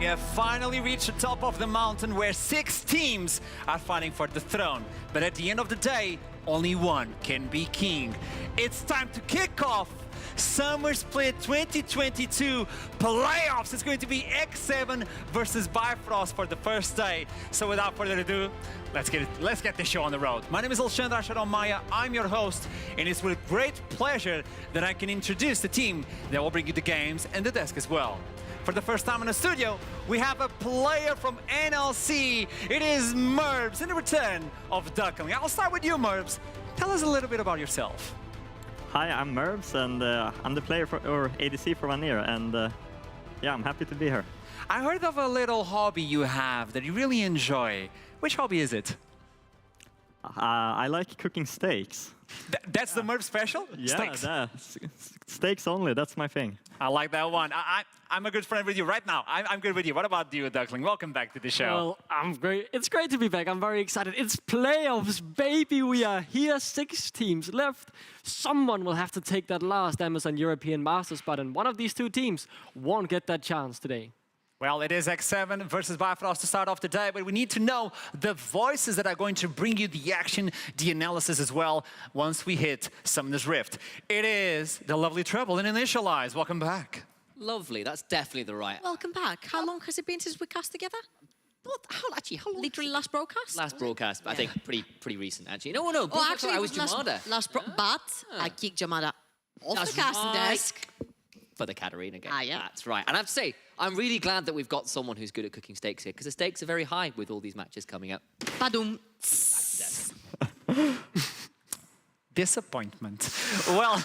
We have finally reached the top of the mountain where 6 teams are fighting for the throne. But at the end of the day, only one can be king. It's time to kick off Summer Split 2022 playoffs. It's going to be X7 versus Bifrost for the first day. So without further ado, let's get the show on the road. My name is Alexandra Sharon-Maya. I'm your host, and it's with great pleasure that I can introduce the team that will bring you the games and the desk as well. For the first time in the studio, we have a player from NLC. It is Merbs in the return of Duckling. I'll start with you, Merbs. Tell us a little bit about yourself. Hi, I'm Merbs, and I'm the player or ADC for 1 year, and yeah, I'm happy to be here. I heard of a little hobby you have that you really enjoy. Which hobby is it? I like cooking steaks. That's the Merbs special? Yeah, Steaks. Steaks only, that's my thing. I like that one. I'm a good friend with you right now. I'm good with you. What about you, Duckling? Welcome back to the show. Well, I'm great. It's great to be back. I'm very excited. It's playoffs, baby. We are here. 6 teams left. Someone will have to take that last Amazon European Masters spot, and one of these 2 teams won't get that chance today. Well, it is X7 versus Bifrost to start off the day, but we need to know the voices that are going to bring you the action, the analysis as well, once we hit Summoner's Rift. It is the lovely Treble and Initialize. Welcome back. Lovely, that's definitely the right. Welcome back. How long has it been since we cast together? How long? Literally last broadcast? Last broadcast, but I think pretty recent actually. No, Oh, actually, I was last Jamada. but I kicked Jamada off That's the casting right. desk. For the Katarina game. Ah, yeah. That's right. And I have to say, I'm really glad that we've got someone who's good at cooking steaks here, because the stakes are very high with all these matches coming up. Badum. Disappointment. Well,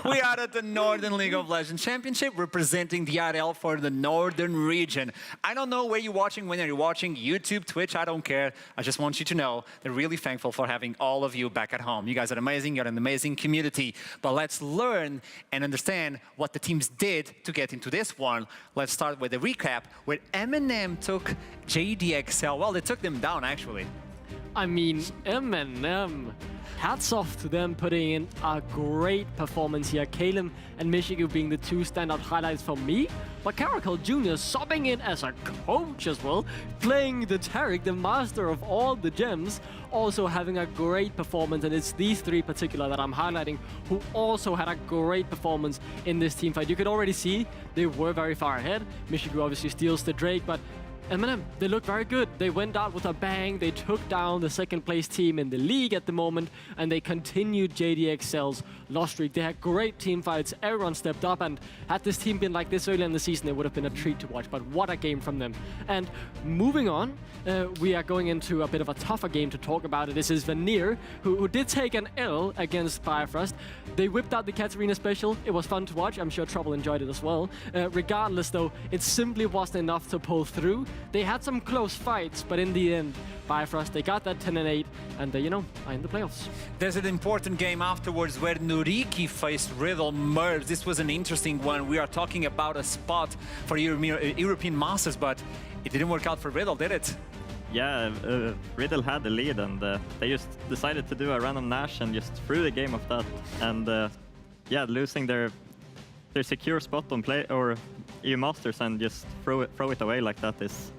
we are at the Northern League of Legends Championship representing the RL for the Northern region. I don't know where you're watching, when you're watching, YouTube, Twitch, I don't care. I just want you to know they're really thankful for having all of you back at home. You guys are amazing, you're an amazing community. But let's learn and understand what the teams did to get into this one. Let's start with a recap where M&M took JDXL. Well, they took them down actually. I mean, M&M. Hats off to them putting in a great performance here. Kalem and Michigan being the 2 standout highlights for me. But Caracal Jr. subbing in as a coach as well, playing the Tarek, the master of all the gems, also having a great performance. And it's these 3 particular that I'm highlighting who also had a great performance in this team fight. You could already see they were very far ahead. Michigan obviously steals the Drake, but M&M, they look very good. They went out with a bang. They took down the 2nd place team in the league at the moment, and they continued JDXL's loss streak. They had great team fights. Everyone stepped up, and had this team been like this early in the season, it would have been a treat to watch. But what a game from them. And moving on, we are going into a bit of a tougher game to talk about. This is Veneer, who did take an L against Bifrost. They whipped out the Katarina special. It was fun to watch. I'm sure Trouble enjoyed it as well. Regardless, though, it simply wasn't enough to pull through. They had some close fights, but in the end, Bifrost, they got that 10-8, and they, are in the playoffs. There's an important game afterwards where Nuriki faced Riddle Merbs. This was an interesting one. We are talking about a spot for European Masters, but it didn't work out for Riddle, did it? Yeah, Riddle had the lead, and they just decided to do a random Nash and just threw the game of that. And yeah, losing their secure spot on play or EU Masters and just throw it away like that is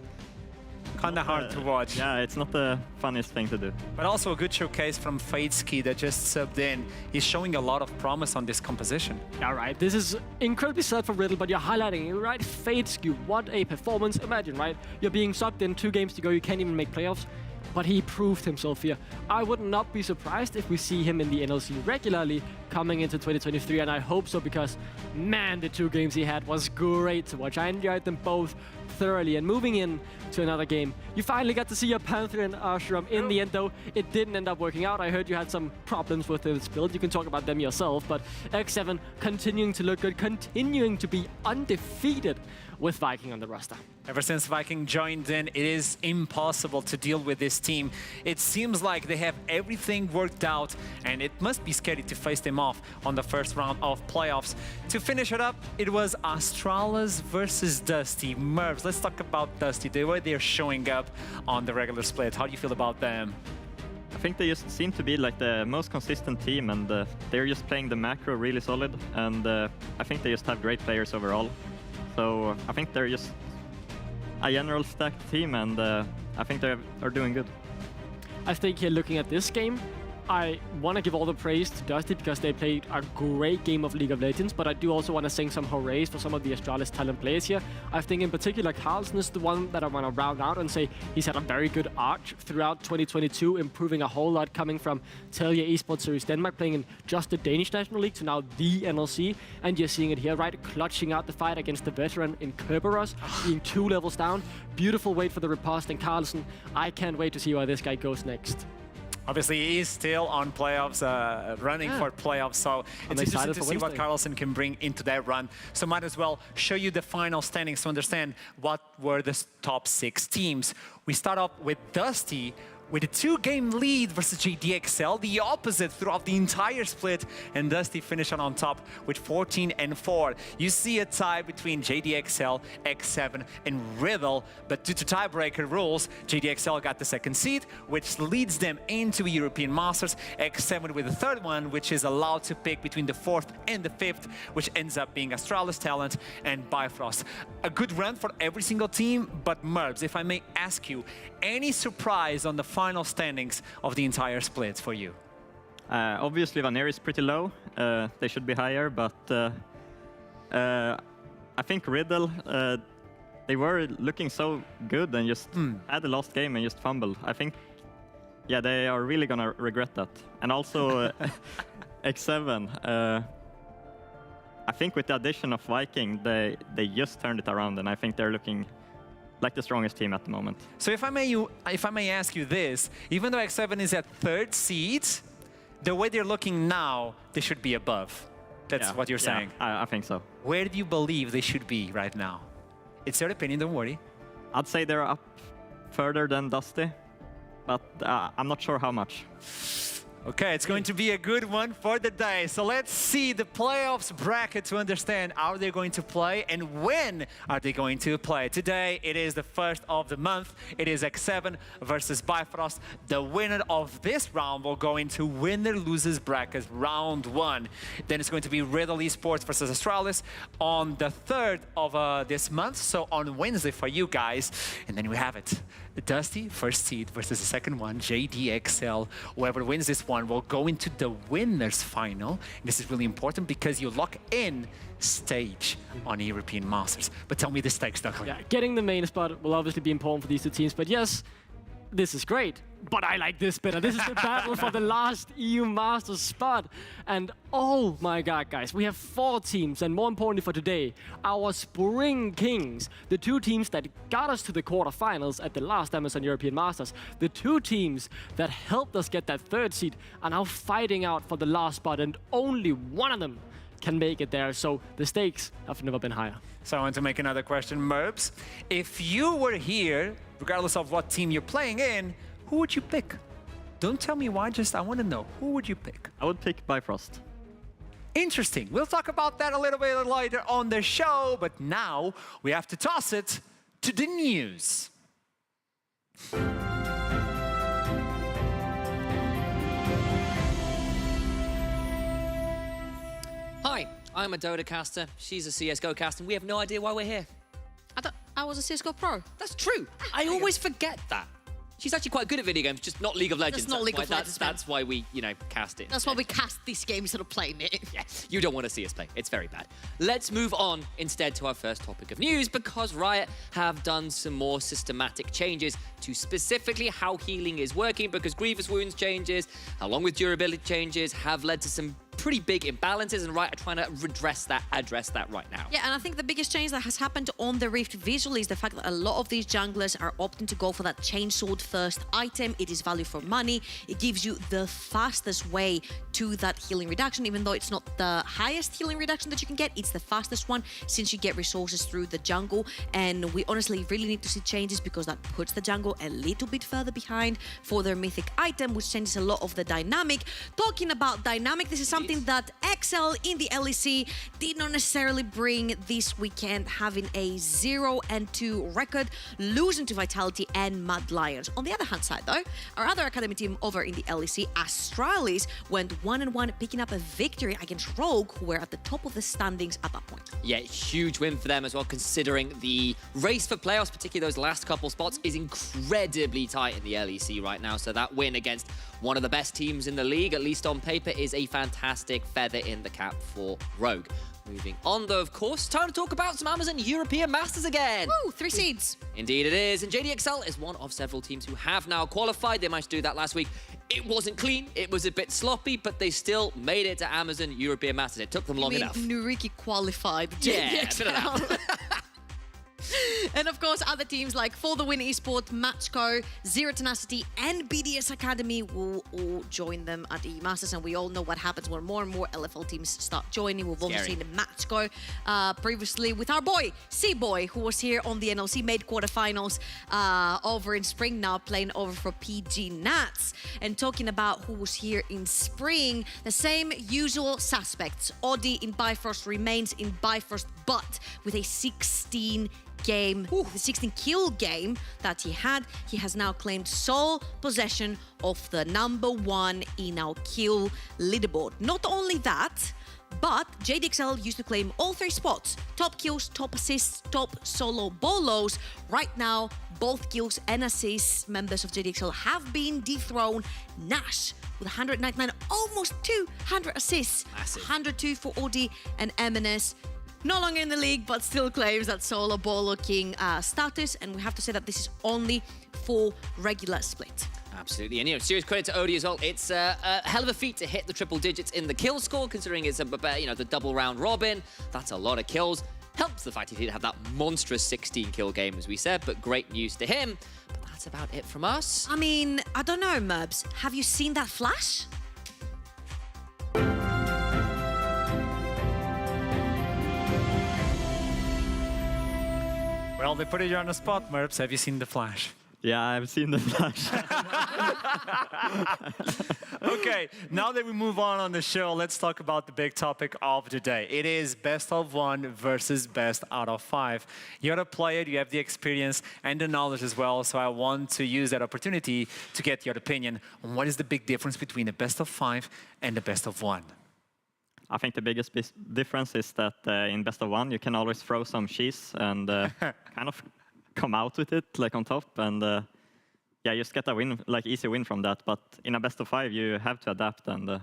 kind of hard to watch. Yeah, it's not the funniest thing to do. But also a good showcase from Fadeski that just subbed in. He's showing a lot of promise on this composition. All right, this is incredibly sad for Riddle, but you're highlighting it, right? Fadeski, what a performance. Imagine, right? You're being subbed in 2 games to go, you can't even make playoffs. But he proved himself here. I would not be surprised if we see him in the NLC regularly coming into 2023, and I hope so because, man, the 2 games he had was great to watch. I enjoyed them both thoroughly. And moving in to another game, you finally got to see your Panther and Ashram. In the end, though, it didn't end up working out. I heard you had some problems with this build. You can talk about them yourself, but X7 continuing to look good, continuing to be undefeated with Viking on the roster. Ever since Viking joined in, it is impossible to deal with this team. It seems like they have everything worked out, and it must be scary to face them off on the first round of playoffs. To finish it up, it was Astralis versus Dusty. Merbs, let's talk about Dusty, the way they're showing up on the regular split. How do you feel about them? I think they just seem to be like the most consistent team, and they're just playing the macro really solid, and I think they just have great players overall. So I think they're just a general stacked team, and I think they are doing good. I think here, looking at this game, I want to give all the praise to Dusty because they played a great game of League of Legends, but I do also want to sing some hoorays for some of the Astralis talent players here. I think in particular Carlsen is the one that I want to round out and say he's had a very good arc throughout 2022, improving a whole lot, coming from Telia Esports Series Denmark, playing in just the Danish National League to now the NLC, and you're seeing it here, right? Clutching out the fight against the veteran in Kerberos, being 2 levels down. Beautiful wait for the riposte, and Carlsen, I can't wait to see where this guy goes next. Obviously, he is still on playoffs, running for playoffs, so it's interesting to see what Carlsen can bring into that run. So might as well show you the final standings to understand what were the top 6 teams. We start off with Dusty, with a 2-game lead versus JDXL, the opposite throughout the entire split, and Dusty finished on top with 14-4. You see a tie between JDXL, X7, and Riddle, but due to tiebreaker rules, JDXL got the 2nd seed, which leads them into a European Masters, X7 with the 3rd one, which is allowed to pick between the 4th and the 5th, which ends up being Astralis Talent and Bifrost. A good run for every single team, but Merbs, if I may ask you, any surprise on the final standings of the entire split for you? Obviously, Vanir is pretty low. They should be higher, but I think Riddle, they were looking so good and just had the last game and just fumbled. I think, yeah, they are really gonna regret that. And also X7, I think with the addition of Viking, they just turned it around, and I think they're looking like the strongest team at the moment. So if I may ask you this, even though X7 is at 3rd seed, the way they're looking now, they should be above. That's what you're saying. I think so. Where do you believe they should be right now? It's your opinion, don't worry. I'd say they're up further than Dusty, but I'm not sure how much. Okay, it's going to be a good one for the day. So let's see the playoffs bracket to understand how they're going to play and when are they going to play. Today, it is the 1st of the month. It is X7 versus Bifrost. The winner of this round will go into winner-loses bracket round 1. Then it's going to be Riddle Esports versus Astralis on the 3rd of this month, so on Wednesday for you guys. And then we have it. Dusty, 1st seed versus the 2nd one, JDXL. Whoever wins this one will go into the winners final. And this is really important because you lock in stage on European Masters. But tell me the stakes, Douglas. Yeah, getting the main spot will obviously be important for these 2 teams, but yes, this is great, but I like this better. This is the battle for the last EU Masters spot. And oh my god, guys, we have 4 teams, and more importantly for today, our Spring Kings, the 2 teams that got us to the quarterfinals at the last Amazon European Masters, the 2 teams that helped us get that 3rd seed are now fighting out for the last spot, and only one of them can make it there, so the stakes have never been higher. So I want to make another question, Merbs. If you were here, regardless of what team you're playing in, who would you pick? Don't tell me why, just I want to know, who would you pick? I would pick Bifrost. Interesting. We'll talk about that a little bit later on the show, but now we have to toss it to the news. Hi, I'm a Dota caster. She's a CSGO caster, and we have no idea why we're here. I was a CSGO pro. That's true. I always forget that. She's actually quite good at video games, just not League of Legends. That's not League of Legends. That's why we, cast it. That's why we cast this game instead of playing it. Yeah, you don't want to see us play. It's very bad. Let's move on instead to our first topic of news, because Riot have done some more systematic changes to specifically how healing is working, because Grievous Wounds changes, along with durability changes, have led to some pretty big imbalances, and Riot are trying to address that right now. Yeah, and I think the biggest change that has happened on the Rift visually is the fact that a lot of these junglers are opting to go for that chainsword first item. It is value for money. It gives you the fastest way to that healing reduction, even though it's not the highest healing reduction that you can get. It's the fastest one since you get resources through the jungle, and we honestly really need to see changes because that puts the jungle a little bit further behind for their mythic item, which changes a lot of the dynamic. Talking about dynamic, this is something something that XL in the LEC did not necessarily bring this weekend, having a 0-2 record, losing to Vitality and Mad Lions. On the other hand side, though, our other academy team over in the LEC, Astralis, went 1-1, picking up a victory against Rogue, who were at the top of the standings at that point. Yeah, huge win for them as well, considering the race for playoffs, particularly those last couple spots, is incredibly tight in the LEC right now. So that win against one of the best teams in the league, at least on paper, is a fantastic feather in the cap for Rogue. Moving on, though, of course, time to talk about some Amazon European Masters again. Woo, 3 seeds. Indeed it is, and JDXL is one of several teams who have now qualified. They managed to do that last week. It wasn't clean, it was a bit sloppy, but they still made it to Amazon European Masters. It took them long enough. Nuriki qualified Yeah, JDXL. bit of that. And of course, other teams like For the Win Esports, Matchco, Zero Tenacity, and BDS Academy will all join them at the Masters. And we all know what happens when more and more LFL teams start joining. We've also seen Matchco previously with our boy, C-Boy, who was here on the NLC, made quarterfinals over in spring, now playing over for PG Nats. And talking about who was here in spring, the same usual suspects. Odi in Bifrost remains in Bifrost, but with a 16 kill game that he has now claimed sole possession of the #1 in our kill leaderboard. Not only that, but JDXL used to claim all 3 spots: top kills, top assists, top solo bolos. Right now, both kills and assists members of JDXL have been dethroned. Nash with 199, almost 200 assists. Massive. 102 for Odi and MNS. No longer in the league, but still claims that solo bolo king status. And we have to say that this is only for regular split. Absolutely, and serious credit to Odie as well. It's a hell of a feat to hit the triple digits in the kill score, considering it's the double round robin. That's a lot of kills. Helps the fact he didn't have that monstrous 16 kill game, as we said, but great news to him. But that's about it from us. I mean, I don't know, Merbs. Have you seen that flash? Well, they put you on the spot, Merps. Have you seen the flash? Yeah, I've seen the flash. Okay, now that we move on the show, let's talk about the big topic of the day. It is best of 1 versus best out of 5. You're a player, you have the experience and the knowledge as well, so I want to use that opportunity to get your opinion on what is the big difference between the best of 5 and the best of 1. I think the biggest difference is that in best of 1, you can always throw some cheese and kind of come out with it like on top, and yeah, just get a win, like easy win from that. But in a best of 5, you have to adapt, and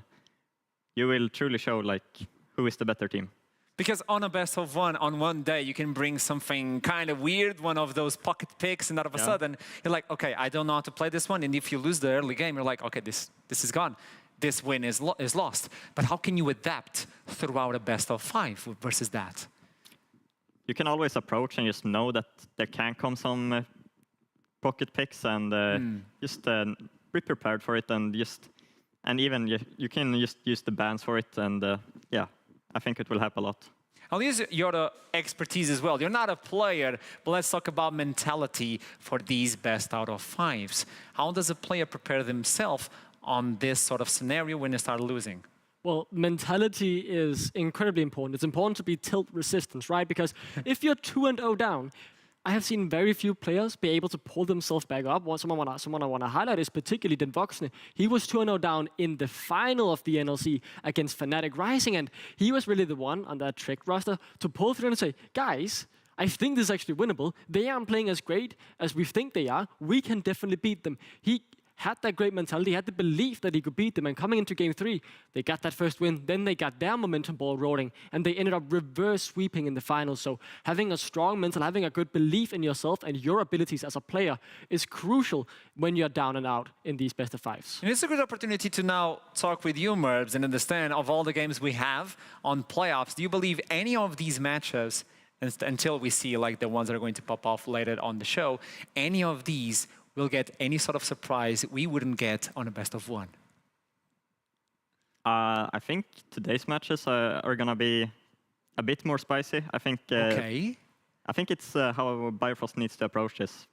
you will truly show like who is the better team. Because on a best of 1, on one day, you can bring something kind of weird, one of those pocket picks, and all of a sudden, you're like, okay, I don't know how to play this one. And if you lose the early game, you're like, okay, this is gone. This win is lost. But how can you adapt throughout a best of 5 versus that? You can always approach and just know that there can come some pocket picks, and just be prepared for it, and even you can just use the bans for it, and yeah, I think it will help a lot. I'll use your expertise as well. You're not a player, but let's talk about mentality for these best out of 5s. How does a player prepare themselves on this sort of scenario when they start losing? Well, mentality is incredibly important. It's important to be tilt resistant, right? Because if you're 2-0 down, I have seen very few players be able to pull themselves back up. Someone I want to highlight is particularly Den Voxne. He was 2-0 down in the final of the NLC against Fnatic Rising, and he was really the one on that trick roster to pull through and say, guys, I think this is actually winnable. They aren't playing as great as we think they are. We can definitely beat them. He had that great mentality, had the belief that he could beat them, and coming into game 3, they got that first win, then they got their momentum ball rolling, and they ended up reverse sweeping in the finals. So having a strong mental, having a good belief in yourself and your abilities as a player is crucial when you're down and out in these best of 5s. And it's a good opportunity to now talk with you, Merbs, and understand of all the games we have on playoffs, do you believe any of these matchups, until we see like the ones that are going to pop off later on the show, any of these will get any sort of surprise we wouldn't get on a best of 1? I think today's matches are gonna be a bit more spicy. I think. Okay. I think it's how Bifrost needs to approach this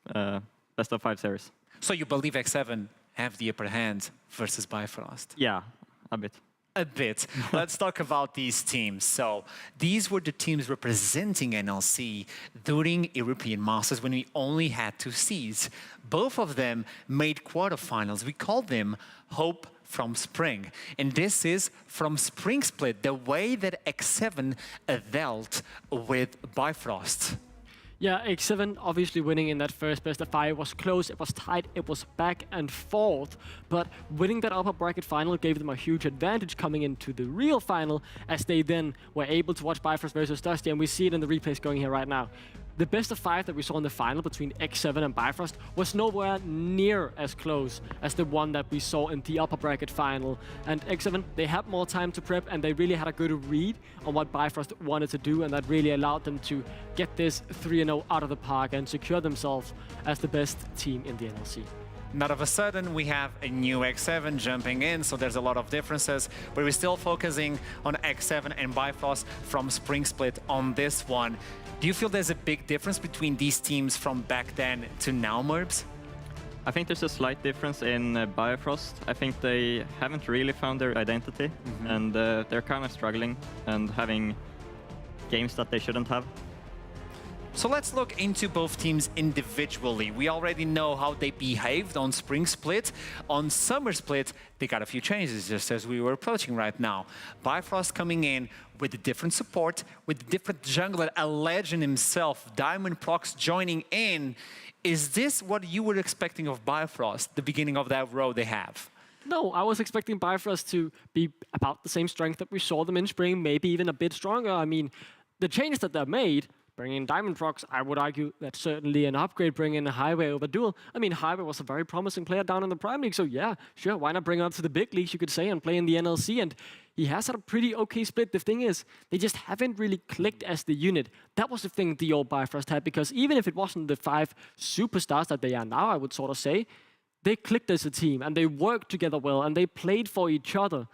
best of 5 series. So you believe X7 have the upper hand versus Bifrost? Yeah, a bit. A bit. Let's talk about these teams. So these were the teams representing NLC during European Masters when we only had 2 seeds. Both of them made quarterfinals. We call them Hope from Spring. And this is from Spring Split, the way that X7 dealt with Bifrost. Yeah, X7 obviously winning in that first best of 5 was close, it was tight, it was back and forth, but winning that upper bracket final gave them a huge advantage coming into the real final, as they then were able to watch Bifrost versus Dusty, and we see it in the replays going here right now. The best of 5 that we saw in the final between X7 and Bifrost was nowhere near as close as the one that we saw in the upper bracket final. And X7, they had more time to prep and they really had a good read on what Bifrost wanted to do, and that really allowed them to get this 3-0 out of the park and secure themselves as the best team in the NLC. Not of a sudden, we have a new X7 jumping in, so there's a lot of differences, but we're still focusing on X7 and Bifrost from Spring Split on this one. Do you feel there's a big difference between these teams from back then to now, Merbs? I think there's a slight difference in Bifrost. I think they haven't really found their identity, and they're kind of struggling and having games that they shouldn't have. So let's look into both teams individually. We already know how they behaved on Spring Split. On Summer Split, they got a few changes, just as we were approaching right now. Bifrost coming in with a different support, with a different jungler, a legend himself, Diamond Prox joining in. Is this what you were expecting of Bifrost, the beginning of that road they have? No, I was expecting Bifrost to be about the same strength that we saw them in Spring, maybe even a bit stronger. I mean, the changes that they made, bringing in Diamond Prox, I would argue that's certainly an upgrade, bringing in Highway over Duel. I mean, Highway was a very promising player down in the Prime League, so yeah, sure, why not bring him up to the big leagues, you could say, and play in the NLC, and he has had a pretty okay split. The thing is, they just haven't really clicked as the unit. That was the thing the old Bifrost had, because even if it wasn't the 5 superstars that they are now, I would sort of say, they clicked as a team, and they worked together well, and they played for each other.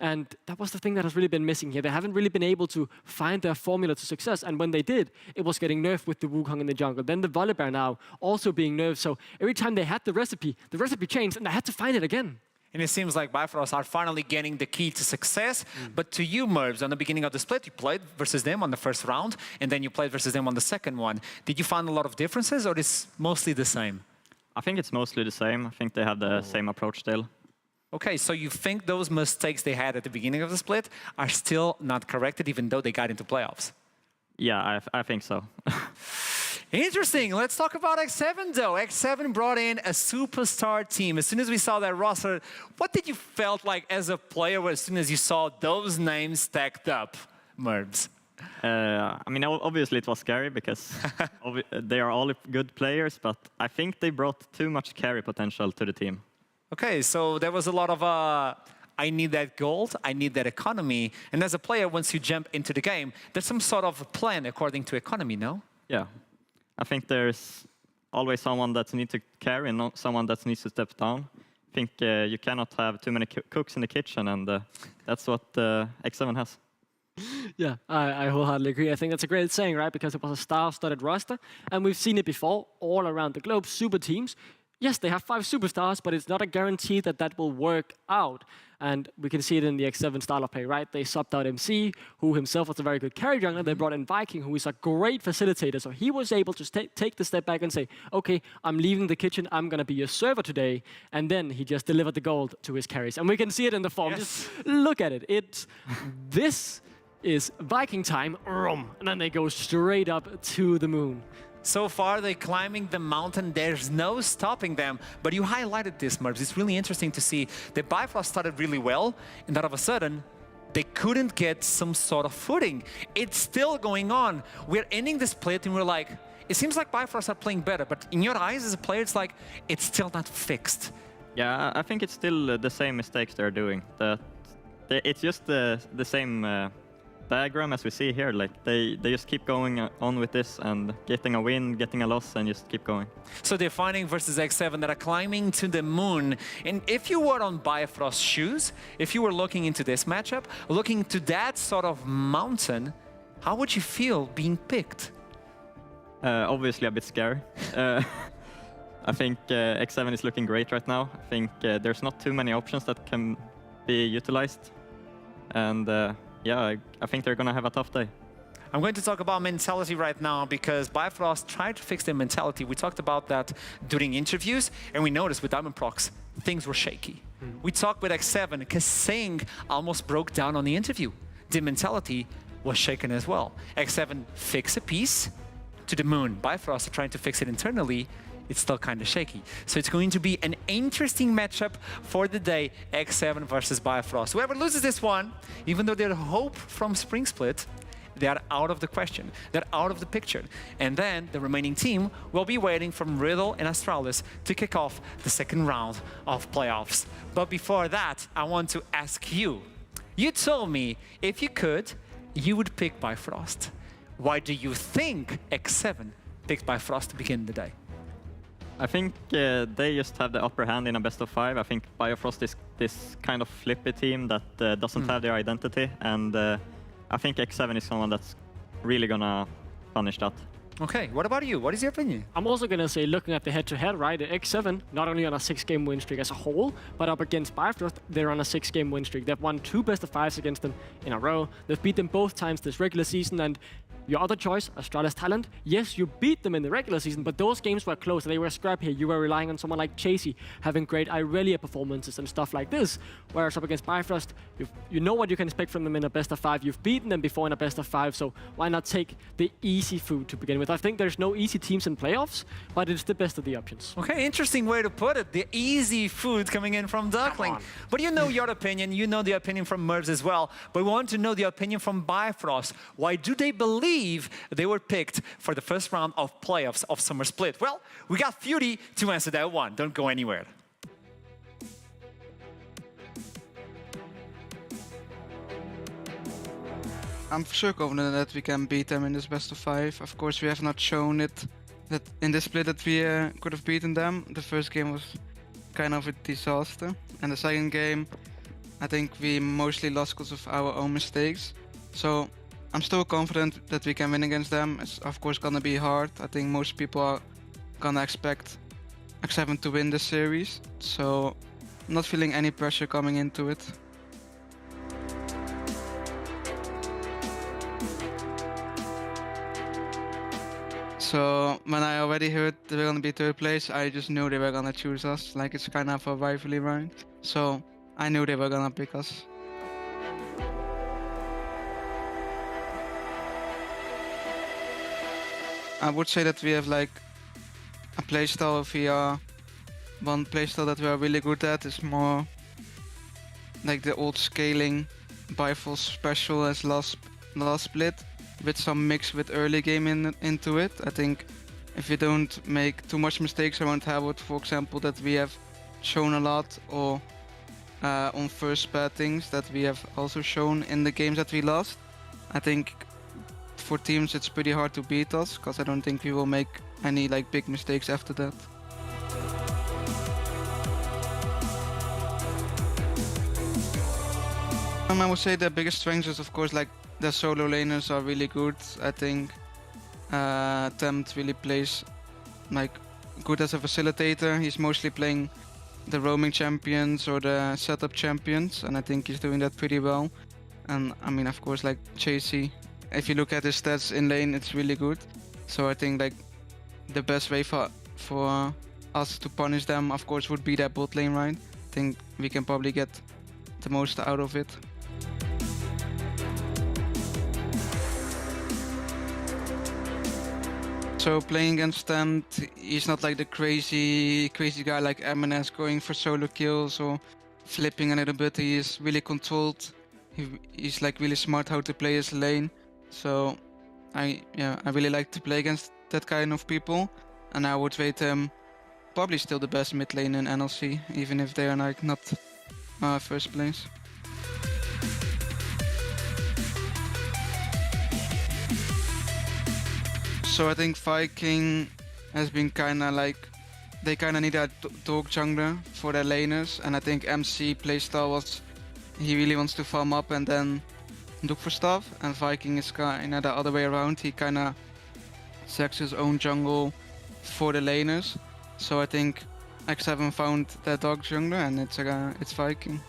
And that was the thing that has really been missing here. They haven't really been able to find their formula to success. And when they did, it was getting nerfed with the Wukong in the jungle. Then the Volibear now also being nerfed. So every time they had the recipe changed and they had to find it again. And it seems like Bifrost are finally getting the key to success. But to you, Merbs, on the beginning of the split, you played versus them on the first round, and then you played versus them on the second one. Did you find a lot of differences, or is it mostly the same? I think it's mostly the same. I think they have the same approach still. Okay, so you think those mistakes they had at the beginning of the split are still not corrected, even though they got into playoffs? Yeah, I think so. Interesting. Let's talk about X7, though. X7 brought in a superstar team. As soon as we saw that roster, what did you felt like as a player as soon as you saw those names stacked up, Merbs? I mean, obviously it was scary because they are all good players, but I think they brought too much carry potential to the team. Okay, so there was a lot of, I need that gold, I need that economy. And as a player, once you jump into the game, there's some sort of plan according to economy, no? Yeah. I think there's always someone that needs to carry and not someone that needs to step down. I think you cannot have too many cooks in the kitchen, and that's what X7 has. Yeah, I wholeheartedly agree. I think that's a great saying, right? Because it was a star-studded roster, and we've seen it before all around the globe. Super teams. Yes, they have 5 superstars, but it's not a guarantee that that will work out. And we can see it in the X7 style of play, right? They subbed out MC, who himself was a very good carry jungler. They brought in Viking, who is a great facilitator. So he was able to take the step back and say, okay, I'm leaving the kitchen. I'm going to be your server today. And then he just delivered the gold to his carries. And we can see it in the form. Yes. Just look at it. This is Viking time. And then they go straight up to the moon. So far, they're climbing the mountain. There's no stopping them. But you highlighted this, Merbs. It's really interesting to see that Bifrost started really well, and then all of a sudden, they couldn't get some sort of footing. It's still going on. We're ending this split, and we're like, it seems like Bifrost are playing better, but in your eyes as a player, it's like, it's still not fixed. Yeah, I think it's still the same mistakes they're doing. It's just the same diagram as we see here. Like they just keep going on with this and getting a win, getting a loss, and just keep going. So they're fighting versus X7 that are climbing to the moon. And if you were on Bifrost's shoes, if you were looking into this matchup, looking to that sort of mountain, how would you feel being picked? Obviously a bit scary. I think X7 is looking great right now. I think there's not too many options that can be utilized. and yeah, I think they're gonna have a tough day. I'm going to talk about mentality right now because Bifrost tried to fix their mentality. We talked about that during interviews, and we noticed with Diamond Prox, things were shaky. We talked with X7 because Singh almost broke down on the interview. The mentality was shaken as well. X7 fixed a piece to the moon. Bifrost are trying to fix it internally. It's still kind of shaky. So it's going to be an interesting matchup for the day, X7 versus Bifrost. Whoever loses this one, even though there's hope from Spring Split, they are out of the question. They're out of the picture. And then the remaining team will be waiting from Riddle and Astralis to kick off the second round of playoffs. But before that, I want to ask you. You told me if you could, you would pick Bifrost. Why do you think X7 picked Bifrost to begin the day? I think they just have the upper hand in a best of 5. I think Bifrost is this kind of flippy team that doesn't have their identity, and I think X7 is someone that's really gonna punish that. Okay, what about you? What is your opinion? I'm also going to say, looking at the head-to-head, right, the X7, not only on a 6-game win streak as a whole, but up against Bifrost, they're on a 6-game win streak. They've won 2 best-of-5s against them in a row. They've beat them both times this regular season, and your other choice, Astralis Talent, yes, you beat them in the regular season, but those games were close. They were scrappy. You were relying on someone like Chasey having great Irelia performances and stuff like this. Whereas up against Bifrost, you know what you can expect from them in a best-of-5. You've beaten them before in a best-of-5, so why not take the easy food to begin with? I think there's no easy teams in playoffs, but it's the best of the options. Okay, interesting way to put it. The easy food coming in from Duckling. But you know your opinion, you know the opinion from Mervs as well. But we want to know the opinion from Bifrost. Why do they believe they were picked for the first round of playoffs of Summer Split? Well, we got Fury to answer that one. Don't go anywhere. I'm for sure confident that we can beat them in this best of 5. Of course, we have not shown it that in this split that we could have beaten them. The first game was kind of a disaster, and the second game, I think we mostly lost because of our own mistakes. So I'm still confident that we can win against them. It's of course gonna be hard. I think most people are gonna expect X7 to win this series. So I'm not feeling any pressure coming into it. So when I already heard they were gonna be 3rd place, I just knew they were gonna choose us. Like, it's kind of a rivalry round. So I knew they were gonna pick us. I would say that we have like a playstyle one playstyle that we are really good at is more like the old scaling Bifrost special as last split, with some mix with early game into it. I think if we don't make too much mistakes around Howard, for example, that we have shown a lot, or on first bad things that we have also shown in the games that we lost, I think for teams it's pretty hard to beat us, because I don't think we will make any like big mistakes after that. I would say the biggest strength is of course like the solo laners are really good. I think Tempt really plays like good as a facilitator. He's mostly playing the roaming champions or the setup champions, and I think he's doing that pretty well. And I mean, of course, like Chasey, if you look at his stats in lane, it's really good. So I think like the best way for us to punish them, of course, would be that bot lane, right? I think we can probably get the most out of it. So playing against Tempt, he's not like the crazy guy like MNS going for solo kills or flipping a little bit. He is really controlled. He's like really smart how to play his lane. So I really like to play against that kind of people, and I would rate him probably still the best mid lane in NLC, even if they are like not first place. So I think Viking has been kinda like, they kinda need a dog jungler for their laners, and I think MC playstyle was, he really wants to farm up and then look for stuff, and Viking is kinda the other way around. He kinda sacks his own jungle for the laners. So I think X7 found that dog jungler, and it's Viking.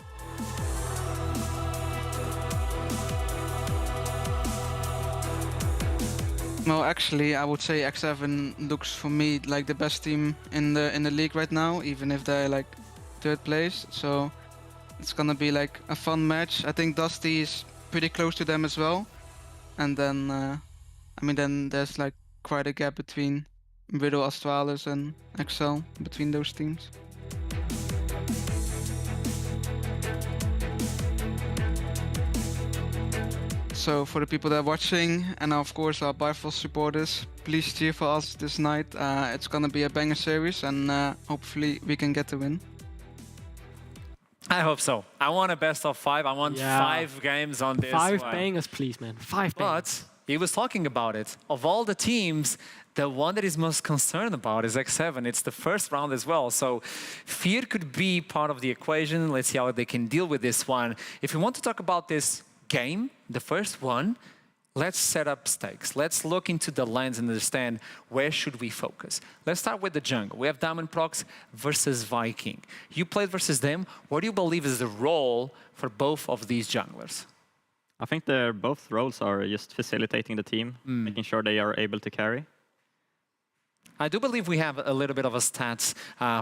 Well, actually, I would say X7 looks for me like the best team in the league right now, even if they're like 3rd place. So it's gonna be like a fun match. I think Dusty is pretty close to them as well. And then, I mean, then there's like quite a gap between Riddle, Astralis, and Excel between those teams. So for the people that are watching, and of course our Bifrost supporters, please cheer for us this night. It's gonna be a banger series, and hopefully we can get the win. I hope so. I want a best of 5. I want 5 games on this 5 one. bangers, please, man. 5 bangers. But he was talking about it. Of all the teams, the one that he's most concerned about is X7. It's the first round as well. So fear could be part of the equation. Let's see how they can deal with this one. If we want to talk about this game, the first one, let's set up stakes. Let's look into the lens and understand where should we focus. Let's start with the jungle. We have Diamond Prox versus Viking. You played versus them. What do you believe is the role for both of these junglers? I think their both roles are just facilitating the team, making sure they are able to carry. I do believe we have a little bit of a stats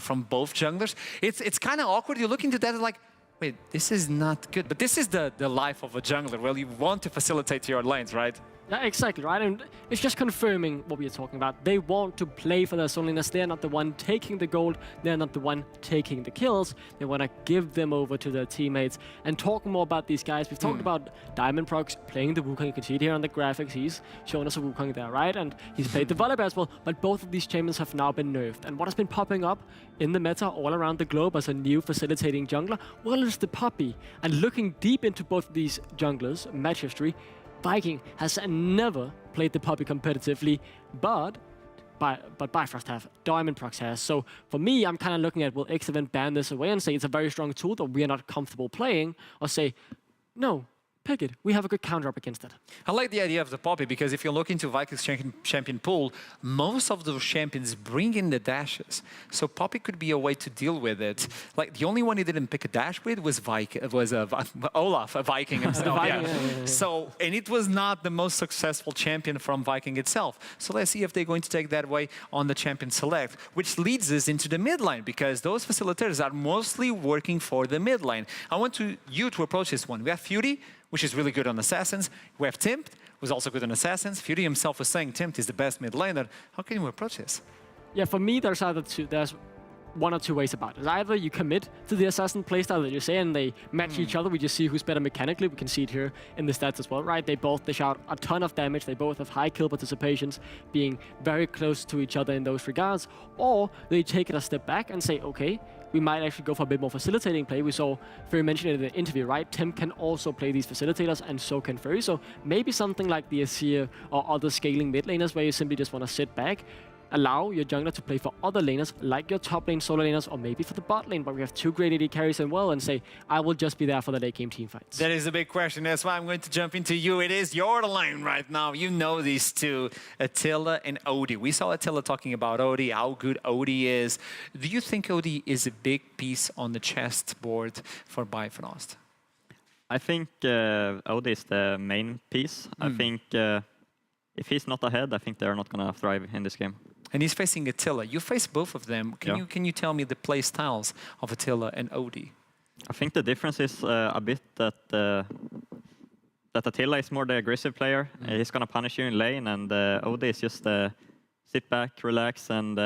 from both junglers. It's kind of awkward. You look into that like, wait, this is not good. But this is the life of a jungler. Well, you want to facilitate your lanes, right? Yeah, exactly, right? And it's just confirming what we are talking about. They want to play for their soloiness. They're not the one taking the gold. They're not the one taking the kills. They want to give them over to their teammates. And talking more about these guys, we've talked about Diamond Prox playing the Wukong. You can see it here on the graphics. He's showing us a Wukong there, right? And he's played the Volibear as well. But both of these champions have now been nerfed. And what has been popping up in the meta all around the globe as a new facilitating jungler? Well, it's the Puppey. And looking deep into both of these junglers' match history, Viking has never played the Puppey competitively, but Bifrost have, Diamond Prox has. So for me, I'm kind of looking at, will X7 ban this away and say it's a very strong tool that we are not comfortable playing, or say, no, pick it. We have a good counter up against it. I like the idea of the Puppey because if you look into Viking's champion pool, most of those champions bring in the dashes. So Puppey could be a way to deal with it. Like the only one he didn't pick a dash with was Olaf, a Viking himself. Viking, So, and it was not the most successful champion from Viking itself. So let's see if they're going to take that way on the champion select, which leads us into the mid lane because those facilitators are mostly working for the mid lane. I want you to approach this one. We have Fury, which is really good on Assassins. We have Timpt, who's also good on Assassins. Fury himself was saying Timpt is the best mid laner. How can you approach this? Yeah, for me, there's one or two ways about it. Either you commit to the Assassin playstyle that you say and they match each other. We just see who's better mechanically. We can see it here in the stats as well, right? They both dish out a ton of damage. They both have high kill participations, being very close to each other in those regards. Or they take it a step back and say, okay, we might actually go for a bit more facilitating play. We saw Fury mention it in the interview, right? Tim can also play these facilitators, and so can Fury. So maybe something like the Azir or other scaling mid laners where you simply just want to sit back, allow your jungler to play for other laners, like your top lane solo laners, or maybe for the bot lane, but we have 2 great AD carries as well, and say, I will just be there for the late game team fights. That is a big question. That's why I'm going to jump into you. It is your lane right now. You know these two, Attila and Odie. We saw Attila talking about Odie, how good Odie is. Do you think Odie is a big piece on the chessboard for Bifrost? I think Odie is the main piece. I think if he's not ahead, I think they're not going to thrive in this game. And he's facing Attila. You face both of them. Can you tell me the play styles of Attila and Odie? I think the difference is a bit that Attila is more the aggressive player. He's going to punish you in lane, and Odie is just sit back, relax, and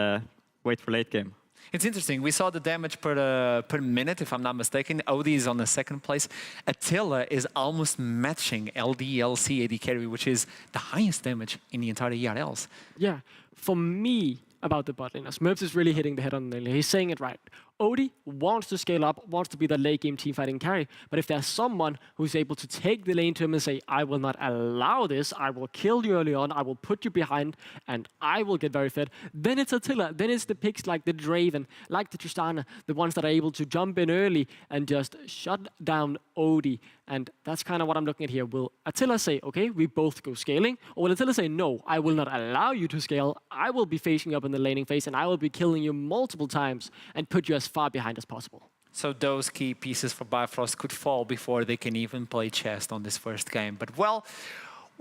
wait for late game. It's interesting. We saw the damage per minute, if I'm not mistaken. Odie is on the 2nd place. Attila is almost matching LC AD carry, which is the highest damage in the entire ERLs. Yeah, for me, about the bot laners, Merps is really hitting the head on the nail. He's saying it right. Odie wants to scale up, wants to be the late game team fighting carry, but if there's someone who's able to take the lane to him and say, I will not allow this, I will kill you early on, I will put you behind, and I will get very fed, then it's Attila. Then it's the picks like the Draven, like the Tristana, the ones that are able to jump in early and just shut down Odie. And that's kind of what I'm looking at here. Will Attila say, okay, we both go scaling? Or will Attila say, no, I will not allow you to scale. I will be facing up in the laning phase and I will be killing you multiple times and put you as far behind as possible. So those key pieces for Bifrost could fall before they can even play chess on this first game. But well,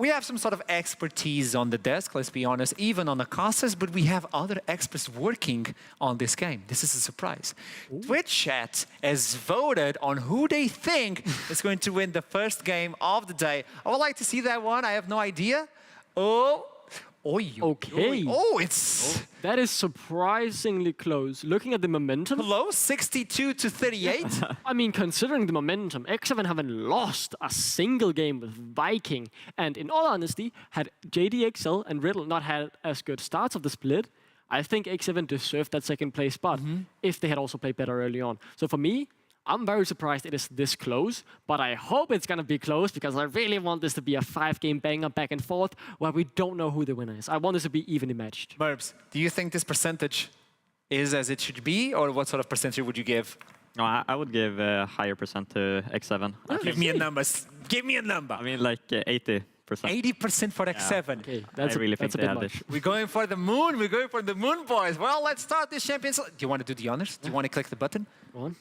we have some sort of expertise on the desk, let's be honest, even on the casters, but we have other experts working on this game. This is a surprise. Twitch chat has voted on who they think is going to win the first game of the day. I would like to see that one. I have no idea. Oh, Okay. Oh, it's That is surprisingly close. Looking at the momentum, close, 62 to 38. I mean, considering the momentum, X7 haven't lost a single game with Viking. And in all honesty, had JDXL and Riddle not had as good starts of the split, I think X7 deserved that second place spot if they had also played better early on. So for me, I'm very surprised it is this close, but I hope it's going to be close because I really want this to be a 5-game banger back and forth where we don't know who the winner is. I want this to be evenly matched. Merbs, do you think this percentage is as it should be, or what sort of percentage would you give? No, I would give a higher percent to X7. Give me a number. Give me a number. I mean, like 80%. 80% for X7. Okay, I really think that's a they bit had much. it. We're going for the moon. We're going for the moon, boys. Well, let's start this champions. Do you want to do the honors? Do you want to click the button? Go on.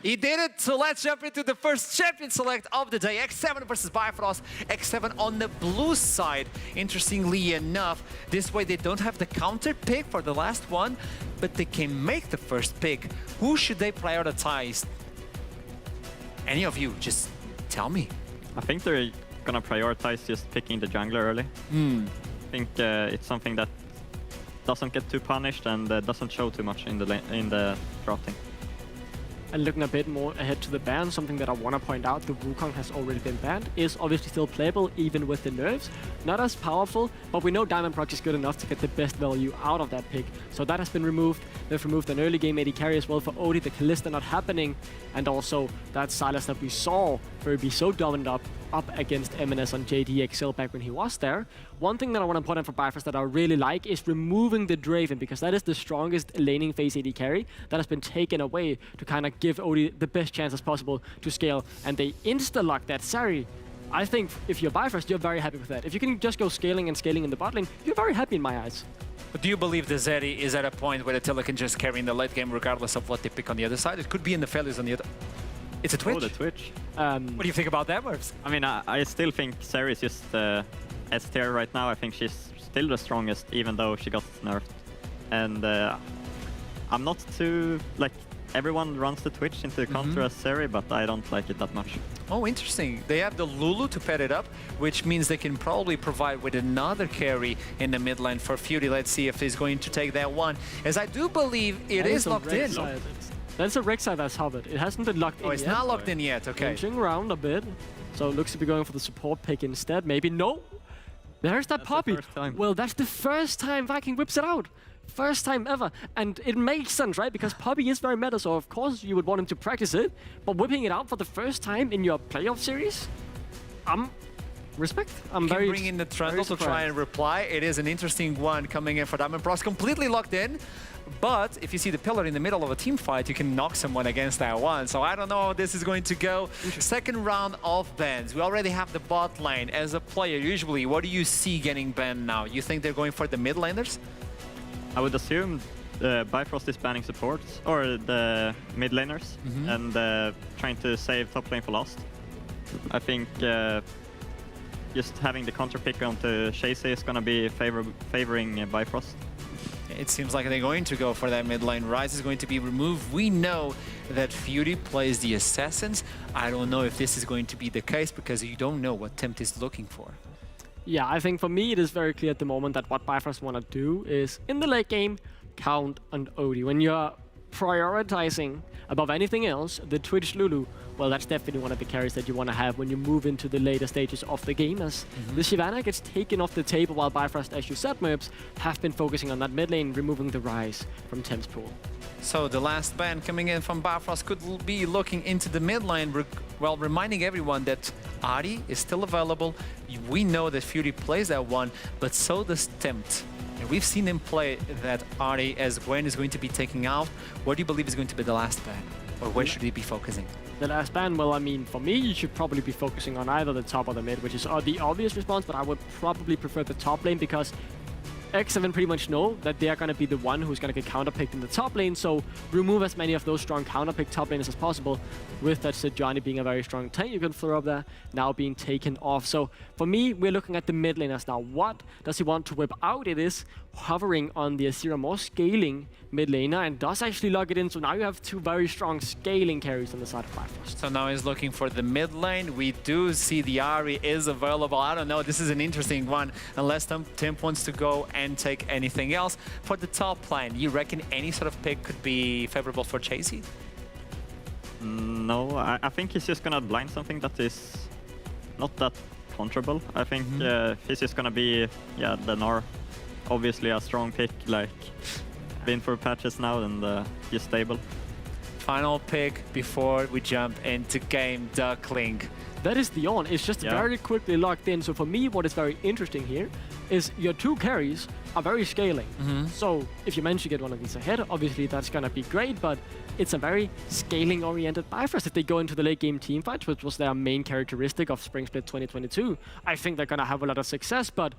He did it, so let's jump into the first champion select of the day. X7 versus Bifrost. X7 on the blue side. Interestingly enough, this way they don't have the counter pick for the last one, but they can make the first pick. Who should they prioritize? Any of you, just tell me. I think they're gonna prioritize just picking the jungler early. I think it's something that doesn't get too punished and doesn't show too much in the drafting. And looking a bit more ahead to the ban, something that I want to point out, the Wukong has already been banned, is obviously still playable even with the nerfs. Not as powerful, but we know Diamond Proc is good enough to get the best value out of that pick. So that has been removed. They've removed an early game AD carry as well for Odie, the Kalista not happening, and also that Silas that we saw where he'd be so dominant up against MNS on JDXL back when he was there. One thing that I want to point out for Bifrost that I really like is removing the Draven, because that is the strongest laning phase AD carry that has been taken away to kind of give Odie the best chances possible to scale, and they insta-lock that Sari. I think if you're Bifrost, you're very happy with that. If you can just go scaling and scaling in the bot lane, you're very happy in my eyes. But do you believe the Zeri is at a point where Attila can just carry in the late game regardless of what they pick on the other side? It could be in the failures on the other... It's a Twitch? Oh, the Twitch. What do you think about that, Merbs? I mean, I still think Sari is just S tier right now. I think she's still the strongest, even though she got nerfed. And I'm not too... like, everyone runs the Twitch into counter as Sari, but I don't like it that much. Oh, interesting. They have the Lulu to pet it up, which means they can probably provide with another carry in the mid lane for Fury. Let's see if he's going to take that one. As I do believe it is locked in. That's a Rek'Sai that's hovered. It hasn't been locked in yet. Oh, it's not locked in yet, okay. Inching around a bit. So it looks to be going for the support pick instead. Maybe no. There's that Poppy. Well, that's the first time Viking whips it out. First time ever. And it makes sense, right? Because Poppy is very meta, so of course you would want him to practice it. But whipping it out for the first time in your playoff series? Respect. I'm very bring in the Trundle to try and reply. It is an interesting one coming in for Diamond Prox. Completely locked in. But if you see the pillar in the middle of a team fight, you can knock someone against that one. So I don't know how this is going to go. Second round of bans. We already have the bot lane. As a player, usually, what do you see getting banned now? You think they're going for the mid laners? I would assume Bifrost is banning supports, or the mid laners, and trying to save top lane for last. I think just having the counter pick onto Chase is going to be favoring Bifrost. It seems like they're going to go for that mid lane. Ryze is going to be removed. We know that Fury plays the Assassins. I don't know if this is going to be the case because you don't know what Tempt is looking for. Yeah, I think for me it is very clear at the moment that what Bifrost want to do is, in the late game, count on Odie. When you're prioritizing above anything else the Twitch Lulu, well, that's definitely one of the carries that you want to have when you move into the later stages of the game, as the Shyvana gets taken off the table while Bifrost, as you said, Merbs, have been focusing on that mid lane, removing the Ryze from Tempt's pool. So the last ban coming in from Bifrost could be looking into the mid lane, well, reminding everyone that Ahri is still available. We know that Fury plays that one, but so does Tempt. And we've seen him play that Ahri as Gwen is going to be taking out. What do you believe is going to be the last ban? Or where should he be focusing? The last ban, well, I mean, for me, you should probably be focusing on either the top or the mid, which is the obvious response, but I would probably prefer the top lane because X7 pretty much know that they are going to be the one who's going to get counterpicked in the top lane, so remove as many of those strong counterpick top laners as possible. With that Sejuani being a very strong tank you can throw up there, now being taken off. So for me, we're looking at the mid laners now. What does he want to whip out? It is hovering on the Azira, more scaling mid laner, and does actually lock it in. So now you have two very strong scaling carries on the side of Bifrost. So now he's looking for the mid lane. We do see the Ahri is available. I don't know, this is an interesting one, unless Tim wants to go and take anything else. For the top lane, you reckon any sort of pick could be favorable for Chasey? No, I think he's just gonna blind something that is not that controllable. I think he's just gonna be, the Gnar. Obviously a strong pick, like, been for patches now and just stable. Final pick before we jump into game, Duckling. That is the on. It's just very quickly locked in. So for me, what is very interesting here is your two carries are very scaling. So if you manage to get one of these ahead, obviously that's going to be great, but it's a very scaling-oriented Bifrost. If they go into the late-game teamfights, which was their main characteristic of Spring Split 2022, I think they're going to have a lot of success, but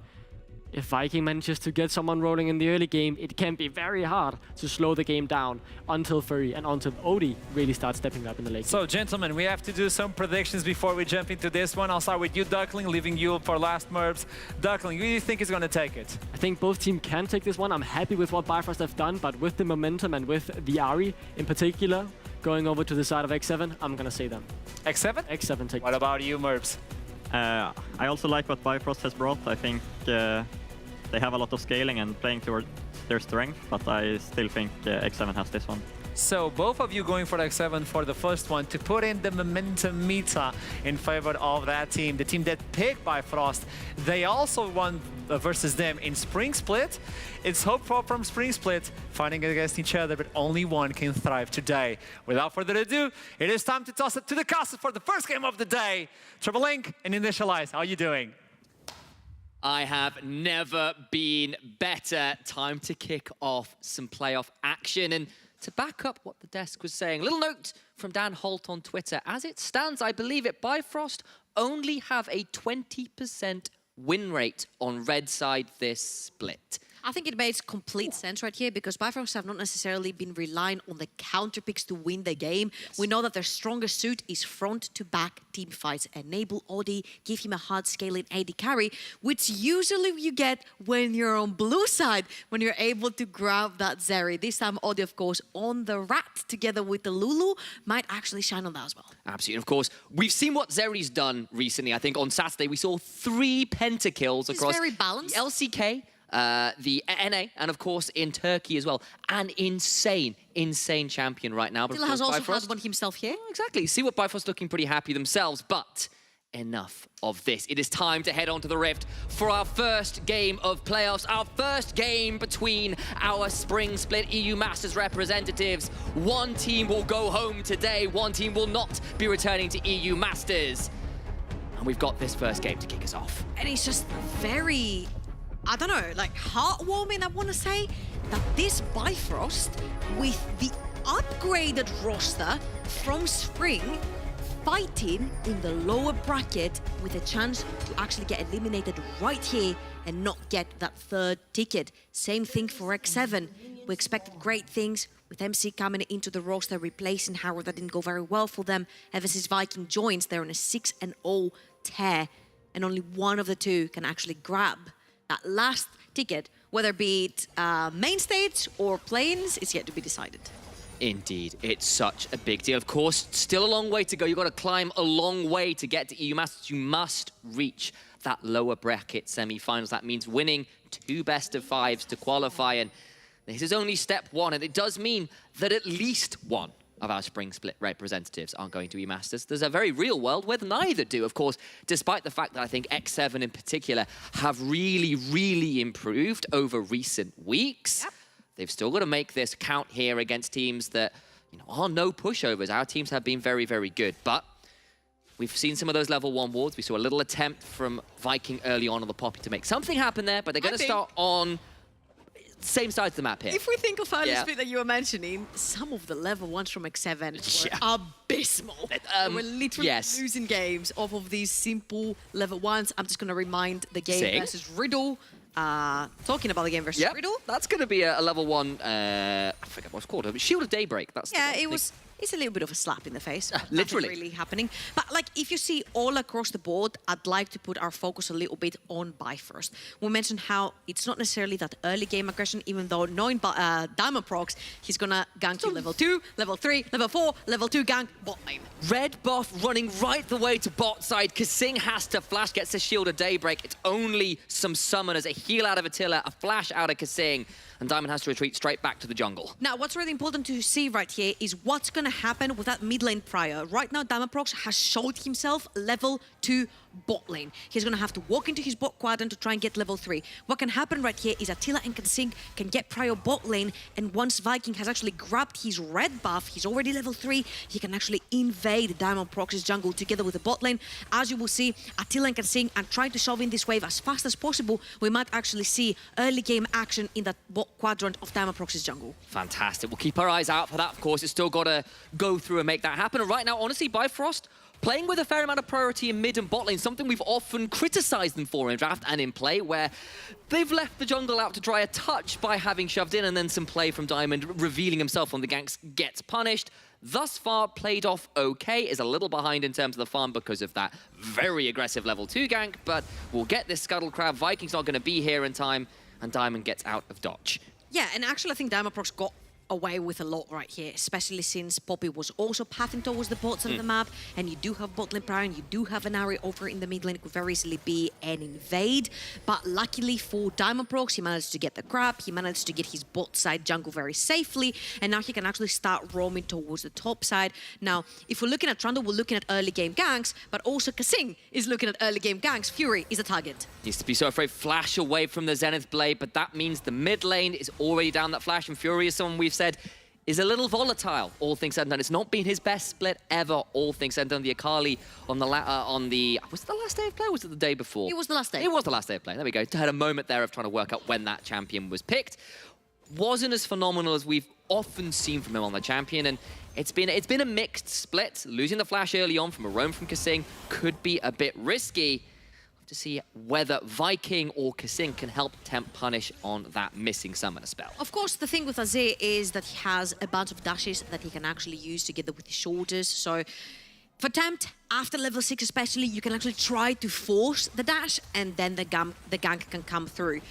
if Viking manages to get someone rolling in the early game, it can be very hard to slow the game down until Furry and until Odie really start stepping up in the late game. So, gentlemen, we have to do some predictions before we jump into this one. I'll start with you, Duckling, leaving you for last Merbs. Duckling, who do you think is going to take it? I think both teams can take this one. I'm happy with what Bifrost have done, but with the momentum and with the Ahri in particular going over to the side of X7, I'm going to say them. X7? X7 take What about you, Merbs? I also like what Bifrost has brought. I think they have a lot of scaling and playing towards their strength, but I still think X7 has this one. So both of you going for X7 for the first one to put in the momentum meter in favor of that team, the team that picked Bifrost. They also won versus them in Spring Split. It's hopeful from Spring Split fighting against each other, but only one can thrive today. Without further ado, it is time to toss it to the casters for the first game of the day. Triple Link and Initialize, how are you doing? I have never been better. Time to kick off some playoff action. And to back up what the desk was saying, a little note from Dan Holt on Twitter. As it stands, I believe it, Bifrost only have a 20% win rate on red side this split. I think it makes complete sense right here because Bifrost have not necessarily been relying on the counter picks to win the game. Yes. We know that their strongest suit is front-to-back team fights. Enable Odie, give him a hard scaling AD carry, which usually you get when you're on blue side, when you're able to grab that Zeri. This time Odie, of course, on the Rat together with the Lulu might actually shine on that as well. Absolutely. And of course, we've seen what Zeri's done recently. I think on Saturday we saw 3 pentakills across very balanced. The LCK, the NA, and of course in Turkey as well. An insane champion right now. But Still has also Bifrost had one himself here. Exactly. See what Bifrost looking pretty happy themselves, but enough of this. It is time to head on to the Rift for our first game of playoffs, our first game between our Spring Split EU Masters representatives. One team will go home today, one team will not be returning to EU Masters. And we've got this first game to kick us off. And it's just very, I don't know, like heartwarming, I want to say, that this Bifrost, with the upgraded roster from Spring, fighting in the lower bracket with a chance to actually get eliminated right here and not get that third ticket. Same thing for X7. We expected great things with MC coming into the roster, replacing Harold. That didn't go very well for them. Ever since Viking joins, they're on a 6-0 tear, and only one of the two can actually grab that last ticket, whether be it main stage or planes, is yet to be decided. Indeed, it's such a big deal. Of course, still a long way to go. You've got to climb a long way to get to EU Masters. You must reach that lower bracket semi-finals. That means winning 2 best-of-5s to qualify, and this is only step 1, and it does mean that at least one of our Spring Split representatives aren't going to EU Masters. There's a very real world where neither do, of course, despite the fact that I think X7 in particular have really improved over recent weeks. Yep. They've still got to make this count here against teams that, you know, are no pushovers. Our teams have been very good, but we've seen some of those level 1 wards. We saw a little attempt from Viking early on the Poppy to make something happen there, but they're going to start on same side of the map here. If we think of early split that you were mentioning, some of the level 1s from X7 were abysmal. They were literally losing games off of these simple level 1s. I'm just going to remind the game versus Riddle. talking about the game versus Yep, Riddle. that's going to be a level 1, I forget what it's called, Shield of Daybreak. That's the Yeah, one. it's a little bit of a slap in the face. Nothing Literally. really happening. But like, if you see all across the board, I'd like to put our focus a little bit on Bifrost. We mentioned how it's not necessarily that early game aggression, even though knowing Diamond Procs, he's gonna gank you level 2, level 3, level 4, level 2 gank bot lane. Red buff running right the way to bot side. Kasing has to flash, gets the Shield of Daybreak. It's only some summoners, a heal out of Attila, a flash out of Kasing, and Diamond has to retreat straight back to the jungle. Now, what's really important to see right here is what's going to happen with that mid lane prior. Right now, Diamond Procs has showed himself level 2 bot lane. He's going to have to walk into his bot quadrant to try and get level 3. What can happen right here is Attila and Kasing can get prior bot lane, and once Viking has actually grabbed his red buff, he's already level 3, he can actually invade Diamond Procs' jungle together with the bot lane. As you will see, Attila and Kasing are trying to shove in this wave as fast as possible. We might actually see early game action in that bot quadrant of Diamond Procs' jungle. Fantastic. We'll keep our eyes out for that, of course. It's still got to go through and make that happen. And right now, honestly, Bifrost playing with a fair amount of priority in mid and bot lane, something we've often criticized them for in draft and in play, where they've left the jungle out to dry a touch by having shoved in, and then some play from Diamond revealing himself on the ganks gets punished. Thus far, played off okay, is a little behind in terms of the farm because of that very aggressive level 2 gank, but we'll get this Scuttle Crab. Viking's not going to be here in time, and Diamond gets out of dodge. Yeah, and actually I think Diamond Procs got away with a lot right here, especially since Poppy was also pathing towards the bot side of the map, and you do have bot lane prior, and you do have an area over in the mid lane. It could very easily be an invade, but luckily for Diamond Procs, he managed to get the grab, he managed to get his bot side jungle very safely, and now he can actually start roaming towards the top side. Now, if we're looking at Trundle, we're looking at early game ganks, but also Kasing is looking at early game ganks. Fury is the target. Needs to be so afraid, flash away from the Zenith Blade, but that means the mid lane is already down that flash, and Fury is someone we've said is a little volatile, all things said and done. It's not been his best split ever, all things said and done. The Akali on the, was it the last day of play or was it the day before? It was the last day. It was the last day of play, there we go. Had a moment there of trying to work out when that champion was picked. Wasn't as phenomenal as we've often seen from him on the champion, and it's been a mixed split. Losing the flash early on from a roam from Kasing could be a bit risky. To see whether Viking or Kasing can help tempt punish on that missing summoner spell. Of course, the thing with Azir is that he has a bunch of dashes that he can actually use together with his shoulders. So for tempt, after level 6 especially, you can actually try to force the dash, and then the gank can come through.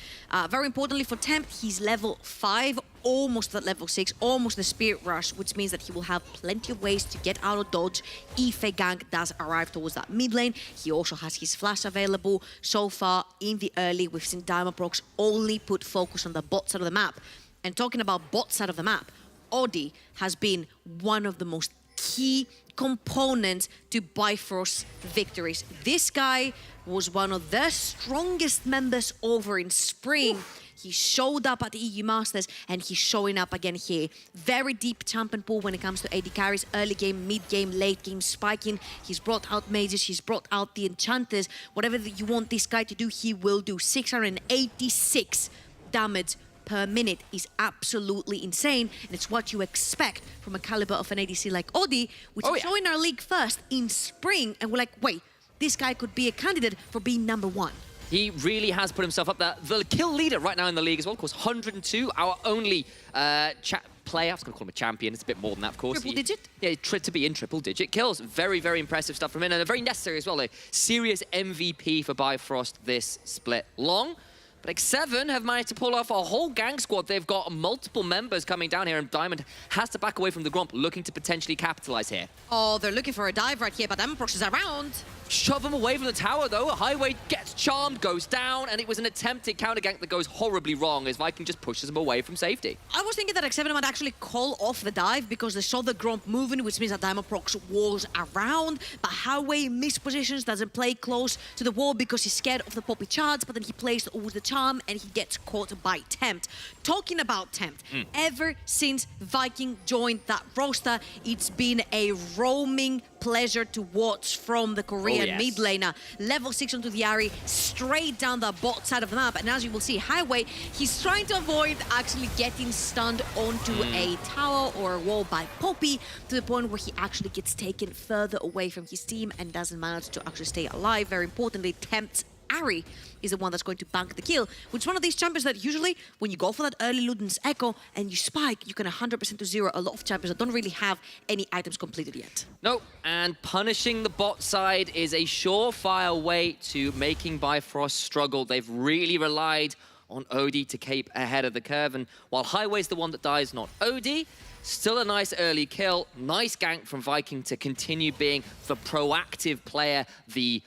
Very importantly for tempt, he's level 5, almost at level 6, almost the Spirit Rush, which means that he will have plenty of ways to get out of dodge if a gank does arrive towards that mid lane. He also has his flash available. So far, in the early, we've seen Diamond Procs only put focus on the bot side of the map. And talking about bot side of the map, Odi has been one of the most key components to Bifrost's victories. This guy was one of the strongest members over in spring. He showed up at the EU Masters, and he's showing up again here. Very deep champion pool when it comes to AD carries, early game, mid game, late game, spiking. He's brought out mages, he's brought out the enchanters. Whatever you want this guy to do, he will do. 686 damage per minute is absolutely insane, and it's what you expect from a caliber of an ADC like Odi, which is showing our league first in spring, and we're like, wait, this guy could be a candidate for being number 1. He really has put himself up there. The kill leader right now in the league as well, of course, 102, our only player. I was going to call him a champion. It's a bit more than that, of course. Triple digit? Yeah, to be in triple digit kills. Very, very impressive stuff from him, and very necessary as well. A serious MVP for Bifrost this split long. But X7 have managed to pull off a whole gang squad. They've got multiple members coming down here, and Diamond has to back away from the Gromp, looking to potentially capitalize here. Oh, they're looking for a dive right here, but Diamond Procs is around. Shove him away from the tower, though. Highway gets charmed, goes down, and it was an attempted counter gank that goes horribly wrong as Viking just pushes him away from safety. I was thinking that X7 might actually call off the dive because they saw the Gromp moving, which means that Diamond Procs was around, but Highway mispositions, doesn't play close to the wall because he's scared of the Poppy charge, but then he plays towards the charm and he gets caught by Tempt. Talking about Tempt, ever since Viking joined that roster, it's been a roaming pleasure to watch from the Korean mid laner. Level 6 onto the Ahri, straight down the bot side of the map. And as you will see, Highway, he's trying to avoid actually getting stunned onto a tower or a wall by Poppy, to the point where he actually gets taken further away from his team and doesn't manage to actually stay alive. Very importantly, Tempt Ari is the one that's going to bank the kill, which is one of these champions that usually when you go for that early Luden's Echo and you spike, you can 100% to zero a lot of champions that don't really have any items completed yet. No, and punishing the bot side is a surefire way to making Bifrost struggle. They've really relied on Odie to keep ahead of the curve, and while Highway's the one that dies, not Odie, still a nice early kill. Nice gank from Viking to continue being the proactive player, the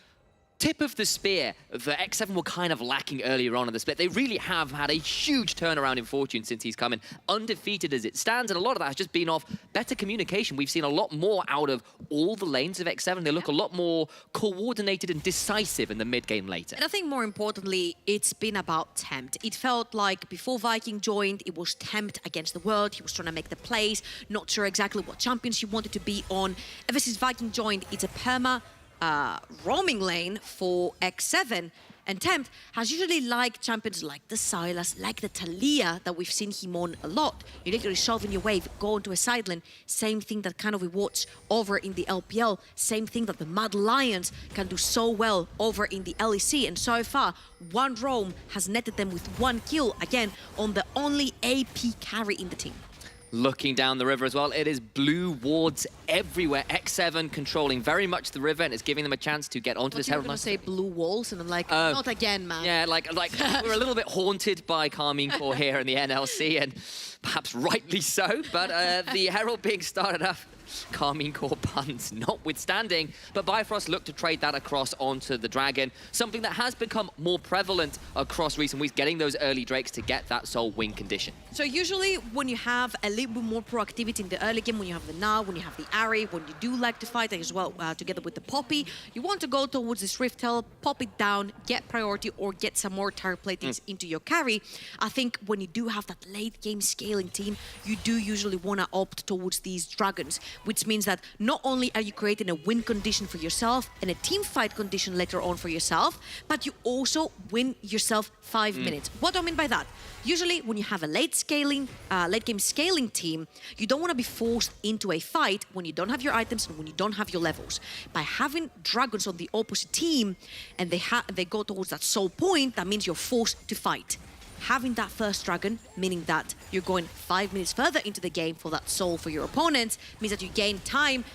tip of the spear that X7 were kind of lacking earlier on in the split. They really have had a huge turnaround in fortune since he's come in, undefeated as it stands, and a lot of that has just been off better communication. We've seen a lot more out of all the lanes of X7. They look a lot more coordinated and decisive in the mid-game later. And I think more importantly, it's been about Tempt. It felt like before Viking joined, it was Tempt against the world. He was trying to make the plays, not sure exactly what champions he wanted to be on. Ever since Viking joined, it's a perma roaming lane for X7, and Tempt has usually liked champions like the Sylas, like the Talia that we've seen him on a lot. You literally solve in your wave, go onto a side lane. Same thing that kind of we watch over in the LPL. Same thing that the Mad Lions can do so well over in the LEC. And so far, one roam has netted them with 1 kill, again, on the only AP carry in the team. Looking down the river as well, it is blue wards everywhere. X7 controlling very much the river and it's giving them a chance to get onto this Herald. I was going to say blue walls, and I'm like, not again, man. Yeah, like we're a little bit haunted by Carmine Core here in the NLC, and perhaps rightly so, but the Herald being started off, Carmine Core puns notwithstanding, but Bifrost looked to trade that across onto the Dragon, something that has become more prevalent across recent weeks, getting those early Drakes to get that soul win condition. So usually when you have a little bit more proactivity in the early game, when you have the Na, when you have the Ari, when you do like to fight as well together with the Poppy, you want to go towards this Rift Tail, pop it down, get priority or get some more tire platings into your carry. I think when you do have that late game scaling team, you do usually want to opt towards these Dragons, which means that not only are you creating a win condition for yourself and a team fight condition later on for yourself, but you also win yourself 5 minutes. What do I mean by that? Usually when you have a late game scaling team, you don't want to be forced into a fight when you don't have your items and when you don't have your levels. By having Dragons on the opposite team and they go towards that soul point, that means you're forced to fight. Having that first Dragon, meaning that you're going 5 minutes further into the game for that soul for your opponents, means that you gain time.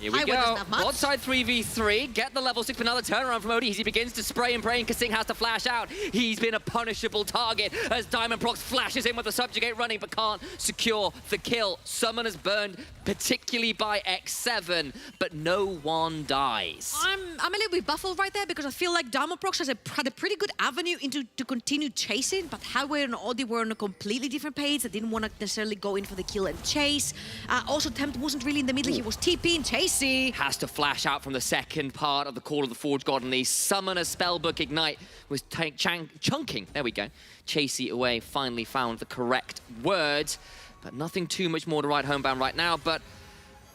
Here we go. Bot side 3v3. Get the level 6, but another turnaround from Odie as he begins to spray and pray, and Kasing has to flash out. He's been a punishable target as Diamond Prox flashes in with the Subjugate running, but can't secure the kill. Summoners burned, particularly by X7, but no one dies. I'm a little bit baffled right there because I feel like Diamond Prox had a pretty good avenue to continue chasing, but Highway and Odie were on a completely different page. They didn't want to necessarily go in for the kill and chase. Also, Tempt wasn't really in the middle. He was TPing Chasey. Has to flash out from the second part of the Call of the Forge God, and the Summoner Spellbook Ignite was chunking. There we go. Chasey away, finally found the correct word, but nothing too much more to write homebound right now, but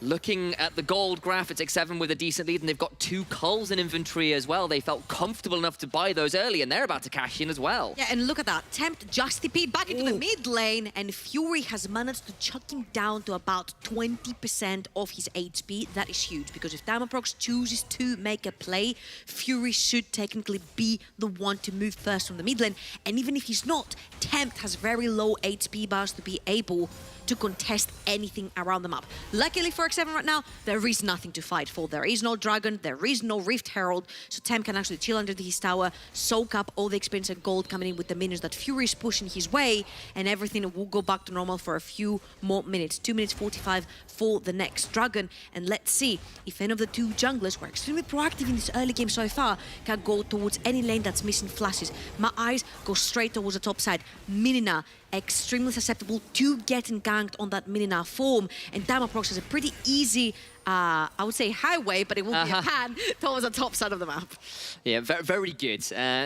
looking at the gold graph, it's X7 with a decent lead, and they've got 2 culls in inventory as well. They felt comfortable enough to buy those early, and they're about to cash in as well. Yeah, and look at that. Tempt just TP'd back into the mid lane, and Fury has managed to chuck him down to about 20% of his HP. That is huge, because if Diamond Prox chooses to make a play, Fury should technically be the one to move first from the mid lane. And even if he's not, Tempt has very low HP bars to be able to contest anything around the map. Luckily for X7 right now, there is nothing to fight for. There is no Dragon, there is no Rift Herald, so Tempt can actually chill under his tower, soak up all the experience and gold coming in with the minions that Fury is pushing his way, and everything will go back to normal for a few more minutes. 2 minutes 45 for the next Dragon, and let's see if any of the 2 junglers who are extremely proactive in this early game so far can go towards any lane that's missing flashes. My eyes go straight towards the top side. Minina, extremely susceptible to getting ganked on that Minina form, and Diamond Prox has a pretty easy, I would say highway, but it will be a pan towards the top side of the map. Yeah, very good.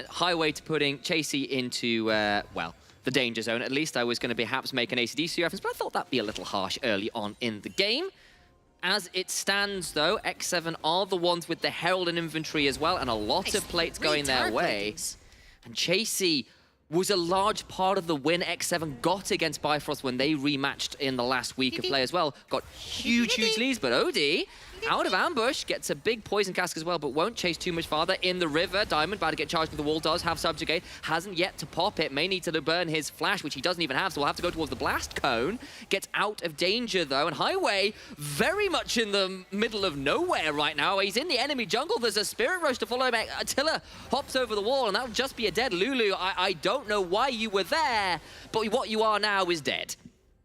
Highway to putting Chasey into, well, the danger zone. At least I was going to perhaps make an ACDC reference, but I thought that'd be a little harsh early on in the game. As it stands, though, X7 are the ones with the Herald in inventory as well, and a lot of plates going their way. And Chasey was a large part of the win X7 got against Bifrost when they rematched in the last week of play as well. Got huge leads, but Odie out of ambush, gets a big poison cask as well, but won't chase too much farther. In the river, Diamond about to get charged with the wall, does have Subjugate, hasn't yet to pop it, may need to burn his flash, which he doesn't even have, so we'll have to go towards the blast cone. Gets out of danger though, and Highway very much in the middle of nowhere right now. He's in the enemy jungle, there's a Spirit Rush to follow him. Attila hops over the wall, and that'll just be a dead Lulu. I don't know why you were there, but what you are now is dead.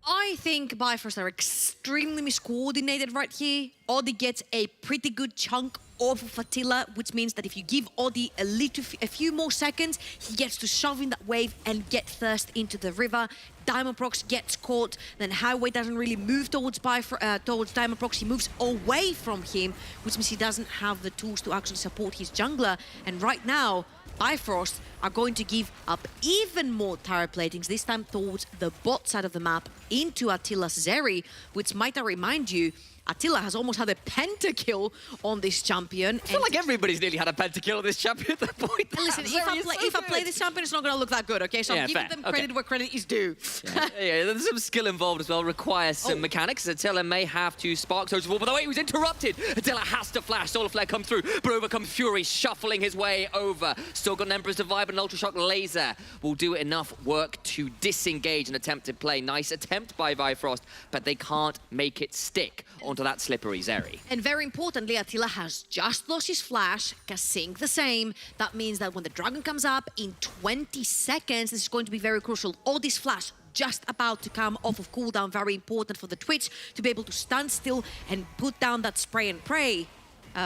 I think Bifrost are extremely miscoordinated right here. Odi gets a pretty good chunk off of Attila, which means that if you give Odi a few more seconds, he gets to shove in that wave and get first into the river. Diamond Prox gets caught, then Highway doesn't really move towards Diamond Prox, he moves away from him, which means he doesn't have the tools to actually support his jungler. And right now, Bifrost are going to give up even more turret platings, this time towards the bot side of the map, into Attila's Zeri, which might I remind you, Attila has almost had a pentakill on this champion. I feel like everybody's nearly had a pentakill on this champion at that point. And listen, if I play this champion, it's not going to look that good, okay? So I'm giving them credit where credit is due. Yeah, there's some skill involved as well, requires some mechanics. Attila may have to spark Social Wall, but the way he was interrupted, Attila has to flash. Solar Flare come through, but over comes Fury, shuffling his way over. Still got an Emperor's Divide, but an Ultra Shock Laser will do enough work to disengage an attempted play. Nice attempt by Bifrost, but they can't make it stick onto that slippery Zeri. And very importantly, Attila has just lost his flash, Kasing the same. That means that when the dragon comes up in 20 seconds, this is going to be very crucial. All this flash just about to come off of cooldown, very important for the Twitch to be able to stand still and put down that spray and pray.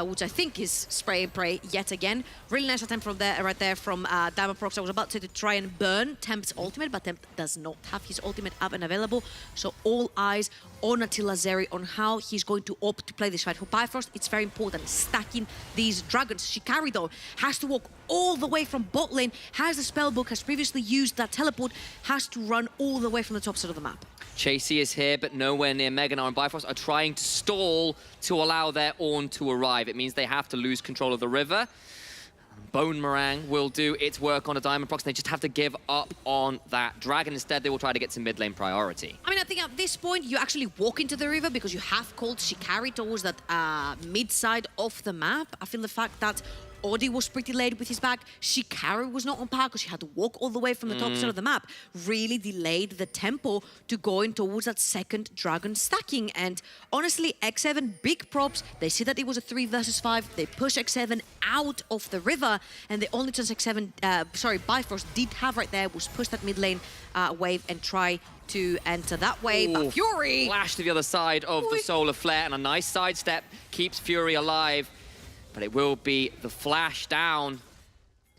Which I think is spray and pray yet again. Really nice attempt from there, right there from Diamond Prox. I was about to try and burn Temp's ultimate, but Temp does not have his ultimate up and available. So all eyes on Attila Zeri on how he's going to opt to play this fight. For Bifrost, it's very important, stacking these dragons. Shikari, though, has to walk all the way from bot lane, has the spellbook, has previously used that teleport, has to run all the way from the top side of the map. Chasey is here, but nowhere near Mega Gnar, and Bifrost are trying to stall to allow their Ornn to arrive. It means they have to lose control of the river. Bone Meringue will do its work on a Diamond Prox, and they just have to give up on that dragon. Instead, they will try to get some mid lane priority. I mean, I think at this point, you actually walk into the river because you have called Shikari towards that mid side of the map. I feel the fact that Odi was pretty late with his back. Shikari was not on par because she had to walk all the way from the top side of the map. Really delayed the tempo to going towards that second dragon stacking. And honestly, X7, big props. They see that it was a 3 versus 5. They push X7 out of the river. And the only chance Bifrost did have right there was push that mid lane wave and try to enter that way. But Fury... Flash to the other side of the Solar Flare, and a nice sidestep keeps Fury alive. But it will be the flash down.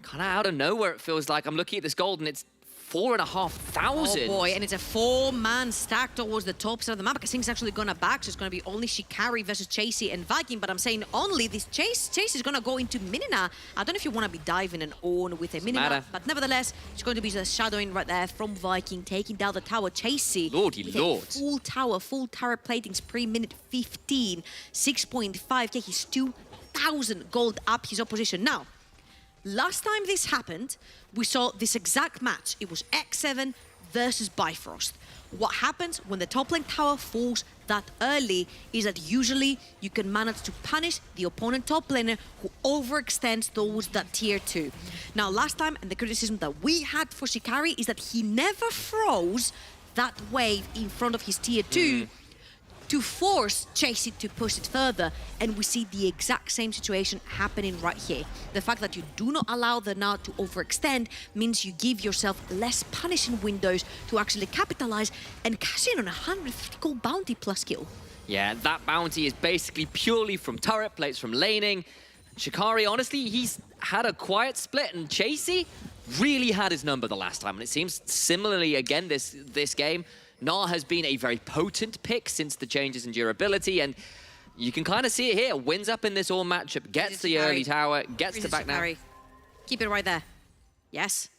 Kind of out of nowhere, it feels like. I'm looking at this gold, and it's 4,500. Oh boy, and it's a 4-man stack towards the top side of the map. Kasing's actually gonna back, so it's gonna be only Shikari versus Chasey and Viking, but I'm saying only this Chase is gonna go into Minina. I don't know if you wanna be diving an Ornn with a Minina, but nevertheless, it's going to be the shadowing right there from Viking, taking down the tower. Chasey, Lordy Lord. Full tower, full turret platings pre-minute 15, 6.5k, he's 2,000 gold up his opposition. Now, last time this happened, we saw this exact match. It was X7 versus Bifrost. What happens when the top lane tower falls that early is that usually you can manage to punish the opponent top laner who overextends towards that tier 2. Now, last time, and the criticism that we had for Shikari is that he never froze that wave in front of his tier 2 to force Chasey to push it further, and we see the exact same situation happening right here. The fact that you do not allow the Gnar to overextend means you give yourself less punishing windows to actually capitalize and cash in on a 150 gold bounty plus kill. Yeah, that bounty is basically purely from turret plates, from laning. Shikari, honestly, he's had a quiet split, and Chasey really had his number the last time, and it seems similarly again this game. Gnar has been a very potent pick since the changes in durability, and you can kind of see it here. Wins up in this all matchup, gets the early tower, gets to back now. Keep it right there. Yes.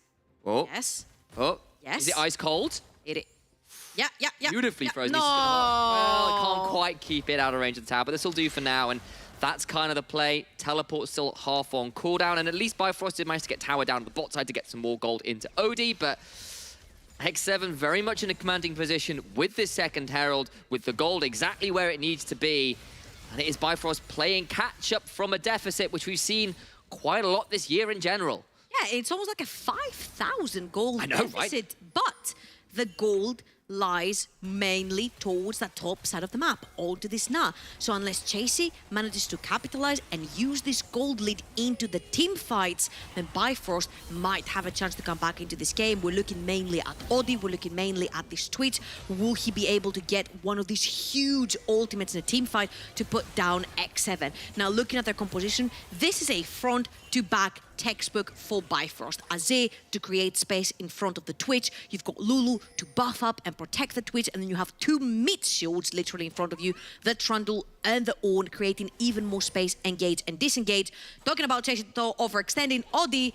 Oh. Yes. Oh. Yes. Is it ice cold? Yeah. Beautifully frozen. No. Well, it can't quite keep it out of range of the tower, but this will do for now, and that's kind of the play. Teleport still half on cooldown, and at least Bifrost did manage to get tower down to the bot side to get some more gold into Odie, but X7 very much in a commanding position with this second Herald, with the gold exactly where it needs to be. And it is Bifrost playing catch-up from a deficit, which we've seen quite a lot this year in general. Yeah, it's almost like a 5,000 gold I know, right? deficit, but the gold lies mainly towards that top side of the map, onto this Na. So unless Chasey manages to capitalize and use this gold lead into the team fights, then Bifrost might have a chance to come back into this game. We're looking mainly at Oddie, we're looking mainly at this Twitch. Will he be able to get one of these huge ultimates in a team fight to put down X7? Now, looking at their composition, this is a front to back textbook for Bifrost. Azir to create space in front of the Twitch. You've got Lulu to buff up and protect the Twitch, and then you have two mid shields literally in front of you, the Trundle and the Ornn, creating even more space, engage and disengage. Talking about Chasey though, overextending, Oddie,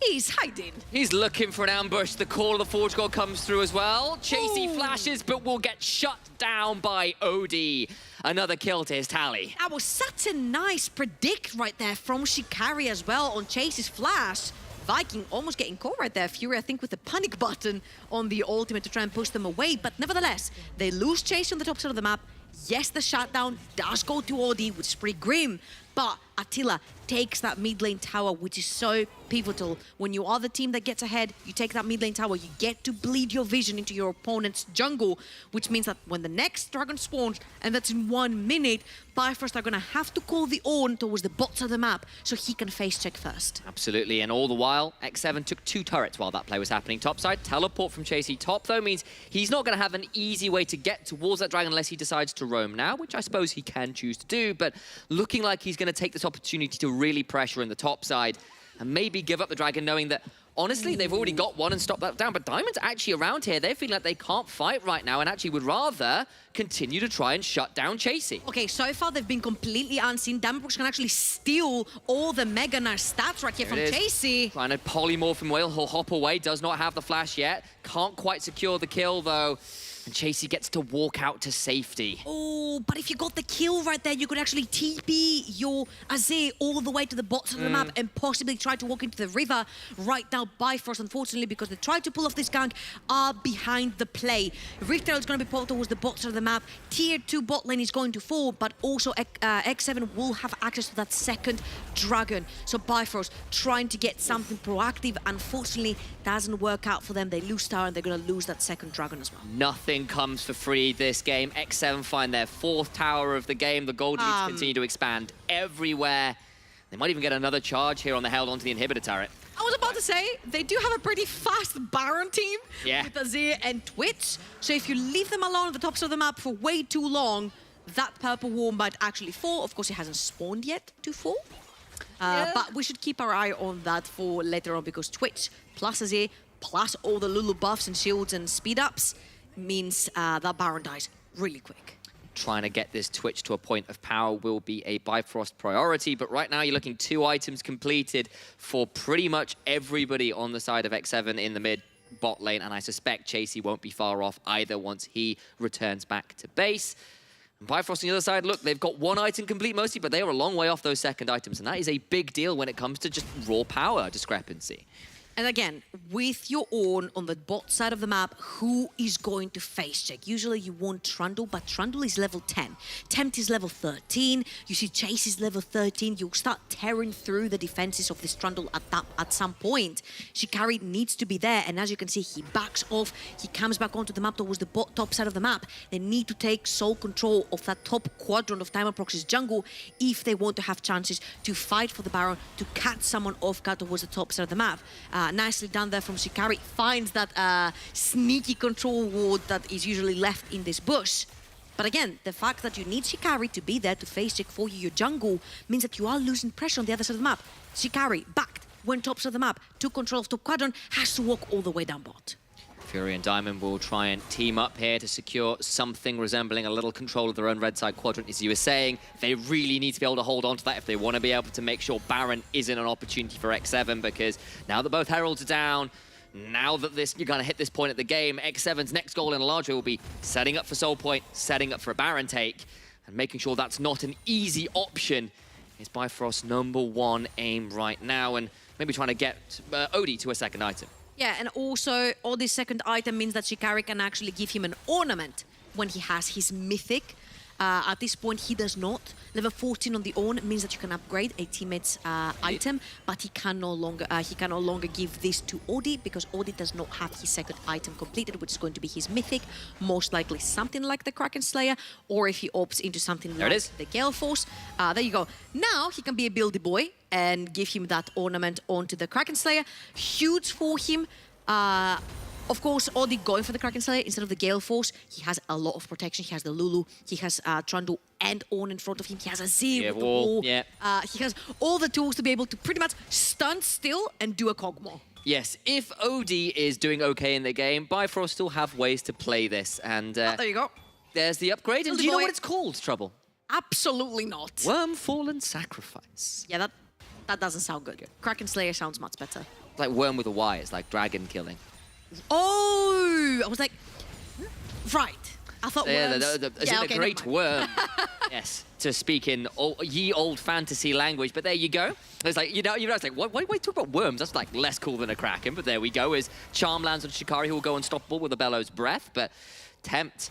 he's hiding. He's looking for an ambush. The call of the Forge God comes through as well. Chasey flashes, but will get shut down by Odie. Another kill to his tally. That was such a nice predict right there from Shikari as well on Chasey's flash. Viking almost getting caught right there. Fury, I think, with the panic button on the ultimate to try and push them away. But nevertheless, they lose Chasey on the top side of the map. Yes, the shutdown does go to Oddie, which is pretty grim. But Attila takes that mid lane tower, which is so pivotal. When you are the team that gets ahead, you take that mid lane tower, you get to bleed your vision into your opponent's jungle, which means that when the next dragon spawns, and that's in 1 minute, Bifrost are gonna have to call the Ornn towards the bots of the map so he can face check first. Absolutely, and all the while, X7 took 2 turrets while that play was happening topside. Teleport from Chasey top, though, means he's not going to have an easy way to get towards that dragon unless he decides to roam now, which I suppose he can choose to do, but looking like he's going to take this opportunity to really pressure in the top side and maybe give up the dragon, knowing that honestly, they've already got one and stopped that down, but Diamond's actually around here. They're feeling like they can't fight right now and actually would rather continue to try and shut down Chasey. Okay, so far they've been completely unseen. Diamondbrook can actually steal all the Mega Nurse stats right here from Chasey. Trying to polymorph him well, he'll hop away, does not have the flash yet. Can't quite secure the kill though. And Chasey gets to walk out to safety. Oh, but if you got the kill right there, you could actually TP your Azir all the way to the bottom of the map and possibly try to walk into the river. Right now, Bifrost, unfortunately, because they tried to pull off this gank, are behind the play. Riftail is going to be pulled towards the bottom of the map. Tier 2 bot lane is going to fall, but also X7 will have access to that second dragon. So Bifrost trying to get something proactive. Unfortunately, doesn't work out for them. They lose tower and they're going to lose that second dragon as well. Nothing comes for free this game. X7 find their 4th tower of the game. The gold leads continue to expand everywhere. They might even get another charge here on the held onto the inhibitor turret. I was about to say, they do have a pretty fast Baron team Yeah. with Azir and Twitch. So if you leave them alone at the tops of the map for way too long, that purple wall might actually fall. Of course, it hasn't spawned yet to fall. But we should keep our eye on that for later on, because Twitch plus Azir plus all the Lulu buffs and shields and speed ups means that Baron dies really quick. Trying to get this Twitch to a point of power will be a Bifrost priority, but right now you're looking 2 items completed for pretty much everybody on the side of X7 in the mid bot lane, and I suspect Chasey won't be far off either once he returns back to base. And Bifrost on the other side, look, they've got 1 item complete mostly, but they are a long way off those second items, and that is a big deal when it comes to just raw power discrepancy. And again, with your Ornn on the bot side of the map, who is going to face check? Usually you want Trundle, but Trundle is level 10. Tempt is level 13. You see Chase is level 13. You'll start tearing through the defenses of this Trundle at some point. Shikari needs to be there, and as you can see, he backs off. He comes back onto the map towards the top side of the map. They need to take sole control of that top quadrant of Diamondprox's jungle if they want to have chances to fight for the Baron, to catch someone off guard towards the top side of the map. Nicely done there from Shikari. Finds that sneaky control ward that is usually left in this bush. But again, the fact that you need Shikari to be there to face check for you, your jungle, means that you are losing pressure on the other side of the map. Shikari, backed, went tops of the map, took control of top quadrant, has to walk all the way down bot. Fury and Diamond will try and team up here to secure something resembling a little control of their own red side quadrant. As you were saying, they really need to be able to hold on to that if they want to be able to make sure Baron isn't an opportunity for X7, because now that both Heralds are down, now that you're going to hit this point at the game, X7's next goal in a large way will be setting up for Soul Point, setting up for a Baron take, and making sure that's not an easy option is Bifrost's #1 aim right now, and maybe trying to get Odie to a second item. Yeah, and also, all this second item means that Shikari can actually give him an ornament when he has his mythic. At this point, he does not. Level 14 on the Own means that you can upgrade a teammate's item, but he can no longer give this to Odi because Odi does not have his second item completed, which is going to be his mythic, most likely something like the Kraken Slayer, or if he opts into something like the Gale Force. There you go. Now he can be a buildy boy and give him that ornament onto the Kraken Slayer. Huge for him. Of course, Odi going for the Kraken Slayer instead of the Gale Force. He has a lot of protection. He has the Lulu. He has Trundle and Ornn in front of him. He has a Z with the wall. Yeah. He has all the tools to be able to pretty much stand still and do a Kog'Maw. Yes, if Odi is doing okay in the game, Bifrost still have ways to play this. And There you go. there's the upgrade. And do you know what it's called, Trouble? Absolutely not. Wormfallen Sacrifice. Yeah, that doesn't sound good. Kraken Slayer sounds much better. It's like worm with a Y. It's like dragon killing. Oh, I was like, right. I thought worms. A great worm. Yes, to speak in ye old fantasy language. But there you go. It's like, it's like, why talk about worms? That's like less cool than a Kraken. But there we go. Is Charm lands on Shikari, who will go unstoppable with a Bellows Breath. But Tempt,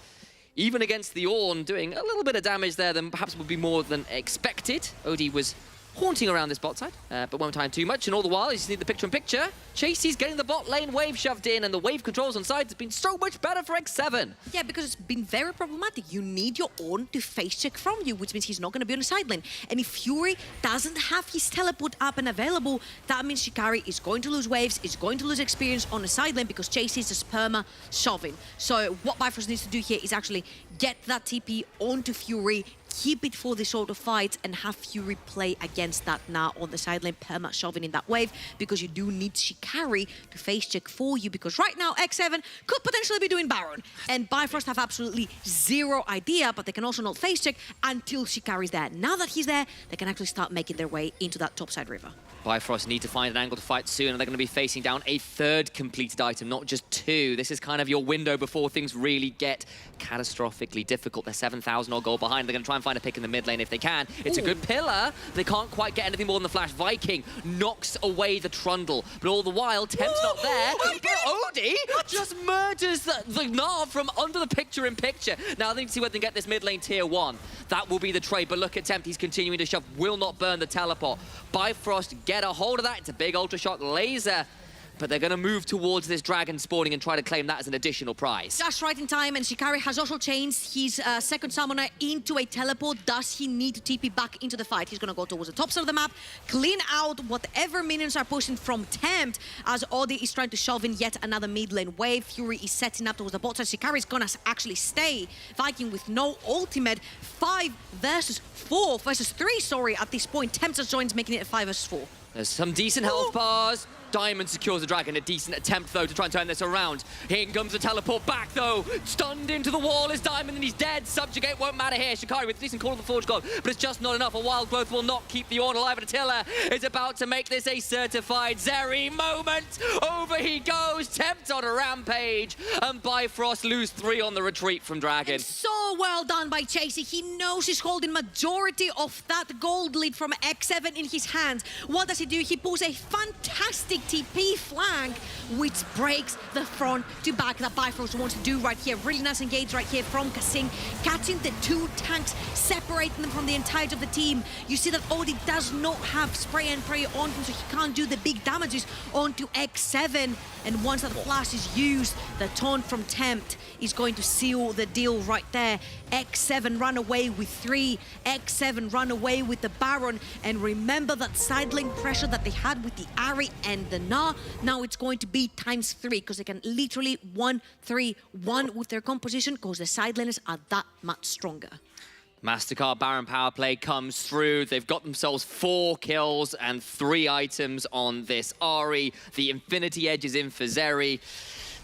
even against the Ornn, doing a little bit of damage there than perhaps would be more than expected. Odi was haunting around this bot side, but won't time too much. And all the while, you just need the picture-in-picture. Chasey's getting the bot lane wave shoved in, and the wave controls on sides has been so much better for X7. Yeah, because it's been very problematic. You need your Ornn to face check from you, which means he's not going to be on the side lane. And if Fury doesn't have his teleport up and available, that means Shikari is going to lose waves, is going to lose experience on the side lane because Chasey is just perma shoving. So what Bifrost needs to do here is actually get that TP onto Fury, keep it for this sort of fight, and have Fury play against that now on the side lane, perma shoving in that wave, because you do need Shikari to face check for you, because right now X7 could potentially be doing Baron, and Bifrost have absolutely zero idea, but they can also not face check until Shikari's there. Now that he's there, they can actually start making their way into that topside river. Bifrost need to find an angle to fight soon, and they're going to be facing down a third completed item, not just two. This is kind of your window before things really get catastrophically difficult. They're 7,000 odd gold behind. They're going to try and find a pick in the mid lane if they can. It's a good pillar. They can't quite get anything more than the flash. Viking knocks away the Trundle, but all the while, Tempt's not there. But Odi just murders the Gnar from under the picture-in-picture. Now they need to see whether they can get this mid lane tier 1. That will be the trade, but look at Tempt. He's continuing to shove. Will not burn the teleport. Bifrost get a hold of that. It's a big Ultra Shock laser. But they're going to move towards this dragon spawning and try to claim that as an additional prize. Just right in time, and Shikari has also changed his second summoner into a teleport. Does he need to TP back into the fight? He's going to go towards the top side of the map, clean out whatever minions are pushing from Tempt, as Odi is trying to shove in yet another mid lane wave. Fury is setting up towards the bot side. Shikari is going to actually stay. Viking with no ultimate. 5 versus 4 versus 3, sorry, at this point. Tempt just joins, making it a 5 versus 4. There's some decent health bars. Diamond secures the dragon. A decent attempt, though, to try and turn this around. Here comes the teleport back, though. Stunned into the wall is Diamond, and he's dead. Subjugate won't matter here. Shikari with a decent Call of the Forge God, but it's just not enough. A Wild Growth will not keep the Ornn alive. And Attila is about to make this a certified Zeri moment. Over he goes. Tempt on a rampage. And Bifrost lose 3 on the retreat from Dragon. And so well done by Chasey. He knows he's holding majority of that gold lead from X7 in his hands. What does he do? He pulls a fantastic TP flank, which breaks the front to back that Bifrost wants to do right here. Really nice engage right here from Kasing, catching the 2 tanks, separating them from the entirety of the team. You see that Odi does not have spray and pray on him, so he can't do the big damages onto X7. And once that flash is used, the taunt from Tempt is going to seal the deal right there. X7 run away with 3. X7 run away with the Baron. And remember that side lane pressure that they had with the Ahri and the Gnar. Now it's going to be times 3, because they can literally 1-3-1 with their composition, because the side laners are that much stronger. Mastercard Baron power play comes through. They've got themselves 4 kills and 3 items on this Ahri. The Infinity Edge is in for Zeri.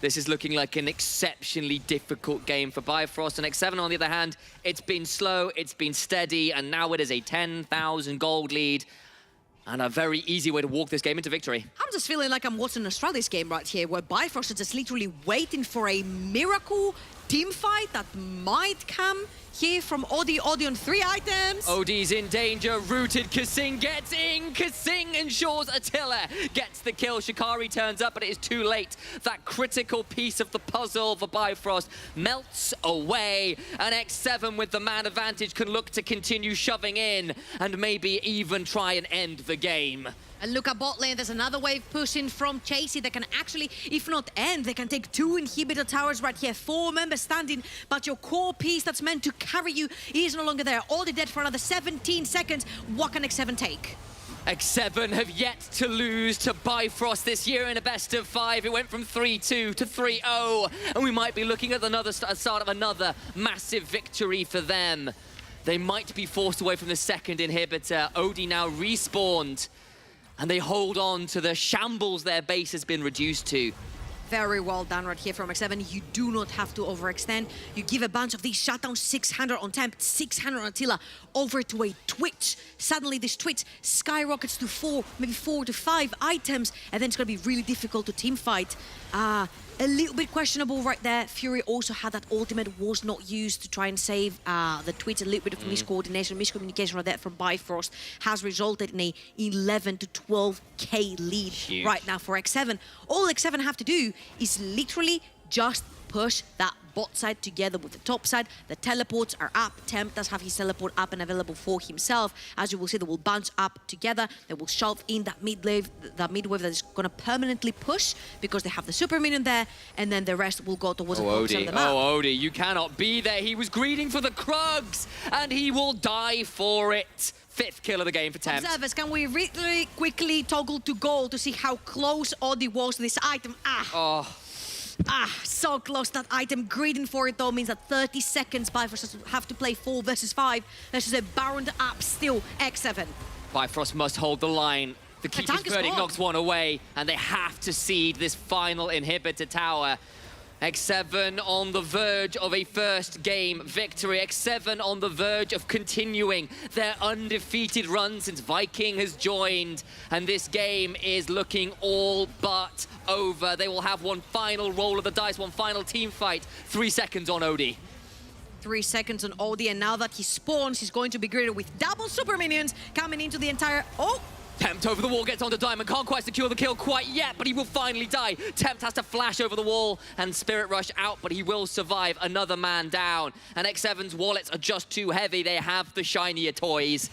This is looking like an exceptionally difficult game for Bifrost. And X7, on the other hand, it's been slow, it's been steady, and now it is a 10,000 gold lead. And a very easy way to walk this game into victory. I'm just feeling like I'm watching Australia's game right here, where Bifrost is just literally waiting for a miracle team fight that might come here from Odi. Odi on 3 items. OD's in danger, rooted. Kasing gets in. Kasing ensures Attila gets the kill. Shikari turns up, but it is too late. That critical piece of the puzzle for Bifrost melts away. And X7 with the man advantage can look to continue shoving in and maybe even try and end the game. And look at bot lane, there's another wave pushing from Chasey that can actually, if not end, they can take 2 inhibitor towers right here. 4 members standing, but your core piece that's meant to carry you is no longer there. All dead for another 17 seconds. What can X7 take? X7 have yet to lose to Bifrost this year in a best of 5. It went from 3-2 to 3-0, and we might be looking at another start of another massive victory for them. They might be forced away from the second inhibitor. Odie now respawned, and they hold on to the shambles their base has been reduced to. Very well done right here from X7. You do not have to overextend. You give a bunch of these shutdowns, 600 on Temp, 600 on Attila, over to a Twitch. Suddenly this Twitch skyrockets to 4, maybe 4 to 5 items, and then it's going to be really difficult to team fight. A little bit questionable right there. Fury also had that ultimate, was not used to try and save the Twitch. A little bit of miscoordination, miscommunication right there from Bifrost has resulted in a 11 to 12k lead. Huge. Right now for X7. All X7 have to do is literally just push that bot side together with the top side. The teleports are up. Temp does have his teleport up and available for himself. As you will see, they will bunch up together. They will shove in that mid wave that is going to permanently push because they have the super minion there, and then the rest will go towards the top side of the map. Oh, Odie, you cannot be there. He was greeting for the Krugs, and he will die for it. 5th kill of the game for Temp. Observers, can we really quickly toggle to goal to see how close Odie was to this item? So close, that item. Greeting for it though means that 30 seconds Bifrost have to play 4 versus 5. This is a bound up still X7. Bifrost must hold the line. The Keeper's Verdict knocks one away, and they have to cede this final inhibitor tower. X7 on the verge of a first game victory. X7 on the verge of continuing their undefeated run since Viking has joined. And this game is looking all but over. They will have one final roll of the dice, one final team fight. 3 seconds on Odie. 3 seconds on Odie, and now that he spawns, he's going to be greeted with double super minions coming into the entire... Tempt over the wall, gets onto Diamond, can't quite secure the kill quite yet, but he will finally die. Tempt has to flash over the wall and Spirit Rush out, but he will survive. Another man down. And X7's wallets are just too heavy. They have the shinier toys.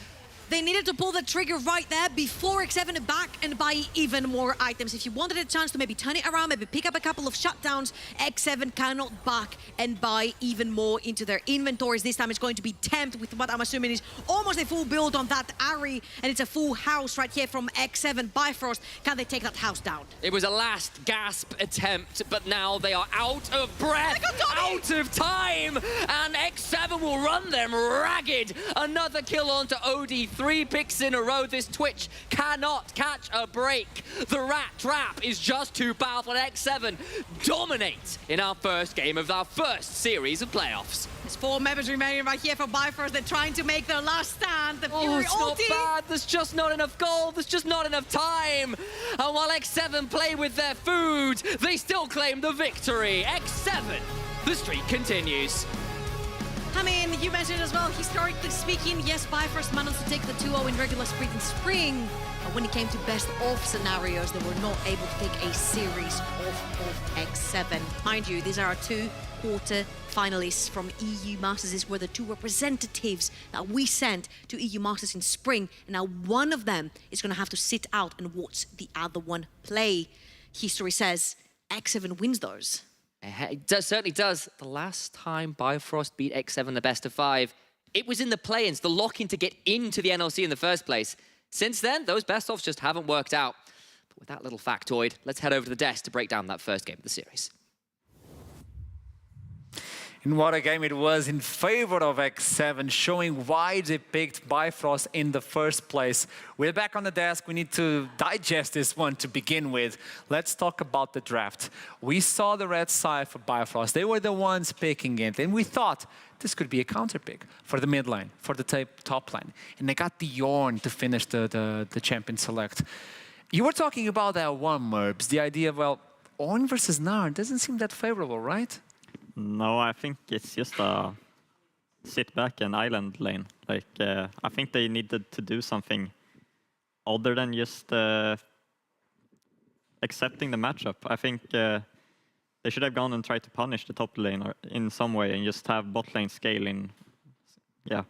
They needed to pull the trigger right there before X7 back and buy even more items. If you wanted a chance to maybe turn it around, maybe pick up a couple of shutdowns, X7 cannot back and buy even more into their inventories. This time it's going to be Tempt with what I'm assuming is almost a full build on that Ari, and it's a full house right here from X7. Bifrost, can they take that house down? It was a last gasp attempt, but now they are out of breath, out of time, and X7 will run them ragged. Another kill onto Odie. 3 picks in a row. This Twitch cannot catch a break. The rat trap is just too powerful. X7 dominate in our first game of our first series of playoffs. There's 4 members remaining right here for Bifrost. They're trying to make their last stand. The Fury it's not bad. There's just not enough gold. There's just not enough time. And while X7 play with their food, they still claim the victory. X7, the streak continues. I mean, you mentioned as well, historically speaking, yes, Bifrost managed to take the 2-0 in regular split in spring, but when it came to best-of scenarios, they were not able to take a series of X7. Mind you, these are our 2 quarter finalists from EU Masters. These were the 2 representatives that we sent to EU Masters in spring, and now one of them is going to have to sit out and watch the other one play. History says X7 wins those. It certainly does. The last time Bifrost beat X7 the best of 5, it was in the play-ins, the lock-in to get into the NLC in the first place. Since then, those best-offs just haven't worked out. But with that little factoid, let's head over to the desk to break down that first game of the series. And what a game it was in favor of X7, showing why they picked Bifrost in the first place. We're back on the desk. We need to digest this one to begin with. Let's talk about the draft. We saw the red side for Bifrost. They were the ones picking it, and we thought this could be a counter pick for the mid lane, for the top lane. And they got the Yorn to finish the champion select. You were talking about that one, Merbs, the idea of, well, Ornn versus Gnar doesn't seem that favorable, right? No, I think it's just a sit back and island lane. Like, I think they needed to do something other than just accepting the matchup. I think they should have gone and tried to punish the top lane or in some way and just have bot lane scale in. Yeah.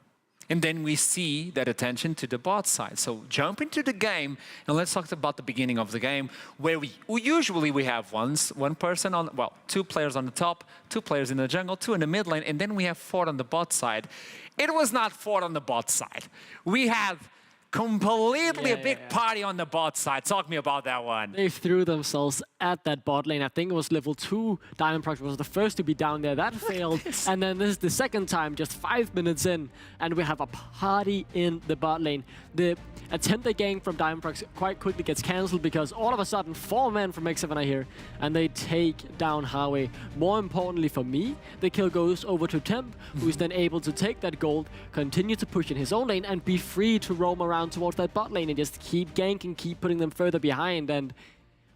And then we see that attention to the bot side. So jump into the game, and let's talk about the beginning of the game, where we usually have one person on, well, 2 players on the top, 2 players in the jungle, 2 in the mid lane, and then we have 4 on the bot side. It was not 4 on the bot side. We have completely a big party on the bot side. Talk me about that one. They threw themselves at that bot lane. I think it was level 2. Diamondprox was the first to be down there. That failed. And then this is the second time, just 5 minutes in, and we have a party in the bot lane. The attempted gank from Diamondprox quite quickly gets cancelled because all of a sudden 4 men from X7 are here, and they take down Harvey. More importantly for me, the kill goes over to Temp, who's then able to take that gold, continue to push in his own lane, and be free to roam around towards that bot lane and just keep ganking, keep putting them further behind. And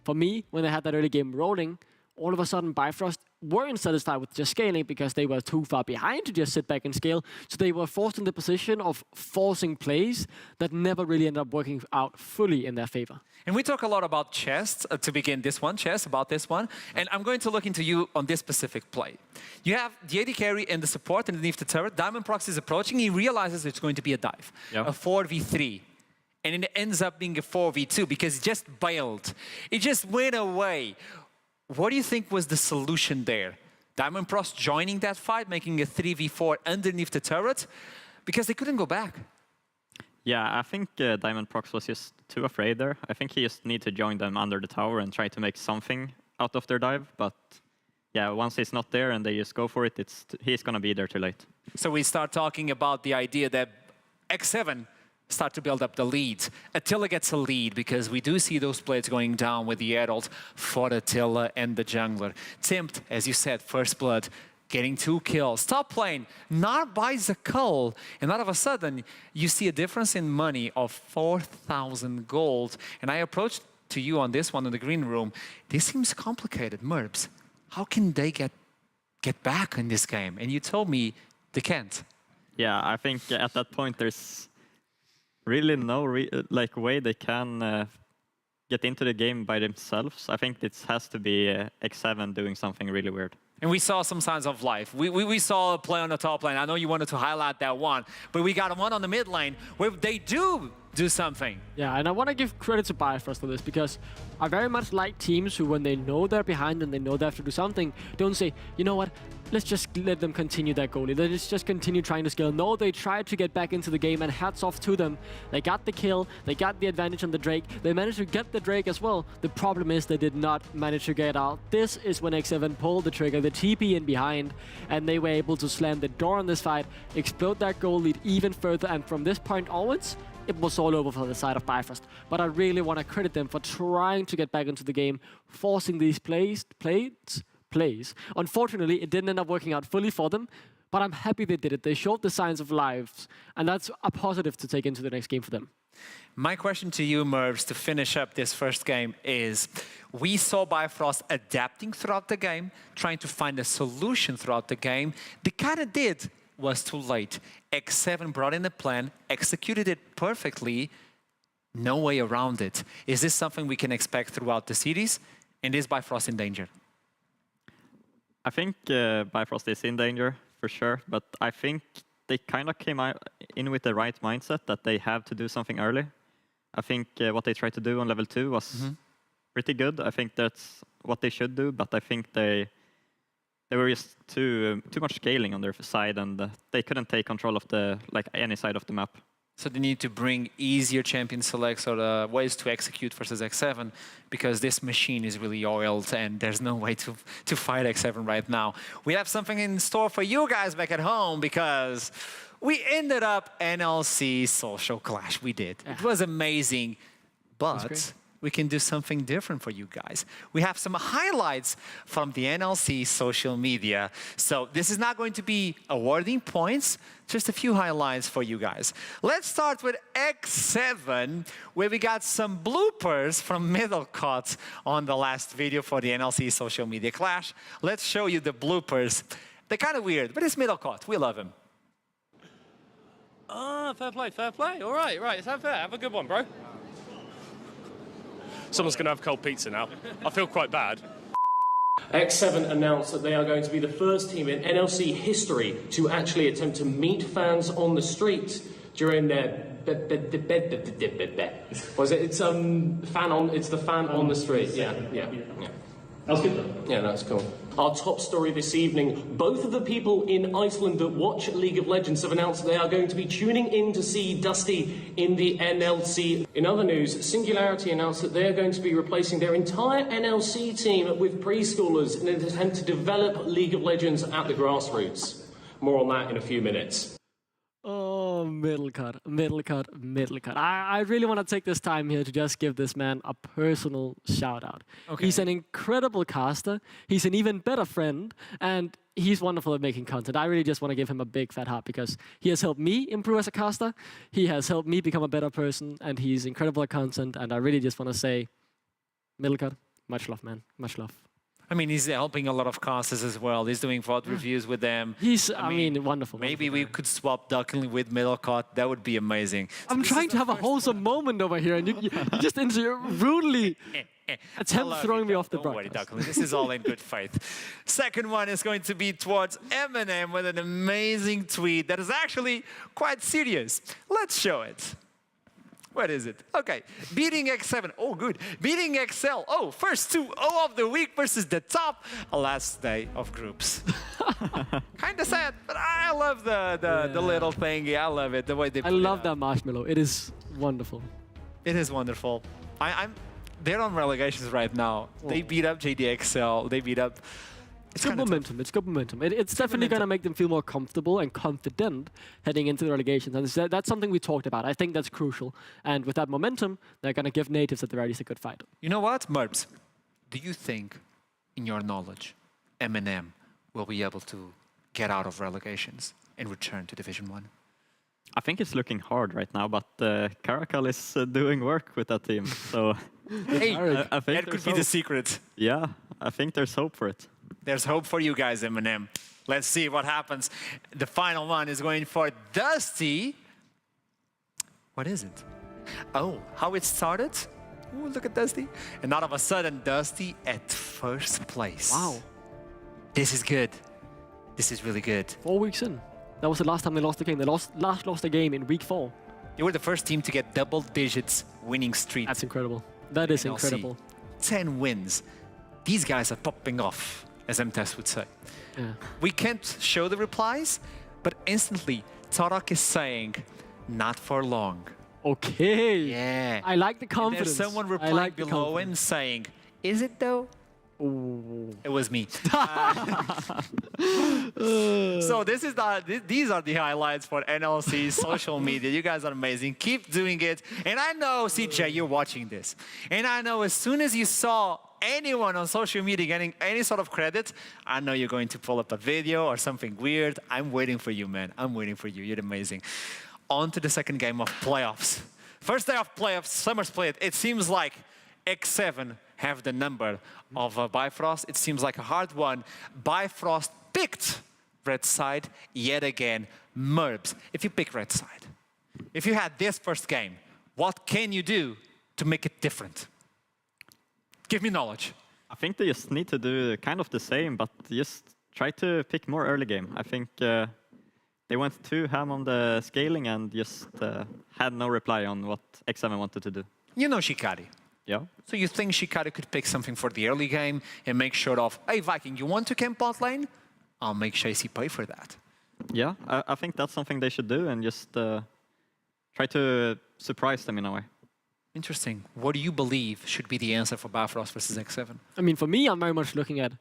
for me, when they had that early game rolling, all of a sudden Bifrost weren't satisfied with just scaling because they were too far behind to just sit back and scale. So they were forced in the position of forcing plays that never really ended up working out fully in their favor. And we talk a lot about chests to begin this one, about this one. And I'm going to look into you on this specific play. You have the AD carry and the support underneath the turret. Diamondprox is approaching. He realizes it's going to be a dive, a 4v3. And it ends up being a 4v2 because he just bailed. It just went away. What do you think was the solution there? Diamondprox joining that fight, making a 3v4 underneath the turret? Because they couldn't go back. Yeah, I think Diamondprox was just too afraid there. I think he just need to join them under the tower and try to make something out of their dive. But yeah, once he's not there and they just go for it, he's going to be there too late. So we start talking about the idea that X7 start to build up the lead. Attila gets a lead because we do see those plays going down with the Herald for Attila and the jungler. Tempt, as you said, first blood, getting 2 kills. Top lane, not by Zakul. And all of a sudden, you see a difference in money of 4,000 gold. And I approached to you on this one in the green room. This seems complicated, Merbs. How can they get back in this game? And you told me they can't. Yeah, I think at that point there's really no way they can get into the game by themselves. I think it has to be X7 doing something really weird. And we saw some signs of life. We saw a play on the top lane. I know you wanted to highlight that one, but we got one on the mid lane where they do something. Yeah, and I want to give credit to Bifrost for this because I very much like teams who, when they know they're behind and they know they have to do something, don't say, you know what, let's just let them continue that goalie. Let's just continue trying to scale. No, they tried to get back into the game, and hats off to them. They got the kill, they got the advantage on the Drake, they managed to get the Drake as well. The problem is they did not manage to get out. This is when X7 pulled the trigger, the TP in behind, and they were able to slam the door on this fight, explode that goal lead even further, and from this point onwards, it was all over for the side of Bifrost. But I really want to credit them for trying to get back into the game, forcing these plays. Unfortunately, it didn't end up working out fully for them, but I'm happy they did it. They showed the signs of lives, and that's a positive to take into the next game for them. My question to you, Merbs, to finish up this first game is, we saw Bifrost adapting throughout the game, trying to find a solution throughout the game. They kind of did. Was too late. X7 brought in a plan, executed it perfectly, no way around it. Is this something we can expect throughout the series? And is Bifrost in danger? I think Bifrost is in danger, for sure, but I think they kind of came in with the right mindset that they have to do something early. I think what they tried to do on level 2 was pretty good. I think that's what they should do, but I think they were just too much scaling on their side, and they couldn't take control of any side of the map. So they need to bring easier champion selects or ways to execute versus X7, because this machine is really oiled and there's no way to fight X7 right now. We have something in store for you guys back at home, because we ended up NLC Social Clash. We did. It was amazing, but we can do something different for you guys. We have some highlights from the NLC social media. So this is not going to be awarding points, just a few highlights for you guys. Let's start with X7, where we got some bloopers from Middlecott on the last video for the NLC social media clash. Let's show you the bloopers. They're kind of weird, but it's Middlecott. We love him. Ah, fair play, fair play. All right, right, let's have that. Have a good one, bro. Someone's going to have cold pizza now. I feel quite bad. X7 announced that they are going to be the first team in NLC history to actually attempt to meet fans on the street during their was it? It's fan on. It's the fan on the street. Yeah. That's good though. Yeah, that's cool. Our top story this evening, both of the people in Iceland that watch League of Legends have announced that they are going to be tuning in to see Dusty in the NLC. In other news, Singularity announced that they are going to be replacing their entire NLC team with preschoolers in an attempt to develop League of Legends at the grassroots. More on that in a few minutes. Oh, middle cut. I really want to take this time here to just give this man a personal shout out. Okay. He's an incredible caster. He's an even better friend, and he's wonderful at making content. I really just want to give him a big fat heart because he has helped me improve as a caster. He has helped me become a better person, and he's incredible at content. And I really just want to say, middle cut, much love, man. Much love. I mean, he's helping a lot of casters as well. He's doing VOD reviews with them. He's, I mean, wonderful. Maybe we could swap Duckling with Middlecott. That would be amazing. I'm trying to have a wholesome moment over here, and you just rudely attempt throwing me off the broadcast. Don't worry, Duckling. This is all in good faith. Second one is going to be towards Eminem with an amazing tweet that is actually quite serious. Let's show it. Where is it? Okay, beating X7. Oh, good. Beating XL. Oh, first 2-0 of the week versus the top last day of groups. Kind of sad, but I love the little thingy. I love it, the way they I love that marshmallow. It is wonderful. It is wonderful. They're on relegations right now. Oh. They beat up JDXL. They beat up... It's good momentum. It's good momentum. It's definitely going to make them feel more comfortable and confident heading into the relegations. And that's something we talked about. I think that's crucial. And with that momentum, they're going to give natives at the very least a good fight. You know what, Merbs? Do you think, in your knowledge, Eminem will be able to get out of relegations and return to Division 1? I think it's looking hard right now, but Caracal is doing work with that team. So hey, I think that could be the secret. Yeah, I think there's hope for it. There's hope for you guys, Eminem. Let's see what happens. The final one is going for Dusty. What is it? Oh, how it started? Ooh, look at Dusty. And all of a sudden, Dusty at first place. Wow. This is good. This is really good. 4 weeks in. That was the last time they lost the game. They lost the game in week 4. They were the first team to get double digits winning streak. That's incredible. That is incredible. 10 wins. These guys are popping off, as MTS would say. Yeah. We can't show the replies, but instantly, Torok is saying, not for long. Okay. Yeah. I like the confidence. And there's someone replying below him saying, is it though? Ooh. It was me. So these are the highlights for NLC's social media. You guys are amazing. Keep doing it. And I know, CJ, you're watching this. And I know as soon as you saw anyone on social media getting any sort of credit, I know you're going to pull up a video or something weird. I'm waiting for you, man. I'm waiting for you. You're amazing. On to the second game of playoffs. First day of playoffs, Summer Split. It seems like X7 have the number of Bifrost. It seems like a hard one. Bifrost picked red side yet again. Merbs, if you pick red side, if you had this first game, what can you do to make it different? Give me knowledge. I think they just need to do kind of the same, but just try to pick more early game. I think they went too ham on the scaling and just had no reply on what X7 wanted to do. You know Shikari. Yeah. So you think Shikari could pick something for the early game and make sure of, hey, Viking, you want to camp bot lane? I'll make Shacy pay for that. Yeah, I think that's something they should do and just try to surprise them in a way. Interesting. What do you believe should be the answer for Bifrost versus X7? I mean, for me, I'm very much looking at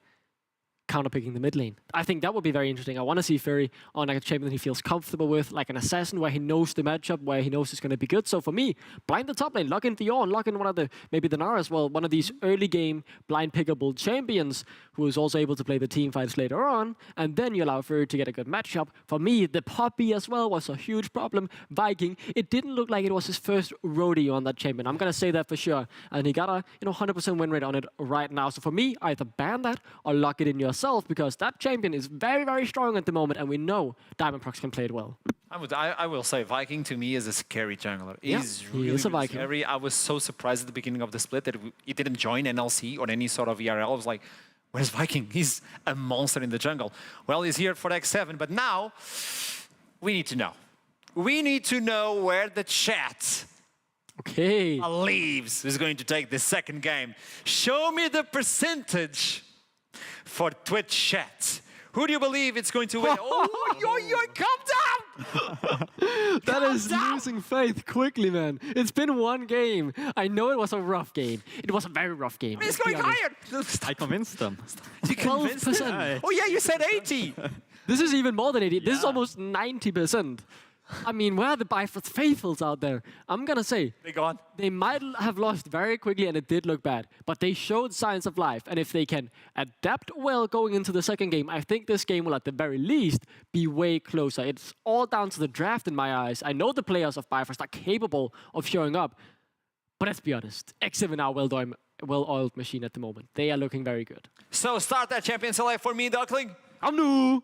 counterpicking the mid lane. I think that would be very interesting. I want to see Fury on like a champion that he feels comfortable with, like an assassin where he knows the matchup, where he knows it's going to be good. So for me, blind the top lane, lock in Theon, lock in one of the, maybe the Nara as well, one of these early game blind pickable champions who is also able to play the team fights later on, and then you allow Fury to get a good matchup. For me, the Poppy as well was a huge problem. Viking, it didn't look like it was his first rodeo on that champion. I'm going to say that for sure. And he got a 100% win rate on it right now. So for me, either ban that or lock it in your yourself, because that champion is very, very strong at the moment, and we know Diamondprox can play it well. I will say Viking to me is a scary jungler. Yeah, He's he really, is a really Viking. scary. I was so surprised at the beginning of the split that he didn't join NLC or any sort of ERL. I was like, where's Viking? He's a monster in the jungle. Well, he's here for X7, but now we need to know. We need to know where the chat Okay. believes is going to take the second game. Show me the percentage for Twitch chat. Who do you believe it's going to win? Oh, calm down! That is losing faith quickly, man. It's been one game. I know it was a rough game. It was a very rough game. It's let's be going honest. higher! I convinced them. You convinced him? 12%. Oh yeah, you said 80! This is even more than 80. This is Yeah. almost 90%. I mean, where are the Bifrost faithfuls out there? I'm gonna say, They gone. they might have lost very quickly and it did look bad, but they showed signs of life. And if they can adapt well going into the second game, I think this game will at the very least be way closer. It's all down to the draft in my eyes. I know the players of Bifrost are capable of showing up, but let's be honest, X7 are a well-oiled machine at the moment. They are looking very good. So start that champion select for me, Duckling. I'm new.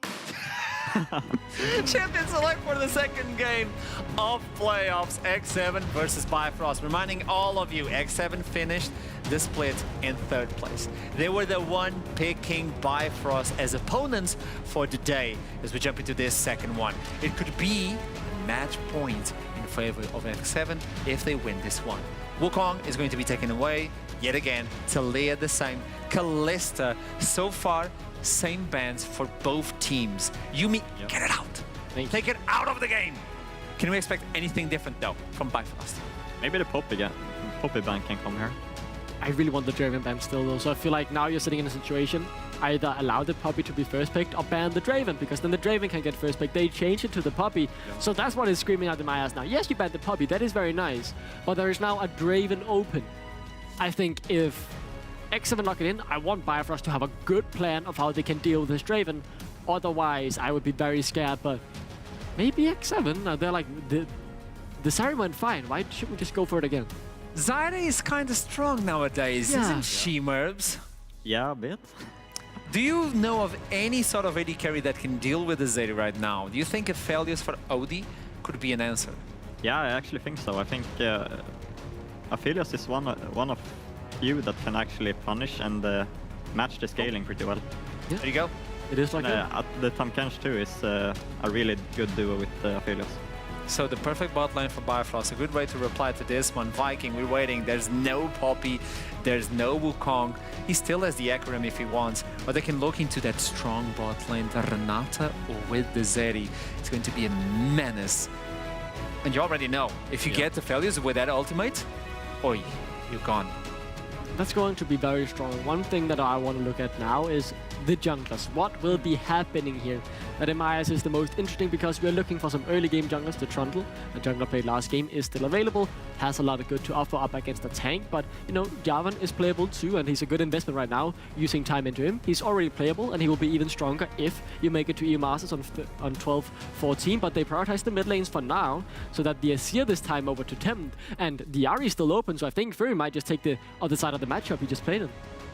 Champion select for the second game of playoffs, X7 versus Bifrost. Reminding all of you, X7 finished the split in third place. They were the one picking Bifrost as opponents for the day as we jump into this second one. It could be a match point in favor of X7 if they win this one. Wukong is going to be taken away yet again. Talia the same. Kalista, so far, same bans for both teams. Yumi, get it out. Take it out of the game. Can we expect anything different though from Bifrost? Maybe the Poppy ban can come here. I really want the Draven ban still though, so I feel like now you're sitting in a situation, either allow the Poppy to be first picked or ban the Draven, because then the Draven can get first picked. They change it to the Poppy, so that's what is screaming out in my ass now. Yes, you banned the Poppy, that is very nice, but there is now a Draven open. I think if X7 lock it in, I want Bifrost to have a good plan of how they can deal with this Draven. Otherwise, I would be very scared, but maybe X7, they're like, the Siren went fine, why shouldn't we just go for it again? Zyra is kind of strong nowadays, Yeah. isn't she, Merbs? Yeah, a bit. Do you know of any sort of AD carry that can deal with the Zeri right now? Do you think a failures for Odie could be an answer? Yeah, I actually think so. I think Aphelios is one of few that can actually punish and match the scaling pretty well. Yeah. There you go. It is like that. The Tamkench too is a really good duo with Aphelios. So the perfect bot lane for Bifrost. A good way to reply to this one. Viking, we're waiting. There's no Poppy. There's no Wukong. He still has the Akram if he wants. But they can look into that strong bot lane. The Renata with the Zeri. It's going to be a menace. And you already know, if you get the failures with that ultimate, oi, you're gone. That's going to be very strong. One thing that I want to look at now is the junglers. What will be happening here? That in my eyes is the most interesting, because we're looking for some early game junglers to Trundle. The jungler played last game is still available, has a lot of good to offer up against the tank, but you know, Jarvan is playable too, and he's a good investment right now, using time into him. He's already playable, and he will be even stronger if you make it to EU Masters on 12-14, but they prioritize the mid lanes for now, so that the Azir this time over to Tempt, and the Ahri is still open, so I think Fury might just take the other side of the matchup. He just played him.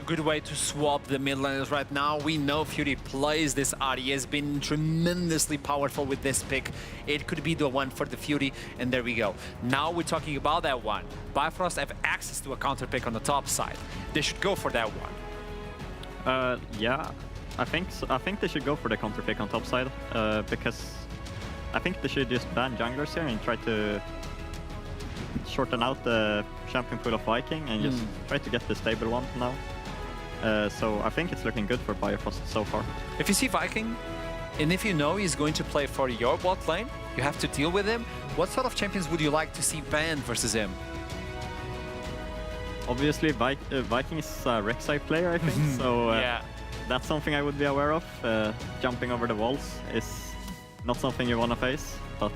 Good way to swap the mid laners right now. We know Fury plays this Ahri. He has been tremendously powerful with this pick. It could be the one for the Fury, and there we go. Now we're talking about that one. Bifrost have access to a counter pick on the top side. They should go for that one. Yeah, I think so. I think they should go for the counter pick on top side, because I think they should just ban junglers here and try to shorten out the champion pool of Viking and just try to get the stable one now. So I think it's looking good for Bifrost so far. If you see Viking, and if you know he's going to play for your bot lane, you have to deal with him. What sort of champions would you like to see banned versus him? Obviously, Viking is a Rek'Sai player, I think, so Yeah. that's something I would be aware of. Jumping over the walls is not something you want to face, but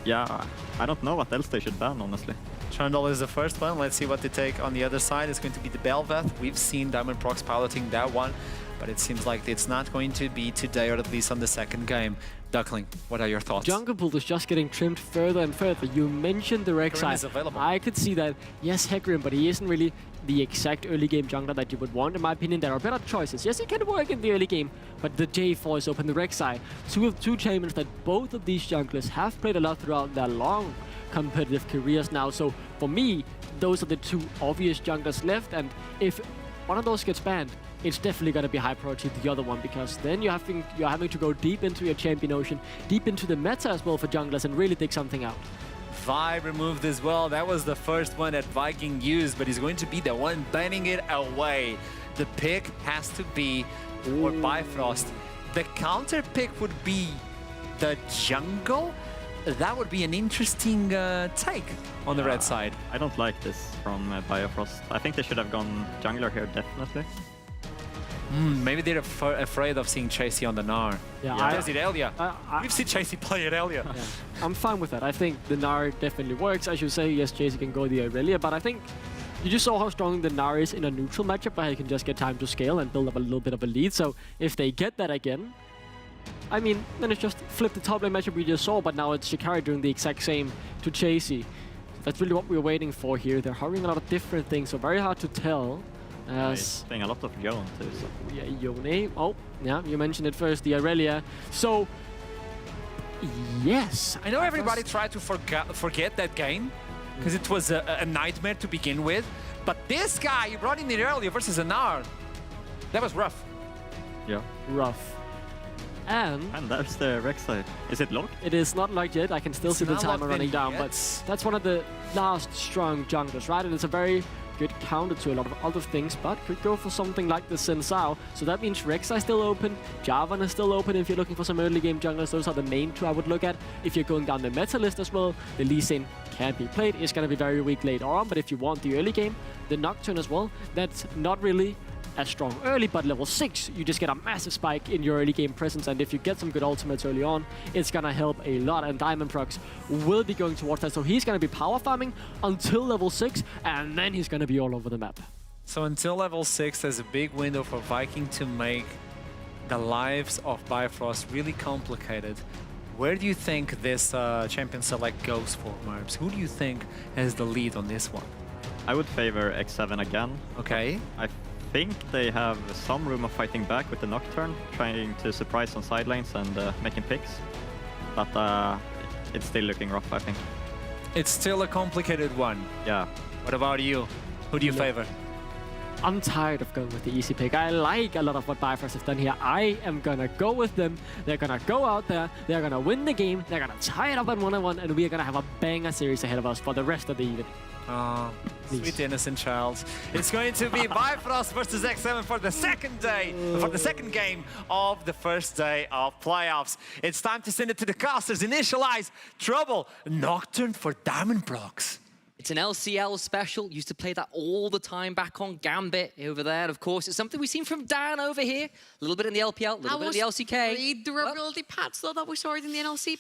yeah, I don't know what else they should ban, honestly. Trundle is the first one. Let's see what they take on the other side. It's going to be the Belveth. We've seen Diamondprox piloting that one, but it seems like it's not going to be today, or at least on the second game. Duckling, what are your thoughts? Jungle Pool is just getting trimmed further and further. You mentioned the Rek'Sai. is available. I could see that. Yes, Hecarim, but he isn't really the exact early game jungler that you would want. In my opinion, there are better choices. Yes, he can work in the early game, but the J4 is open, the Rek'Sai. Two champions that both of these junglers have played a lot throughout their long competitive careers now. So for me, those are the two obvious junglers left, and if one of those gets banned, it's definitely going to be high priority to the other one, because then you're having to go deep into your champion ocean, deep into the meta as well for junglers, and really dig something out. Vi removed as well. That was the first one that Viking used, but he's going to be the one banning it away. The pick has to be for Bifrost. The counter pick would be the jungle. That would be an interesting take on the red side. I don't like this from Bifrost. I think they should have gone jungler here, definitely. Maybe they're afraid of seeing Chasey on the Gnar. Yeah, Does it Elia? We've seen Chasey play it Elia. Yeah. I'm fine with that. I think the Gnar definitely works. As you say, yes, Chasey can go the Aurelia, but I think you just saw how strong the Gnar is in a neutral matchup, where he can just get time to scale and build up a little bit of a lead. So if they get that again, I mean, then it's just flip the top lane matchup we just saw, but now it's Shikari doing the exact same to Chasey. That's really what we're waiting for here. They're hurrying a lot of different things, so very hard to tell. He's playing a lot of Yone too. So. Yeah, Yone. Oh, yeah, you mentioned it first, the Aurelia. So, yes. I know everybody tried to forget that game, because it was a nightmare to begin with. But this guy, you brought in the Aurelia versus a Gnar. That was rough. Yeah. Rough. And there's the Rek'Sai. Is it locked? it is not locked yet. I can still see the timer running down, but that's one of the last strong junglers, right? And it's a very good counter to a lot of other things, but could go for something like the Xin Zhao. So that means Rek'Sai is still open, Jarvan is still open if you're looking for some early game junglers. Those are the main two I would look at. If you're going down the meta list as well, the Lee Sin can be played. It's going to be very weak later on, but if you want the early game, the Nocturne as well, that's not really as strong early, but level 6, you just get a massive spike in your early game presence, and if you get some good ultimates early on, it's gonna help a lot, and Diamondprox will be going towards that, so he's gonna be power farming until level 6, and then he's gonna be all over the map. So until level 6, there's a big window for Viking to make the lives of Bifrost really complicated. Where do you think this champion select goes for, Marbs? Who do you think has the lead on this one? I would favor X7 again. Okay. I think they have some room of fighting back with the Nocturne, trying to surprise on side lanes and making picks. But it's still looking rough, I think. It's still a complicated one. Yeah. What about you? Who do you favor? I'm tired of going with the easy pick. I like a lot of what Bifrost have done here. I am gonna go with them. They're gonna go out there, they're gonna win the game, they're gonna tie it up at 1-1, and we're gonna have a banger series ahead of us for the rest of the evening. Sweet innocent child. It's going to be Bifrost versus X7 for the second day, for the second game of the first day of playoffs. It's time to send it to the casters. Initialize Trouble. Nocturne for Diamondprox. It's an LCL special. Used to play that all the time back on Gambit over there. Of course, it's something we've seen from Dan over here. A little bit in the LPL, a little bit in the LCK. The durability patch, though, that we saw it in the NLC.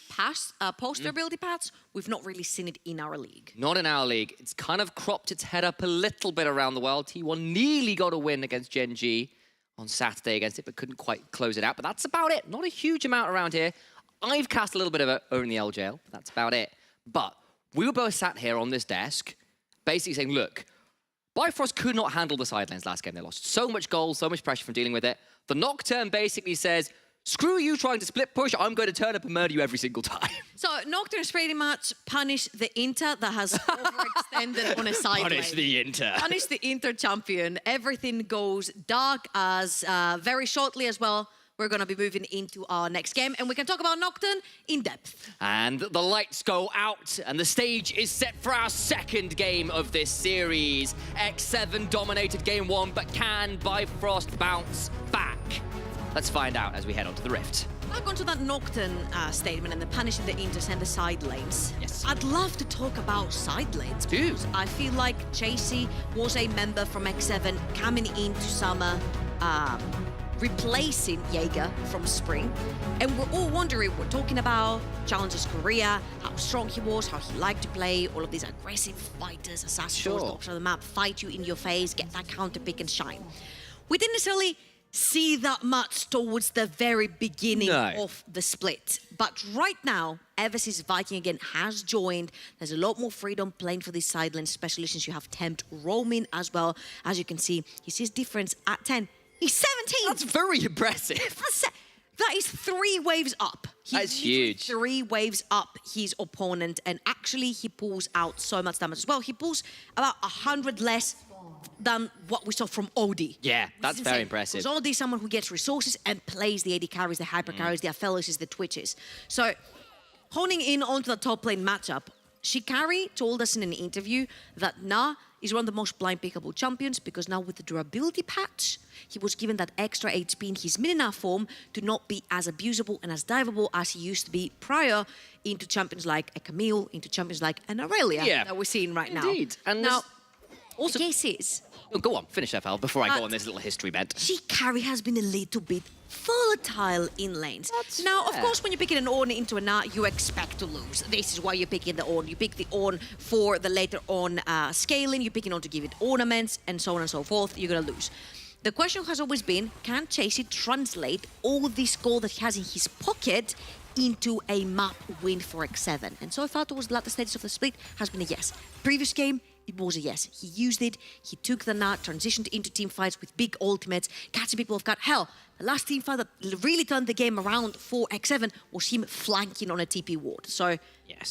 Post-durability patch, we've not really seen it in our league. Not in our league. It's kind of cropped its head up a little bit around the world. T1 nearly got a win against Gen G on Saturday against it, but couldn't quite close it out. But that's about it. Not a huge amount around here. I've cast a little bit of it over in the LJL, but that's about it. But we were both sat here on this desk, basically saying, look, Bifrost could not handle the side lanes last game. They lost so much gold, so much pressure from dealing with it. The Nocturne basically says, screw you trying to split push, I'm going to turn up and murder you every single time. So Nocturne's pretty much punish the Inter that has overextended on a side Punish lane. the Inter. Punish the Inter champion. Everything goes dark as very shortly as well. We're going to be moving into our next game, and we can talk about Nocturne in depth. And the lights go out, and the stage is set for our second game of this series. X7 dominated game 1, but can Bifrost bounce back? Let's find out as we head on to the Rift. Back onto that Nocturne statement and the punishing the Inters and the side lanes. Yes. I'd love to talk about side lanes. Do. Because I feel like Chasey was a member from X7 coming into summer. replacing Jaeger from Spring. And we're all wondering, we're talking about Challenger's career, how strong he was, how he liked to play, all of these aggressive fighters, assassins, tops of the map, fight you in your face, get that counter pick and shine. We didn't necessarily see that much towards the very beginning of the split. But right now, ever since Viking again has joined, there's a lot more freedom playing for these side lanes, especially since you have Tempt roaming as well. As you can see, he sees difference at 10. He's 17! That's very impressive. That is 3 waves up. That's huge. 3 waves up his opponent, and actually he pulls out so much damage as well. He pulls about 100 less than what we saw from OD. Yeah, that's very impressive. Because OD is someone who gets resources and plays the AD carries, the hyper carries, the Aphelios, the Twitches. So, honing in onto the top lane matchup, Shikari told us in an interview that Na is one of the most blind pickable champions because now with the durability patch, he was given that extra HP in his mid-enough form to not be as abusable and as diveable as he used to be prior into champions like a Camille, into champions like an Aurelia that we're seeing right now. Indeed. And now, also, the case is... Oh, go on, finish that, Val, before I go on this little history bent. Shikari has been a little bit volatile in lanes. Now, of course, when you're picking an Ornn into a Na, you expect to lose. This is why you're picking the Ornn. You pick the Ornn for the later on scaling. You're picking on to give it ornaments and so on and so forth. You're going to lose. The question has always been, can Chasey translate all this gold that he has in his pocket into a map win for X7? And so far towards the latter stages of the split has been a yes. Previous game, it was a yes. He used it, he took the nut, transitioned into team fights with big ultimates, catching people off guard. Hell, the last team fight that really turned the game around for X7 was him flanking on a TP ward. So,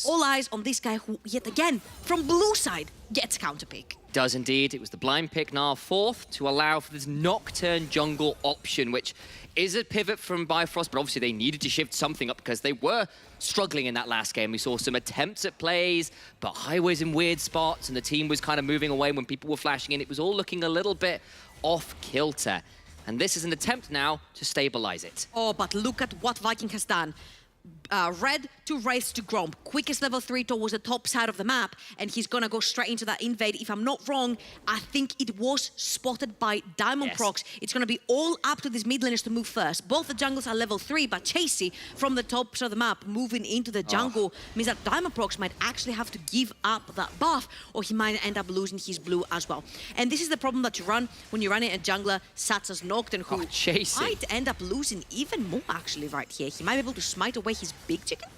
all eyes on this guy who, yet again, from blue side, gets counter pick. Does indeed. It was the blind pick now 4th to allow for this Nocturne jungle option, which is a pivot from Bifrost, but obviously they needed to shift something up because they were struggling in that last game. We saw some attempts at plays, but highways in weird spots, and the team was kind of moving away when people were flashing in. It was all looking a little bit off kilter. And this is an attempt now to stabilize it. Oh, but look at what Viking has done. Red to Wraith to Gromp, quickest level 3 towards the top side of the map, and he's gonna go straight into that invade. If I'm not wrong, I think it was spotted by Diamond Prox. It's gonna be all up to these mid laners to move first. Both the jungles are level 3, but Chasey from the top side of the map moving into the jungle means that Diamond Prox might actually have to give up that buff, or he might end up losing his blue as well. And this is the problem that you run when you're running a jungler such as Nocturne, who might end up losing even more actually right here. He might be able to smite away his big chicken.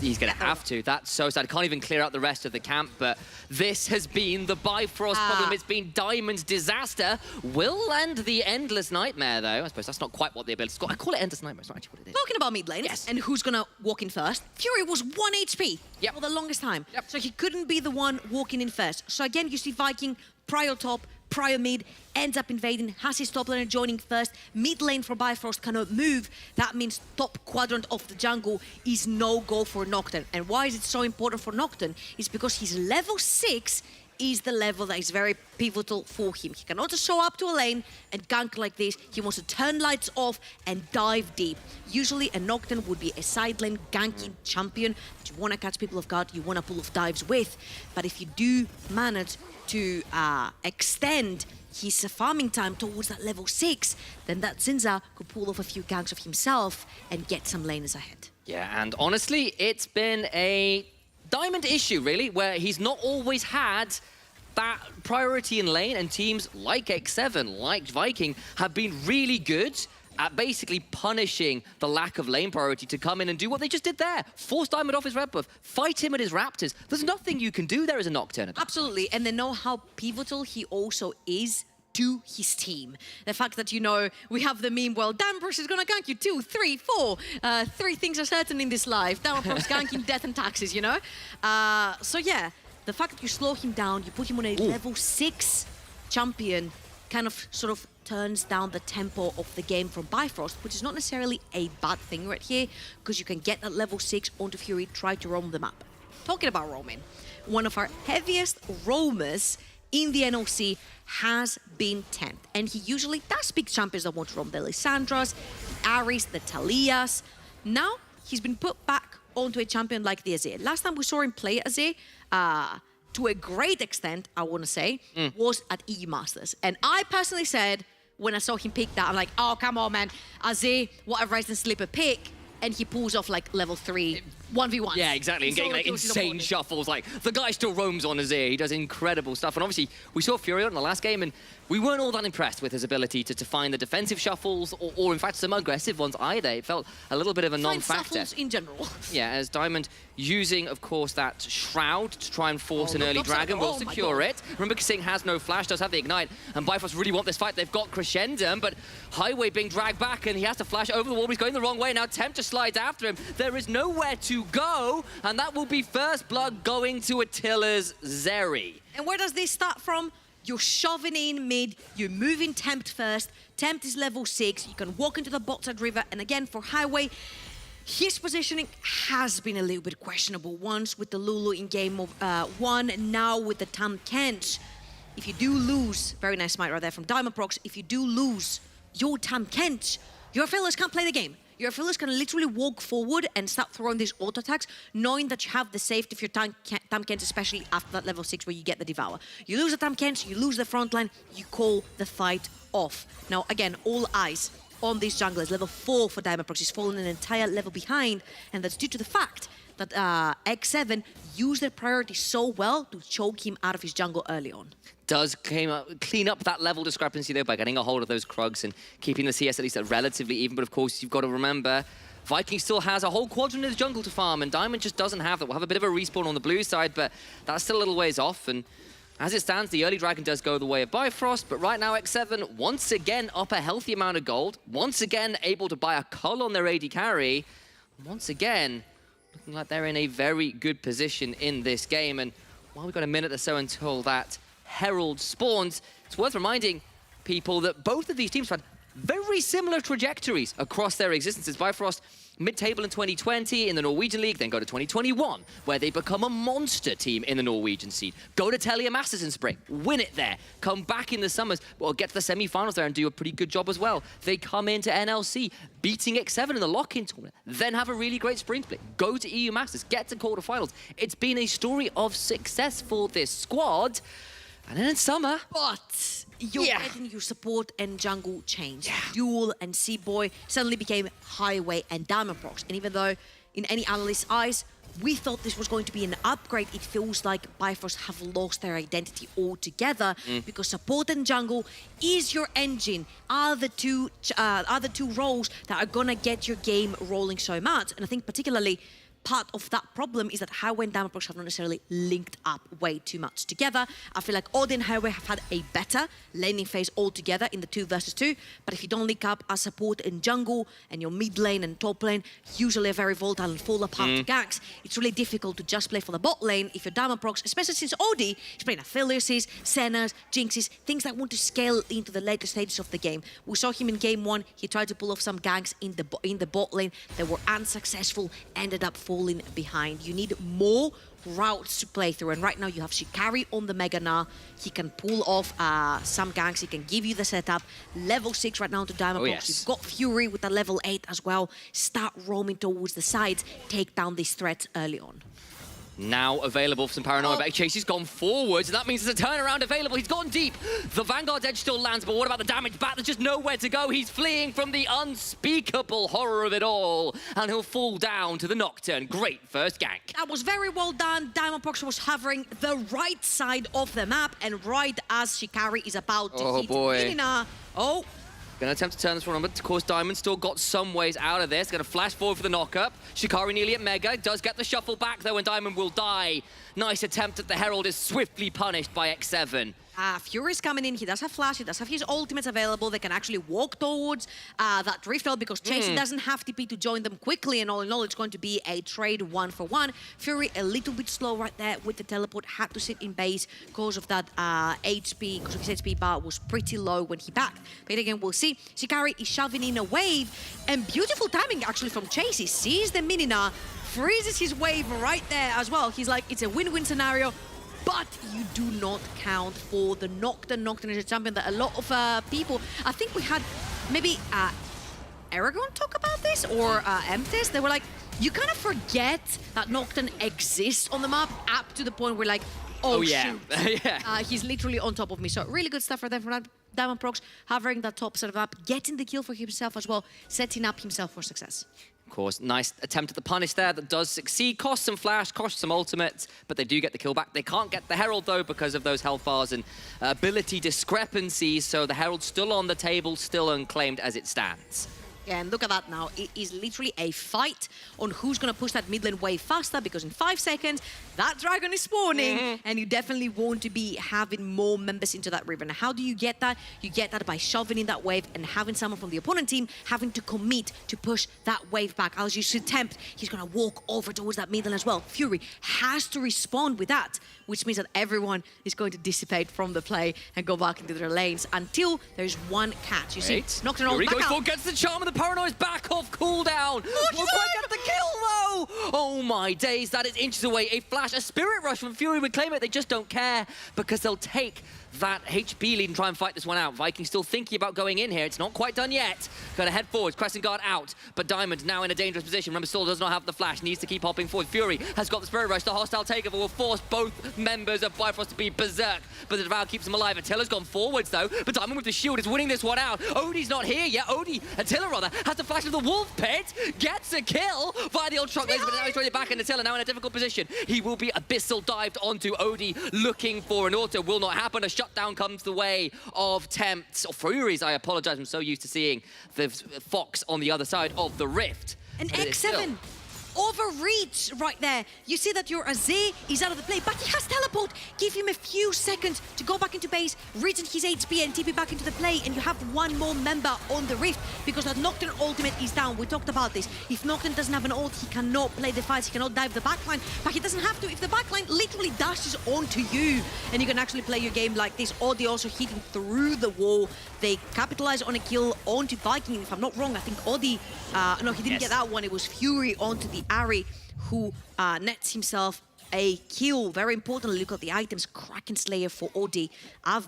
He's going to have to. That's so sad. Can't even clear out the rest of the camp, but this has been the Bifrost problem. It's been Diamond's disaster. Will end the Endless Nightmare, though. I suppose that's not quite what the ability is called. I call it Endless Nightmare. It's not actually what it is. Talking about mid lane, and who's going to walk in first, Fury was 1 HP for the longest time. So he couldn't be the one walking in first. So again, you see Viking, prior top, prior mid, ends up invading, has his top laner joining first. Mid lane for Bifrost cannot move. That means top quadrant of the jungle is no-go for Nocturne. And why is it so important for Nocturne? It's because his level 6 is the level that is very pivotal for him. He cannot just show up to a lane and gank like this. He wants to turn lights off and dive deep. Usually a Nocturne would be a side lane ganking champion that you want to catch people off guard, you want to pull off dives with. But if you do manage to extend his farming time towards that level 6, then that Zinza could pull off a few ganks of himself and get some laners ahead. Yeah, and honestly, it's been a Diamond issue, really, where he's not always had that priority in lane, and teams like X7, like Viking, have been really good at basically punishing the lack of lane priority to come in and do what they just did there. Force Diamond off his red buff, fight him at his Raptors. There's nothing you can do there as a Nocturne. Absolutely, and they know how pivotal he also is to his team. The fact that, you know, we have the meme, well, Diamond is gonna gank you 2, 3, 4. 3 things are certain in this life. Diamond ganking death and taxes, you know? So yeah, the fact that you slow him down, you put him on a level 6 champion, kind of sort of turns down the tempo of the game from Bifrost, which is not necessarily a bad thing right here, because you can get that level 6 onto Fury, try to roam the map. Talking about roaming, one of our heaviest roamers in the NLC has been Tempt, and he usually does pick champions that want to roam the Lissandras, the Ares, the Talias. Now he's been put back onto a champion like the Azir. Last time we saw him play Azir, to a great extent, I want to say, was at EU Masters. And I personally said, when I saw him pick that. I'm like, oh, come on, man. Azir, what a rise and slipper pick. And he pulls off like level 3 1v1. Yeah, exactly, and getting like insane shuffles. Like, the guy still roams on Azir. He does incredible stuff. And obviously, we saw Furio in the last game, and we weren't all that impressed with his ability to find the defensive shuffles, or in fact, some aggressive ones either. It felt a little bit of a non-factor. Shuffles in general. Yeah, as Diamond using, of course, that Shroud to try and force an early dragon, will secure it. Remember, Singh has no flash, does have the Ignite, and Bifrost really want this fight. They've got Crescendum, but Highway being dragged back, and he has to flash over the wall. He's going the wrong way. Now Tempter slides after him. There is nowhere to go, and that will be first blood going to Attila's Zeri. And where does this start from? You're shoving in mid, you're moving Tempt first. Tempt is level 6, you can walk into the bot side river, and again for Highway, his positioning has been a little bit questionable. Once with the Lulu in game of 1, now with the Tam Kent. If you do lose, very nice smite right there from Diamond Prox, if you do lose your Tam Kent, your fellas can't play the game. Your fellas can literally walk forward and start throwing these auto attacks, knowing that you have the safety of your Tam Kent, especially after that level 6 where you get the Devour. You lose the Tam Kent, you lose the front line, you call the fight off. Now, again, all eyes on these junglers. Level 4 for Diamond Prox. He's fallen an entire level behind, and that's due to the fact that X7 used their priority so well to choke him out of his jungle early on. Does clean up that level discrepancy though by getting a hold of those Krugs and keeping the CS at least relatively even. But of course, you've got to remember, Viking still has a whole quadrant of the jungle to farm, and Diamond just doesn't have that. We'll have a bit of a respawn on the blue side, but that's still a little ways off. And as it stands, the early dragon does go the way of Bifrost, but right now X7 once again up a healthy amount of gold, once again able to buy a cull on their AD carry, once again looking like they're in a very good position in this game. And while we've got a minute or so until that Herald spawns, it's worth reminding people that both of these teams have had very similar trajectories across their existences. Bifrost, mid-table in 2020 in the Norwegian League, then go to 2021, where they become a monster team in the Norwegian scene. Go to Telia Masters in spring, win it there, come back in the summers, well, get to the semi-finals there and do a pretty good job as well. They come into NLC, beating X7 in the lock-in tournament, then have a really great spring split, go to EU Masters, get to quarterfinals. It's been a story of success for this squad. And then in summer... But you're getting your support and jungle change. Duel and Seaboy suddenly became Highway and Diamond Prox. And even though, in any analyst's eyes, we thought this was going to be an upgrade, it feels like Bifrost have lost their identity altogether because support and jungle is your engine, are the two roles that are gonna get your game rolling so much. And I think particularly part of that problem is that Highway and Diamond Prox have not necessarily linked up way too much together. I feel like Odd and Highway have had a better laning phase altogether in the 2 versus 2, but if you don't link up as support in jungle and your mid lane and top lane usually are very volatile and fall apart to ganks, it's really difficult to just play for the bot lane if you're Diamond Prox, especially since Odie is playing Aphelios's, Senna's, Jinx's, things that want to scale into the later stages of the game. We saw him in game 1, he tried to pull off some ganks in the bot lane that were unsuccessful, ended up falling behind. You need more routes to play through, and right now you have Shikari on the Mega Gnar. He can pull off some ganks, he can give you the setup. Level 6 right now to Diamond Prox. You've got Fury with a level 8 as well. Start roaming towards the sides, take down these threats early on. Now available for some paranoia, but Chase has gone forwards, and that means there's a turnaround available. He's gone deep. The Vanguard's edge still lands, but what about the damage? Bat, there's just nowhere to go. He's fleeing from the unspeakable horror of it all, and he'll fall down to the Nocturne. Great first gank. That was very well done. Diamond Prox was hovering the right side of the map, and right as Shikari is about to hit Minina. Gonna attempt to turn this one on, but of course Diamond still got some ways out of this. Gonna flash forward for the knock-up. Shikari nearly at Mega. Does get the shuffle back though, and Diamond will die. Nice attempt at the Herald is swiftly punished by X7. Fury's coming in, he does have flash, he does have his ultimates available, they can actually walk towards that Rift Belt because Chasing doesn't have TP to join them quickly, and all in all it's going to be a trade 1-for-1. Fury a little bit slow right there with the teleport, had to sit in base because of that HP, because of his HP bar was pretty low when he backed. But again, we'll see. Shikari is shoving in a wave, and beautiful timing actually from Chase. He sees the Mini Gnar, freezes his wave right there as well. He's like, it's a win-win scenario. But you do not count for the Nocturne. Nocturne is a champion that a lot of people, I think we had maybe Aragon talk about this, or Emtis. They were like, you kind of forget that Nocturne exists on the map up to the point where like, Oh, yeah. shoot. Yeah. He's literally on top of me. So really good stuff for them from Diamond Prox, having that top set up, getting the kill for himself as well, setting up himself for success. Of course, nice attempt at the punish there that does succeed. Costs some flash, costs some ultimates, but they do get the kill back. They can't get the Herald, though, because of those health bars and ability discrepancies, so the Herald's still on the table, still unclaimed as it stands. And look at that now. It is literally a fight on who's going to push that mid lane wave faster, because in 5 seconds, that dragon is spawning, and you definitely want to be having more members into that river. Now, how do you get that? You get that by shoving in that wave and having someone from the opponent team having to commit to push that wave back. As you see Tempt, he's going to walk over towards that mid lane as well. Fury has to respond with that, which means that everyone is going to dissipate from the play and go back into their lanes until there's one catch. You see, Nocturne Fury back goes out. for, gets the charm, and the Paranoid's back off cooldown. Will quite get the kill, though. Oh my days, that is inches away. A flash, a Spirit Rush from Fury would claim it. They just don't care because they'll take that HP lead and try and fight this one out. Viking still thinking about going in here. It's not quite done yet. Gonna head forwards, Crescent Guard out, but Diamond now in a dangerous position. Remember, still does not have the flash, needs to keep hopping forward. Fury has got the Spirit Rush. The hostile takeover will force both members of Bifrost to be berserk, but the Devour keeps him alive. Attila's gone forwards, though, but Diamond with the shield is winning this one out. Odie's not here yet. Attila, rather, has the flash of the Wolf Pit, gets a kill via the old truck laser, but now he's throwing it back, and Attila now in a difficult position. He will be abyssal dived onto Odie, looking for an auto. Will not happen. A shutdown comes the way of Tempts, or Furies, I apologize. I'm so used to seeing the Fox on the other side of the rift. And But it is X7 still- overreach right there. You see that your Azir is out of the play, but he has teleport. Give him a few seconds to go back into base, regen his HP and TP back into the play, and you have one more member on the rift because that Nocturne ultimate is down. We talked about this. If Nocturne doesn't have an ult, he cannot play the fights, he cannot dive the backline, but he doesn't have to if the backline literally dashes onto you, and you can actually play your game like this. Audi also hitting through the wall. They capitalize on a kill onto Viking. If I'm not wrong, I think Audi, no, he didn't get that one. It was Fury onto the Ari, who nets himself a kill. Very importantly, look at the items. Kraken Slayer for Audi. I'll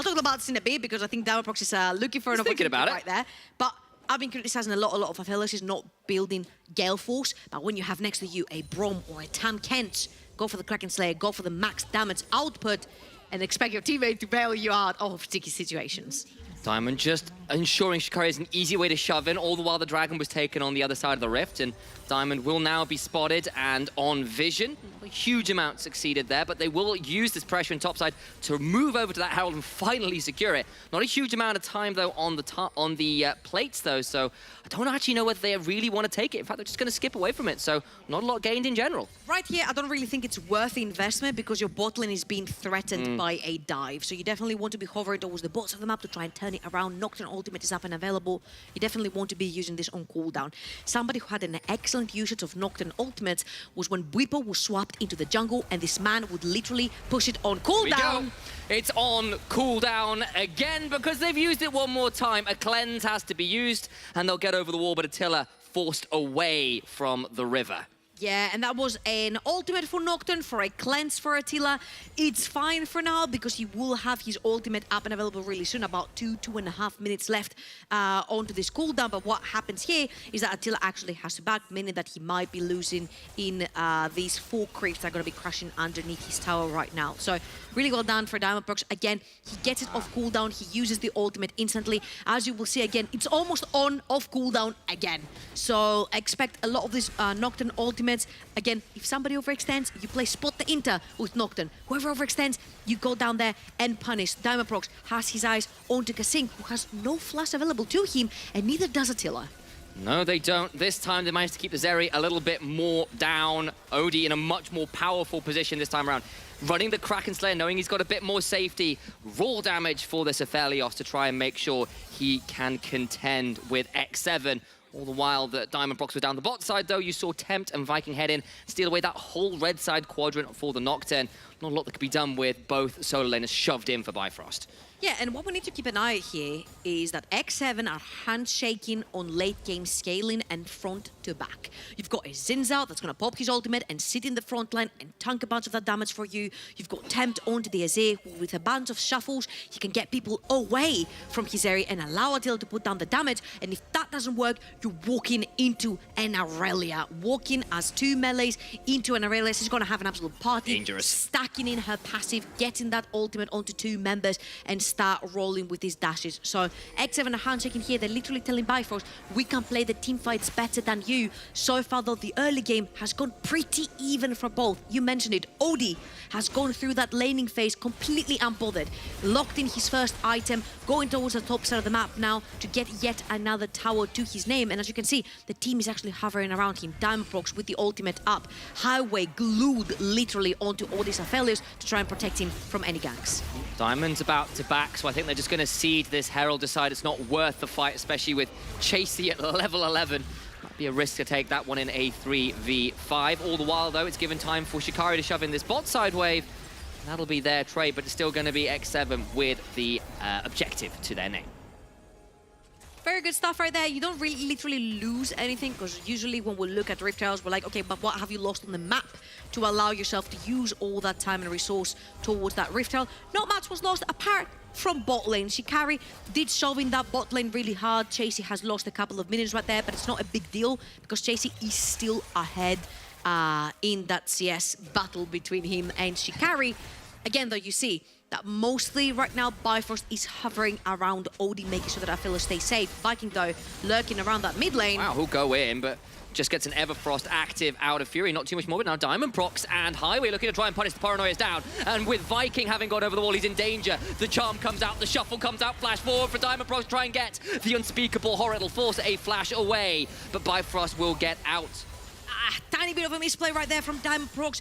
talk about this in a bit because I think Diamond Prox is looking for an opportunity about it. right there. But I've been criticizing a lot of Athelos is not building Gale Force. But when you have next to you a Brom or a Tam Kent, go for the Kraken Slayer, go for the max damage output, and expect your teammate to bail you out of sticky situations. Diamond just ensuring Shikari is an easy way to shove in, all the while the Dragon was taken on the other side of the rift, and Diamond will now be spotted and on vision. A huge amount succeeded there, but they will use this pressure in topside to move over to that Herald and finally secure it. Not a huge amount of time, though, on the plates, though, so I don't actually know whether they really want to take it. In fact, they're just going to skip away from it, so not a lot gained in general. Right here, I don't really think it's worth the investment because your bot lane is being threatened by a dive. So you definitely want to be hovering towards the bots of the map to try and turn it around. Nocturne ultimate is up and available. You definitely want to be using this on cooldown. Somebody who had an excellent usage of Nocturne ultimates was when Bwipo was swapped into the jungle, and this man would literally push it on cooldown. It's on cooldown again because they've used it one more time. A cleanse has to be used, and they'll get over the wall, but Attila forced away from the river. Yeah, and that was an ultimate for Nocturne, for a cleanse for Attila. It's fine for now because he will have his ultimate up and available really soon, about 2.5 minutes left onto this cooldown. But what happens here is that Attila actually has to back, meaning that he might be losing in these 4 creeps that are going to be crashing underneath his tower right now. So really well done for Diamond Prox. Again, he gets it off cooldown. He uses the ultimate instantly. As you will see again, it's almost on, off cooldown again. So expect a lot of these Nocturne ultimates. Again, if somebody overextends, you play Spot the Inter with Nocturne. Whoever overextends, you go down there and punish. Diamond Prox has his eyes onto Kasing, who has no flash available to him, and neither does Attila. No, they don't. This time they managed to keep the Zeri a little bit more down. Odie in a much more powerful position this time around. Running the Kraken Slayer, knowing he's got a bit more safety. Raw damage for this Aphelios to try and make sure he can contend with X7. All the while that Diamond Prox was down the bot side, though, you saw Tempt and Viking head in, steal away that whole red side quadrant for the Nocturne. Not a lot that could be done with both solo laners shoved in for Bifrost. Yeah, and what we need to keep an eye here is that X7 are handshaking on late game scaling and front to back. You've got a Zinzao that's going to pop his ultimate and sit in the front line and tank a bunch of that damage for you. You've got Tempt onto the Azir with a bunch of shuffles. He can get people away from his area and allow Attila to put down the damage. And if that doesn't work, you're walking into an Aurelia. Walking as 2 melees into an Aurelia. She's going to have an absolute party. Dangerous. Stacking in her passive, getting that ultimate onto 2 members and start rolling with these dashes. So X7 are handshaking here. They're literally telling Bifrost, we can play the team fights better than you. So far though, the early game has gone pretty even for both. You mentioned it. Odie has gone through that laning phase completely unbothered. Locked in his first item, going towards the top side of the map now to get yet another tower to his name. And as you can see, the team is actually hovering around him. Diamondprox with the ultimate up. Highway glued literally onto all these Aphelios to try and protect him from any ganks. Diamond's about to back, so I think they're just going to cede this Herald, decide it's not worth the fight, especially with Chasey at level 11. Might be a risk to take that one in a 3v5. All the while, though, it's given time for Shikari to shove in this bot side wave. That'll be their trade, but it's still going to be X7 with the objective to their name. Very good stuff right there. You don't really literally lose anything, because usually when we look at Rift Trials, we're like, okay, but what have you lost on the map to allow yourself to use all that time and resource towards that Rift Trial? Not much was lost apart from bot lane. Shikari did shove in that bot lane really hard. Chasey has lost a couple of minions right there, but it's not a big deal because Chasey is still ahead in that CS battle between him and Shikari. Again, though, you see that mostly right now Bifrost is hovering around Odie, making sure that Aphelios stay safe. Viking, though, lurking around that mid lane. Wow, he'll go in, but just gets an Everfrost active out of Fury. Not too much more, but now Diamondprox and Highway looking to try and punish the Paranoias down. And with Viking having gone over the wall, he's in danger. The charm comes out, the shuffle comes out, flash forward for Diamondprox to try and get the unspeakable horror. It'll force a flash away, but Bifrost will get out. Tiny bit of a misplay right there from Diamondprox.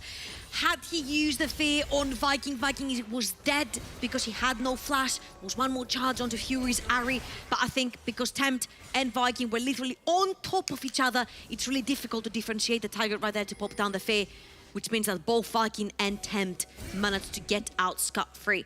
Had he used the fear on Viking, Viking was dead because he had no flash. There was one more charge onto Fury's Ahri, but I think because Tempt and Viking were literally on top of each other, it's really difficult to differentiate the target right there to pop down the fear, which means that both Viking and Tempt managed to get out scot-free.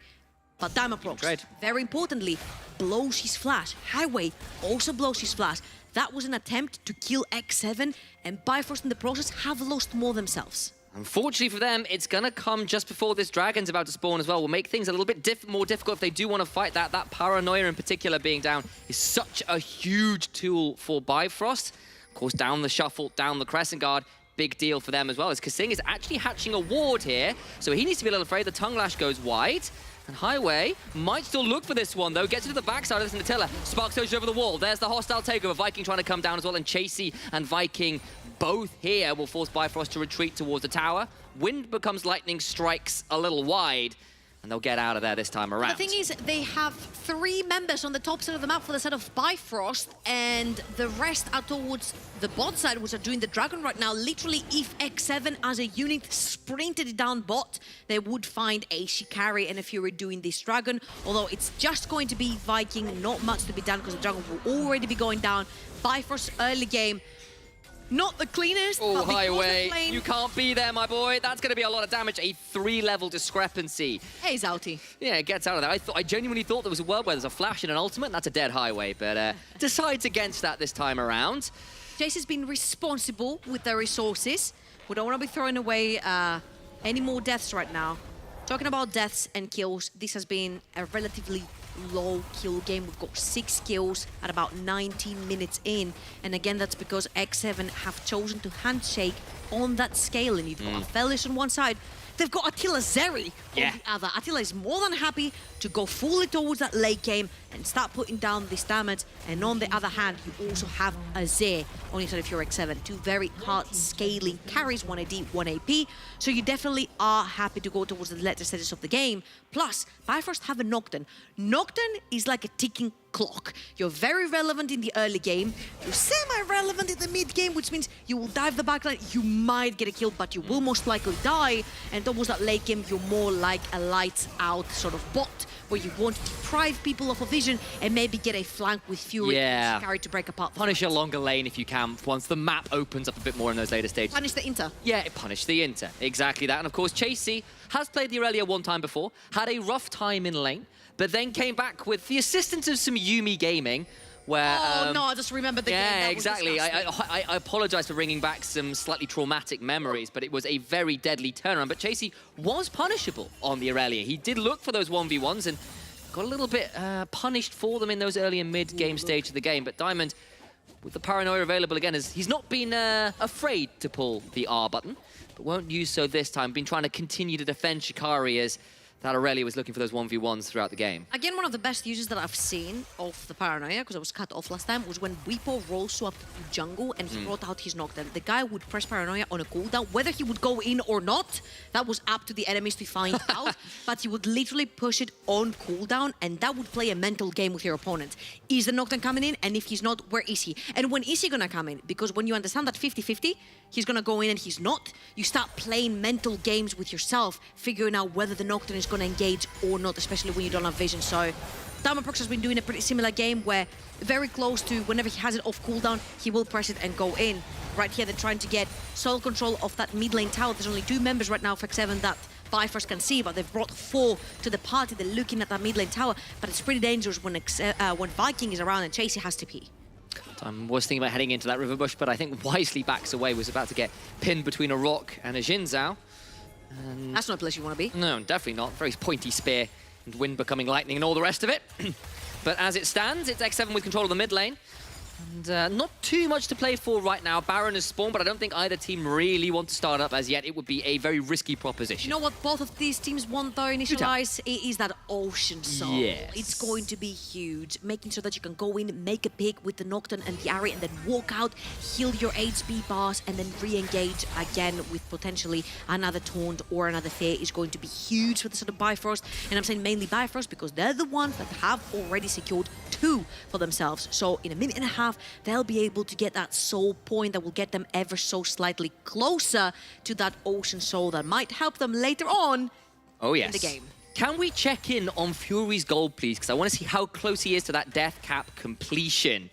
But Diamondprox, very importantly, blows his flash. Highway also blows his flash. That was an attempt to kill X7, and Bifrost in the process have lost more themselves. Unfortunately for them, it's going to come just before this dragon's about to spawn as well. Will make things a little bit more difficult if they do want to fight that. That Paranoia in particular being down is such a huge tool for Bifrost. Of course, down the shuffle, down the Crescent Guard, big deal for them as well, as Kasing is actually hatching a ward here, so he needs to be a little afraid. The Tongue Lash goes wide. And Highway might still look for this one, though. Gets to the backside of this Attila. Sparks goes over the wall. There's the hostile takeover. Viking trying to come down as well. And Chasey and Viking both here will force Bifrost to retreat towards the tower. Wind becomes lightning strikes a little wide. And they'll get out of there this time around. The thing is, they have 3 members on the top side of the map for the side of Bifrost, and the rest are towards the bot side, which are doing the dragon right now. Literally, if X7 as a unit sprinted down bot, they would find a Shikari and a Fury doing this dragon. Although it's just going to be Viking, not much to be done because the dragon will already be going down. Bifrost early game. Not the cleanest. Oh, Highway, you can't be there, my boy. That's going to be a lot of damage. A 3-level discrepancy. Hey, Zouty. Yeah, it gets out of there. I genuinely thought there was a world where there's a flash and an ultimate, and that's a dead Highway, but decides against that this time around. Jace has been responsible with their resources. We don't want to be throwing away any more deaths right now. Talking about deaths and kills, this has been a relatively low kill game. We've got 6 kills at about 19 minutes in. And again, that's because X7 have chosen to handshake on that scaling. You've got Aphelios on one side. They've got Attila Zeri on the other. Attila is more than happy to go fully towards that late game and start putting down this damage. And on the other hand, you also have Azir on your side of your X7. 2 very hard scaling carries, 1 AD, 1 AP. So you definitely are happy to go towards the later stages of the game. Plus, Bifrost have a Nocturne. Nocturne is like a ticking clock. You're very relevant in the early game. You're semi-relevant in the mid game, which means you will dive the backline. You might get a kill, but you will most likely die. And towards that late game, you're more like a lights out sort of bot, where you want to deprive people of a vision and maybe get a flank with Fury and Shikari to break apart. Punish a longer lane if you can, once the map opens up a bit more in those later stages. Punish the Inter. Yeah, punish the Inter. Exactly that. And of course, Chasey has played the Aurelia one time before, had a rough time in lane, but then came back with the assistance of some Yumi Gaming, where... Oh, no, I just remembered the game. Yeah, That was exactly. disgusting. I apologize for bringing back some slightly traumatic memories, but it was a very deadly turnaround. But Chasey was punishable on the Aurelia. He did look for those 1v1s and got a little bit punished for them in those early and mid-game stage of the game. But Diamond, with the Paranoia available again, he's not been afraid to pull the R button, but won't use so this time. Been trying to continue to defend Shikari as that Aurelia was looking for those 1v1s throughout the game. Again, one of the best uses that I've seen of the Paranoia, because I was cut off last time, was when Weepo rolls swapped to jungle and he brought out his knockdown. The guy would press Paranoia on a cooldown. Whether he would go in or not, that was up to the enemies to find out. But he would literally push it on cooldown, and that would play a mental game with your opponent. Is the knockdown coming in? And if he's not, where is he? And when is he gonna come in? Because when you understand that 50-50, he's gonna go in and he's not, you start playing mental games with yourself, figuring out whether the knockdown is gonna engage or not, especially when you don't have vision. So Diamondprox has been doing a pretty similar game where very close to whenever he has it off cooldown, he will press it and go in. Right here, they're trying to get sole control of that mid lane tower. There's only 2 members right now for X7 that Bifrost can see, but they've brought 4 to the party. They're looking at that mid lane tower, but it's pretty dangerous when Viking is around and Chasey has to pee. I was thinking about heading into that river bush, but I think wisely backs away, was about to get pinned between a rock and a Xin Zhao. And That's not a place you want to be. no, definitely not. Very pointy spear and wind becoming lightning and all the rest of it. But as it stands, it's X7 with control of the mid lane. And not too much to play for right now. Baron has spawned, but I don't think either team really want to start up as yet. It would be a very risky proposition. You know what both of these teams want though, initialize? It is that Ocean Soul. Yes. It's going to be huge. Making sure that you can go in, make a pick with the Nocturne and the Ari, and then walk out, heal your HP bars, and then re-engage again with potentially another Taunt or another Fear is going to be huge for the sort of Bifrost. And I'm saying mainly Bifrost because they're the ones that have already secured 2 for themselves. So in a minute and a half, they'll be able to get that soul point that will get them ever so slightly closer to that Ocean Soul that might help them later on in the game. Can we check in on Fury's gold, please? Because I want to see how close he is to that death cap completion.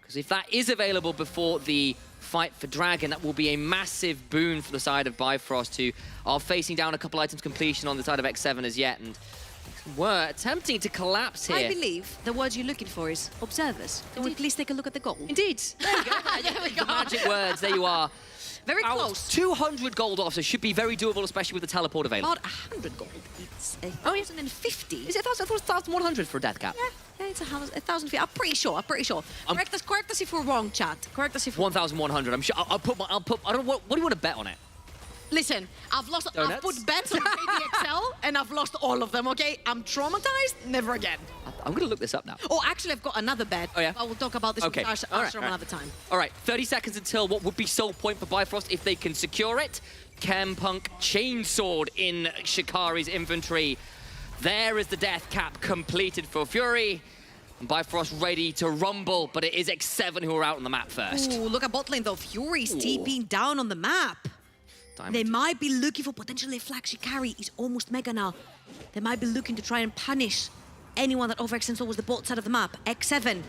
Because if that is available before the fight for Dragon, that will be a massive boon for the side of Bifrost, who are facing down a couple items completion on the side of X7 as yet. And were attempting to collapse here. I believe the word you're looking for is observers. Can we please take a look at the goal? Indeed. There you go. There we go. The magic words, there you are. Very About close. 200 gold off, so should be very doable, especially with the teleport available. About 100 gold. It's 1,050. Is it 1,000? I thought it was 1,100 for a death cap. Yeah, it's 1,000 feet. I'm pretty sure. Correct us if we're wrong, chat. Correct us if we're 1,100. I'm sure. I'll put. I don't. What do you want to bet on it? Listen, I've put bets on KDXL and I've lost all of them, okay? I'm traumatized, never again. I'm going to look this up now. Oh, actually, I've got another bet. Oh, yeah? I will talk about this with Ashram another time. All right, 30 seconds until what would be soul point for Bifrost if they can secure it. Chempunk Chainsword in Shikari's inventory. There is the death cap completed for Fury. And Bifrost ready to rumble, but it is X7 who are out on the map first. Ooh, look at bot lane though. Fury's TPing down on the map. They might be looking for potentially a flag. Shikari is almost mega now. They might be looking to try and punish anyone that overextends towards the bot side of the map. X7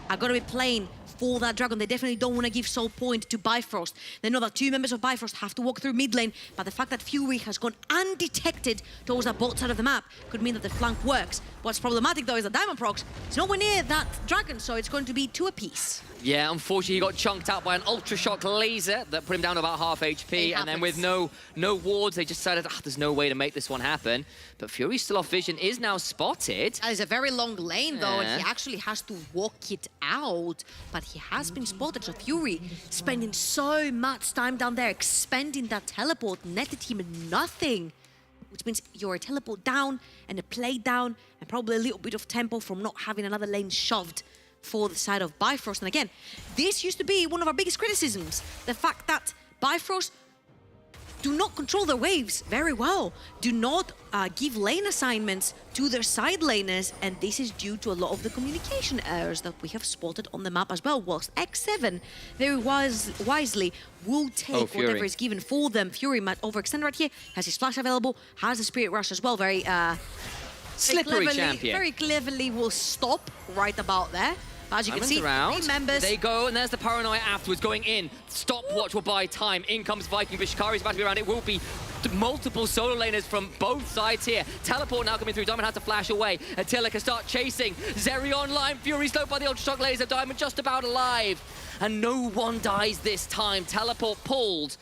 are going to be playing for that dragon. They definitely don't want to give soul point to Bifrost. They know that 2 members of Bifrost have to walk through mid lane, but the fact that Fury has gone undetected towards that bot side of the map could mean that the flank works. What's problematic though is that Diamondprox is nowhere near that dragon, so it's going to be 2 apiece. Yeah, unfortunately, he got chunked out by an Ultra Shock laser that put him down to about half HP. And then with no wards, they just decided, there's no way to make this one happen. But Fury still off vision, is now spotted. That is a very long lane, though, and he actually has to walk it out. But he has been spotted, so Fury spending so much time down there, expending that teleport, netted him nothing. Which means you're a teleport down and a play down, and probably a little bit of tempo from not having another lane shoved for the side of Bifrost. And again, this used to be one of our biggest criticisms. The fact that Bifrost do not control their waves very well, do not give lane assignments to their side laners, and this is due to a lot of the communication errors that we have spotted on the map as well, whilst X7 very wisely will take whatever is given for them. Fury might overextend right here, has his flash available, has a Spirit Rush as well, very slippery champion. Very cleverly will stop right about there. As you can see, 3 members. They go, and there's the Paranoia afterwards going in. Stopwatch will buy time. In comes Viking, but Shikari's about to be around. It will be multiple solo laners from both sides here. Teleport now coming through. Diamond has to flash away. Attila can start chasing. Zeri online. Fury slowed by the Ultra Shock laser. Diamond just about alive. And no one dies this time. Teleport pulled.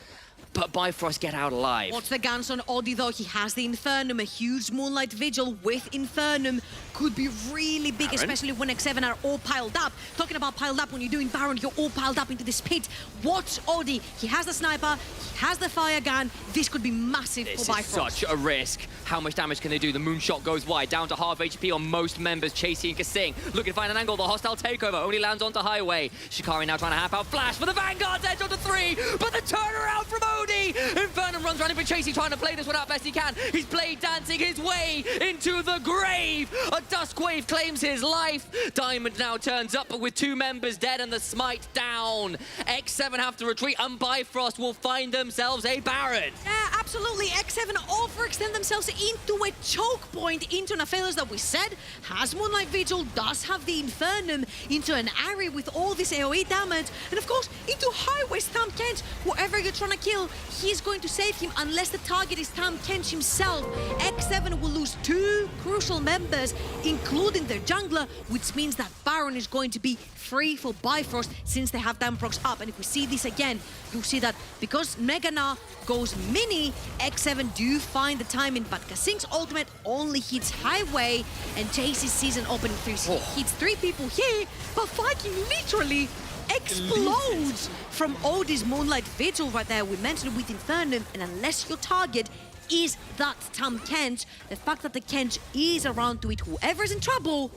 But Bifrost get out alive. What's the guns on Oddie though? He has the Infernum, a huge Moonlight Vigil with Infernum. Could be really big, especially when X7 are all piled up. Talking about piled up, when you're doing Baron, you're all piled up into this pit. Watch Oddie. He has the sniper, he has the fire gun. This could be massive for Bifrost. Such a risk. How much damage can they do? The moonshot goes wide, down to half HP on most members. Chasing and Kasing looking to find an angle. The hostile takeover only lands onto Highway. Shikari now trying to hap out flash for the Vanguard's edge onto 3, but the turnaround from Odie. Infernum runs running for Chasing, trying to play this one out best he can. He's blade dancing his way into the grave. A Dusk Wave claims his life. Diamond now turns up, but with 2 members dead and the smite down. X7 have to retreat, and Bifrost will find themselves a Baron. Yeah, absolutely. X7 overextend themselves into a choke point, into Nephalos that we said has Moonlight Vigil, does have the Infernum, into an Ari with all this AoE damage, and of course into Highway's Tam Kench. Whoever you're trying to kill, he's going to save him unless the target is Tam Kench himself. X7 will lose 2 crucial members, including their jungler, which means that Baron is going to be free for Bifrost since they have Damprox up. And if we see this again, you'll see that because Megana goes mini, X7 do find the timing, but Kasing's ultimate only hits Highway, and Jace's season opening 3 hits 3 people here, but Viking literally explodes from Odie's Moonlight Vigil right there. We mentioned it with Infernum, and unless your target is that Tam Kench, the fact that the Kench is around to it, whoever's in trouble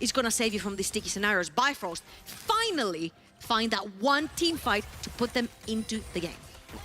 is gonna save you from these sticky scenarios. Bifrost finally find that one team fight to put them into the game.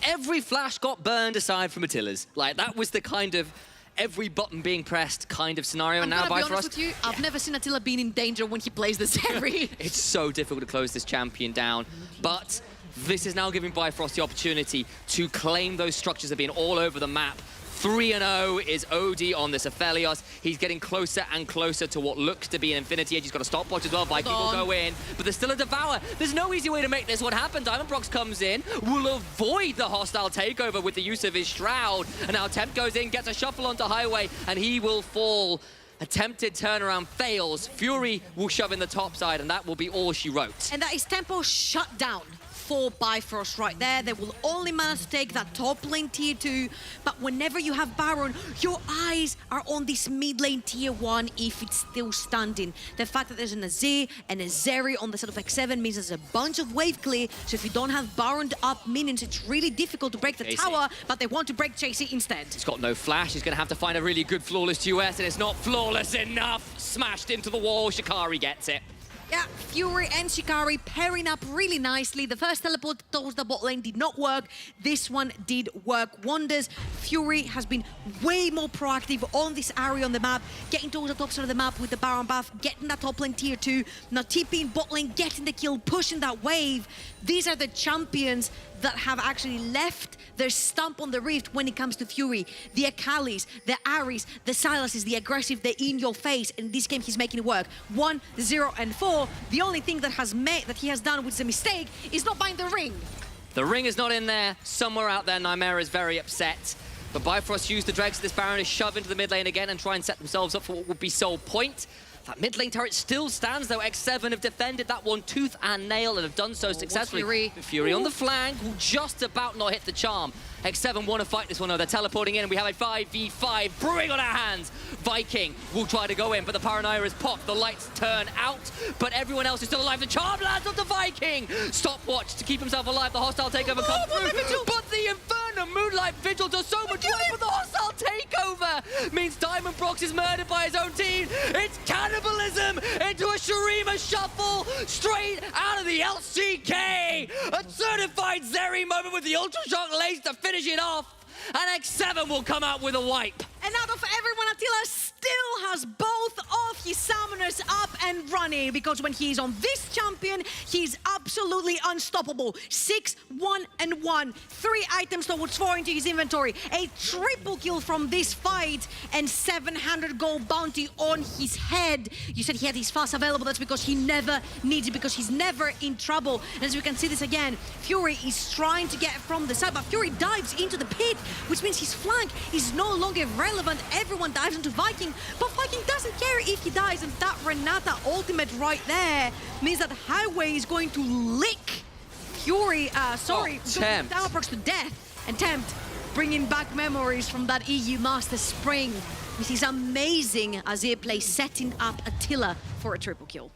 Every flash got burned aside from Attila's. Like, that was the kind of every button being pressed kind of scenario. And now I'm gonna be Bifrost, honest with you, I've never seen Attila being in danger when he plays the Zeri. it's so difficult to close this champion down, but this is now giving Bifrost the opportunity to claim those structures that have been all over the map. 3-0 is Odie on this Aphelios. He's getting closer and closer to what looks to be an Infinity Edge. He's got a stopwatch as well. Viking will go in, but there's still a Devour. There's no easy way to make this one happen. Diamondprox comes in, will avoid the hostile takeover with the use of his Shroud. And now Tempt goes in, gets a shuffle onto Highway, and he will fall. Attempted turnaround fails. Fury will shove in the top side, and that will be all she wrote. And that is tempo shut down for Bifrost right there. They will only manage to take that top lane tier 2, but whenever you have Baron, your eyes are on this mid lane tier 1 if it's still standing. The fact that there's an Azir and a Zeri on the side of X7 means there's a bunch of wave clear, so if you don't have Baroned up minions, it's really difficult to break the tower, but they want to break Chasey instead. He's got no flash. He's going to have to find a really good flawless US, and it's not flawless enough. Smashed into the wall. Shikari gets it. Yeah, Fury and Shikari pairing up really nicely. The first teleport towards the bot lane did not work. This one did work wonders. Fury has been way more proactive on this area on the map, getting towards the top side of the map with the Baron buff, getting that top lane tier 2, now TPing bot lane, getting the kill, pushing that wave. These are the champions that have actually left their stamp on the Rift when it comes to Fury. The Akalis, the Aris, the Sylases, the aggressive, the in-your-face. In this game, he's making it work. 1, 0, and 4. The only thing that he has done, which is a mistake, is not buying the ring. The ring is not in there. Somewhere out there, Nightmare is very upset. But Bifrost used the dregs of this Baron to shove into the mid lane again and try and set themselves up for what would be Soul Point. That mid lane turret still stands, though. X7 have defended that one tooth and nail and have done so successfully. Fury on the flank will just about not hit the charm. X7 want to fight this one, though. They're teleporting in, and we have a 5v5 brewing on our hands. Viking will try to go in, but the Paranoia is popped. The lights turn out, but everyone else is still alive. The charm lands on the Viking. Stopwatch to keep himself alive. The hostile takeover comes through, but the Inferno Moonlight Vigil does so much work with the hostile takeover. Means Diamondprox is murdered by his own team. It's cannibalism into a Shurima shuffle straight out of the LCK. A certified Zeri moment with the Ultra Shock lace to finish it off. And X7 will come out with a wipe. And out of everyone, Attila still has both of his summoners up and running, because when he's on this champion, he's absolutely unstoppable. 6, 1, and 1. 3 items towards 4 into his inventory. A triple kill from this fight, and 700 gold bounty on his head. You said he had his fast available. That's because he never needs it, because he's never in trouble. And as we can see this again, Fury is trying to get from the side, but Fury dives into the pit, which means his flank is no longer relevant. Everyone dives into Viking, but Viking doesn't care if he dies, and that Renata ultimate right there means that Highway is going to lick Fury, Dalaprox to death, and Tempt bringing back memories from that EU Master Spring. This is amazing Azir play, setting up Attila for a triple kill.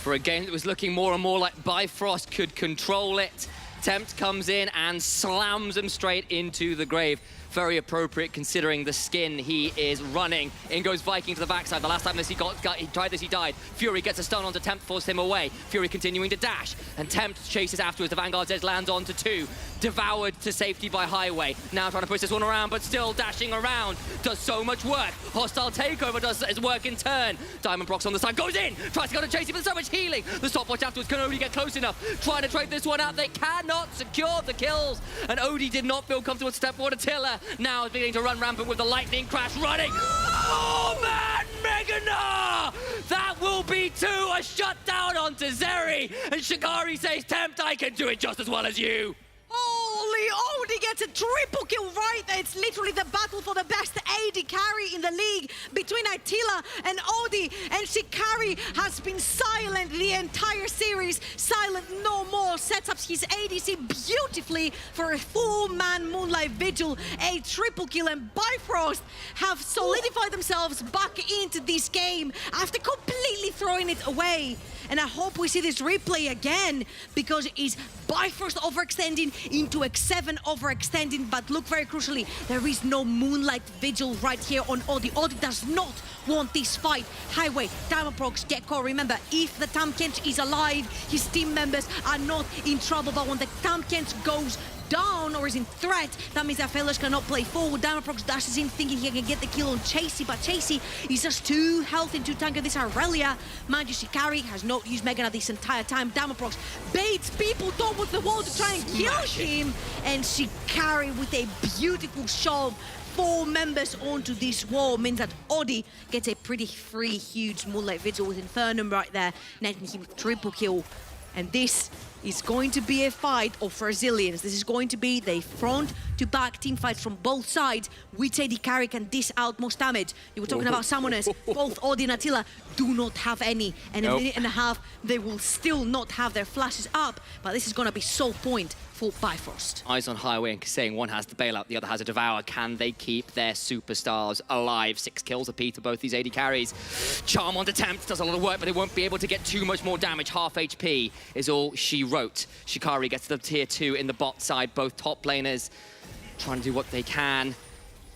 For a game that was looking more and more like Bifrost could control it, Tempt comes in and slams him straight into the grave. Very appropriate considering the skin he is running. In goes Viking to the backside. The last time he tried this, he died. Fury gets a stun onto Tempt, forced him away. Fury continuing to dash, and Tempt chases afterwards. The Vanguard's edge lands onto 2. Devoured to safety by Highway. Now trying to push this one around, but still dashing around. Does so much work. Hostile takeover does his work in turn. Diamond Prox on the side, goes in, tries to go to chase him, but so much healing. The stopwatch afterwards can only get close enough. Trying to trade this one out. They cannot secure the kills. And Odie did not feel comfortable to step forward. Attila now is beginning to run rampant with the lightning crash running. Oh man, Meganar! That will be 2, a shutdown onto Zeri. And Shikari says, Tempt, I can do it just as well as you. Holy, Odie gets a triple kill right there. It's literally the battle for the best AD carry in the league between Attila and Odie. And Shikari has been silent the entire series. Silent no more. Sets up his ADC beautifully for a full-man Moonlight Vigil. A triple kill, and Bifrost have solidified themselves back into this game after completely throwing it away. And I hope we see this replay again, because it's Bifrost overextending into X7 overextending, but look very crucially, there is no Moonlight Vigil right here on Odie. Odie does not want this fight. Highway, Diamond Prox, Gecko. Remember, if the Tamkent is alive, his team members are not in trouble, but when the Tamkent goes down or is in threat, that means that Felix cannot play forward. Diamond Prox dashes in thinking he can get the kill on Chasey, but Chasey is just too healthy to tank this Aurelia. Mind you, Shikari has not used Meganar this entire time. Diamond Prox baits people towards the wall to try and kill him, and Shikari with a beautiful shove. 4 members onto this wall means that Odie gets a pretty free, huge Moonlight Vigil with Infernum right there, netting him triple kill. And this is going to be a fight of resilience. This is going to be the front to back team fights from both sides. Which AD carry can dish out most damage? You were talking about summoners. Both Odie and Attila do not have any. And in a minute and a half, they will still not have their flashes up. But this is going to be so point for Bifrost. Eyes on Highway and saying one has the bailout, the other has a devour. Can they keep their superstars alive? 6 kills apiece to both these AD carries. Charm on the Tempt does a lot of work, but they won't be able to get too much more damage. Half HP is all she wrote. Shikari gets the tier 2 in the bot side. Both top laners trying to do what they can.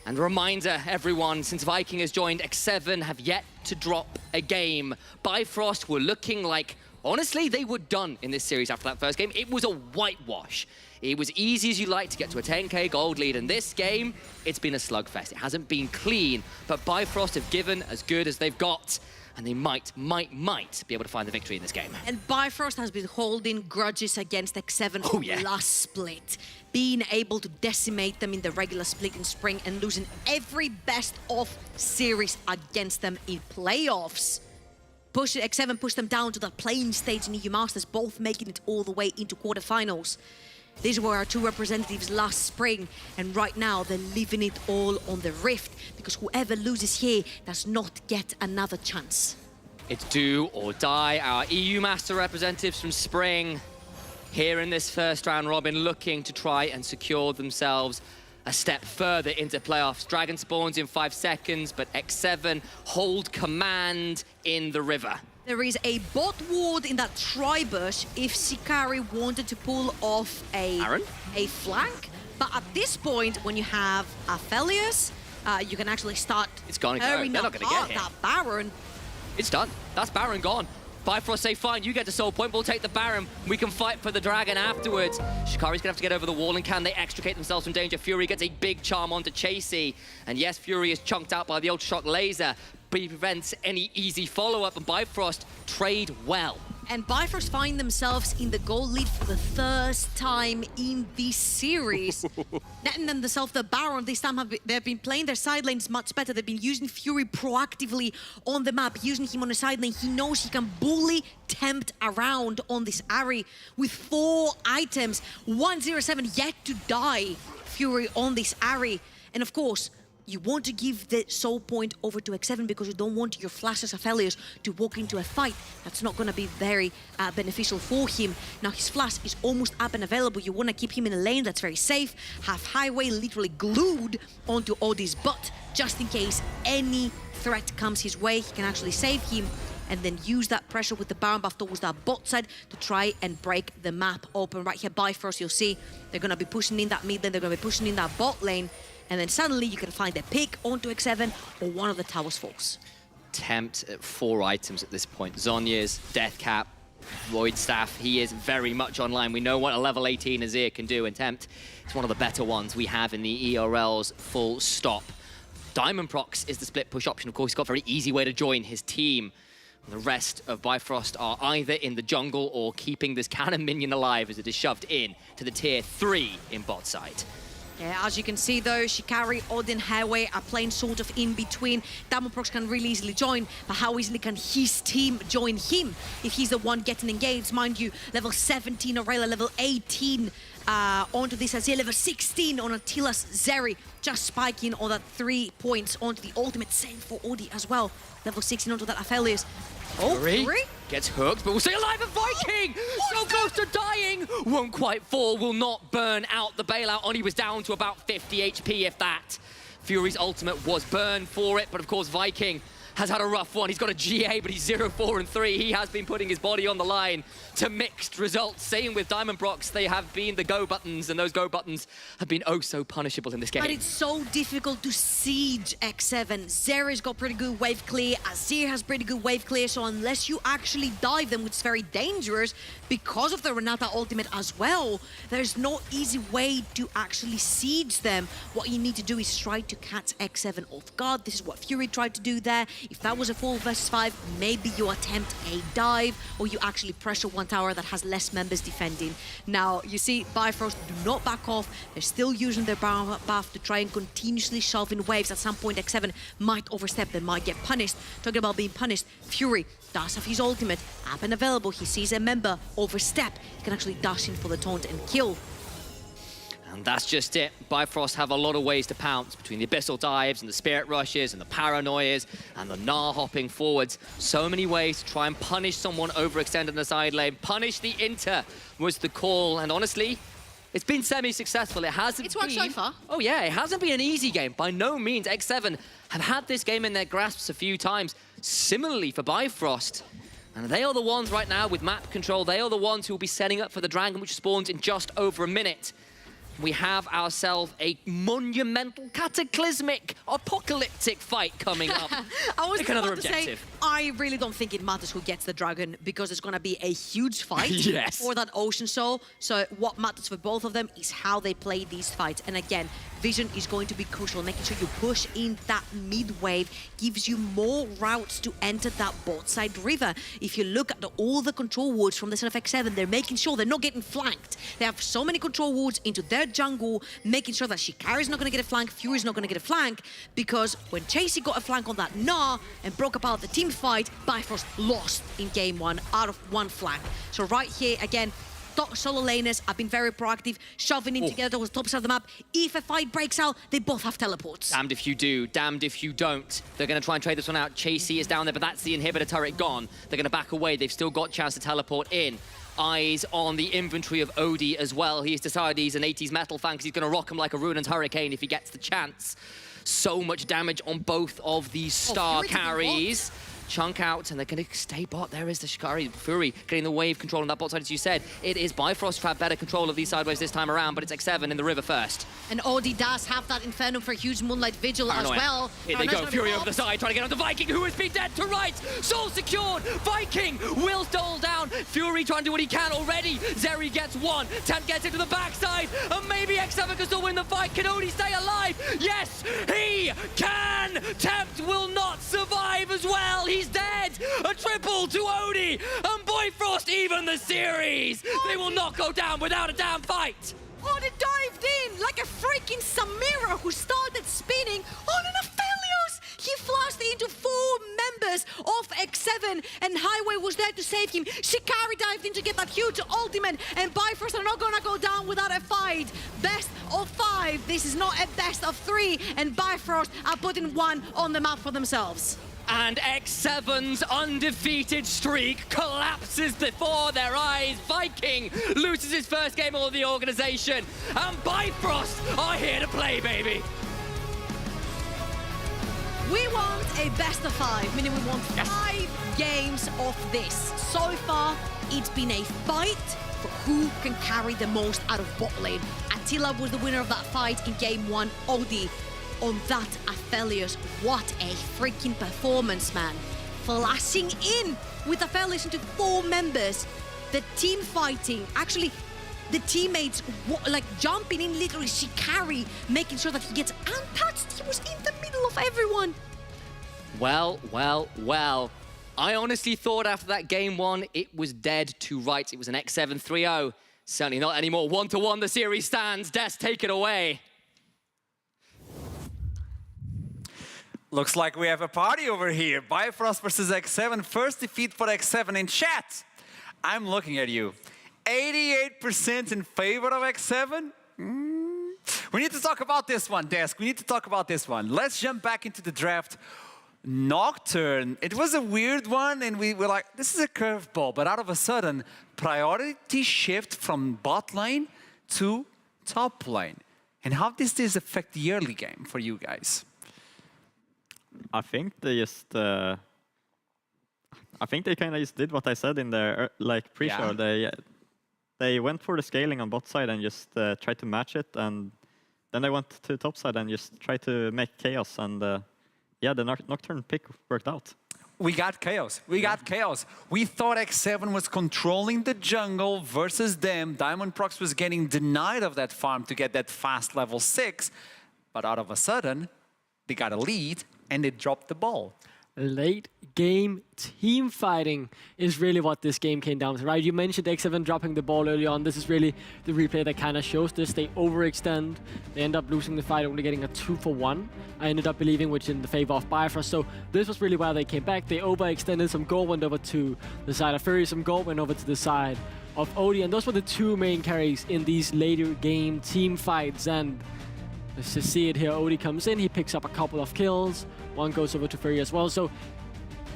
And a reminder, everyone, since Viking has joined, X7 have yet to drop a game. Bifrost were looking like, honestly, they were done in this series after that first game. It was a whitewash. It was easy as you like to get to a 10k gold lead. In this game, it's been a slugfest. It hasn't been clean, but Bifrost have given as good as they've got. And they might be able to find the victory in this game. And Bifrost has been holding grudges against X7 from the last split. Being able to decimate them in the regular split in spring and losing every best of series against them in playoffs. X7 pushed them down to the playing stage in EU Masters, both making it all the way into quarterfinals. These were our 2 representatives last spring, and right now they're leaving it all on the Rift, because whoever loses here does not get another chance. It's do or die. Our EU Master representatives from spring here in this first round robin, looking to try and secure themselves a step further into playoffs. Dragon spawns in 5 seconds, but X7 hold command in the river. There is a bot ward in that Tribush if Shikari wanted to pull off a flank. But at this point, when you have Aphelios, you can actually start hurrying up that Baron. It's done. That's Baron gone. Bifrost say, fine, you get to soul point, we'll take the Baron. We can fight for the Dragon afterwards. Shikari's gonna have to get over the wall, and can they extricate themselves from danger? Fury gets a big charm onto Chasey. And yes, Fury is chunked out by the Ultra Shock laser. but he prevents any easy follow-up, and Bifrost trade well. And Bifrost find themselves in the goal lead for the first time in this series. Netting themselves the Baron. This time they've been playing their side lanes much better. They've been using Fury proactively on the map, using him on the side lane. He knows he can bully, tempt around on this Ahri with 4 items. 107 yet to die. Fury on this Ahri. And of course, you want to give the soul point over to X7 because you don't want your flashes Aphelios to walk into a fight. That's not going to be very beneficial for him. Now his flash is almost up and available. You want to keep him in a lane that's very safe. Have Highway literally glued onto Odie's butt just in case any threat comes his way. He can actually save him and then use that pressure with the Baron buff towards that bot side to try and break the map open. Right here, Bifrost, you'll see they're going to be pushing in that mid lane. They're going to be pushing in that bot lane. And then suddenly you can find a pick onto X7 or one of the towers falls. Tempt at 4 items at this point. Zhonya's, Death Cap, Void Staff. He is very much online. We know what a level 18 Azir can do, and Tempt is one of the better ones we have in the ERLs, full stop. Diamond Prox is the split push option. Of course, he's got a very easy way to join his team. The rest of Bifrost are either in the jungle or keeping this cannon minion alive as it is shoved in to the tier 3 in bot side. Yeah, as you can see though, Shikari, Odin, Highway are playing sort of in between. Diamond Prox can really easily join, but how easily can his team join him if he's the one getting engaged? Mind you, level 17 Aurelia, level 18 onto this Azir, level 16 on Attila's Zeri, just spiking on that 3 points onto the ultimate. Same for Odie as well, level 16 onto that Aphelios. Oh, Fury gets hooked, but we'll stay alive. And Viking, so close to dying, won't quite fall, will not burn out the bailout. Oni was down to about 50 HP, if that. Fury's ultimate was burned for it, but of course Viking has had a rough one. He's got a GA, but he's 0, 4, and 3. He has been putting his body on the line to mixed results. Same with Diamond Prox. They have been the go buttons, and those go buttons have been oh so punishable in this game. But it's so difficult to siege X7. Zeri's got pretty good wave clear. Azir has pretty good wave clear. So unless you actually dive them, which is very dangerous because of the Renata ultimate as well, there's no easy way to actually siege them. What you need to do is try to catch X7 off guard. This is what Fury tried to do there. If that was a 4 versus 5, maybe you attempt a dive or you actually pressure one tower that has less members defending. Now, you see Bifrost do not back off. They're still using their buff to try and continuously shove in waves. At some point, X7 might overstep. They might get punished. Talking about being punished, Fury does have his ultimate up and available. He sees a member overstep. He can actually dash in for the taunt and kill. And that's just it. Bifrost have a lot of ways to pounce between the Abyssal Dives and the Spirit Rushes and the Paranoias and the Gnar hopping forwards. So many ways to try and punish someone overextended in the side lane. Punish the Inter was the call, and honestly, it's been semi-successful. It hasn't It's worked so far. Oh yeah, it hasn't been an easy game. By no means. X7 have had this game in their grasps a few times. Similarly for Bifrost. And they are the ones right now with map control. They are the ones who will be setting up for the Dragon, which spawns in just over a minute. We have ourselves a monumental, cataclysmic, apocalyptic fight coming up. I was Pick another about to say, objective. I really don't think it matters who gets the dragon because it's going to be a huge fight Yes. for that Ocean Soul. So what matters for both of them is how they play these fights. And again, vision is going to be crucial. Making sure you push in that mid wave gives you more routes to enter that bot side river. If you look at all the control wards from the side of X7, they're making sure they're not getting flanked. They have so many control wards into their jungle, making sure that Shikari's not going to get a flank, Fury's not going to get a flank, because when Chasey got a flank on that Gnar and broke apart the team fight, Bifrost lost in game 1 out of 1 flank. So right here, again, solo laners have been very proactive, shoving in together towards the top side of the map. If a fight breaks out, they both have teleports. Damned if you do, damned if you don't. They're going to try and trade this one out. Chasey is down there, but that's the inhibitor turret gone. They're going to back away. They've still got a chance to teleport in. Eyes on the inventory of Odie as well. He's decided he's an 80s metal fan because he's going to rock him like a Ruined Hurricane if he gets the chance. So much damage on both of these star carries. chunk out, and they're going to stay bot. There is the Shikari. Fury getting the wave control on that bot side, as you said. It is Bifrost who have better control of these sideways this time around, but it's X7 in the river first. And Audi does have that Inferno for huge Moonlight Vigil as well. Here they go, Fury over the side, trying to get onto Viking, who has been dead to right. Soul secured. Viking will stole down. Fury trying to do what he can already. Zeri gets one. Tempt gets into the backside, and maybe X7 can still win the fight. Can Odie stay alive? Yes, he can! Tempt will not survive as well. He's dead. A triple to Odie, and Bifrost even the series. They will not go down without a damn fight. Audi dived in like a freaking Samira who started spinning on an Aphelios. He flashed into 4 members of X7 and Highway was there to save him. Shikari dived in to get that huge ultimate, and Bifrost are not gonna go down without a fight. Best of 5. This is not a best of 3, and Bifrost are putting 1 on the map for themselves. And X7's undefeated streak collapses before their eyes. Viking loses his first game of the organization, and Bifrost are here to play, baby. We want a best of 5, meaning we want 5 games of this. So far, it's been a fight for who can carry the most out of bot lane. Attila was the winner of that fight in game 1. Odie on that Aphelios. What a freaking performance, man. Flashing in with Aphelios into 4 members. The team fighting, actually, the teammates like jumping in, literally Shikari, making sure that he gets untouched. He was in the middle of everyone. Well, well, well. I honestly thought after that game 1, it was dead to rights. It was an X7 3-0. Certainly not anymore. 1-1 the series stands. Des, take it away. Looks like we have a party over here. Bifrost versus X7. First defeat for X7 in chat. I'm looking at you. 88% in favor of X7? We need to talk about this one, Desk. We need to talk about this one. Let's jump back into the draft. Nocturne. It was a weird one, and we were like, this is a curveball. But out of a sudden, priority shift from bot lane to top lane. And how does this affect the early game for you guys? I think they just... I think they kind of just did what I said in their like pre-show. Yeah. They went for the scaling on bot side and just tried to match it, and then they went to top side and just tried to make chaos. And yeah, the Nocturne pick worked out. We got chaos. We got chaos. We thought X7 was controlling the jungle versus them. Diamond Prox was getting denied of that farm to get that fast level 6, but out of a sudden, they got a lead and they dropped the ball. Late game team fighting is really what this game came down to, right? You mentioned X7 dropping the ball early on. This is really the replay that kind of shows this. They overextend. They end up losing the fight, only getting a 2-for-1. I ended up believing, which in the favor of Bifrost. So this was really where they came back. They overextended. Some gold went over to the side of Fury. Some gold went over to the side of Odie. And those were the 2 main carries in these later game team fights. And let's just see it here. Odie comes in. He picks up a couple of kills. One goes over to Fury as well. So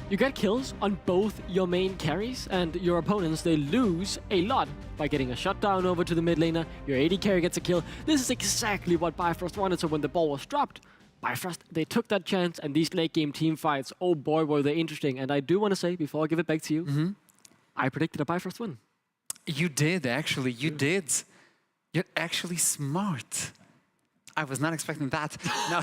you get kills on both your main carries, and your opponents, they lose a lot by getting a shutdown over to the mid laner. Your AD carry gets a kill. This is exactly what Bifrost wanted. So when the ball was dropped, Bifrost, they took that chance, and these late game team fights, oh boy, were they interesting. And I do want to say, before I give it back to you, I predicted a Bifrost win. You did, actually. You did. You're actually smart. I was not expecting that. No,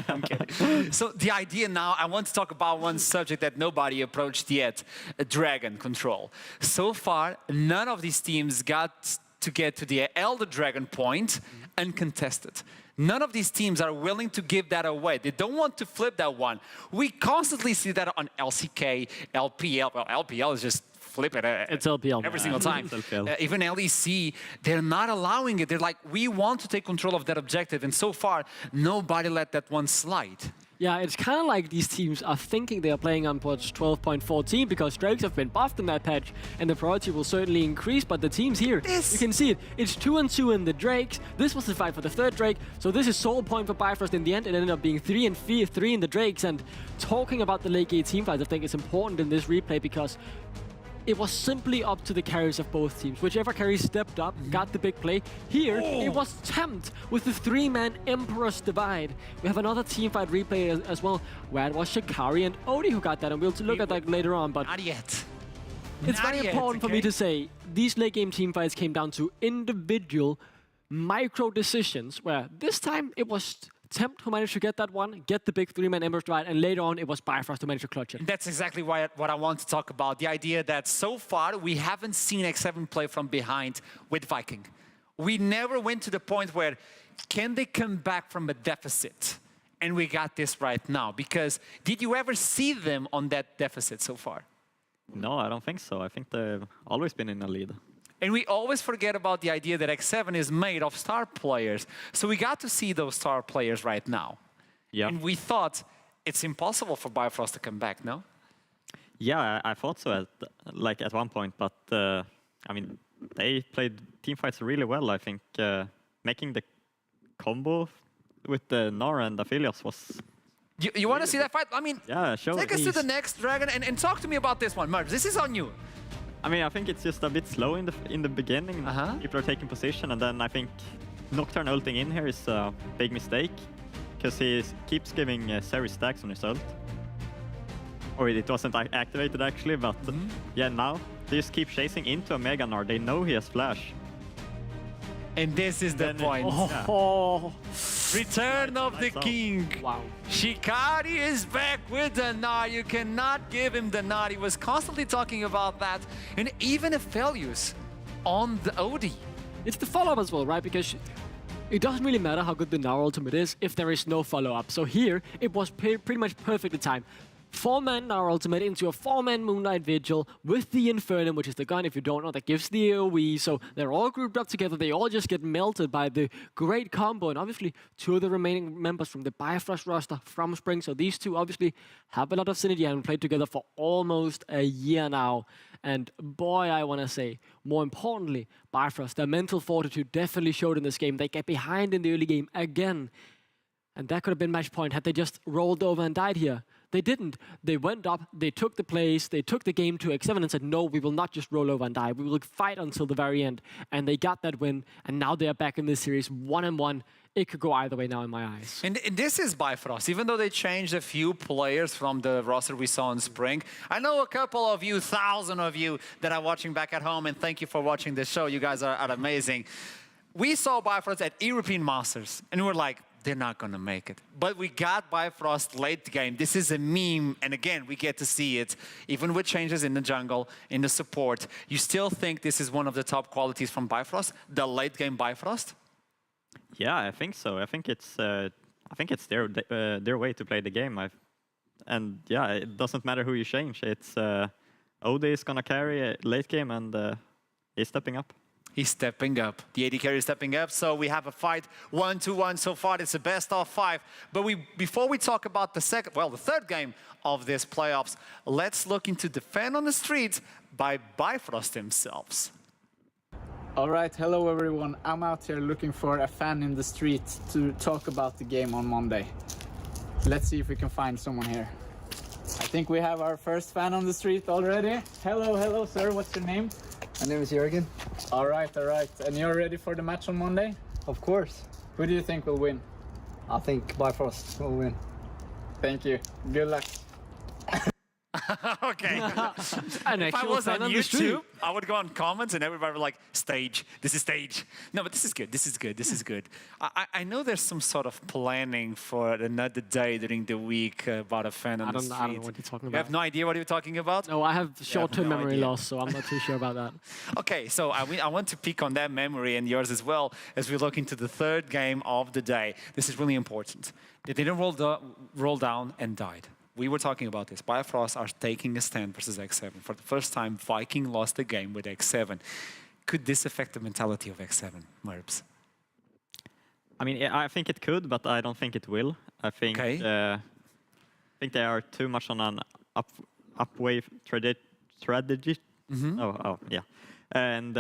I'm kidding. So the idea now, I want to talk about one subject that nobody approached yet, dragon control. So far, none of these teams got to get to the Elder Dragon point uncontested. None of these teams are willing to give that away. They don't want to flip that one. We constantly see that on LCK, LPL. Well, LPL is just flip it. It's LPL. Every single time. Even LEC, they're not allowing it. They're like, we want to take control of that objective. And so far, nobody let that one slide. Yeah, it's kind of like these teams are thinking they are playing on patch 12.14 because Drakes have been buffed in that patch, and the priority will certainly increase, but the teams here, you can see it. It's 2-2 in the Drakes. This was the fight for the 3rd Drake, so this is sole point for Bifrost in the end. It ended up being 3-3 in the Drakes, and talking about the late game team fights, I think it's important in this replay because it was simply up to the carries of both teams. Whichever carry stepped up, got the big play. Here, it was Tempt with the 3-man Emperor's Divide. We have another teamfight replay as well, where it was Shikari and Odie who got that, and we'll look at that later on. But Not yet. it's Not very yet, important for me okay? to say, these late game teamfights came down to individual micro decisions, where this time it was Tempt who managed to get that one, get the big 3-man Emperor's Divide, and later on it was Bifrost who managed to clutch it. That's exactly what I want to talk about. The idea that so far we haven't seen X7 play from behind with Viking. We never went to the point where can they come back from a deficit? And we got this right now. Because did you ever see them on that deficit so far? No, I don't think so. I think they've always been in a lead. And we always forget about the idea that X7 is made of star players. So we got to see those star players right now. Yeah. And we thought it's impossible for Bifrost to come back, no? Yeah, I thought so at one point, but I mean, they played teamfights really well. I think making the combo with the Nara and Aphelios was... You want to see that fight? I mean, Yeah, sure. take us to the next Dragon and talk to me about this one. Merv, this is on you. I mean, I think it's just a bit slow in the beginning. People are taking position, and then I think Nocturne ulting in here is a big mistake, because he keeps giving Seri stacks on his ult. Or it wasn't activated actually, but yeah, now they just keep chasing into a Mega Gnar. They know he has flash. And this is the point. Oh, Return of the King. wow. Shikari is back with the Gnar. You cannot give him the Gnar. He was constantly talking about that. And even Aphelios on the Odie. It's the follow-up as well, right? Because it doesn't really matter how good the Gnar ultimate is if there is no follow-up. So here, it was pretty much perfectly timed. 4-man Gnar ultimate into a 4-man Moonlight Vigil with the Infernum, which is the gun, if you don't know, that gives the AoE. So they're all grouped up together. They all just get melted by the great combo. And obviously, 2 of the remaining members from the Bifrost roster from Spring. So these two obviously have a lot of synergy and played together for almost a year now. And boy, I want to say, more importantly, Bifrost, their mental fortitude definitely showed in this game. They get behind in the early game again. And that could have been match point had they just rolled over and died here. They didn't. They went up, they took the place, they took the game to X7 and said, no, we will not just roll over and die. We will fight until the very end. And they got that win, and now they are back in this series 1-1. It could go either way now in my eyes. And this is Bifrost. Even though they changed a few players from the roster we saw in spring, I know a couple of you, 1,000 of you that are watching back at home, and thank you for watching this show. You guys are amazing. We saw Bifrost at European Masters, and we're like, they're not going to make it. But we got Bifrost late game. This is a meme, and again, we get to see it. Even with changes in the jungle, in the support, you still think this is one of the top qualities from Bifrost, the late game Bifrost? Yeah, I think so. I think it's their way to play the game. And yeah, it doesn't matter who you change. It's Odie is gonna carry late game, and he's stepping up. He's stepping up. The AD carry is stepping up. So we have a fight 1-1 so far. It's a best of 5. But before we talk about the third game of this playoffs, let's look into the fan on the street by Bifrost themselves. All right, hello everyone. I'm out here looking for a fan in the street to talk about the game on Monday. Let's see if we can find someone here. I think we have our first fan on the street already. Hello, sir. What's your name? My name is Jürgen. All right. And you're ready for the match on Monday? Of course. Who do you think will win? I think Bifrost will win. Thank you. Good luck. Okay. An If I actual was fan on the street. YouTube, I would go on comments and everybody would like, stage, this is stage. No, but this is good, this is good, this is good. I know there's some sort of planning for another day during the week about a fan on the street. I don't know what you're talking You have about. no idea what you're talking about? No, I have short-term no memory idea. loss, so I'm not too sure about that. Okay, so I want to pick on that memory and yours as well as we look into the third game of the day. This is really important. They didn't roll down and died. We were talking about this. Bifrost are taking a stand versus X7. For the first time, Viking lost the game with X7. Could this affect the mentality of X7, Merbs? I mean, I think it could, but I don't think it will. I think they are too much on an upwave strategy. Oh, yeah. And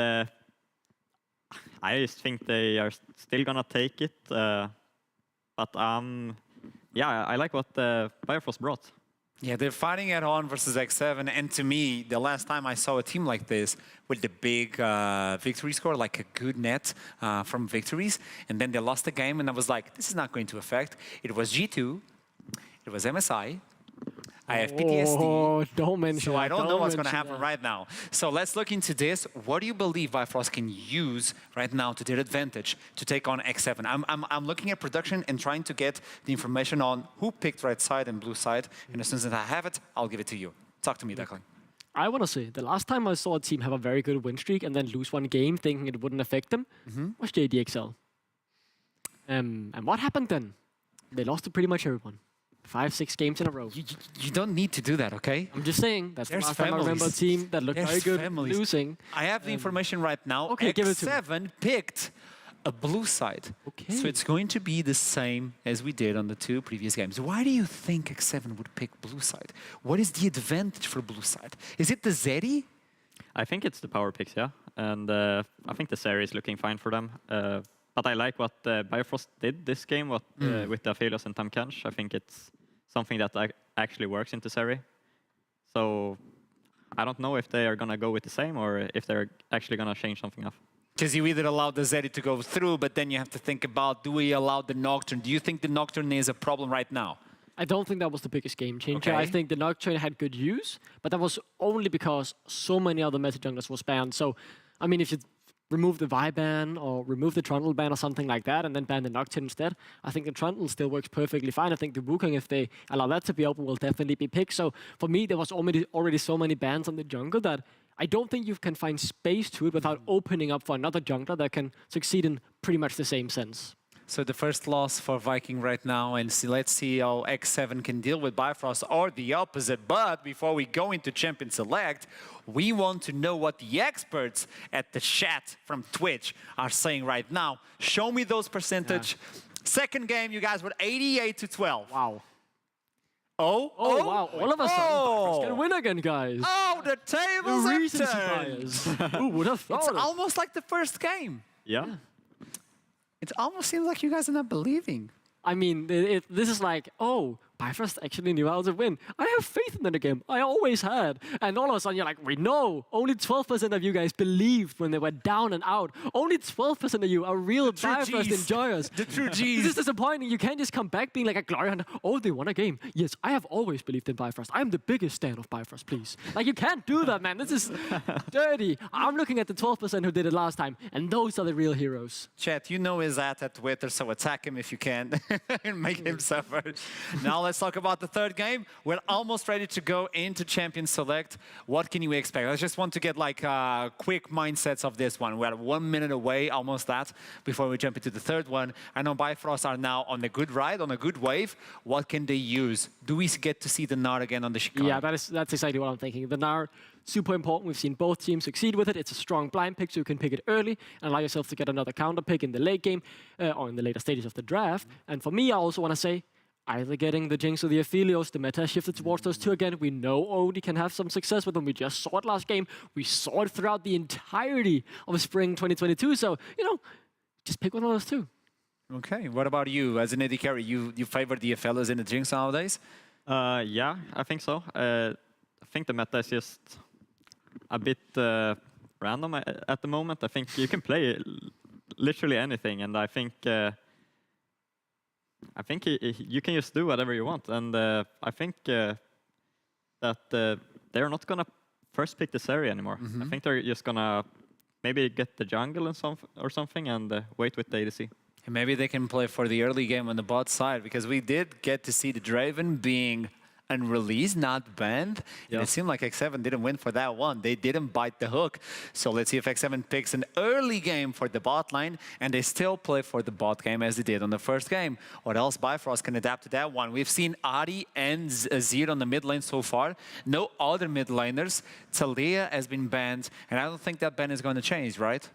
I just think they are still gonna take it. But yeah, I like what Bifrost brought. Yeah, they're fighting at on versus X7, and to me, the last time I saw a team like this with the big victory score, like a good net from victories, and then they lost the game, and I was like, this is not going to affect. It was G2, it was MSI, I have PTSD. Oh, don't mention So that. I don't know what's going to mention happen that. right now. So let's look into this. What do you believe Bifrost can use right now to their advantage to take on X7? I'm looking at production and trying to get the information on who picked right side and blue side. And as soon as I have it, I'll give it to you. Talk to me, Declan. I want to say, the last time I saw a team have a very good win streak and then lose one game thinking it wouldn't affect them was JDXL. And what happened then? They lost to pretty much everyone. 5-6 games in a row. You don't need to do that, okay? I'm just saying, that's There's the last time I remember a team that looked very good losing. I have the information right now. Okay, give it to me. X7 picked a blue side. Okay. So it's going to be the same as we did on the 2 previous games. Why do you think X7 would pick blue side? What is the advantage for blue side? Is it the Zeri? I think it's the power picks, yeah. And I think the series is looking fine for them. But I like what Bifrost did this game with the Aphelios and Tamkench. I think it's something that actually works into Seri. So I don't know if they are going to go with the same or if they're actually going to change something up. Because you either allow the Zeri to go through, but then you have to think about, do we allow the Nocturne? Do you think the Nocturne is a problem right now? I don't think that was the biggest game changer. Okay. I think the Nocturne had good use, but that was only because so many other meta junglers was banned. So, I mean, if you remove the Vi ban or remove the Trundle ban or something like that and then ban the Nocturne instead, I think the Trundle still works perfectly fine. I think the Wukong, if they allow that to be open, will definitely be picked. So for me, there was already so many bans on the jungle that I don't think you can find space to it without opening up for another jungler that can succeed in pretty much the same sense. So the first loss for Viking right now, and let's see how X7 can deal with Bifrost or the opposite. But before we go into Champion Select, we want to know what the experts at the chat from Twitch are saying right now. Show me those percentage. Yeah. Second game, you guys were 88-12. Wow. Oh, wow. All of a sudden, Bifrost can win again, guys. Oh, the tables The have recency turned. bias. Who would have thought It's it? almost like the first game. Yeah. It almost seems like you guys are not believing. I mean, this is like, oh, Bifrost actually knew how to win. I have faith in the game. I always had. And all of a sudden, you're like, we know. Only 12% of you guys believed when they were down and out. Only 12% of you are real Bifrost enjoyers. The true G's. This is disappointing. You can't just come back being like a glory hunter. Oh, they won a game. Yes, I have always believed in Bifrost. I am the biggest stan of Bifrost, please. Like, you can't do that, man. This is dirty. I'm looking at the 12% who did it last time, and those are the real heroes. Chat, you know his at Twitter, so attack him if you can and make him suffer. Now let's talk about the third game. We're almost ready to go into Champion Select. What can you expect? I just want to get like quick mindsets of this one. We're 1 minute away, almost that, before we jump into the third one. I know Bifrost are now on a good ride, on a good wave. What can they use? Do we get to see the Gnar again on the Shikari? Yeah, that's exactly what I'm thinking. The Gnar, super important. We've seen both teams succeed with it. It's a strong blind pick, so you can pick it early and allow yourself to get another counter pick in the late game or in the later stages of the draft. And for me, I also want to say, either getting the Jinx or the Aphelios, the meta shifted towards those two again. We know Odie can have some success with them. We just saw it last game. We saw it throughout the entirety of spring 2022. So, you know, just pick one of those two. Okay, what about you? As an AD carry, you favor the Aphelios in the Jinx nowadays? Yeah, I think so. I think the meta is just a bit random at the moment. I think you can play literally anything, and I think you can just do whatever you want. And I think that they're not gonna first pick the Seri anymore. I think they're just gonna maybe get the jungle and or something and wait with the ADC. And maybe they can play for the early game on the bot side, because we did get to see the Draven being unreleased, not banned. Yeah. And it seemed like X7 didn't win for that one. They didn't bite the hook. So let's see if X7 picks an early game for the bot line, and they still play for the bot game as they did on the first game. What else Bifrost can adapt to that one? We've seen Adi and Azir on the mid lane so far. No other mid laners. Talia has been banned, and I don't think that ban is going to change, right?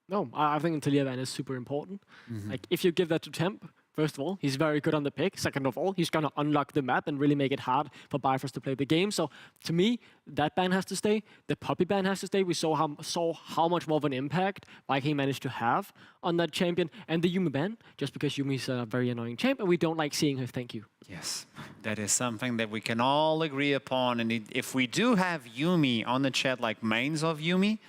No, I think Talia ban is super important. Like, if you give that to Temp, First of all, he's very good on the pick. Second of all, he's going to unlock the map and really make it hard for Bifrost to play the game. So to me, that ban has to stay. The Puppey ban has to stay. We saw how much more of an impact Viking managed to have on that champion. And the Yuumi ban, just because Yuumi's a very annoying champ and we don't like seeing her. Thank you. Yes, that is something that we can all agree upon. And if we do have Yuumi on the chat, like mains of Yuumi,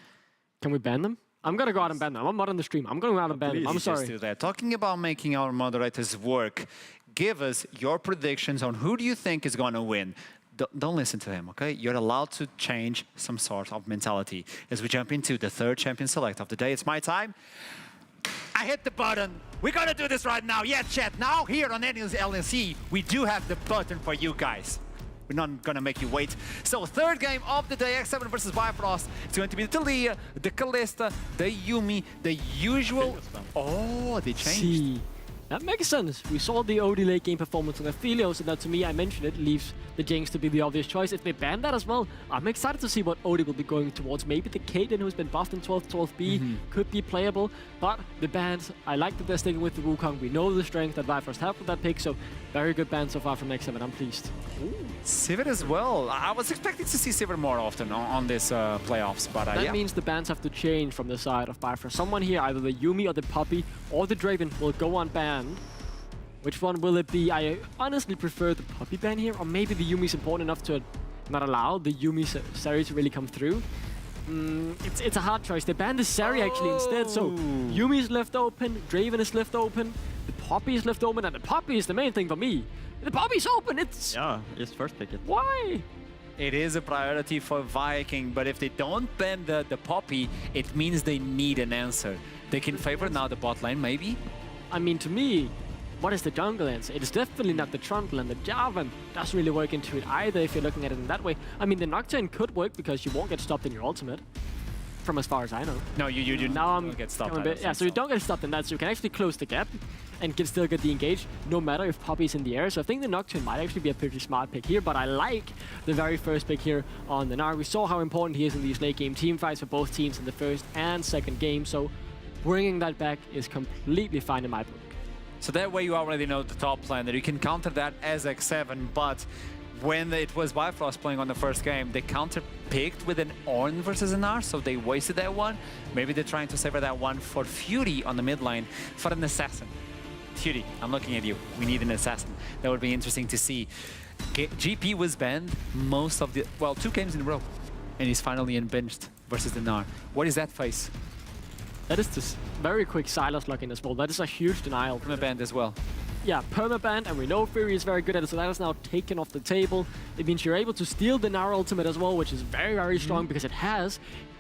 can we ban them? I'm going to go out and ban them. I'm not on the stream. I'm going to go out and ban them. I'm sorry. Just do that. Talking about making our moderators work, give us your predictions on who do you think is going to win. Don't listen to him, okay? You're allowed to change some sort of mentality. As we jump into the third champion select of the day, it's my time. I hit the button. We're going to do this right now. Yeah, chat. Now here on NLC, we do have the button for you guys. We're not going to make you wait. So third game of the day, X7 versus Bifrost. It's going to be the Talia, the Kalista, the Yuumi, the usual... Oh, they changed. See, that makes sense. We saw the OD late game performance on Aphelios, and that to me, I mentioned it, leaves the Jinx to be the obvious choice. If they ban that as well, I'm excited to see what OD will be going towards. Maybe the Caitlyn, who's been buffed in 12th, 12B, could be playable. But the bans, I like that they're sticking with the Wukong. We know the strength that Bifrost have with that pick, so very good ban so far from X7. I'm pleased. Sivir as well. I was expecting to see Sivir more often on this playoffs, but that yeah. means the bans have to change from the side of Bifrost. Someone here, either the Yuumi or the Puppey or the Draven, will go unbanned. Which one will it be? I honestly prefer the Puppey ban here, or maybe the Yuumi's important enough to not allow the Yuumi Sari to really come through. It's a hard choice. They banned the Sari actually instead, so Yuumi's left open, Draven is left open, the Puppey is left open, and the Puppey is the main thing for me. The Puppey's open, it's... Yeah, just first pick it. Why? It is a priority for Viking, but if they don't ban the Puppey, it means they need an answer. They can favor now the bot lane, maybe? I mean, to me, what is the jungle answer? It is definitely not the Trundle, and the Jarvan doesn't really work into it either if you're looking at it in that way. I mean, the Nocturne could work because you won't get stopped in your ultimate, from as far as I know. No, you don't get stopped. Yeah, so you don't get stopped in that, so you can actually close the gap and can still get the engage, no matter if Puppey's in the air. So I think the Nocturne might actually be a pretty smart pick here, but I like the very first pick here on the Gnar. We saw how important he is in these late game team fights for both teams in the first and second game, so bringing that back is completely fine in my book. So that way you already know the top laner. You can counter that as X7, but when it was Bifrost playing on the first game, they counter-picked with an Ornn versus an Gnar, so they wasted that one. Maybe they're trying to savor that one for Fury on the mid lane, for an assassin. Fury, I'm looking at you. We need an assassin. That would be interesting to see. GP was banned most of the... well, 2 games in a row, and he's finally unbenched versus the Gnar. What is that face? That is this very quick Silas lock-in as well. That is a huge denial. Permabanned as well. Yeah, permabanned, and we know Fury is very good at it, so that is now taken off the table. It means you're able to steal the Gnar ultimate as well, which is very, very strong because it has,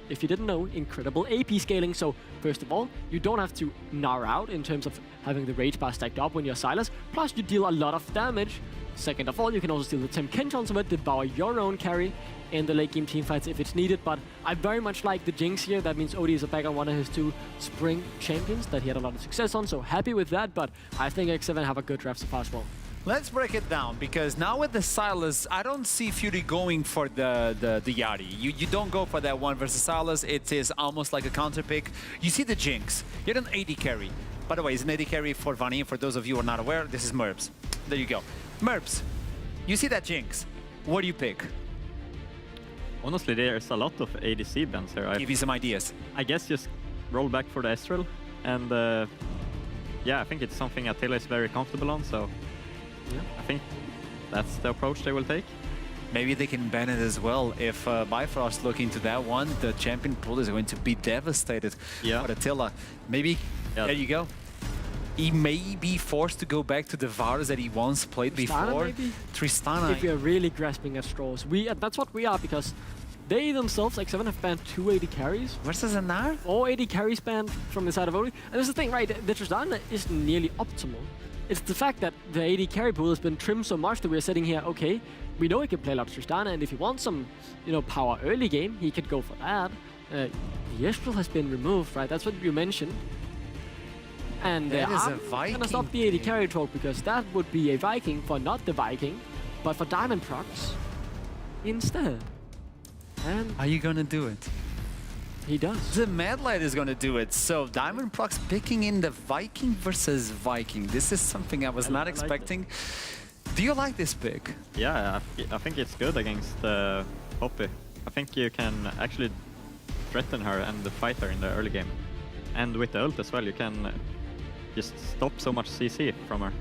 if you didn't know, incredible AP scaling. So first of all, you don't have to Gnar out in terms of having the rage bar stacked up when you're Silas, plus you deal a lot of damage. Second of all, you can also steal the Tim Kench ultimate, devour your own carry in the late game teamfights if it's needed, but I very much like the Jinx here. That means OD is back on one of his 2 spring champions that he had a lot of success on, so happy with that, but I think X7 have a good draft so far as well. Let's break it down, because now with the Silas, I don't see Fury going for the Yari. You don't go for that one versus Silas. It is almost like a counter pick. You see the Jinx. You're an AD carry. By the way, it's an AD carry for Vani. For those of you who are not aware, this is Merbs. There you go. Merbs, you see that Jinx. What do you pick? Honestly, there's a lot of ADC bans here. Give you some ideas. I guess just roll back for the Ezreal, and yeah, I think it's something Attila is very comfortable on, so yeah, I think that's the approach they will take. Maybe they can ban it as well. If Bifrost look into that one, the champion pool is going to be devastated for Attila. Maybe, there you go. He may be forced to go back to the Varus that he once played before. Maybe? Tristana. If we are really grasping at straws. That's what we are, because they themselves, like X7, have banned 2 AD carries. Versus a Gnar? All AD carries banned from the side of OD. And that's the thing, right? The Tristana is nearly optimal. It's the fact that the AD carry pool has been trimmed so much that we're sitting here, okay, we know he can play a lot of Tristana, and if he wants some, power early game, he could go for that. The Ezreal has been removed, right? That's what you mentioned. And I'm gonna stop the AD carry talk, because that would be a Viking for not the Viking, but for Diamond Procs instead. And are you gonna do it? He does. The Mad Light is going to do it. So Diamond Prox picking in the Viking versus Viking. This is something I was not expecting. Do you like this pick? Yeah, I think it's good against Poppy. I think you can actually threaten her and fight her in the early game. And with the ult as well, you can just stop so much CC from her.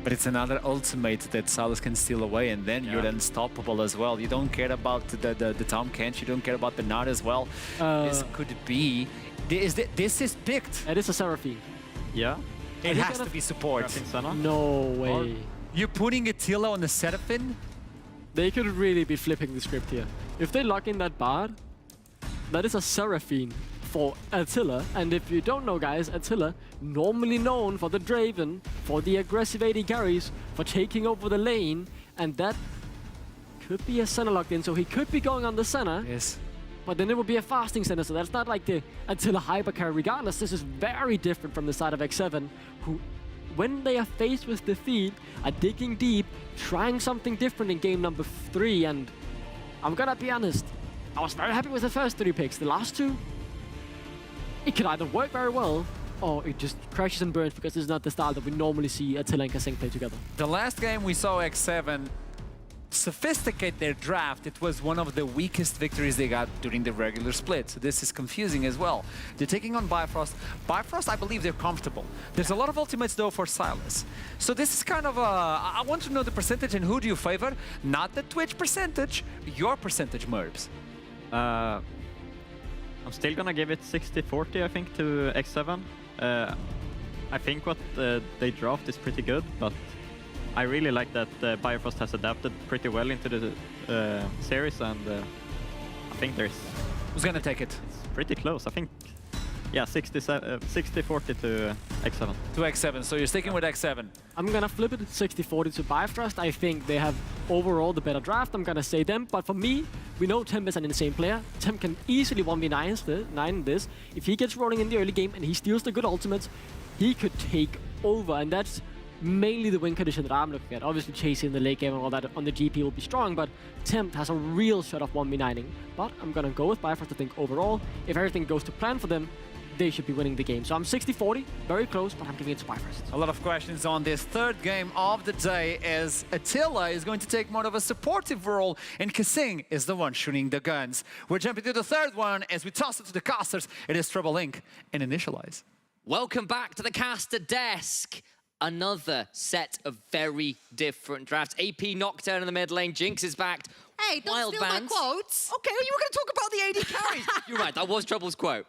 But it's another ultimate that Salus can steal away, and then you're unstoppable as well. You don't care about the Tom Kench, you don't care about the Nod as well. This could be... This is picked. It is a Seraphine. Yeah. It has to be support. No way. You're putting Attila on the Seraphine? They could really be flipping the script here. If they lock in that Bard, that is a Seraphine for Attila. And if you don't know, guys, Attila, normally known for the Draven, for the aggressive AD carries, for taking over the lane, and that could be a center locked in, so he could be going on the center. Yes. But then it would be a fasting center, so that's not like the Attila hyper carry. Regardless, this is very different from the side of X7, who, when they are faced with defeat, are digging deep, trying something different in game number 3, and I'm gonna be honest, I was very happy with the first 3 picks. The last 2, it could either work very well, or it just crashes and burns because it's not the style that we normally see Attila and Kasing play together. The last game we saw X7 sophisticate their draft. It was one of the weakest victories they got during the regular split. So this is confusing as well. They're taking on Bifrost. Bifrost, I believe they're comfortable. There's a lot of ultimates though for Silas. So this is kind of a... I want to know the percentage and who do you favor? Not the Twitch percentage, your percentage, Merbs. I'm still gonna give it 60-40, I think, to X7. I think what they draft is pretty good, but I really like that Bifrost has adapted pretty well into the series, and I think Who's gonna take it? It's pretty close. I think, yeah, 60-40 to X7. To X7, so you're sticking with X7. I'm gonna flip it 60-40 to Bifrost. I think they have overall the better draft. I'm gonna say them, but for me, we know Temp is an insane player. Temp can easily 1v9 this. If he gets rolling in the early game and he steals the good ultimates, he could take over, and that's mainly the win condition that I'm looking at. Obviously, chasing the late game and all that on the GP will be strong, but Temp has a real shot of 1v9ing. But I'm gonna go with Bifrost. I think overall, if everything goes to plan for them, they should be winning the game. So I'm 60-40, very close, but I'm giving it to Bifrost. A lot of questions on this third game of the day, as Attila is going to take more of a supportive role and Kasing is the one shooting the guns. We're jumping to the third one as we toss it to the casters. It is Trouble Inc. and Initialize. Welcome back to the caster desk. Another set of very different drafts. AP Nocturne in the mid lane, Jinx is backed. Hey, don't Wild steal my Bands. quotes. Okay, well, you were going to talk about the AD carries. You're right, that was Trouble's quote.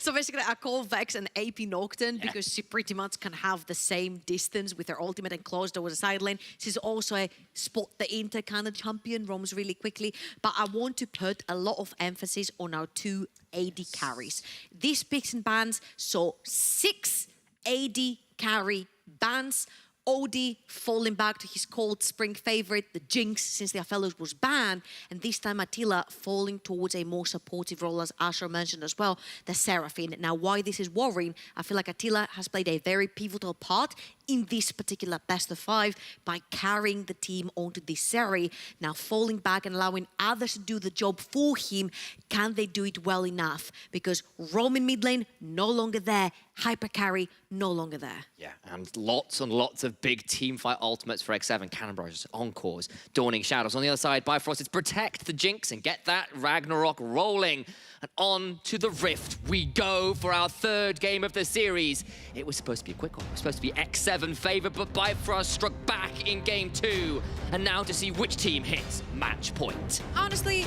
So basically, I call Vex an AP Nocturne because she pretty much can have the same distance with her ultimate and close towards the side lane. She's also a spot the Inter kind of champion, roams really quickly. But I want to put a lot of emphasis on our 2 AD carries. These picks and bans saw 6 AD carry bans. OD falling back to his cold spring favorite, the Jinx, since the Fellows was banned, and this time Attila falling towards a more supportive role, as Asher mentioned as well, the Seraphine. Now, why this is worrying, I feel like Attila has played a very pivotal part in this particular best of 5 by carrying the team onto this series. Now, falling back and allowing others to do the job for him, can they do it well enough? Because roaming mid lane, no longer there. Hyper carry, no longer there. Yeah, and lots of big team fight ultimates for X7. Cannon Barrages, Encores, Dawning Shadows. On the other side, Bifrost, it's protect the Jinx and get that Ragnarok rolling. And on to the Rift we go for our third game of the series. It was supposed to be a quick one. It was supposed to be X7 favored, but Bifrost struck back in game 2. And now to see which team hits match point. Honestly,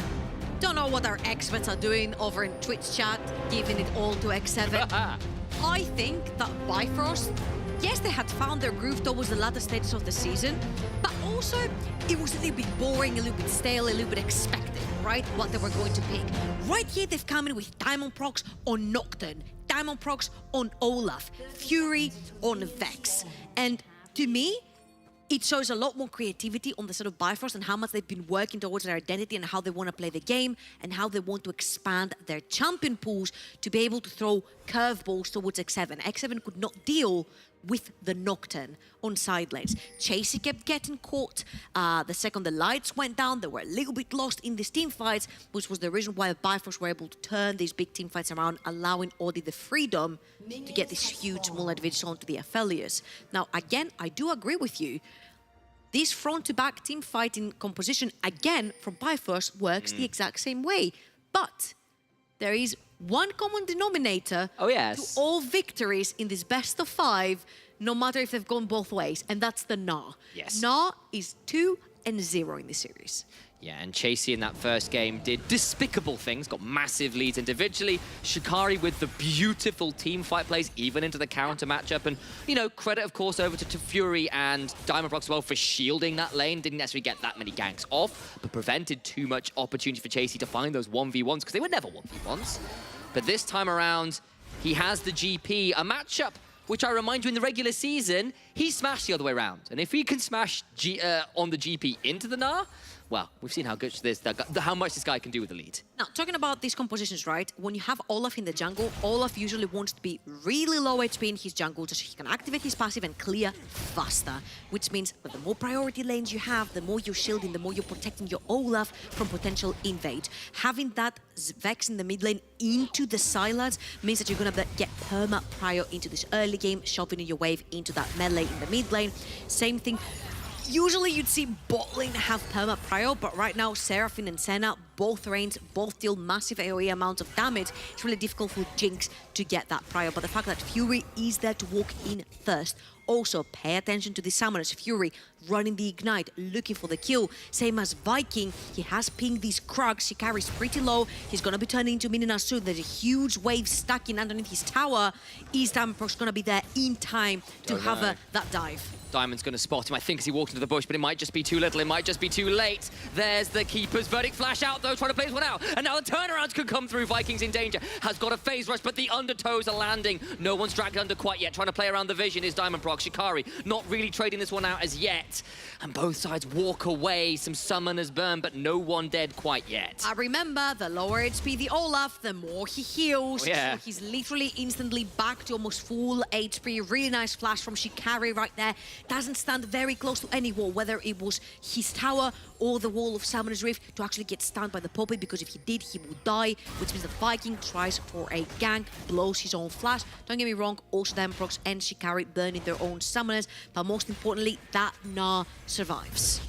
don't know what our experts are doing over in Twitch chat, giving it all to X7. I think that Bifrost, yes, they had found their groove towards the latter stages of the season, but also it was a little bit boring, a little bit stale, a little bit expected, right? What they were going to pick. Right here, they've come in with Diamond Prox on Nocturne, Diamond Prox on Olaf, Fury on Vex. And to me, it shows a lot more creativity on the side of Bifrost and how much they've been working towards their identity and how they want to play the game and how they want to expand their champion pools to be able to throw curveballs towards X7. X7 could not deal with the Nocturne on side lanes. Chasey kept getting caught. The second the lights went down, they were a little bit lost in these team fights, which was the reason why the Bifrost were able to turn these big team fights around, allowing Audi the freedom to get this huge small advantage onto the Aphelios. Now, again, I do agree with you. This front-to-back team fighting composition, again, from Bifrost, works the exact same way. But there is one common denominator to all victories in this best of 5, no matter if they've gone both ways, and that's the Nah. Yes. Nah is 2-0 in this series. Yeah, and Chasey in that first game did despicable things, got massive leads individually. Shikari with the beautiful team fight plays, even into the counter matchup. And, you know, credit, of course, over to Fury and Diamondprox as well for shielding that lane. Didn't necessarily get that many ganks off, but prevented too much opportunity for Chasey to find those 1v1s, because they were never 1v1s. But this time around, he has the GP, a matchup which I remind you in the regular season, he smashed the other way around. And if he can smash on the GP into the Nah, well, we've seen how much this guy can do with the lead. Now, talking about these compositions, right? When you have Olaf in the jungle, Olaf usually wants to be really low HP in his jungle so he can activate his passive and clear faster. Which means that the more priority lanes you have, the more you're shielding, the more you're protecting your Olaf from potential invade. Having that Vex in the mid lane into the Sylards means that you're going to get perma prior into this early game, shoving your wave into that melee in the mid lane. Same thing. Usually you'd see bot lane have perma prior, but right now Seraphine and Senna, both lanes, both deal massive AoE amounts of damage. It's really difficult for Jinx to get that prior, but the fact that Fury is there to walk in first. Also, pay attention to the summoners. Fury running the Ignite, looking for the kill. Same as Viking, he has pinged these Krugs, he carries pretty low. He's gonna be turning into Minina soon. There's a huge wave stacking underneath his tower. Is Diamondprox gonna be there in time to have that dive? Diamond's going to spot him, I think, as he walked into the bush, but it might just be too little, it might just be too late. There's the Keeper's verdict flash out, though, trying to place one out. And now the turnarounds could come through. Vikings in danger, has got a phase rush, but the undertows are landing. No one's dragged under quite yet. Trying to play around the vision is Diamondprox. Shikari not really trading this one out as yet. And both sides walk away. Some summoners burn, but no one dead quite yet. I remember, the lower HP the Olaf, the more he heals. Oh, yeah. So he's literally instantly back to almost full HP. Really nice flash from Shikari right there. Doesn't stand very close to any wall, whether it was his tower or the wall of Summoner's Rift, to actually get stunned by the Poppy, because if he did, he would die, which means the Viking tries for a gank, blows his own flash. Don't get me wrong, also Diamondprox and Shikari burning their own summoners, but most importantly, that Nah survives.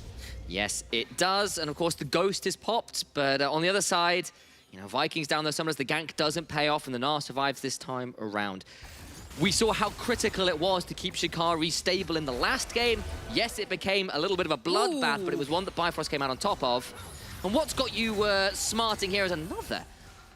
Yes, it does, and of course the Ghost is popped, but on the other side, you know, Vikings down those summoners, the gank doesn't pay off, and the Nah survives this time around. We saw how critical it was to keep Shikari stable in the last game. Yes, it became a little bit of a bloodbath, but it was one that Bifrost came out on top of. And what's got you smarting here is another.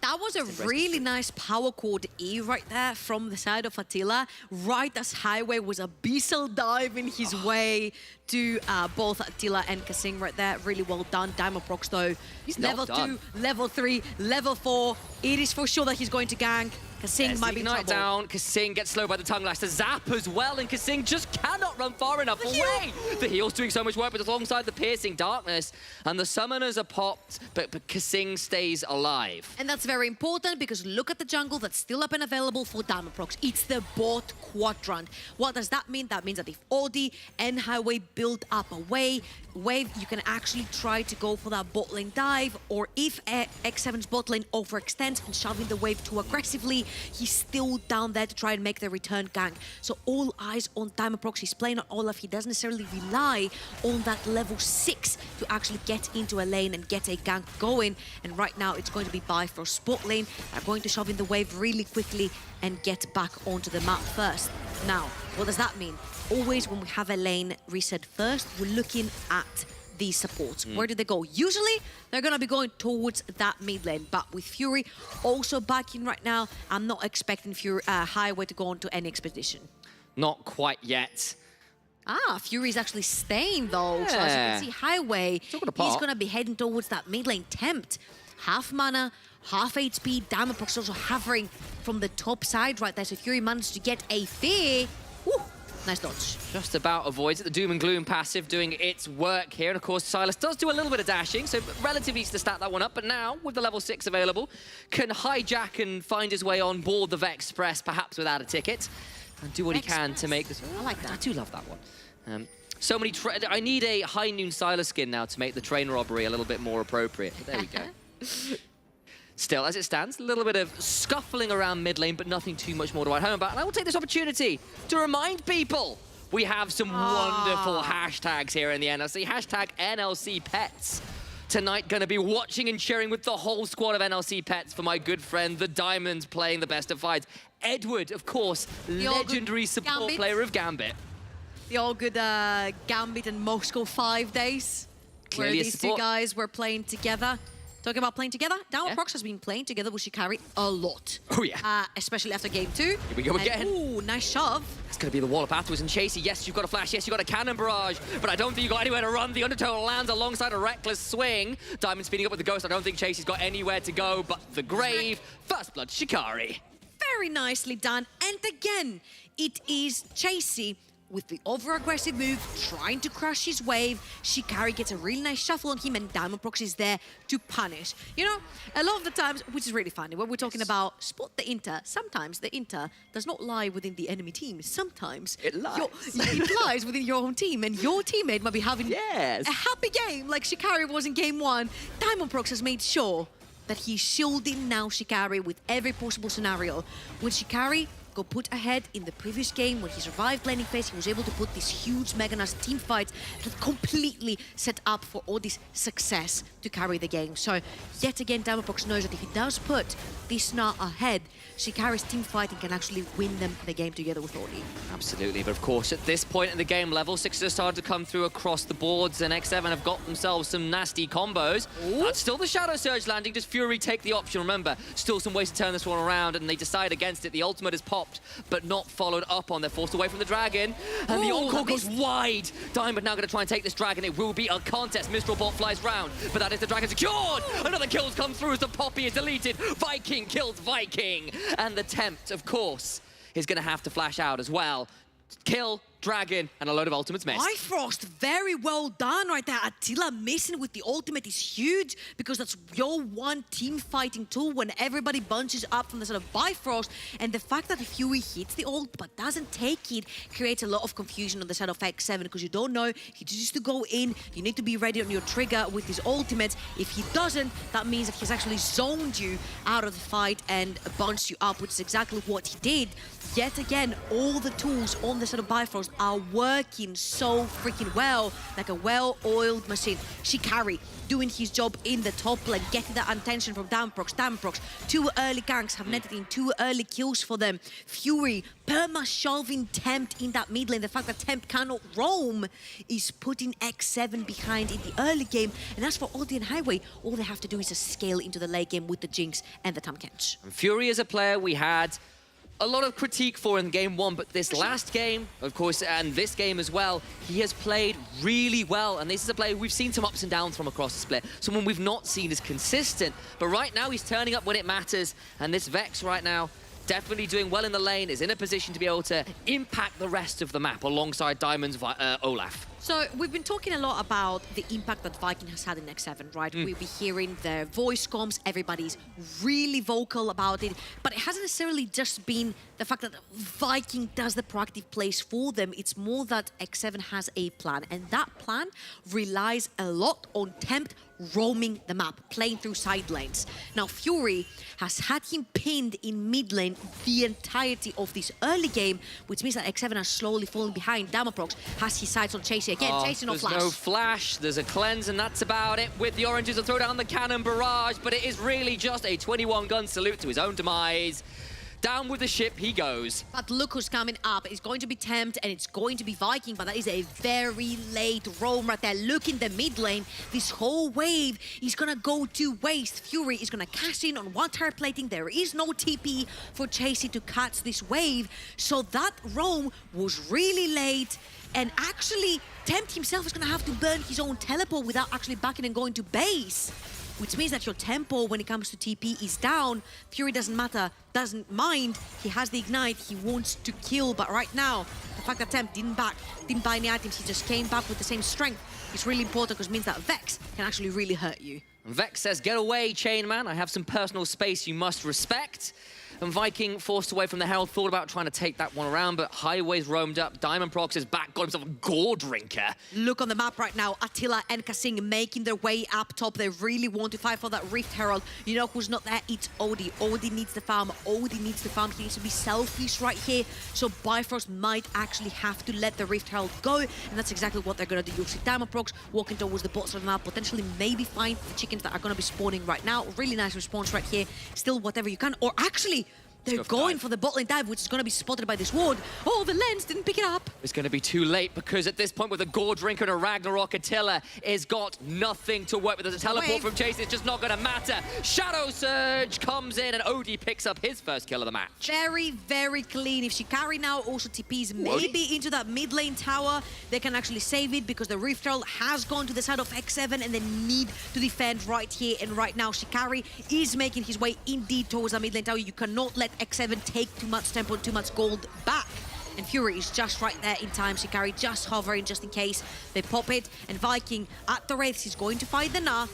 That was a really nice power chord E right there from the side of Attila, right as Highway was abyssal diving his way to both Attila and Kasing right there. Really well done. Diamondprox though, he's level 2, level 3, level 4. It is for sure that he's going to gank. Kasing might be in trouble. Down. Kasing gets slowed by the tongue lash. The zap as well, and Kasing just cannot run far enough away. The heal's doing so much work, but alongside the piercing darkness, and the summoners are popped, but Kasing stays alive. And that's very important, because look at the jungle that's still up and available for Diamondprox. It's the bot quadrant. What does that mean? That means that if Audi and Highway build up a wave, you can actually try to go for that bot lane dive, or if X7's bot lane overextends and shoving the wave too aggressively, he's still down there to try and make the return gank. So all eyes on Diamondprox. He's playing on Olaf. He doesn't necessarily rely on that level 6 to actually get into a lane and get a gank going. And right now it's going to be Bifrost spot lane. They're going to shove in the wave really quickly and get back onto the map first. Now, what does that mean? Always when we have a lane reset first, we're looking at these supports. Where do they go? Usually, they're going to be going towards that mid lane. But with Fury also back in right now, I'm not expecting Highway to go on to any expedition. Not quite yet. Fury's actually staying though. Yeah. So as you can see, Highway, he's going to be heading towards that mid lane tempt. Half mana, half HP, Diamondprox also hovering from the top side right there. So Fury managed to get a fear. Woo. Nice dodge. Just about avoids it. The Doom and Gloom passive doing its work here. And of course, Silas does do a little bit of dashing, so relatively easy to stat that one up. But now, with the level 6 available, can hijack and find his way on board the Vex Express, perhaps without a ticket. and do what he can to make this. I like that. I do love that one. So many. I need a High Noon Siler skin now to make the train robbery a little bit more appropriate. There we go. Still, as it stands, a little bit of scuffling around mid lane, but nothing too much more to write home about. And I will take this opportunity to remind people we have some wonderful hashtags here in the NLC. Hashtag NLC Pets. Tonight, going to be watching and cheering with the whole squad of NLC Pets for my good friend, the Diamonds, playing the best of fights. Edward, of course, legendary support player of Gambit. The all good Gambit and Moscow 5 days, Clearly where these two guys were playing together. Talking about playing together, Prox has been playing together with Shikari a lot. Oh, yeah. Especially after game 2. Here we go again. Ooh, nice shove. It's going to be the wall up afterwards. And Chasey, yes, you've got a flash. Yes, you've got a cannon barrage. But I don't think you've got anywhere to run. The Undertow lands alongside a reckless swing. Diamond speeding up with the Ghost. I don't think Chasey's got anywhere to go but the grave. First blood, Shikari. Very nicely done. And again, it is Chasey with the over-aggressive move, trying to crush his wave. Shikari gets a really nice shuffle on him, and Diamond Prox is there to punish. You know, a lot of the times, which is really funny, when we're talking about spot the Inter, sometimes the Inter does not lie within the enemy team. Sometimes it lies. It lies within your own team, and your teammate might be having a happy game like Shikari was in game 1. Diamond Prox has made sure that he's shielding now Shikari with every possible scenario. When Shikari got put ahead in the previous game, when he survived laning phase, he was able to put this huge Mega Nast team fight that completely set up for all this success to carry the game. So yet again, Diamond Prox knows that if he does put this Snar ahead, Shikari's team fighting can actually win them the game together with Orly. Absolutely, but of course, at this point in the game, level 6 has started to come through across the boards, and X7 have got themselves some nasty combos. That's still the Shadow Surge landing. Does Fury take the option? Remember, still some ways to turn this one around, and they decide against it. The ultimate is popped, but not followed up on. They're forced away from the Dragon, and the Encore goes wide. Diamond now going to try and take this Dragon. It will be a contest. Mistral Bot flies round, but that is the Dragon secured. Another kills come through as the Poppy is deleted. Viking kills Viking, and the Tempt, of course, is going to have to flash out as well. Kill, Dragon, and a load of ultimates missed. Bifrost, very well done right there. Attila missing with the ultimate is huge because that's your one team fighting tool when everybody bunches up from the side of Bifrost. And the fact that Fury hits the ult but doesn't take it creates a lot of confusion on the side of X7 because you don't know. He chooses to go in. You need to be ready on your trigger with his ultimate. If he doesn't, that means that he's actually zoned you out of the fight and bunched you up, which is exactly what he did. Yet again, all the tools on the side of Bifrost are working so freaking well, like a well-oiled machine. Shikari doing his job in the top lane, getting that attention from Damprox. 2 early ganks have netted in 2 early kills for them. Fury perma-shoving Tempt in that mid lane. The fact that Tempt cannot roam is putting X7 behind in the early game. And as for Oddie and Highway, all they have to do is just scale into the late game with the Jinx and the Tamkench. Fury is a player we had a lot of critique for in game 1, but this last game, of course, and this game as well, he has played really well. And this is a player we've seen some ups and downs from across the split. Someone we've not seen as consistent. But right now, he's turning up when it matters. And this Vex right now, definitely doing well in the lane, is in a position to be able to impact the rest of the map alongside Diamond's Olaf. So we've been talking a lot about the impact that Viking has had in X7, right? We'll be hearing their voice comms, everybody's really vocal about it, but it hasn't necessarily just been the fact that Viking does the proactive plays for them. It's more that X7 has a plan, and that plan relies a lot on Tempt roaming the map, playing through side lanes. Now, Fury has had him pinned in mid lane the entirety of this early game, which means that X7 is slowly falling behind. Damaprox has his sights on Chasey again. Chasey no flash. There's no flash, there's a cleanse, and that's about it. With the oranges to throw down the cannon barrage, but it is really just a 21-gun salute to his own demise. Down with the ship he goes. But look who's coming up. It's going to be Tempt and it's going to be Viking, but that is a very late roam right there. Look in the mid lane. This whole wave is gonna go to waste. Fury is gonna cash in on one tire plating. There is no TP for Chasey to catch this wave. So that roam was really late. And actually, Tempt himself is gonna have to burn his own teleport without actually backing and going to base. Which means that your tempo when it comes to TP is down. Fury doesn't mind. He has the ignite, he wants to kill, but right now, the fact that Tempt didn't buy any items, he just came back with the same strength, is really important because it means that Vex can actually really hurt you. Vex says, get away, Chainman. I have some personal space you must respect. and Viking forced away from the Herald, thought about trying to take that one around, but Highways roamed up. Diamond Prox is back, got himself a Gore Drinker. Look on the map right now. Attila and Kasing making their way up top. They really want to fight for that Rift Herald. You know who's not there? It's Odie. Odie needs the farm. Odie needs the farm. He needs to be selfish right here. So Bifrost might actually have to let the Rift Herald go, and that's exactly what they're going to do. You'll see Diamond Prox walking towards the bot side of the map, potentially maybe find the chickens that are going to be spawning right now. Really nice response right here. Still whatever you can. Or actually, they're going for the bot lane dive, which is going to be spotted by this ward. Oh, the lens didn't pick it up. It's going to be too late because at this point with a Gore Drinker and a Ragnarok, Attila has got nothing to work with. There's a teleport from Chase, it's just not going to matter. Shadow Surge comes in and Odie picks up his first kill of the match. Very, very clean. If Shikari now also TPs maybe into that mid lane tower, they can actually save it because the Rift Herald has gone to the side of X7 and they need to defend right here and right now. Shikari is making his way indeed towards the mid lane tower. You cannot let X7 take too much tempo, too much gold back. And Fury is just right there in time. Shikari just hovering just in case they pop it. And Viking at the Wraiths is going to fight the Gnar.